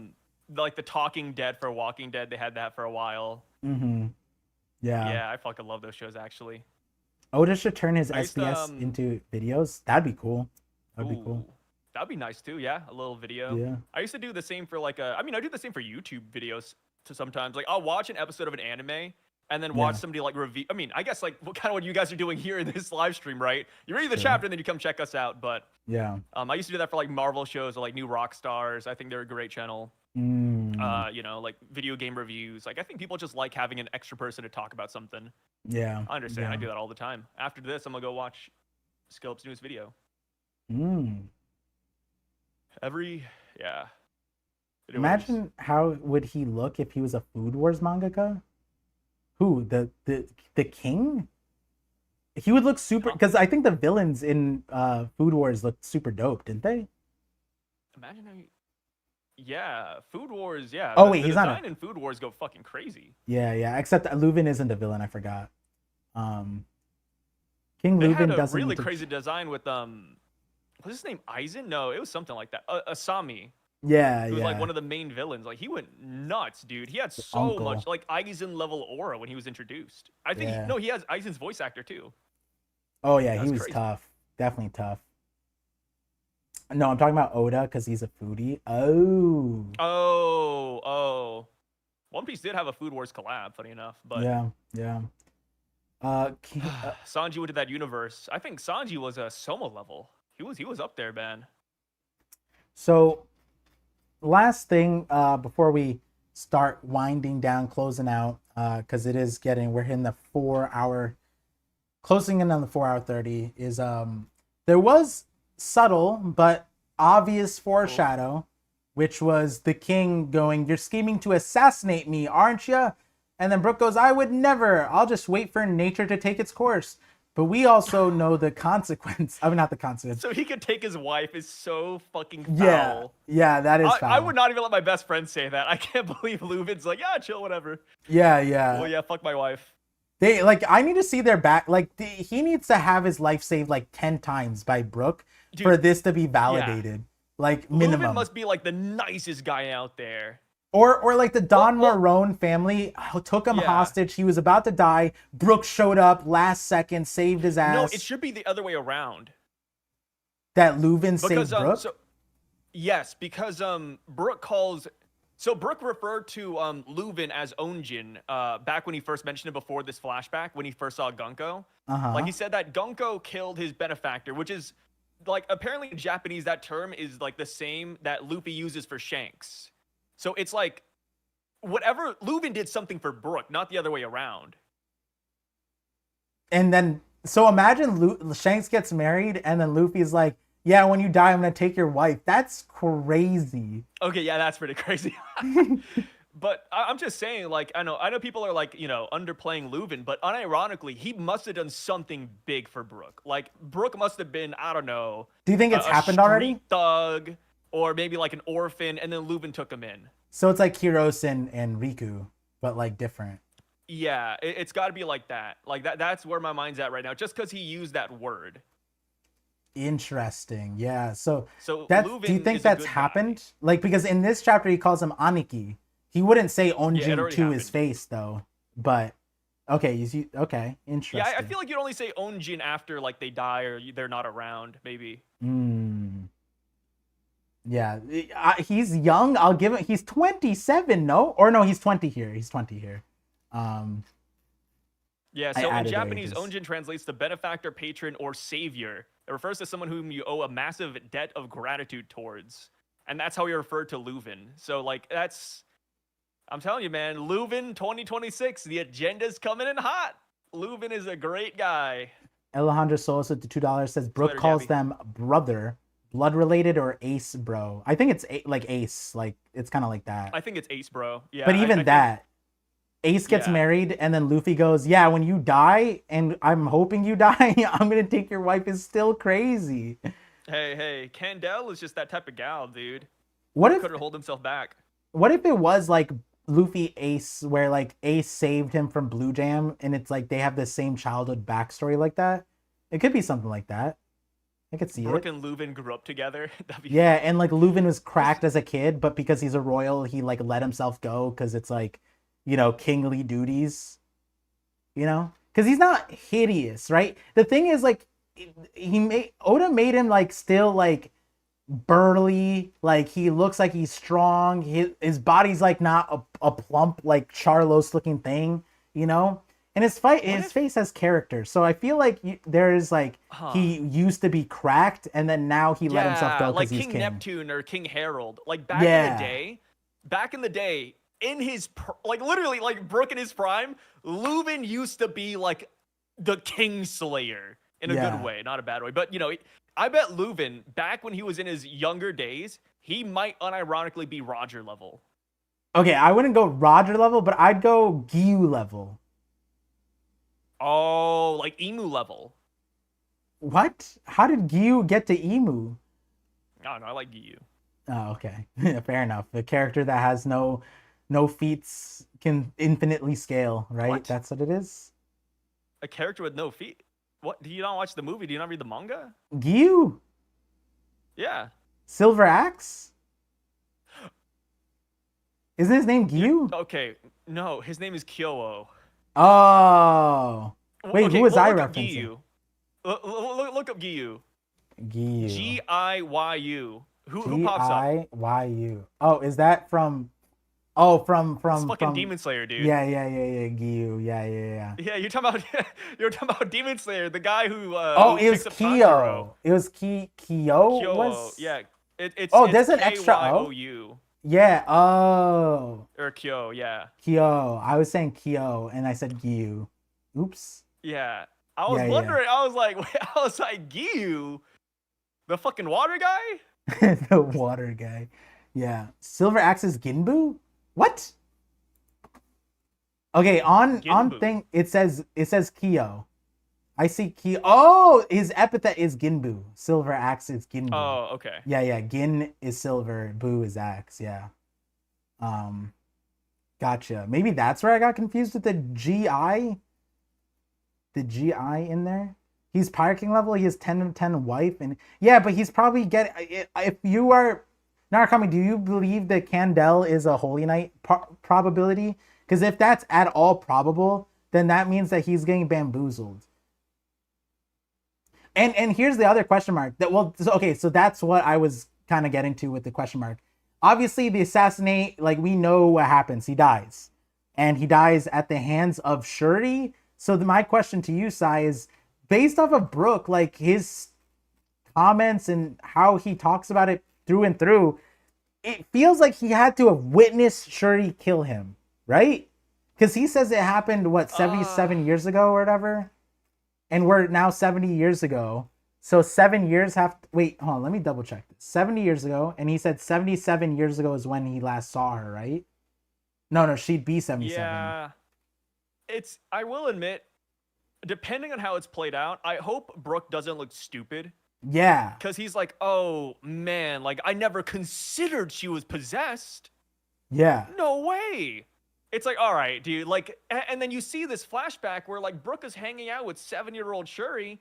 like the Talking Dead for Walking Dead. They had that for a while. Mm-hmm. Yeah. Yeah, I fucking love those shows actually. Otis should turn his I used to SBS into videos. That'd be cool. That'd be ooh, cool. that'd be nice too. Yeah, a little video. Yeah. I used to do the same for like I mean, I do the same for YouTube videos to sometimes. Like I'll watch an episode of an anime and then watch Yeah. somebody like review. I mean, I guess like what kind of what you guys are doing here in this live stream, right? You read the Sure. chapter and then you come check us out. But Yeah. I used to do that for like Marvel shows or like New Rock Stars. I think they're a great channel. Mm. You know, like video game reviews. Like I think people just like having an extra person to talk about something. Yeah. I understand. I Yeah. do that all the time. After this, I'm gonna go watch Skillup's newest video. Mm. Yeah. It is. Imagine how would he look if he was a Food Wars mangaka? Who the king? He would look super because I think the villains in Food Wars looked super dope, didn't they? Imagine how. Yeah, Food Wars. Yeah. Oh wait, the he's not. design in Food Wars go fucking crazy. Yeah, yeah. Except that Leuven isn't a villain. I forgot. Um, King They Leuven had a doesn't really need to. crazy design with what's his name? Aizen? No, it was something like that. Asami, Yeah, who was like yeah. one of the main villains. Like he went nuts, dude. He had The so uncle. much like Aizen level aura when he was introduced. I think Yeah. no, he has Aizen's voice actor too. Oh yeah, he That's was crazy. tough. Definitely tough. No, I'm talking about Oda because he's a foodie. Oh. Oh. One Piece did have a Food Wars collab, funny enough, but Yeah, yeah. Sanji went to that universe. I think Sanji was a Soma level. He was up there, man. So, last thing before we start winding down, closing out, because it is we're hitting the 4 hour, closing in on the 4 hour 30. Is there was subtle but obvious foreshadow, which was the king going, "You're scheming to assassinate me, aren't you?" And then Brooke goes, "I would never. I'll just wait for nature to take its course." But we also know the consequence. I mean, not the consequence. So he could take his wife is so fucking foul. Yeah, yeah, that is foul. I would not even let my best friend say that. I can't believe Leuven's like, yeah, chill, whatever. Yeah, yeah. Well, yeah, fuck my wife. They like. I need to see their back. Like he needs to have his life saved like 10 times by Brooke Dude, for this to be validated. Like minimum. Leuven must be like the nicest guy out there. Or like the Don Marone family took him hostage. He was about to die. Brooke showed up last second, saved his ass. No, it should be the other way around. That Leuven saved Brooke? Yes, because Brooke calls. So Brooke referred to Leuven as Onjin back when he first mentioned it before this flashback when he first saw Gunko. Like he said that Gunko killed his benefactor, which is like apparently in Japanese that term is like the same that Luffy uses for Shanks. So it's like whatever Leuven did something for Brooke, not the other way around. And then so imagine Shanks gets married and then Luffy's like, "Yeah, when you die, I'm gonna take your wife." That's crazy. Okay, yeah, that's pretty crazy. But I'm just saying, like, I know people are like, you know, underplaying Leuven, but unironically, he must have done something big for Brooke. Like, Brooke must have been, I don't know. Do you think it's happened street already? Thug, or maybe like an orphan, and then Leuven took him in. So it's like Kiros and Riku, but like different. Yeah, it's got to be like that. Like that's where my mind's at right now. Just because he used that word. Interesting. Yeah. So Leuven do you think is a that's good happened? guy. Like because in this chapter he calls him Aniki. He wouldn't say Onjin already to his happened. face though. But okay, okay, interesting. Yeah, I feel like you'd only say Onjin after like they die or they're not around, maybe. Yeah, he's young. I'll give him. He's 27. No, or no, he's 20 here. He's 20 here. Yeah, I so in added Japanese, ages. Onjin translates to benefactor, patron, or savior. It refers to someone whom you owe a massive debt of gratitude towards. And that's how we refer to Leuven. So, like, I'm telling you, man, Leuven 2026, the agenda's coming in hot. Leuven is a great guy. Alejandro Sosa to $2 says Brooke Later, calls Gabby. them brother, blood related, or ace bro. I think it's like ace. Like it's kind of like that. I think it's Ace, bro. Yeah. But I even think- that, Ace gets Yeah. married, and then Luffy goes, "Yeah, when you die, and I'm hoping you die, I'm gonna take your wife." Is still crazy. Hey, Candel is just that type of gal, dude. What if Couldn't hold himself back. What if it was like Luffy Ace, where like Ace saved him from Blue Jam, and it's like they have the same childhood backstory like that. It could be something like that. I could see Brook it. and Leuven grew up together. That'd be Yeah, funny. and like Leuven was Just cracked as a kid, but because he's a royal, he like let himself go because it's like, kingly duties, because he's not hideous, right? The thing is like, he made Oda made him like still like burly, like he looks like he's strong. His body's like not a plump like Charlos looking thing, you know. And what his if? face has character. So I feel like there's like Huh? he used to be cracked, and then now he let himself Yeah, go because like he's King king. Neptune or King Harold. Like Yeah. back in the day, in his like literally like Brook in his prime, Leuven used to be like the King Slayer in a good Yeah. way, not a bad way. But I bet Leuven back when he was in his younger days, he might unironically be Roger level. Okay, I wouldn't go Roger level, but I'd go Gyu level. Oh, like Emu level. What? How did Gyu get to Emu? I don't know. I like Giyu. Oh, okay. Fair enough. A character that has no feats can infinitely scale, right? What? That's what it is. A character with no feet? What? Do you not watch the movie? Do you not read the manga? Gyu, Yeah. Silver Axe. Isn't his name You Gyu? okay? No, his name is Kyowo. Oh, wait, who Okay, was I look up referencing? Giyu. Look up Giyu. Gyu. Giyu. Who G pops up? I Y U. Oh, is that from? Oh, It's fucking Demon Slayer, dude. yeah, Gyu. Yeah. Yeah, you're talking about Demon Slayer, the guy Oh, who it was picks up Tanjiro. Kyo. It was Kyo Kyowo. was. Yeah. Oh, It's there's an extra O. Kyou Yeah. Oh, or Kyo. Yeah. Kyo. I was saying Kyo, and I said Gyu. Oops. Yeah. I was Yeah. wondering. I was like, Giyu, the fucking water guy. The water guy. Yeah. Silver Axe is Ginbu? What? Okay, on Ginbu. thing it says Kyo. I see Kyo. Oh, his epithet is Ginbu. Silver Axe is Ginbu. Oh, okay. Yeah. Gin is silver, Boo is axe. Yeah. Um, gotcha. Maybe that's where I got confused with the GI. The GI in there. He's Pirate King level. He has 10 of 10 wife, and yeah, but he's probably getting. If you are Narakami, do you believe that Candel is a Holy Knight probability? Because if that's at all probable, then that means that he's getting bamboozled. And here's the other question mark. So that's what I was kind of getting to with the question mark. Obviously, the assassinate, like we know what happens. He dies, and he dies at the hands of Shuri. So my question to you, Sai, is based off of Brook, like his comments and how he talks about it through and through. It feels like he had to have witnessed Shuri kill him, right? Because he says it happened, what, Uh, 77 years ago or whatever? And we're now 70 years ago. So 7 years have to, wait, hold on, let me double check this. 70 years ago, and he said 77 years ago is when he last saw her, right? No, she'd be 77. yeah. I will admit, depending on how it's played out, I hope Brook doesn't look stupid. Yeah. Because he's like, oh man, like I never considered she was possessed. Yeah. No way. It's like, all right, dude. Like, and then you see this flashback where like Brook is hanging out with 7-year-old Shuri,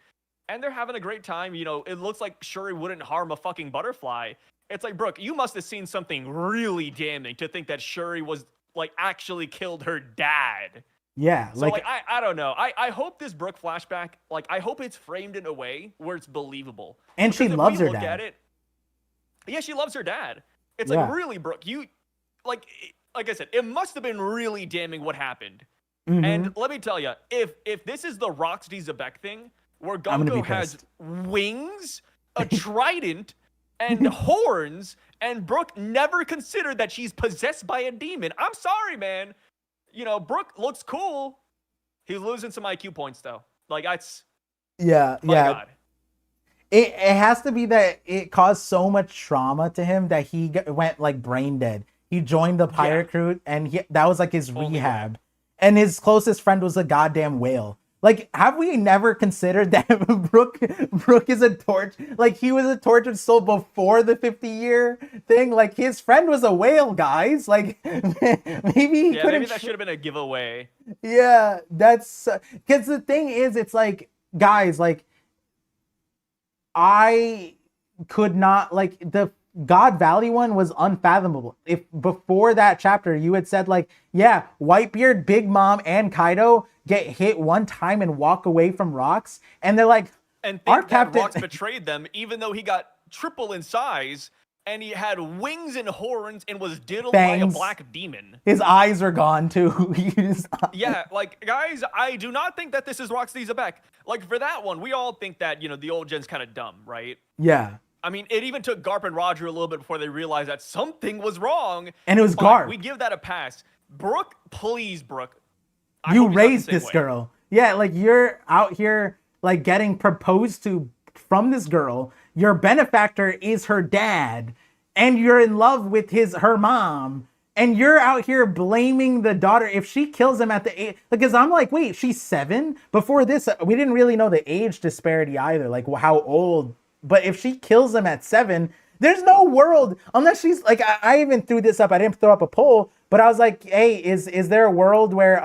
and they're having a great time. It looks like Shuri wouldn't harm a fucking butterfly. It's like, Brook, you must have seen something really damning to think that Shuri was like actually killed her dad. Yeah. So like I don't know. I hope this Brook flashback, like I hope it's framed in a way where it's believable. and she Because if loves we her look dad. at it, yeah, she loves her dad. It's Yeah. like really, Brook, you like I said, it must have been really damning what happened. Mhm. And let me tell you, if this is the Roxy Zebek thing, where I'm gonna be Gongo has pissed. wings, a trident, and horns, and Brook never considered that she's possessed by a demon, I'm sorry, man. Brook looks cool. He's losing some IQ points though. Like that's Yeah. my God. It has to be that it caused so much trauma to him that he went like brain dead. He joined the pirate crew, and that was like his Only rehab. And his closest friend was a goddamn whale. Like, have we never considered that Brooke is a torch? Like, he was a tortured soul before the 50-year thing. Like, his friend was a whale, guys. Like, maybe he Yeah, maybe couldn't. that should have been a giveaway. Yeah, that's because the thing is, it's like, guys, like, I could not like the God Valley one was unfathomable. If before that chapter you had said like, yeah, Whitebeard, Big Mom, and Kaido get hit one time and walk away from rocks, and they're like, And our think that captain Rocks betrayed them, even though he got triple in size and he had wings and horns and was diddled by a Fangs. black demon. his eyes are gone too. Yeah, like, guys, I do not think that this is Rocks needs a back. Like, for that one, we all think that, the old gen's kind of dumb, right? Yeah. I mean, it even took Garp and Roger a little bit before they realized that something was wrong. And it was Fine, Garp. we give that a pass. Brooke, please, Brooke. You raised this girl. Yeah, like, you're out here like getting proposed to from this girl. Your benefactor is her dad, and you're in love with her mom, and you're out here blaming the daughter if she kills him at the age. Because I'm like, wait, she's 7. Before this, we didn't really know the age disparity either, like how old. But if she kills him at 7, there's no world unless she's like. I even threw this up. I didn't throw up a poll, but I was like, hey, is there a world where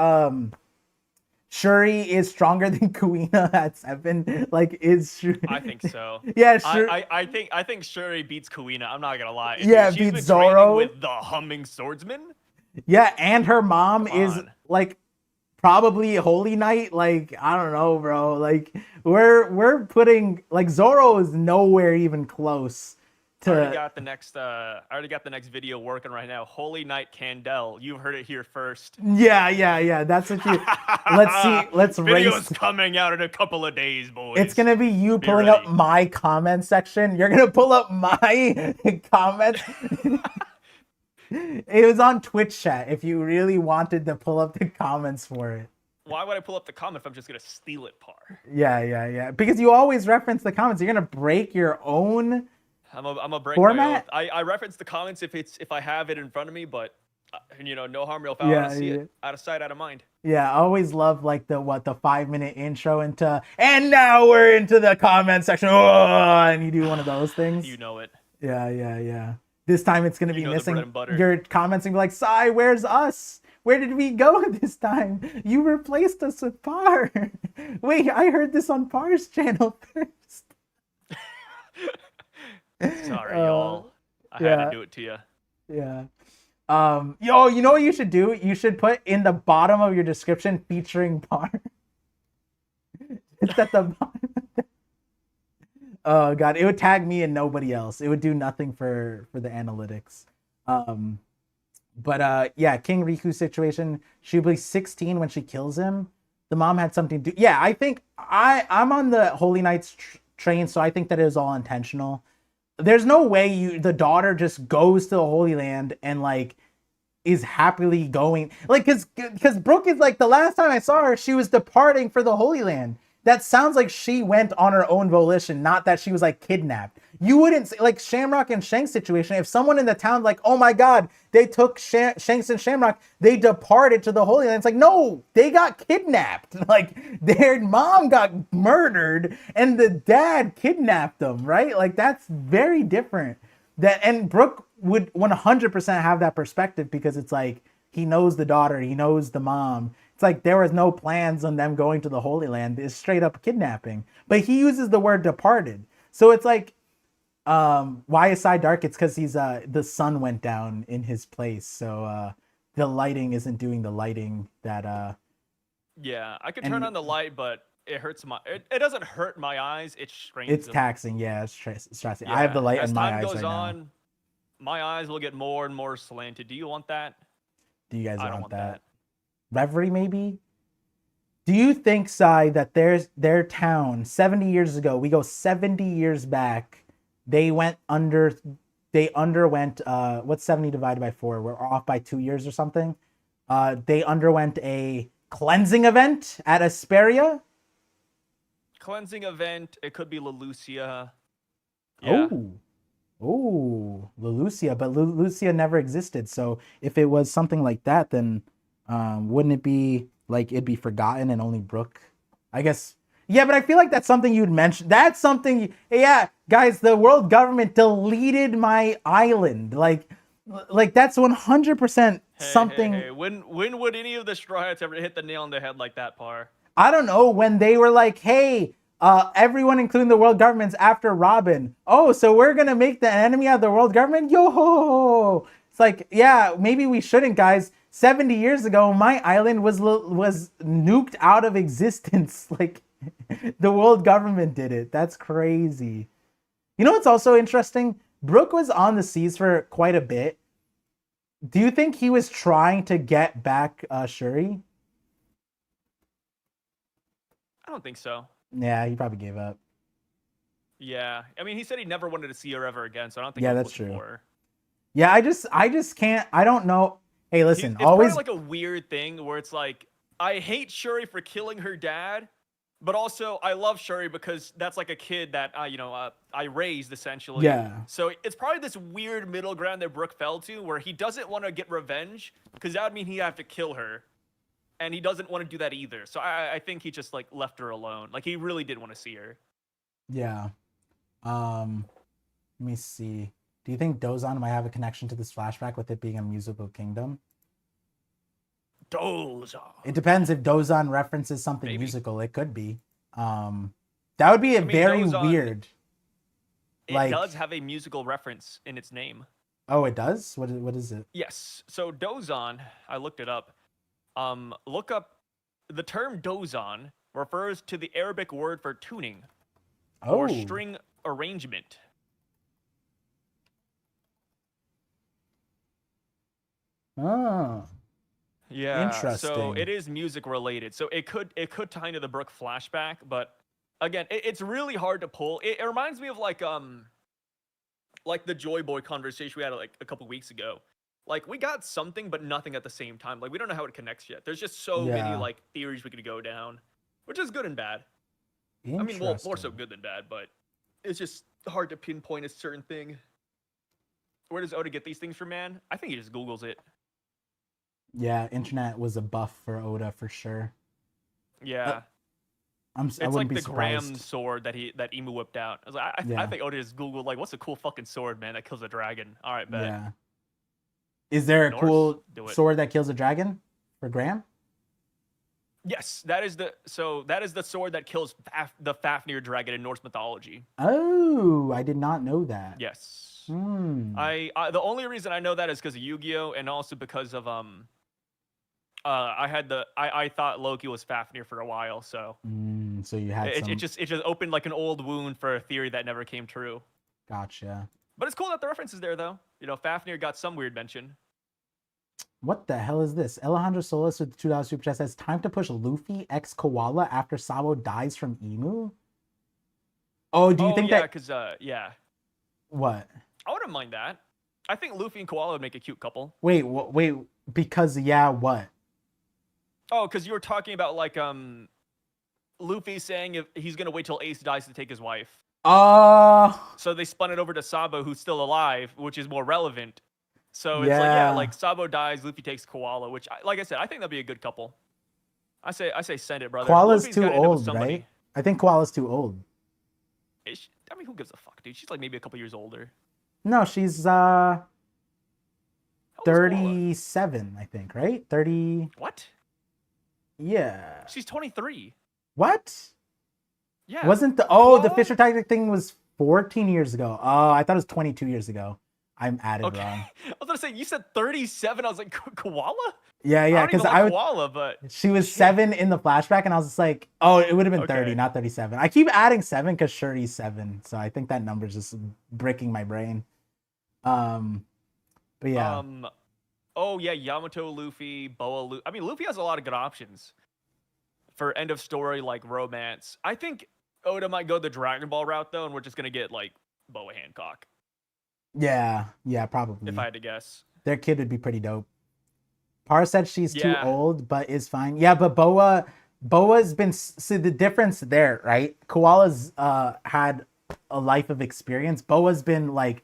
Shuri is stronger than Kuina at 7? Like, is Shuri... I think so. Yeah, Shuri... I think Shuri beats Kuina. I'm not gonna lie. Yeah, she's beats been training Zoro with the humming swordsman. Yeah, and her mom Come is on. like probably Holy Knight. Like, I don't know, bro. Like, we're putting like Zoro is nowhere even close I already to. got the next video working right now. Holy Knight Candel. You heard it here first. Yeah. That's what you. Let's see. Let's Video's race. coming out in a couple of days, boys. It's gonna be you Be pulling ready. up my comment section. You're gonna pull up my comments. It was on Twitch chat. If you really wanted to pull up the comments for it. Why would I pull up the comment if I'm just gonna steal it, Par? Yeah. Because you always reference the comments. You're gonna break your own. I'm a break Format? my oath. I reference the comments if I have it in front of me, but no harm, no foul. I want to see it. Out of sight, out of mind. Yeah, I always love like the 5-minute intro into, and now we're into the comment section. Oh, and you do one of those things. You know it. Yeah. This time it's gonna be know the missing bread and butter. your comments and be like, Sai, where's us? Where did we go this time? You replaced us with Par. Wait, I heard this on Par's channel first. Sorry, y'all. I had to do it to you. Yeah. Yo, you know what you should do? You should put in the bottom of your description featuring Par. It's at the bottom. Oh god, it would tag me and nobody else. It would do nothing for the analytics. But yeah, King Riku situation. She'll be 16 when she kills him. The mom had something to do. Yeah, I think I'm on the Holy Knights train, so I think that it was all intentional. There's no way the daughter just goes to the Holy Land and like is happily going, like, because Brooke is like, the last time I saw her, she was departing for the Holy Land. That sounds like she went on her own volition, not that she was like kidnapped. You wouldn't say, like Shamrock and Shanks situation, if someone in the town like, oh my god, they took Shanks and Shamrock, they departed to the Holy Land. It's like, no, they got kidnapped. Like, their mom got murdered and the dad kidnapped them, right? Like, that's very different. And Brooke would 100% have that perspective because it's like, he knows the daughter, he knows the mom. It's like there was no plans on them going to the Holy Land. It's straight up kidnapping. But he uses the word departed. So it's like, why is Sai dark? It's because he's the sun went down in his place. So the lighting isn't doing the lighting that Yeah, I could turn on the light, but it hurts it doesn't hurt my eyes, it strains it's them. taxing. Yeah, it's stressing. Yeah, I have the light as in my time eyes goes right on, now. my eyes will get more and more slanted. Do you want that? Do you guys I don't want want that? Reverie, maybe? Do you think, Sai, that their town 70 years ago, we go 70 years back, they underwent what's 70 divided by 4? We're off by 2 years or something. They underwent a cleansing event at Asperia. Cleansing event, it could be Lelucia. Yeah. Oh, Lelucia, but Lelucia never existed. So if it was something like that, then wouldn't it be like it'd be forgotten and only Brooke? I guess. Yeah, but I feel like that's something you'd mention. That's something. Yeah, guys, the world government deleted my island. Like that's 100% something. Hey. When would any of the Straw Hats ever hit the nail on the head like that, Par? I don't know when they were like, "Hey, everyone, including the world government's after Robin. Oh, so we're gonna make the enemy out of the world government? Yo ho!" It's like, yeah, maybe we shouldn't, guys. 70 years ago, my island was nuked out of existence. Like, the world government did it. That's crazy. You know what's also interesting? Brooke was on the seas for quite a bit. Do you think he was trying to get back Shuri? I don't think so. Yeah, he probably gave up. Yeah, I mean, he said he never wanted to see her ever again, so I don't think. Yeah, he was that's looking true. for her. Yeah, I just can't. I don't know. Hey, listen, It's always. probably like a weird thing where it's like, I hate Shuri for killing her dad, but also I love Shuri because that's like a kid that I raised essentially. Yeah. So it's probably this weird middle ground that Brooke fell to, where he doesn't want to get revenge because that would mean he'd have to kill her, and he doesn't want to do that either. So I think he just like left her alone. Like he really did want to see her. Yeah. Let me see. Do you think Dozan might have a connection to this flashback with it being a musical kingdom? Dozan. It depends if Dozan references something Maybe. musical. It could be. That would be a very Dozan, weird. It does have a musical reference in its name. Oh, it does? What is it? Yes. So Dozan, I looked it up. Look up the term Dozan refers to the Arabic word for tuning or string arrangement. Oh. Yeah. Interesting. So it is music related. So it could tie into the Brooke flashback, but again, it's really hard to pull. It reminds me of like the Joy Boy conversation we had like a couple weeks ago. Like we got something, but nothing at the same time. Like we don't know how it connects yet. There's just so many like theories we could go down, which is good and bad. I mean, well, more so good than bad, but it's just hard to pinpoint a certain thing. Where does Oda get these things from, man? I think he just Googles it. Yeah, internet was a buff for Oda for sure. Yeah. It's like the Graham sword that Emu whipped out. I was like, I think Oda just Googled like, what's a cool fucking sword, man, that kills a dragon? All right, bet. Yeah. Is there a cool sword that kills a dragon for Graham? Yes, that is the sword that kills the Fafnir dragon in Norse mythology. Oh, I did not know that. Yes. I the only reason I know that is because of Yu-Gi-Oh, and also because of I thought Loki was Fafnir for a while, so so you had it just opened like an old wound for a theory that never came true. Gotcha. But it's cool that the reference is there, though. You know, Fafnir got some weird mention. What the hell is this? Alejandro Solis with the $2 super chat says, time to push Luffy x Koala after Sabo dies from Emu? Oh, do you think that... because, yeah. What? I wouldn't mind that. I think Luffy and Koala would make a cute couple. Wait, because, yeah, what? Oh, because you were talking about, like, Luffy saying if he's going to wait till Ace dies to take his wife. So they spun it over to Sabo, who's still alive, which is more relevant. So it's like Sabo dies, Luffy takes Koala, which, like I said, I think that'd be a good couple. I say send it, brother. Koala's Luffy's too old, right? I think Koala's too old. I mean, who gives a fuck, dude? She's like maybe a couple years older. No, she's 37, I think, right? 30. What? Yeah. She's 23. What? Yeah. Wasn't the Fisher Tactic thing was 14 years ago. Oh, I thought it was 22 years ago. I'm added wrong. I was gonna say you said 37. I was like, Koala? Yeah, because Koala, but she was 7 in the flashback, and I was just like, oh, it would have been 30, not 37. I keep adding 7 because Shuri's 7, so I think that number's just breaking my brain. But yeah. Oh yeah, Yamato, Luffy, Boa. I mean, Luffy has a lot of good options for end of story like romance. I think Oda might go the Dragon Ball route though, and we're just gonna get like Boa Hancock. Yeah, probably. If I had to guess, their kid would be pretty dope. Par said she's too old, but is fine. Yeah, but Boa's been, see the difference there, right? Koala's had a life of experience. Boa's been like,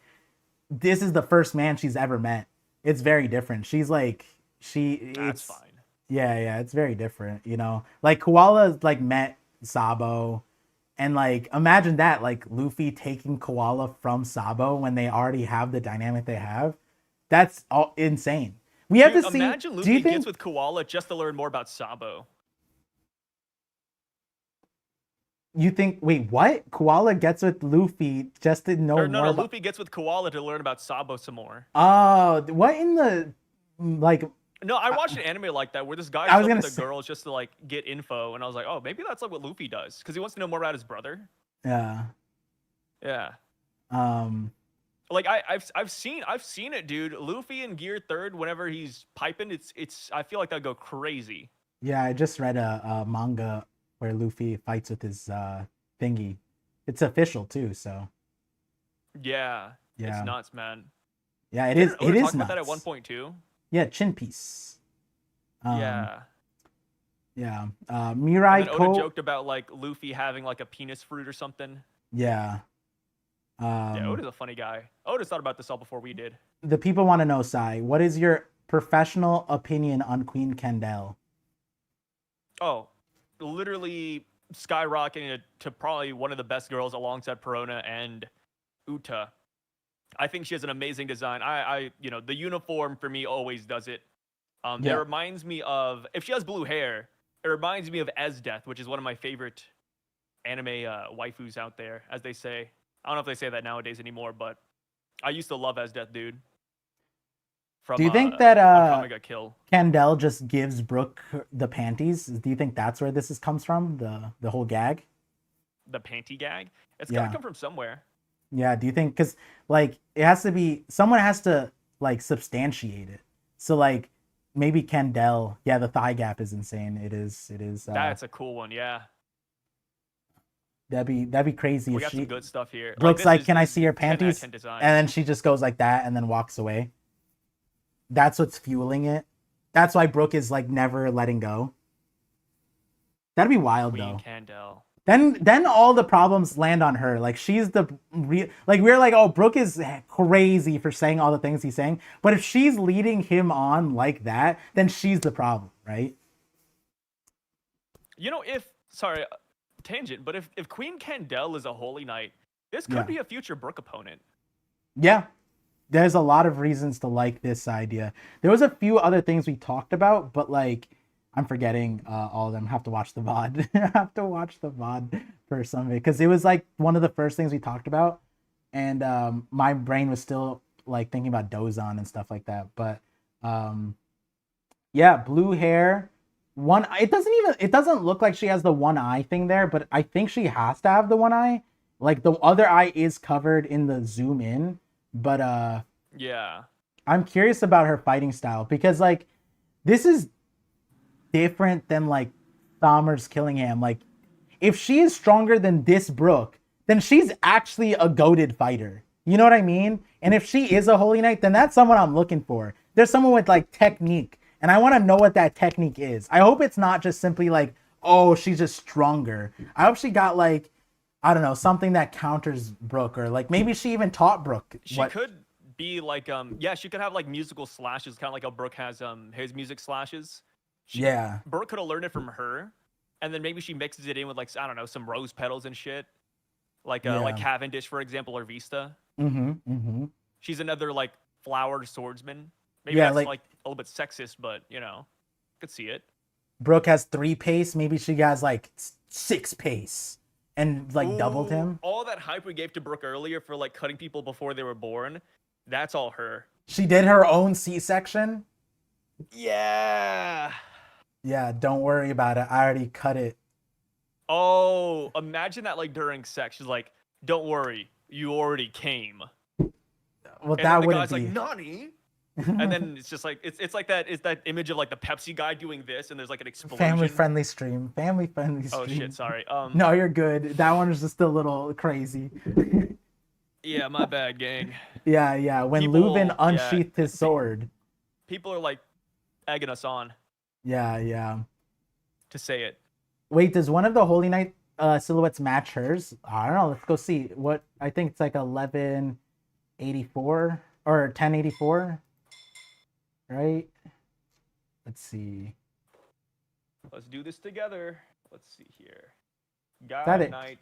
this is the first man she's ever met. It's very different. She's like, that's fine. Yeah, it's very different, you know? Like Koala like met Sabo. And like imagine that, like Luffy taking Koala from Sabo when they already have the dynamic they have. That's all insane. We have Dude, to see. imagine Do you Luffy gets think with Koala just to learn more about Sabo. wait, what? Koala gets with Luffy just to know Or no, more no, about. Luffy gets with Koala to learn about Sabo some more. Oh, what in the like No, I I, watched an anime like that where this guy I was slept gonna with the say girls just to like get info, and I was like, oh, maybe that's like what Luffy does because he wants to know more about his brother. yeah. Yeah, Um like I've seen it, dude. Luffy in Gear Third, whenever he's piping, it's I feel like that'd go crazy. yeah, I just read a manga where Luffy fights with his thingy. It's official too, so Yeah, it's yeah. nuts, man. Yeah, it is Didn't it Oda is talk about that at one nuts. point too? Yeah, chin piece. Um Yeah. yeah. And Mirai then Oda Ko joked about like Luffy having like a penis fruit or something. yeah. Yeah, Um Oda's a funny guy. Oda thought about this all before we did. the people want to know, Sai, what is your professional opinion on Queen Kendall? Oh, literally skyrocketing to probably one of the best girls alongside Perona and Uta. I think she has an amazing design. The uniform for me always does it. It Yeah. reminds me of if she has blue hair, it reminds me of Esdeath, which is one of my favorite anime waifus out there, as they say. I don't know if they say that nowadays anymore, but I used to love Esdeath, dude. Do From you think that Akame ga Kill. Kendall just gives Brooke the panties? Do you think that's where this comes from? The whole gag? The panty gag. It's got to Yeah. come from somewhere. Yeah, do you think cuz like it has to be someone has to like substantiate it. So like maybe Kendall, yeah, the thigh gap is insane. It is That's a cool one, yeah. that'd be crazy We if got some she good stuff here. Like Brooke's like, "Can I see your 10 out of panties?" 10 design. And then she just goes like that and then walks away. That's what's fueling it. That's why Brooke is like never letting go. That'd be wild Queen though. Candle. Then all the problems land on her. Like she's the real. Like we're like, oh, Brooke is crazy for saying all the things he's saying. But if she's leading him on like that, then she's the problem, right? You know, if sorry, tangent, but if Queen Candle is a holy knight, this could Yeah. be a future Brook opponent. Yeah. There's a lot of reasons to like this idea. There was a few other things we talked about, but like I'm forgetting all of them. I have to watch the VOD. I have to watch the VOD for some of it because it was like one of the first things we talked about, and my brain was still like thinking about Dozon and stuff like that. But um, yeah, blue hair. One, it doesn't look like she has the one eye thing there, but I think she has to have the one eye. Like the other eye is covered in the zoom in, but Yeah. I'm curious about her fighting style because like this is different than like Dahmer's Killingham. Like if she is stronger than this Brooke, then she's actually a goated fighter. You know what I mean? And if she is a holy knight, then that's someone I'm looking for. There's someone with like technique, and I want to know what that technique is. I hope it's not just simply like, oh, she's just stronger. I hope she got like, I don't know, something that counters Brooke, or like maybe she even taught Brooke. She could be like yeah, she could have like musical slashes, kind of like how Brooke has his music slashes. Yeah. Brooke could have learned it from her, and then maybe she mixes it in with like I don't know, some rose petals and shit. Like Yeah. Cavendish, for example, or Vista. Mm-hmm. Mm-hmm. She's another like flowered swordsman. Maybe Yeah, that's like like a little bit sexist, but you know, could see it. Brooke has 3 pace. Maybe she has like 6 pace and like doubled Ooh, him. all that hype we gave to Brooke earlier for like cutting people before they were born, that's all her. She did her own C-section. Yeah. Yeah, don't worry about it. I already cut it. Oh, imagine that like during sex, she's like, "Don't worry, you already came." Well, And then that the wouldn't guy's be. like, "Nani?" And then it's just like it's like that image of like the Pepsi guy doing this, and there's like an explosion. Family friendly stream. Family friendly stream. Oh shit, sorry. No, you're good. That one is just a little crazy. Yeah, my bad, gang. Yeah. When People, Leuven yeah, unsheathed his sword. people are like egging us on Yeah. to say it. Wait, does one of the Holy Knight silhouettes match hers? I don't know. Let's go see. What I think it's like 1184 or 1084. Right? Let's see. Let's do this together. Let's see here. that God it? Knight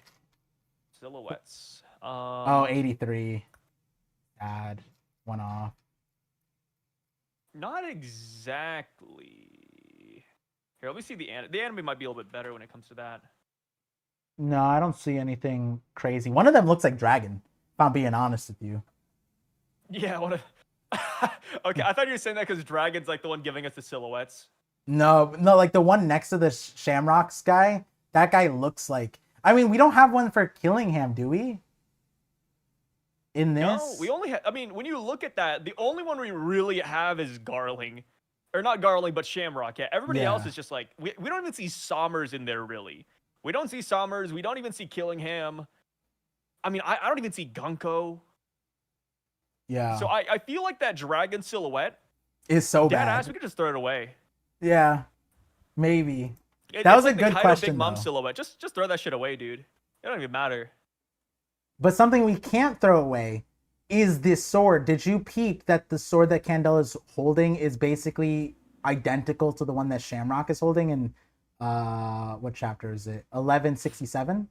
silhouettes. Oh, 83. Bad. One off. Not exactly. Here, let me see the anime. The anime might be a little bit better when it comes to that. No, I don't see anything crazy. One of them looks like Dragon, if I'm being honest with you. Yeah, what okay, I thought you were saying that because Dragon's like the one giving us the silhouettes. No, no, like the one next to the Shamrocks guy, that guy looks like. I mean, we don't have one for Killingham, do we? In this? No, we only have. I mean, when you look at that, the only one we really have is Garling. Or not Garling, but Shamrock. Yeah, everybody else is just like. We don't even see Sommers in there, really. We don't see Sommers. We don't even see Killingham. I mean, I don't even see Gunko. Yeah. So I feel like that dragon silhouette is so dead bad. ass. We could just throw it away. Yeah, maybe. That was like a good question, Big Mom though. silhouette. Just throw that shit away, dude. It don't even matter. But something we can't throw away is this sword. Did you peep that the sword that Candela is holding is basically identical to the one that Shamrock is holding in what chapter is it? 1167?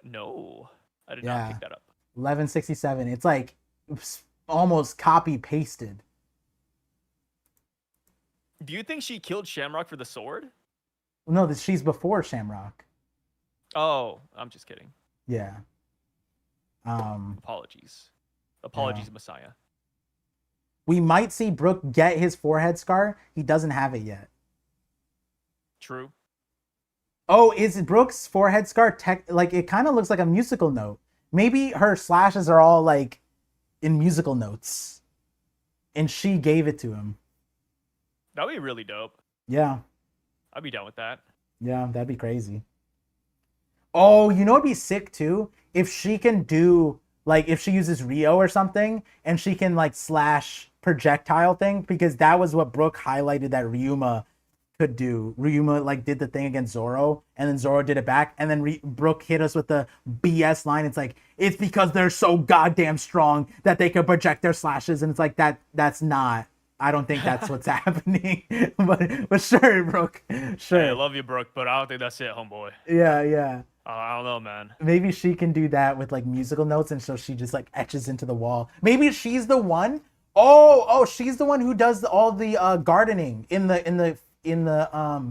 No. I did not pick that up. 1167. It's like almost copy pasted. Do you think she killed Shamrock for the sword? No, she's before Shamrock. Oh, I'm just kidding. Yeah. Apologies, Messiah. We might see Brook get his forehead scar. He doesn't have it yet. True. Oh, is Brook's forehead scar like it kind of looks like a musical note? Maybe her slashes are all like in musical notes, and she gave it to him. That'd be really dope. Yeah. I'd be down with that. Yeah, that'd be crazy. Oh, you know what'd be sick too? If she can do, like, if she uses Rio or something, and she can, like, slash projectile thing, because that was what Brook highlighted that Ryuma could do. Ryuma, like, did the thing against Zoro, and then Zoro did it back, and then Brook hit us with the BS line. It's like, it's because they're so goddamn strong that they can project their slashes, and it's like, that's not... I don't think that's what's happening, but sure, Brook, sure. Hey, I love you, Brook, but I don't think that's it, homeboy. Yeah. I don't know, man. Maybe she can do that with like musical notes, and so she just like etches into the wall. Maybe she's the one. Oh, she's the one who does all the gardening in the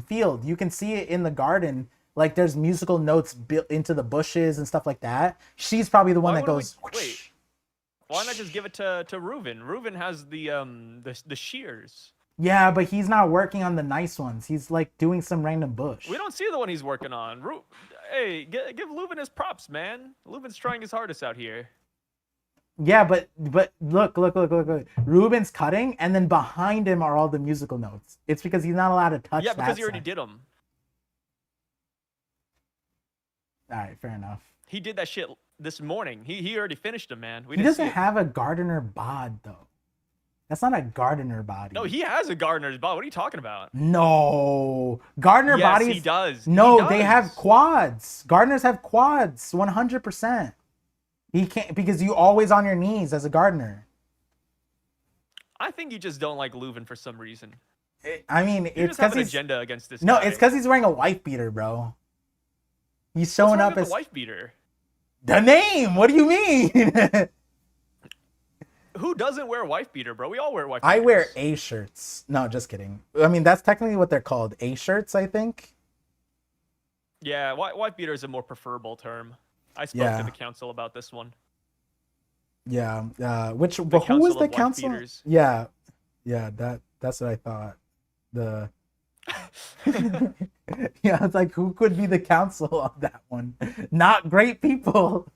field. You can see it in the garden. Like there's musical notes built into the bushes and stuff like that. She's probably the one that goes. Wait. Why not just give it to Reuven? Reuven has the shears. Yeah, but he's not working on the nice ones. He's like doing some random bush. We don't see the one he's working on. Hey, give Leuven his props, man. Leuven's trying his hardest out here. Yeah, but look. Reuben's cutting, and then behind him are all the musical notes. It's because he's not allowed to touch. Yeah, because he already did them. All right, fair enough. He did that shit this morning. He already finished them, man. He doesn't have a gardener bod though. That's not a gardener body. No, he has a gardener's bod. What are you talking about? No, gardener bodies. Yes, he does. No, they have quads. Gardeners have quads, 100%. He can't because you always on your knees as a gardener. I think you just don't like Leuven for some reason. I mean, you it's because he's agenda against this. No, guy. it's because he's wearing a wife beater, bro. He's showing up as a wife beater. The name. What do you mean? Who doesn't wear wife beater, bro? We all wear wife beaters. I wear A shirts. No, just kidding. I mean, that's technically what they're called. A shirts, I think. Yeah, wife beater is a more preferable term. I spoke to the council about this one. Yeah. Who was the council? Yeah. That's what I thought. Yeah, it's like who could be the council of that one? Not great people.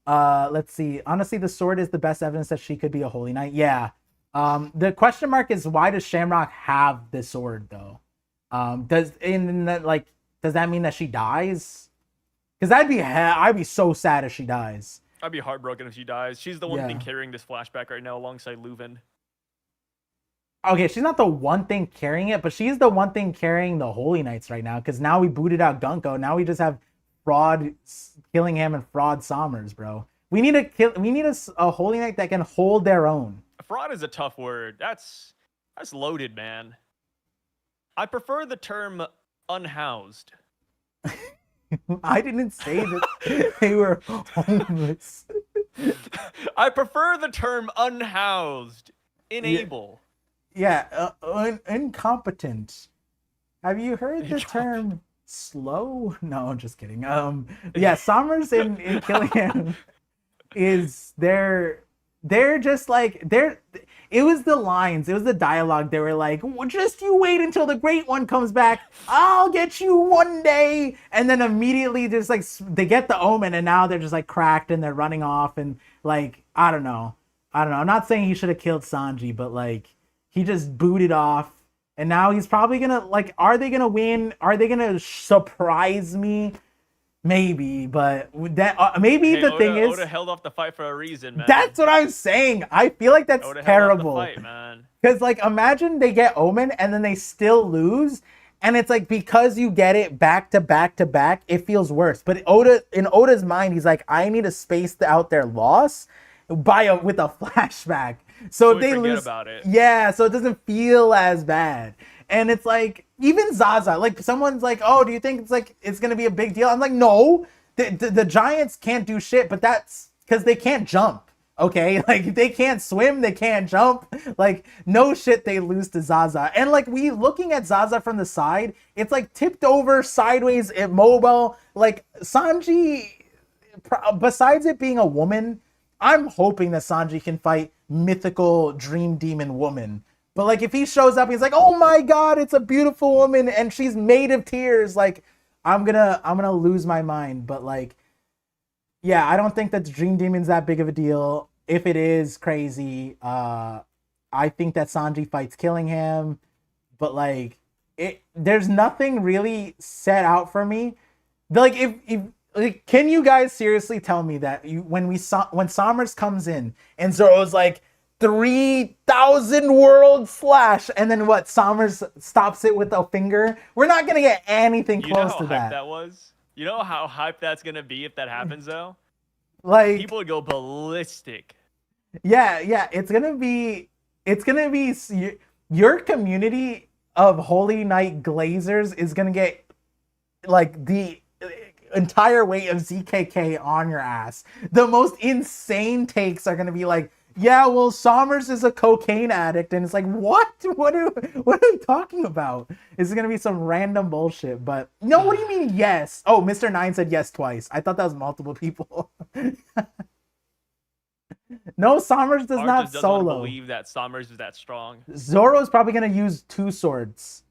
Let's see. Honestly, the sword is the best evidence that she could be a holy knight. Yeah. The question mark is why does Shamrock have the sword though? Does that mean that she dies? Because I'd be so sad if she dies. I'd be heartbroken if she dies. She's the one thing carrying this flashback right now alongside Leuven. Okay, she's not the one thing carrying it, but she's the one thing carrying the Holy Knights right now. Because now we booted out Gunko. Now we just have Fraud Killingham and Fraud Sommers, bro. We need a Holy Knight that can hold their own. Fraud is a tough word. That's loaded, man. I prefer the term unhoused. I didn't say that they were homeless. I prefer the term unhoused, Yeah, inable. yeah, incompetent. Have you heard the term slow? No, I'm just kidding. Yeah, Summers in Killingham is they're just like they're it was the lines, it was the dialogue. They were like, well, just you wait until the great one comes back, I'll get you one day. And then immediately just like they get the omen, and now they're just like cracked and they're running off. And like I don't know, I'm not saying he should have killed Sanji, but like he just booted off. And now he's probably gonna like, are they gonna win? Are they gonna surprise me? Maybe, but that maybe Hey, the thing is, Oda held off the fight for a reason, man. that's what I'm saying. I feel like that's Oda held off the terrible. fight, man. Because like imagine they get Omen and then they still lose. And it's like because you get it back to back to back, it feels worse. But Oda, in Oda's mind, he's like, I need to space out their loss with a flashback. So if We they forget lose, about it. yeah, so it doesn't feel as bad. And it's like even Zaza, like someone's like, oh, do you think it's like it's gonna be a big deal? I'm like, no, the Giants can't do shit, but that's because they can't jump. Okay, like they can't swim, they can't jump. Like no shit, they lose to Zaza. And like we looking at Zaza from the side, it's like tipped over sideways, immobile. Like Sanji, besides it being a woman, I'm hoping that Sanji can fight mythical dream demon woman. But like if he shows up, he's like, oh my god, it's a beautiful woman and she's made of tears. Like I'm gonna lose my mind. But like yeah, I don't think that the Dream Demon's that big of a deal. If it is crazy, I think that Sanji fights Killingham, but like there's nothing really set out for me. Like if like, can you guys seriously tell me that when Summers comes in and Zoro's like 3,000 world slash, and then what? Summers stops it with a finger. We're not gonna get anything You know close how to hype that. that was? You know how hype that's gonna be if that happens, though? Like People would go ballistic. yeah, it's gonna be your community of Holy Knight Glazers is gonna get like the entire weight of ZKK on your ass. The most insane takes are gonna be like, yeah, well, Sommers is a cocaine addict, and it's like, what? What are you talking about? It's gonna be some random bullshit. But no, what do you mean yes? Oh, Mr. Nine said yes twice. I thought that was multiple people. No, Sommers does Art not just doesn't want to solo. believe that Summers is that strong. Zoro's probably gonna use two swords.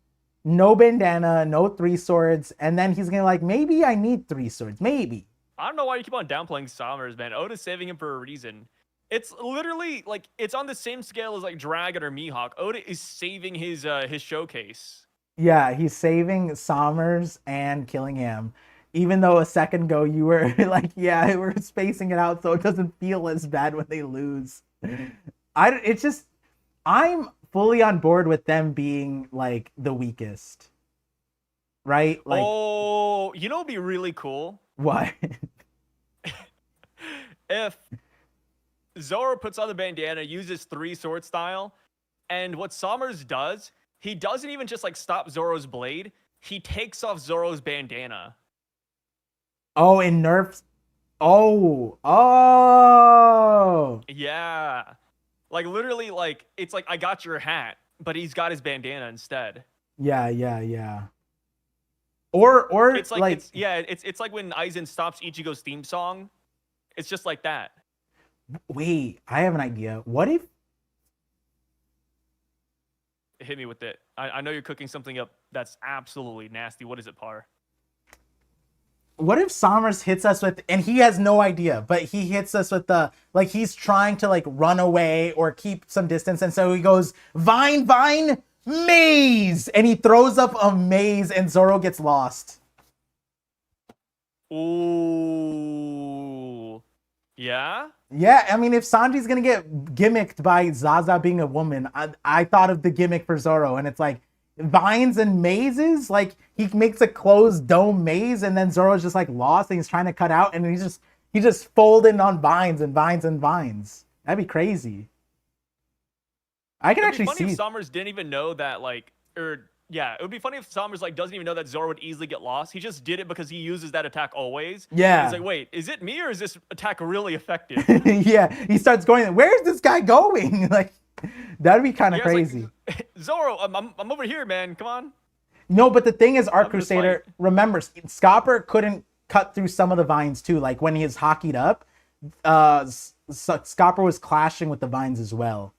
No bandana, no three swords, and then he's gonna like, maybe I need three swords. Maybe. I don't know why you keep on downplaying Summers, man. Oda's saving him for a reason. It's literally like it's on the same scale as like Dragon or Mihawk. Oda is saving his showcase. Yeah, he's saving Sommers and Killingham. Even though a second ago you were like, yeah, we're spacing it out so it doesn't feel as bad when they lose. It's just I'm fully on board with them being like the weakest. Right? Like Oh, you know what'd be really cool? what? If Zoro puts on the bandana, uses three sword style, and what Summers does, he doesn't even just like stop Zoro's blade. He takes off Zoro's bandana. Oh, and nerfs. Oh. Yeah. Like literally, like it's like I got your hat, but he's got his bandana instead. Yeah. Or It's like, like it's like when Aizen stops Ichigo's theme song. It's just like that. wait, I have an idea. What if Hit me with it. I know you're cooking something up that's absolutely nasty. What is it, Par? Sommers hits us with, and he has no idea, but he hits us with the, like he's trying to like run away or keep some distance, and so he goes vine maze, and he throws up a maze, and Zoro gets lost. Ooh. Yeah? Yeah, I mean, if Sanji's gonna get gimmicked by Zaza being a woman, I thought of the gimmick for Zoro, and it's like vines and mazes. Like he makes a closed dome maze, and then Zoro's just like lost, and he's trying to cut out, and he's just folding on vines and vines and vines. That'd be crazy. I can It'd be actually funny see if Summers didn't even know that, like, or Yeah, it would be funny if Sommers like doesn't even know that Zoro would easily get lost. He just did it because he uses that attack always. And he's Yeah. like, wait, is it me or is this attack really effective? Yeah, he starts going, where's this guy going? Like, that'd be kind of Yeah, it's crazy. like Zoro, I'm over here, man. Come on. No, but the thing is, Arc Come to this Crusader, fight. remember, Scopper couldn't cut through some of the vines too. Like when he is hockeyed up, Scopper was clashing with the vines as well.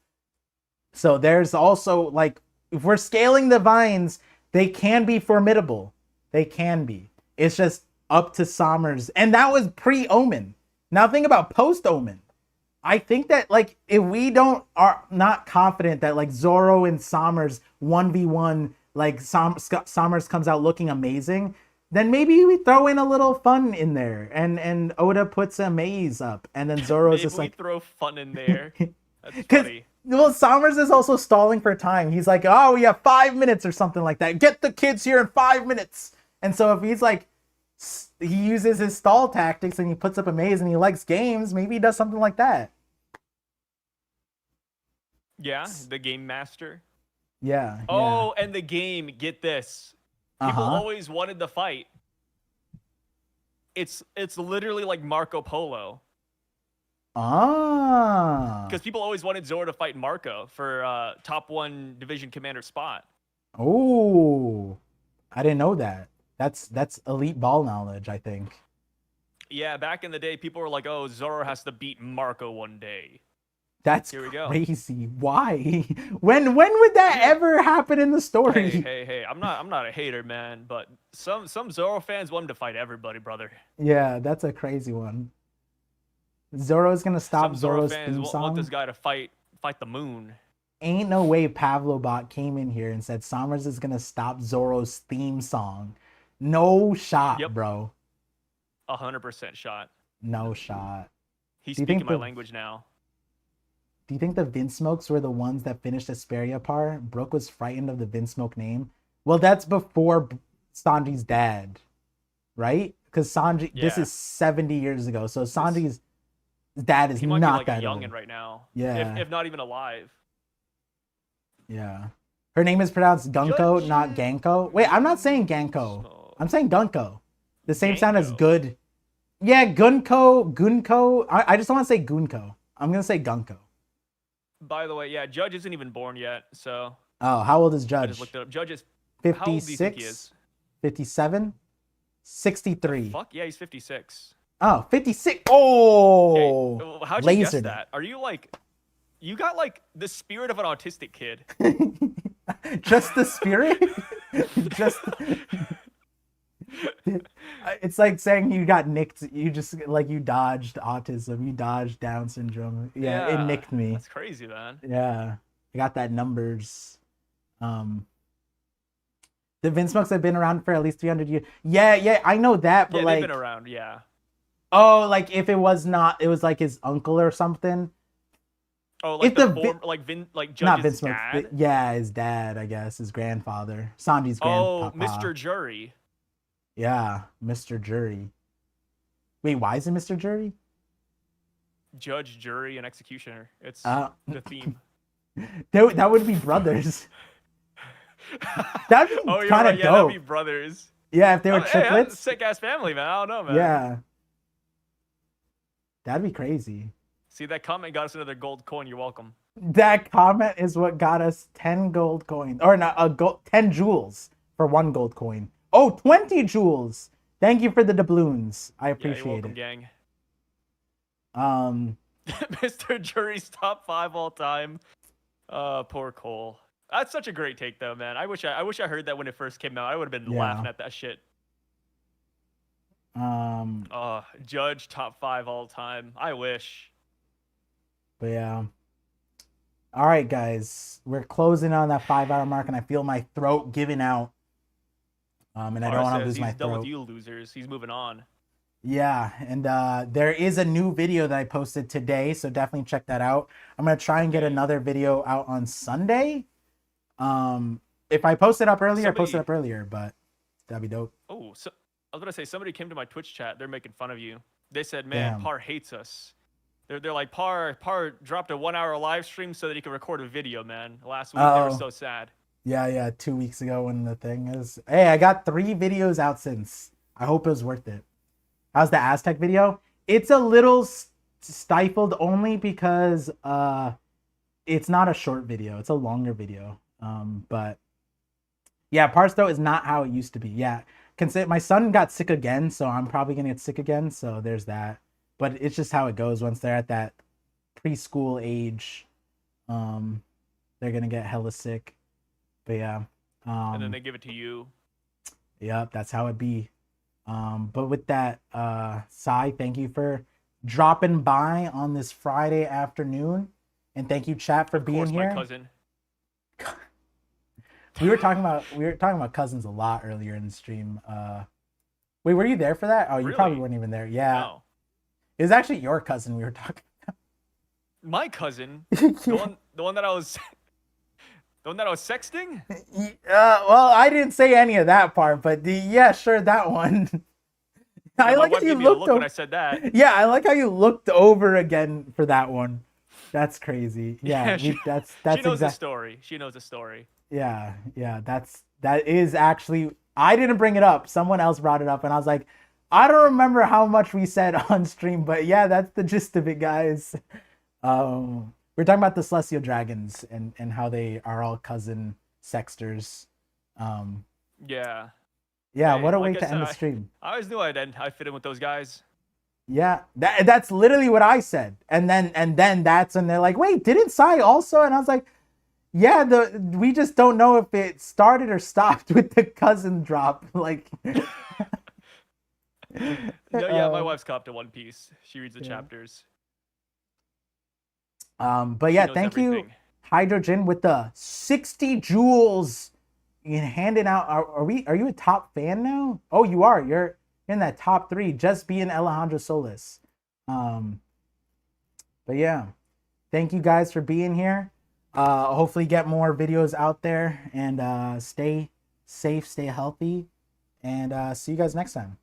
So there's also like, if we're scaling the vines, they can be formidable. They can be. It's just up to Sommers, and that was pre-Omen. Now think about post-Omen. I think that like if we don't are not confident that like Zoro and Sommers 1v1 like Sommers comes out looking amazing, then maybe we throw in a little fun in there and Oda puts a maze up and then Zoro's Maybe just we like throw fun in there. That's because funny. well Sommers is also stalling for time. He's like, oh, we have 5 minutes or something like that. Get the kids here in 5 minutes. And so if he's like he uses his stall tactics and he puts up a maze and he likes games, maybe he does something like that. Yeah, the game master. Yeah. Oh, and the game, get this. People always wanted the fight. It's literally like Marco Polo. Ah. Because people always wanted Zoro to fight Marco for top 1 division commander spot. Oh. I didn't know that. That's elite ball knowledge, I think. Yeah, back in the day, people were like, "Oh, Zoro has to beat Marco one day." That's Here we go. crazy. Why? When would that ever happen in the story? Hey! I'm not a hater, man, but some Zoro fans want him to fight everybody, brother. Yeah, that's a crazy one. Zoro's gonna stop Some Zoro Zoro's fans theme song. want this guy to fight the moon. Ain't no way Pavlobot came in here and said Sommers is gonna stop Zoro's theme song. No shot, bro. 100% shot. No shot. He's speaking my language now. Do you think the Vinsmokes were the ones that finished Asperia par? Brooke was frightened of the Vinsmoke name. Well, that's before Sanji's dad, right? Because Sanji, this is 70 years ago. So Sanji's dad is he might not be like that youngin' old right now. Yeah. If not even alive. Yeah. Her name is pronounced Gunko, not Ganko. Wait, I'm not saying Ganko. I'm saying Gunko. The same sound as good. Yeah, Gunko. I just don't want to say Gunko. I'm going to say Gunko. By the way, yeah, Judge isn't even born yet, so. Oh, how old is Judge? I just looked it up. Judge is 56? How old do you think he is? 57? 63. Fuck, yeah, he's 56. Oh, 56. Oh, okay. How'd you guess that? Are you like, you got like the spirit of an autistic kid. Just the spirit? Just. It's like saying you got nicked. You just like you dodged autism. You dodged Down syndrome. Yeah, it nicked me. That's crazy, man. Yeah, I got that numbers. The Vinsmokes have been around for at least 300 years. Yeah, I know that, but like they've been around, yeah. Oh, like if it was like his uncle or something. Oh, like like Judge's not Vince dad? Yeah, his dad, I guess, his grandfather. Sanji's grandpapa. Oh, Mr. Jury. Yeah, Mr. Jury. Wait, why is it Mr. Jury? Judge, jury, and executioner. It's the theme. That would be brothers. That'd be oh, you're kind of right. Yeah, dope. that'd be brothers. Yeah, if they were triplets. Sick ass family, man. I don't know, man. Yeah. That'd be crazy. See, that comment got us another gold coin. You're welcome. That comment is what got us 10 gold coins. Or not, 10 jewels for 1 gold coin. Oh, 20 jewels. Thank you for the doubloons. I appreciate you're welcome, it. Gang. Mr. Jury's top 5 all time. Poor Cole. That's such a great take, though, man. I wish I heard that when it first came out. I would have been laughing at that shit. Judge top 5 all time. I wish. But yeah. All right, guys. We're closing on that 5-hour mark, and I feel my throat giving out. And I don't want to lose my throat. He's done with you losers. He's moving on. Yeah, and there is a new video that I posted today, so definitely check that out. I'm gonna try and get another video out on Sunday. If I post it up earlier, I post it up earlier, but that'd be dope. Oh, so I was gonna say somebody came to my Twitch chat. They're making fun of you. They said, "Man, Par hates us." They're like, Par dropped a 1-hour live stream so that he could record a video. Man, last week they were so sad. Yeah, 2 weeks ago when the thing is. Hey, I got 3 videos out since. I hope it was worth it. How's the Aztec video? It's a little stifled only because it's not a short video. It's a longer video. But yeah, Parsto is not how it used to be. Yeah. Consider my son got sick again, so I'm probably gonna get sick again. So there's that. But it's just how it goes once they're at that preschool age. Um, they're gonna get hella sick. But yeah. And then they give it to you. Yep, that's how it be. But with that, Sai, thank you for dropping by on this Friday afternoon. And thank you, chat, for Of being course, here. my cousin. We were talking about cousins a lot earlier in the stream. Wait, were you there for that? Oh, you probably Really? weren't even there. Yeah. No. It was actually your cousin we were talking My cousin, about. the one that I was, the one that I was sexting. Well, I didn't say any of that part, but yeah, sure, that one. I Yeah, my like wife how you gave me a looked look when over. I said that. Yeah, I like how you looked over again for that one. That's crazy. Yeah, Yeah, that's she knows the exact. story. She knows the story. Yeah, that is actually. I didn't bring it up. Someone else brought it up, and I was like, I don't remember how much we said on stream, but yeah, that's the gist of it, guys. We're talking about the celestial dragons and how they are all cousin sexters. Um, Yeah. yeah, Hey, what a way like I to said, end the stream. I always knew I'd fit in with those guys. Yeah, that's literally what I said, and then that's when they're like, wait, didn't Sai also? And I was like, yeah, we just don't know if it started or stopped with the cousin drop. Like, No, yeah, my uh, wife's copped to One Piece. She reads the yeah. chapters. But She yeah, knows thank you, everything. Hydrogen, with the 60 jewels. You handing out. Are you a top fan now? Oh, you are. You're in that top three. Just being Alejandro Solis. Um, but yeah, thank you guys for being here. Hopefully get more videos out there and stay safe, stay healthy, and see you guys next time.